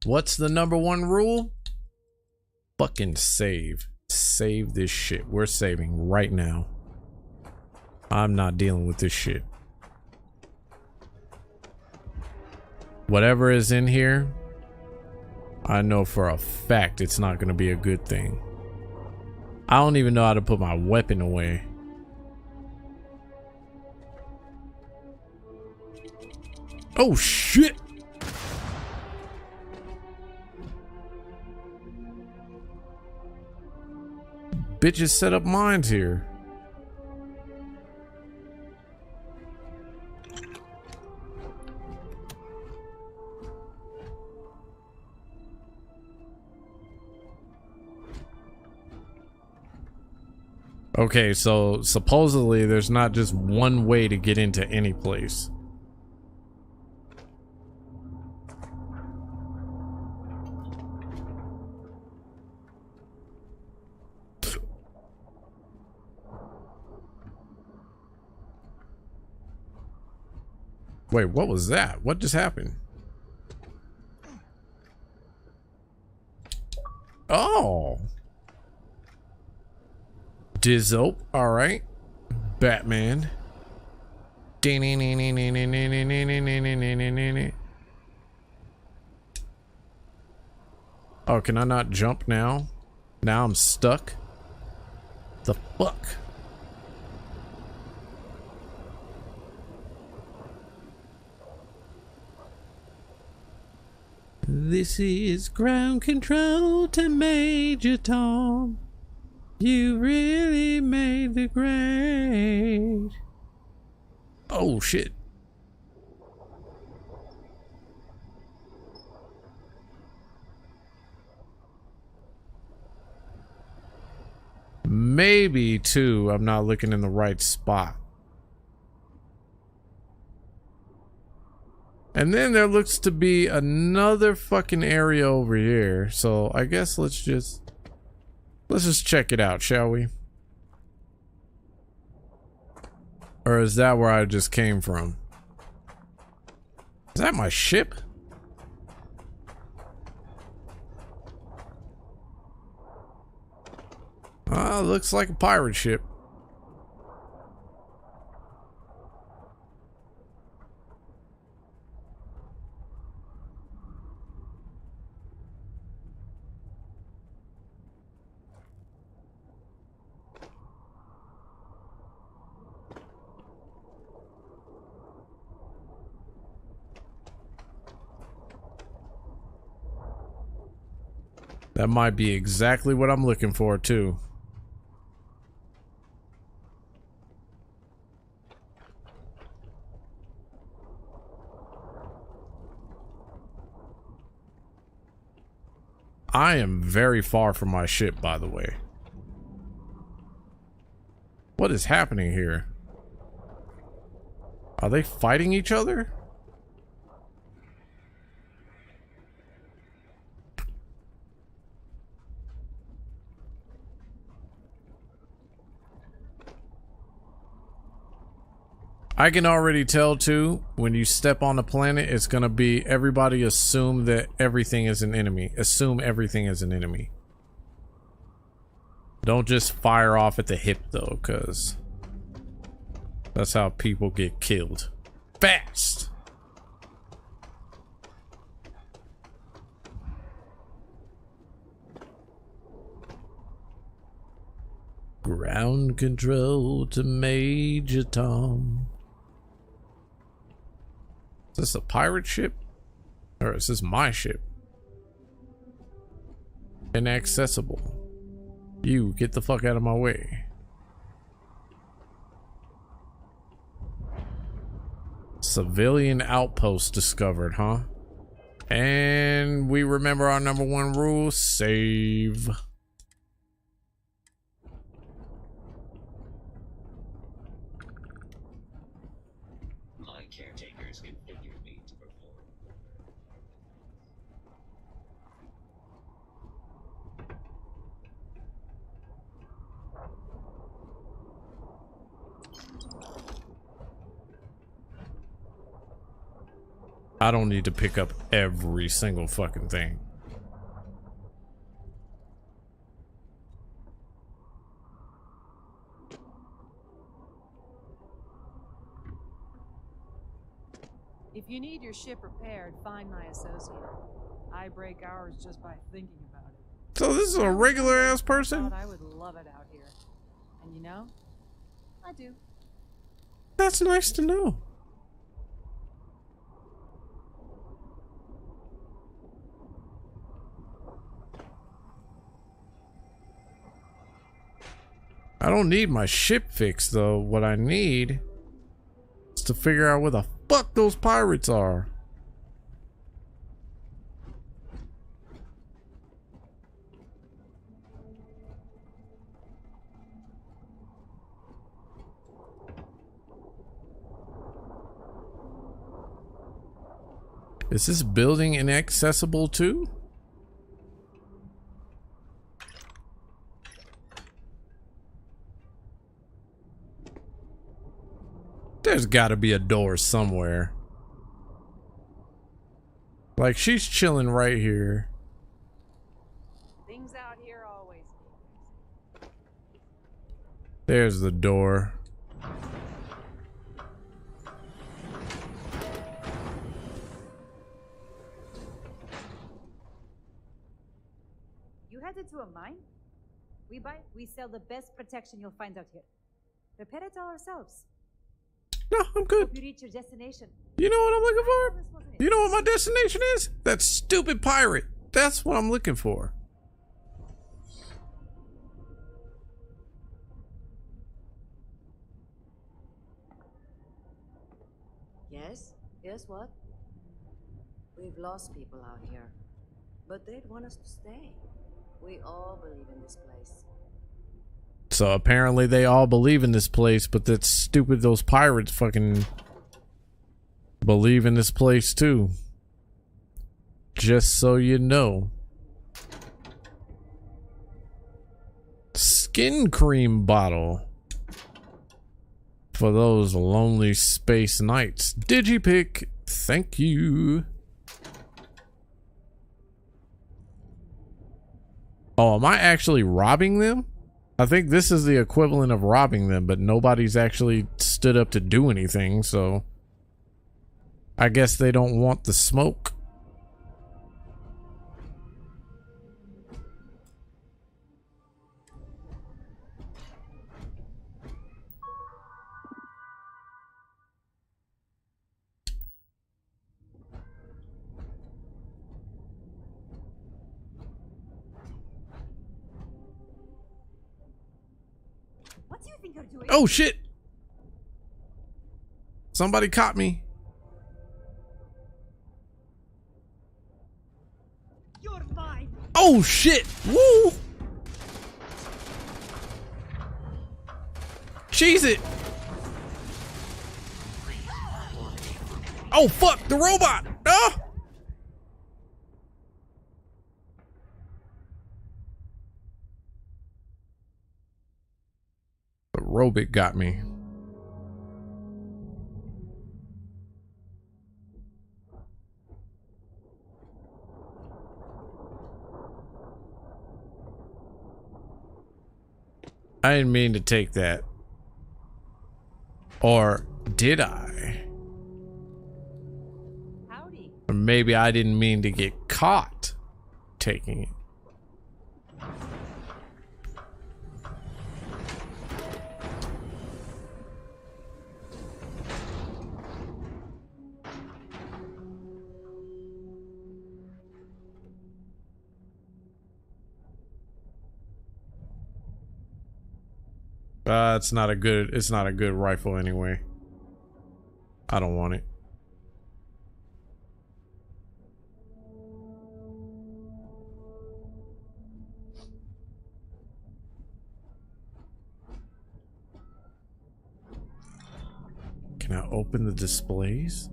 What's the #1 rule? Fucking save. Save this shit. We're saving right now. I'm not dealing with this shit. Whatever is in here, I know for a fact it's not going to be a good thing. I don't even know how to put my weapon away. Oh shit! Bitches set up mines here. Okay, so supposedly there's not just one way to get into any place. Wait, what was that? What just happened? Oh. Dizzo, alright. Batman. Oh, can I not jump now? Now I'm stuck? The fuck? This is ground control to Major Tom. You really made the grade. Oh shit. Maybe too, I'm not looking in the right spot. And then there looks to be another fucking area over here. So I guess let's just check it out, shall we? Or is that where I just came from? Is that my ship? Looks like a pirate ship. That might be exactly what I'm looking for, too. I am very far from my ship, by the way. What is happening here? Are they fighting each other? I can already tell too, when you step on the planet, it's gonna be everybody assume that everything is an enemy. Assume everything is an enemy. Don't just fire off at the hip though, cause that's how people get killed. Fast! Ground control to Major Tom. Is this a pirate ship? Or is this my ship? Inaccessible. You, get the fuck out of my way. Civilian outpost discovered, huh? And we remember our number one rule, save. My caretakers configured me to perform. I don't need to pick up every single fucking thing. If you need your ship repaired, find my associate. I break ours just by thinking about it. So this is a regular ass person? I would love it out here. And you know, I do. That's nice to know. I don't need my ship fixed though. What I need is to figure out where the fuck those pirates are. Is this building inaccessible too? There's gotta be a door somewhere. Like, she's chilling right here. Things out here always. There's the door. You headed to a mine? We sell the best protection you'll find out here. Repair it all ourselves. No, I'm good. Hope you reach your destination. You know what I'm looking for? You know what my destination is? That stupid pirate. That's what I'm looking for. Yes? Yes, what? We've lost people out here, but they'd want us to stay. We all believe in this place. So apparently they all believe in this place, but that's stupid. Those pirates fucking believe in this place too. Just so you know. Skin cream bottle. For those lonely space nights. Digipick, thank you. Oh, am I actually robbing them? I think this is the equivalent of robbing them, but nobody's actually stood up to do anything, so I guess they don't want the smoke. What do you think you're doing? Oh shit! Somebody caught me. You're mine. Oh shit! Woo! Cheese it! Oh fuck! The robot! Ah! The robot got me. I didn't mean to take that. Or did I? Howdy. Or maybe I didn't mean to get caught taking it. It's not a good rifle anyway. I don't want it. Can I open the displays?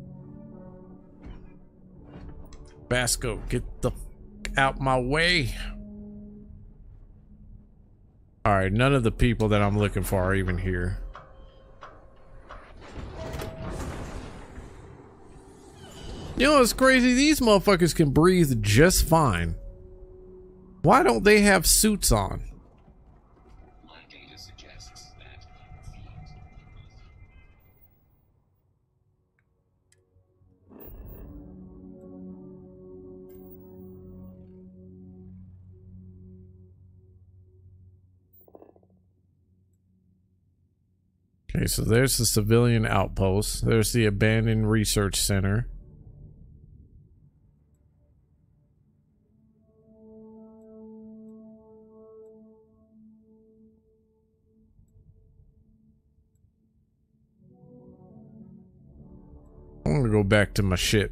Basco, get the f out my way. Alright, none of the people that I'm looking for are even here. You know what's crazy? These motherfuckers can breathe just fine. Why don't they have suits on? My data suggests that Okay, so there's the civilian outpost. There's the abandoned research center. I'm gonna go back to my ship.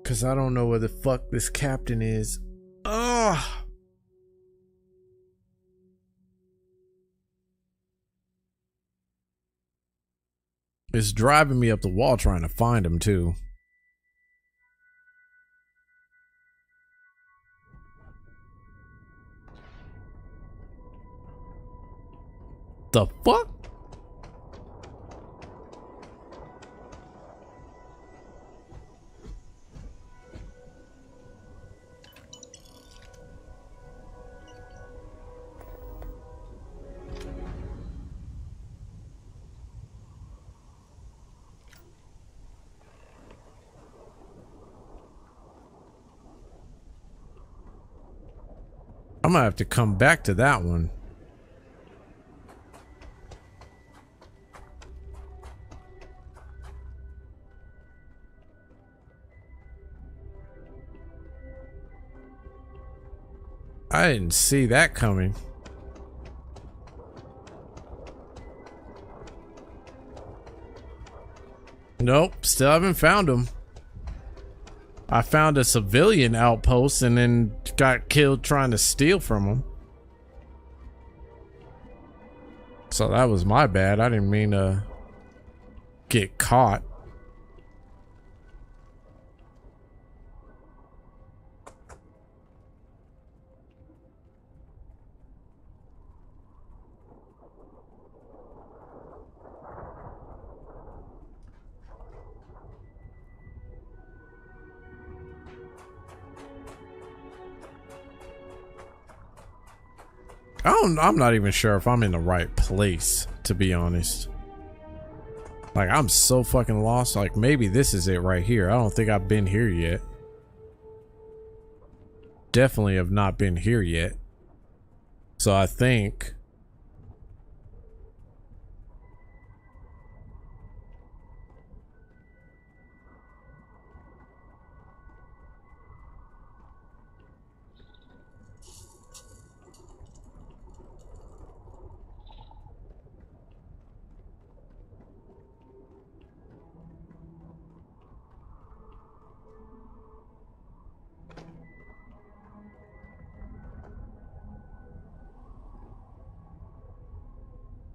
Cause I don't know where the fuck this captain is. Ugh! It's driving me up the wall trying to find him too. The fuck? I'm gonna have to come back to that one. I didn't see that coming. Nope, still haven't found him. I found a civilian outpost and then got killed trying to steal from him. So that was my bad. I didn't mean to get caught. I'm not even sure if I'm in the right place, to be honest. Like, I'm so fucking lost. Like, maybe this is it right here. I don't think I've been here yet. Definitely have not been here yet. So I think...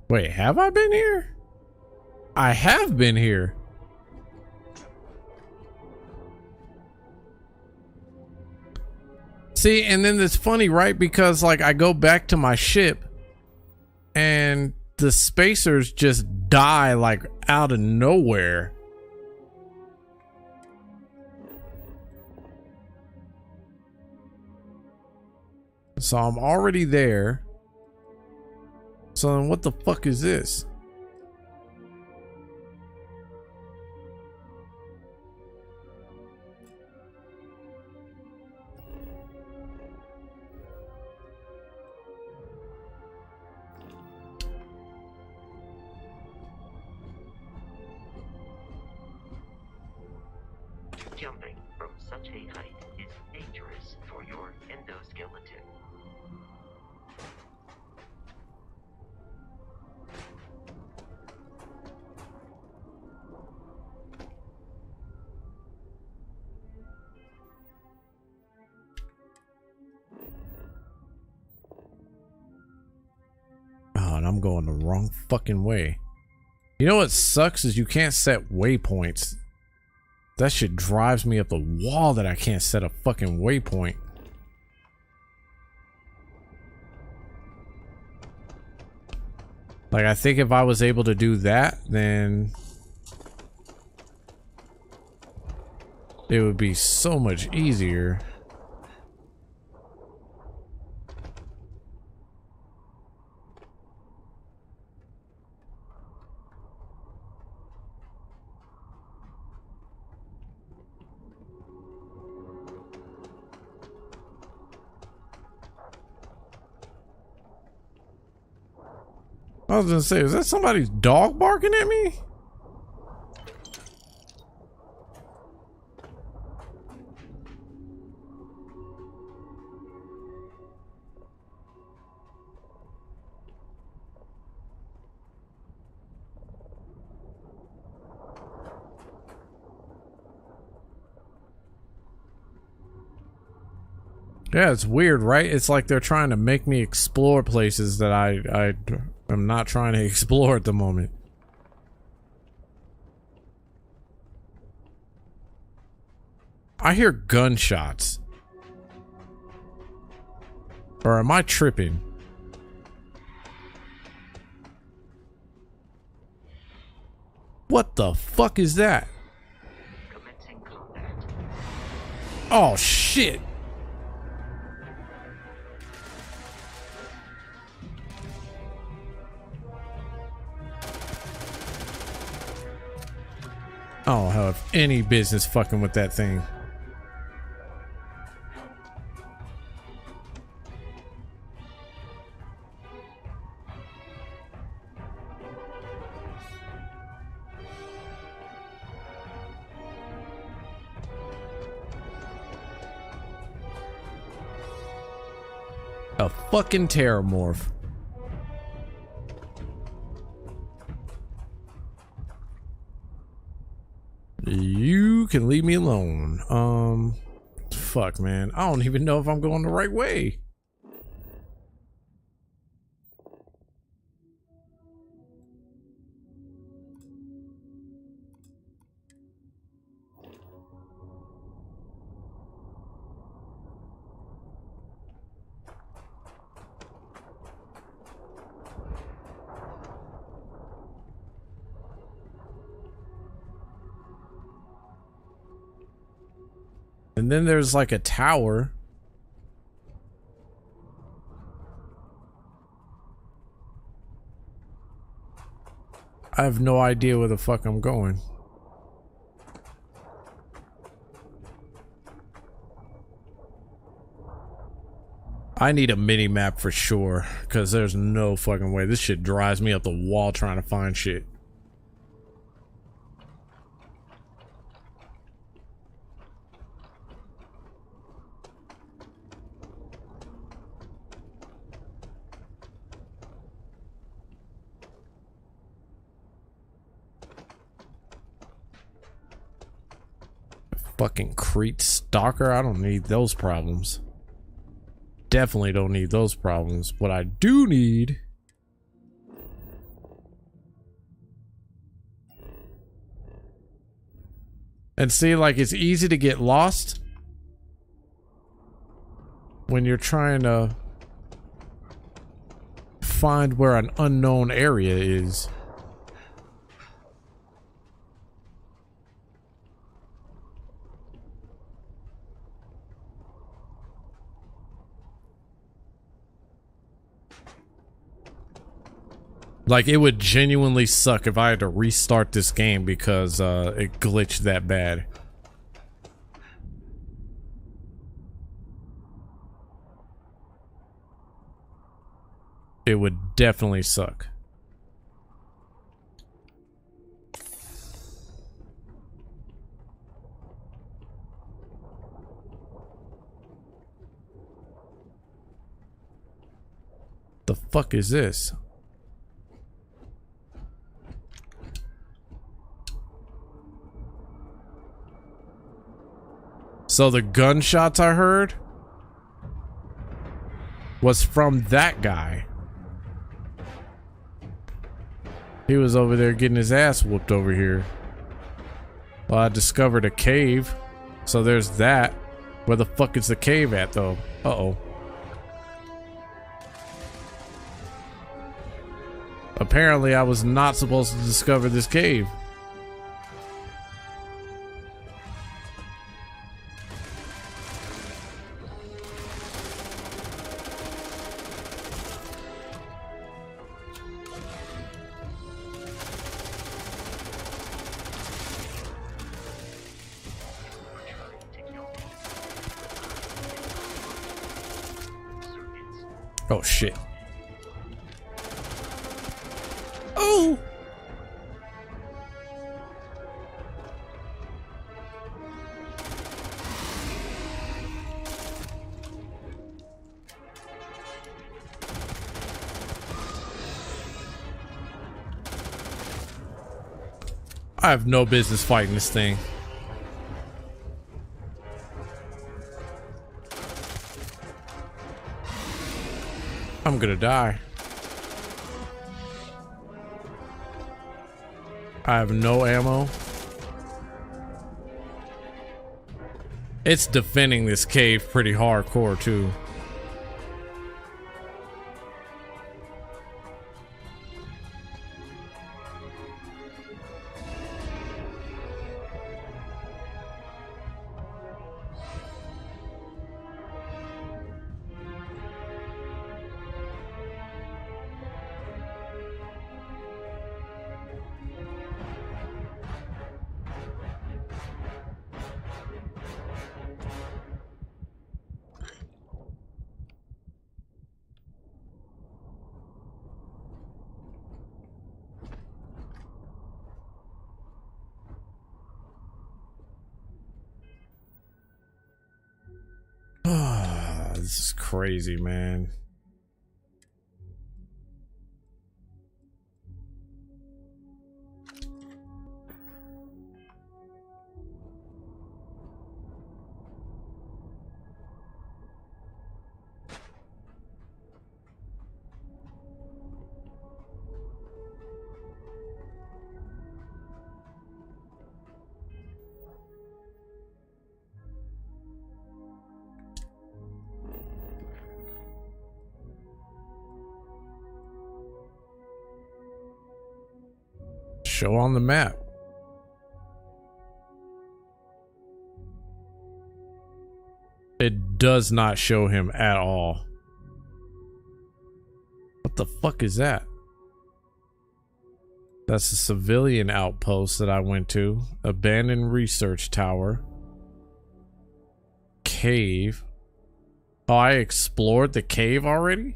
Wait, have I been here? I have been here. See, and then it's funny, right? Because like I go back to my ship and the spacers just die like out of nowhere. So I'm already there. So then what the fuck is this? Jumping from such a height is dangerous for your endoskeleton. Oh, and I'm going the wrong fucking way. You know what sucks is you can't set waypoints. That shit drives me up the wall that I can't set a fucking waypoint. Like, I think if I was able to do that, then it would be so much easier. I was gonna say, is that somebody's dog barking at me? Yeah, it's weird, right? It's like they're trying to make me explore places that I am not trying to explore at the moment. I hear gunshots. Or am I tripping? What the fuck is that? Oh shit. I don't have any business fucking with that thing. A fucking terramorph. You can leave me alone. Fuck, man. I don't even know if I'm going the right way. And then there's like a tower. I have no idea where the fuck I'm going. I need a mini map for sure, because there's no fucking way. This shit drives me up the wall trying to find shit. Fucking Crete stalker. I don't need those problems. Definitely don't need those problems. What I do need and see, like, it's easy to get lost when you're trying to find where an unknown area is. Like, it would genuinely suck if I had to restart this game because it glitched that bad. It would definitely suck. The fuck is this? So the gunshots I heard was from that guy. He was over there getting his ass whooped over here. Well, I discovered a cave. So there's that. Where the fuck is the cave at, though? Uh-oh. Apparently, I was not supposed to discover this cave. Oh shit. Ooh. I have no business fighting this thing. I'm gonna die. I have no ammo. It's defending this cave pretty hardcore too. This is crazy, man. Show on the map. It does not show him at all. What the fuck is that? That's a civilian outpost that I went to. Abandoned research tower. Cave. Oh, I explored the cave already?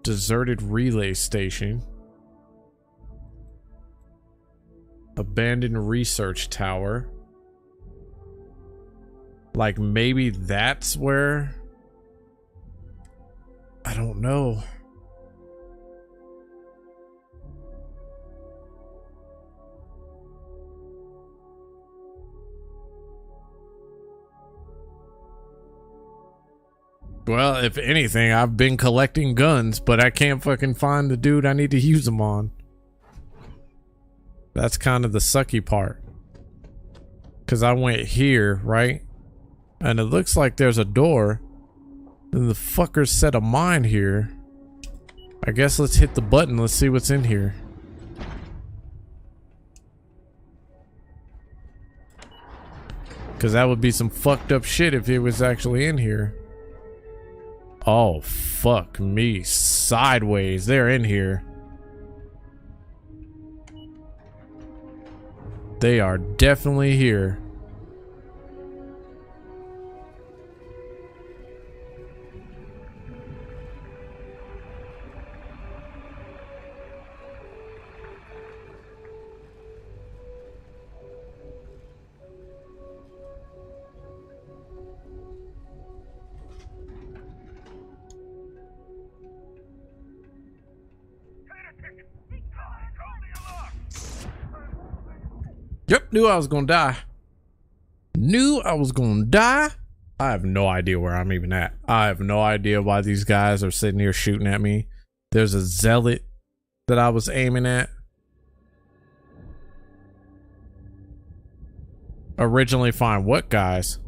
Deserted relay station. Abandoned research tower. Like maybe that's where... I don't know. Well, if anything, I've been collecting guns, but I can't fucking find the dude I need to use them on. That's kind of the sucky part. Because I went here, right? And it looks like there's a door. And the fuckers set a mine here. I guess let's hit the button. Let's see what's in here. Because that would be some fucked up shit if it was actually in here. Oh, fuck me. Sideways. They're in here. They are definitely here. Yep, knew I was gonna die. Knew I was gonna die. I have no idea where I'm even at. I have no idea why these guys are sitting here shooting at me. There's a zealot that I was aiming at. Originally find what guys?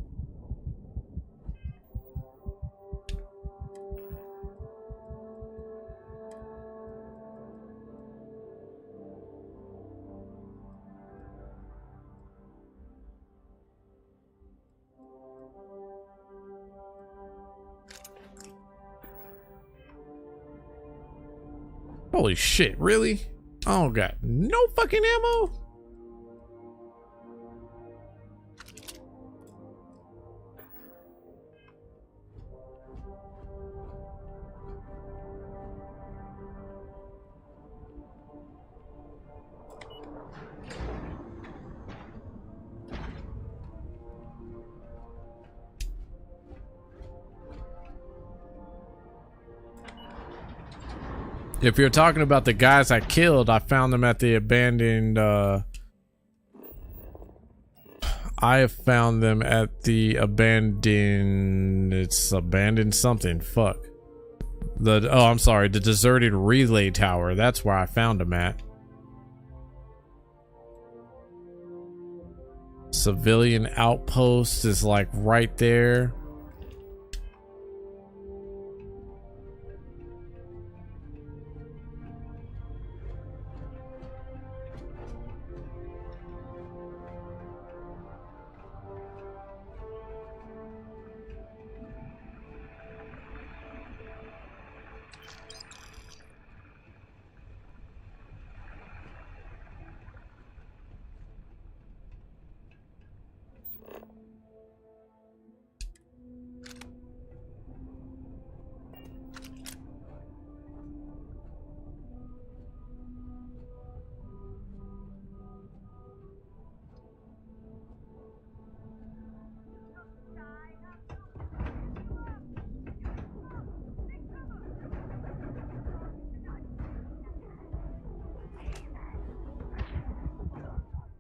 Holy shit, really? I don't got no fucking ammo? If you're talking about the guys I killed, I found them at the abandoned, I have found them at the abandoned, it's abandoned something, fuck. Oh, I'm sorry, the deserted relay tower, that's where I found them at. Civilian outpost is like right there.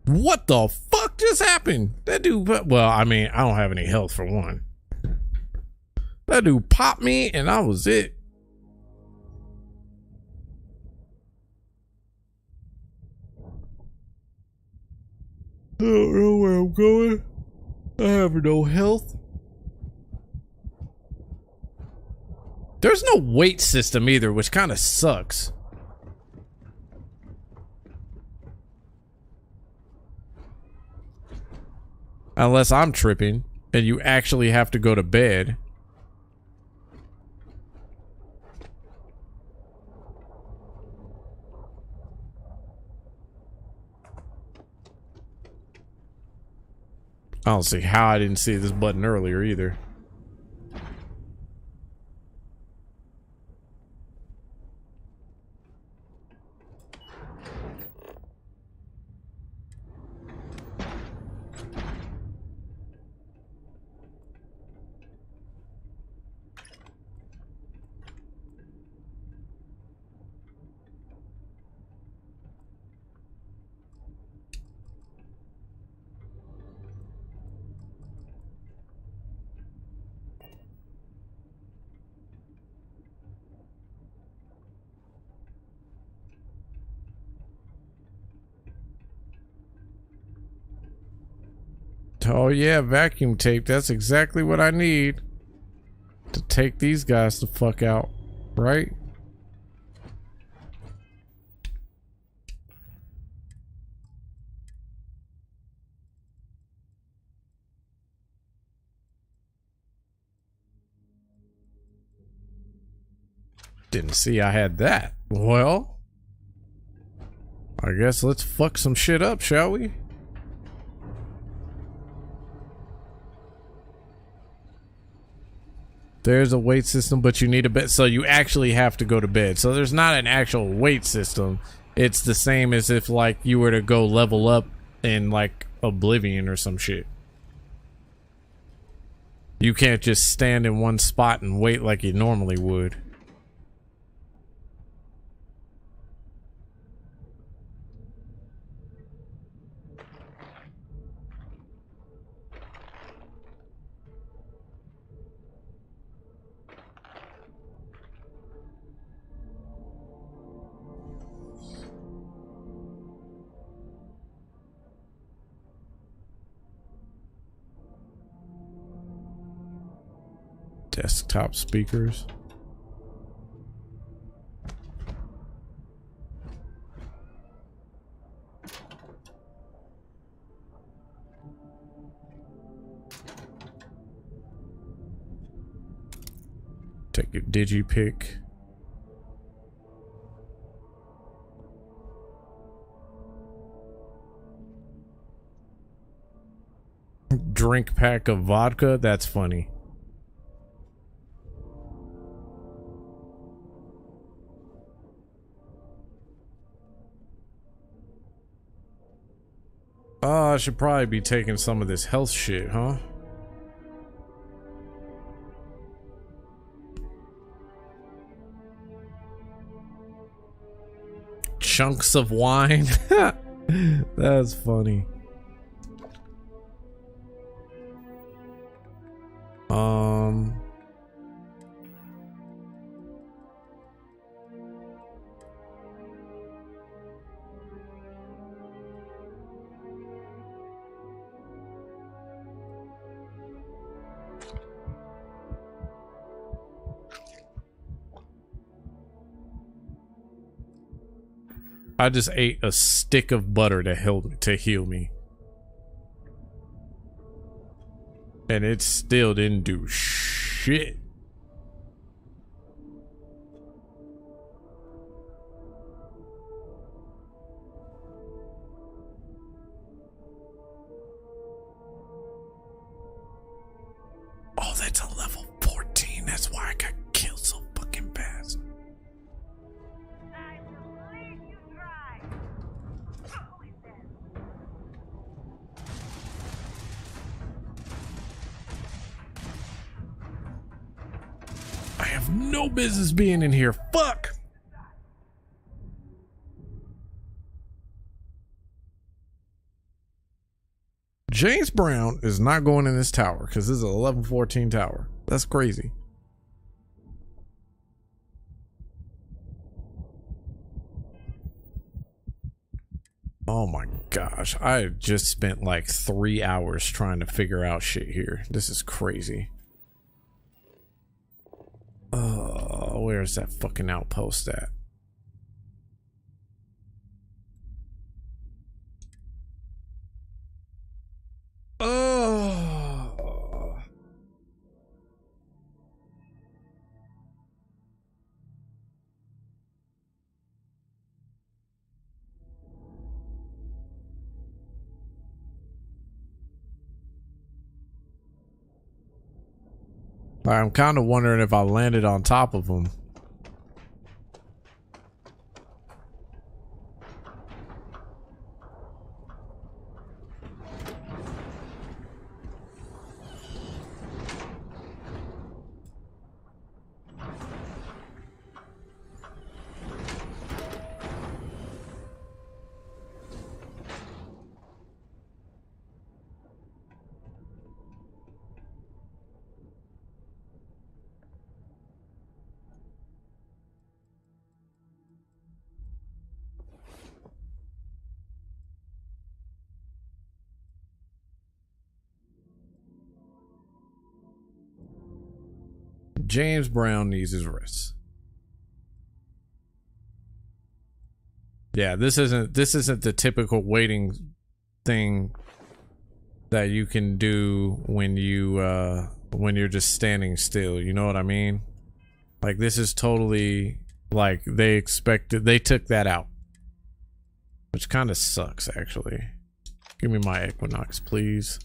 What the fuck just happened? That dude, well, I mean, I don't have any health for one. That dude popped me and that was it. I don't know where I'm going. I have no health. There's no weight system either, which kind of sucks. Unless I'm tripping and you actually have to go to bed. I don't see how I didn't see this button earlier either. Oh yeah, vacuum tape. That's exactly what I need to take these guys the fuck out, right? Didn't see I had that. Well, I guess let's fuck some shit up, shall we? There's a weight system, but you need a bed. So you actually have to go to bed. So there's not an actual weight system. It's the same as if like you were to go level up in like Oblivion or some shit. You can't just stand in one spot and wait like you normally would. Desktop speakers. Take a digipick. Drink pack of vodka. That's funny. I should probably be taking some of this health shit, huh? chunks of wine. That's funny. I just ate a stick of butter to heal me. And it still didn't do shit. Oh, that's a level 14. That's why I got killed so fucking fast. I have no business being in here. Fuck! James Brown is not going in this tower because this is an 1114 tower. That's crazy. Oh my gosh. I just spent like 3 hours trying to figure out shit here. This is crazy. Where's that fucking outpost at? Oh. I'm kind of wondering if I landed on top of them. James Brown needs his rest. Yeah, this isn't the typical waiting thing that you can do when you're just standing still, you know what I mean? Like this is totally like they took that out. Which kind of sucks actually. Give me my Equinox, please.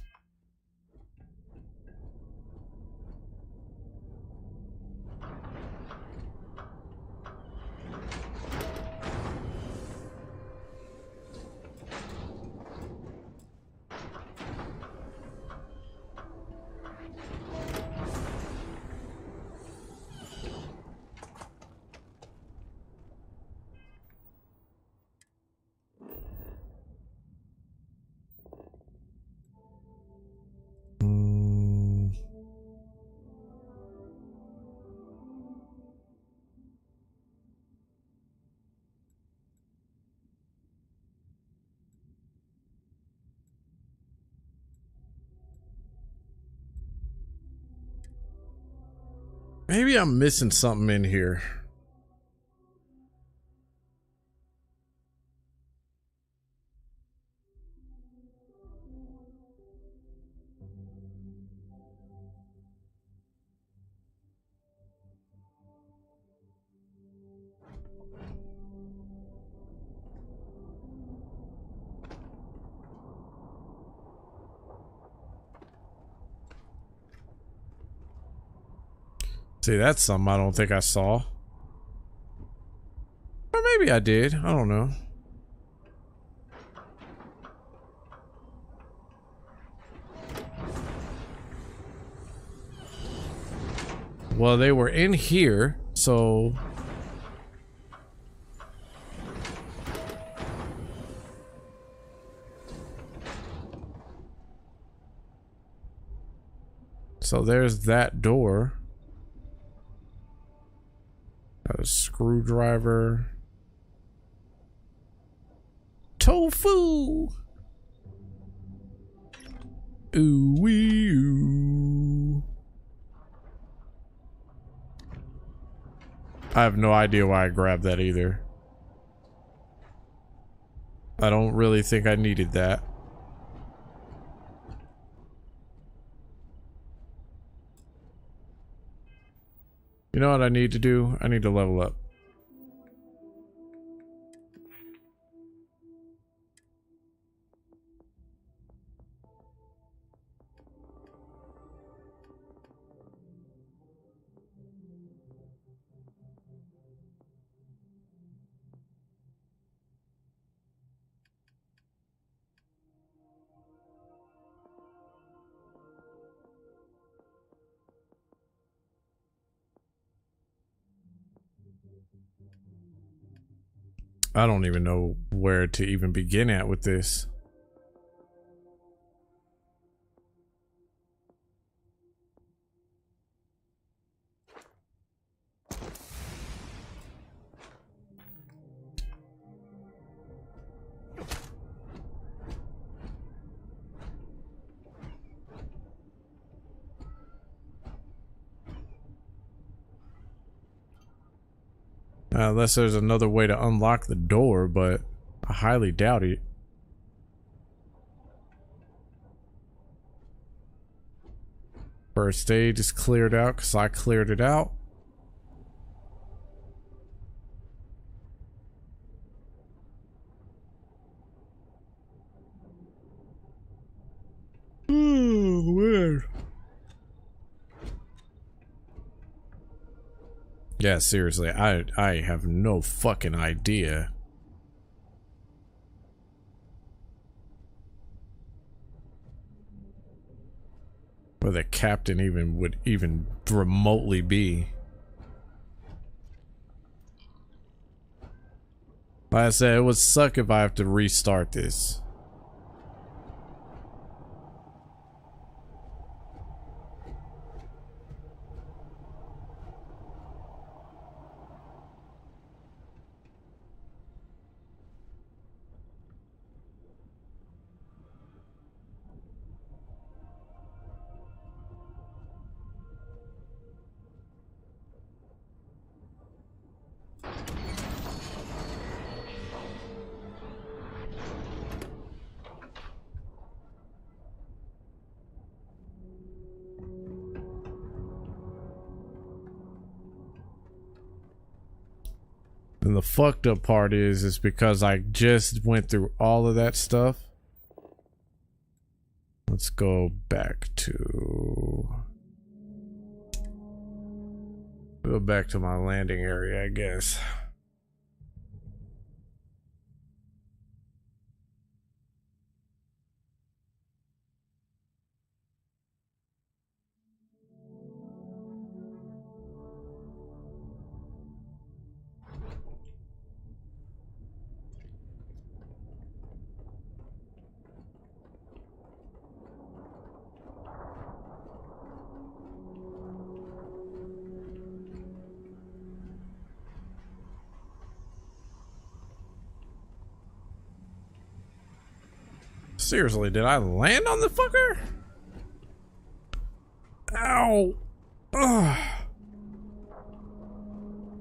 Maybe I'm missing something in here. See, that's something I don't think I saw. Or maybe I did. I don't know. Well, they were in here, so... So there's that door. A screwdriver. Tofu. Ooh wee ooh. I have no idea why I grabbed that either. I don't really think I needed that. You know what I need to do? I need to level up. I don't even know where to even begin at with this. Unless there's another way to unlock the door, but I highly doubt it. First stage is cleared out because I cleared it out. Oh, weird. Yeah, seriously, I have no fucking idea. Where the captain even would even remotely be. Like I said, it would suck if I have to restart this. And the fucked up part is because I just went through all of that stuff. Let's go back to... Go back to my landing area, I guess. Seriously, did I land on the fucker? Ow. Ugh.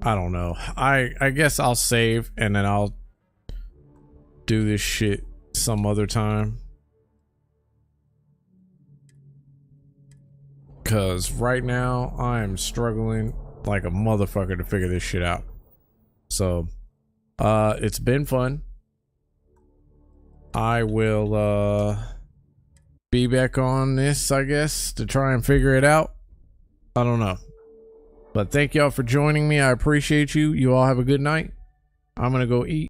I don't know. I guess I'll save and then I'll do this shit some other time. Cause right now I am struggling like a motherfucker to figure this shit out. So it's been fun. I will be back on this, I guess, to try and figure it out. I don't know. But thank y'all for joining me. I appreciate you. You all have a good night. I'm gonna go eat.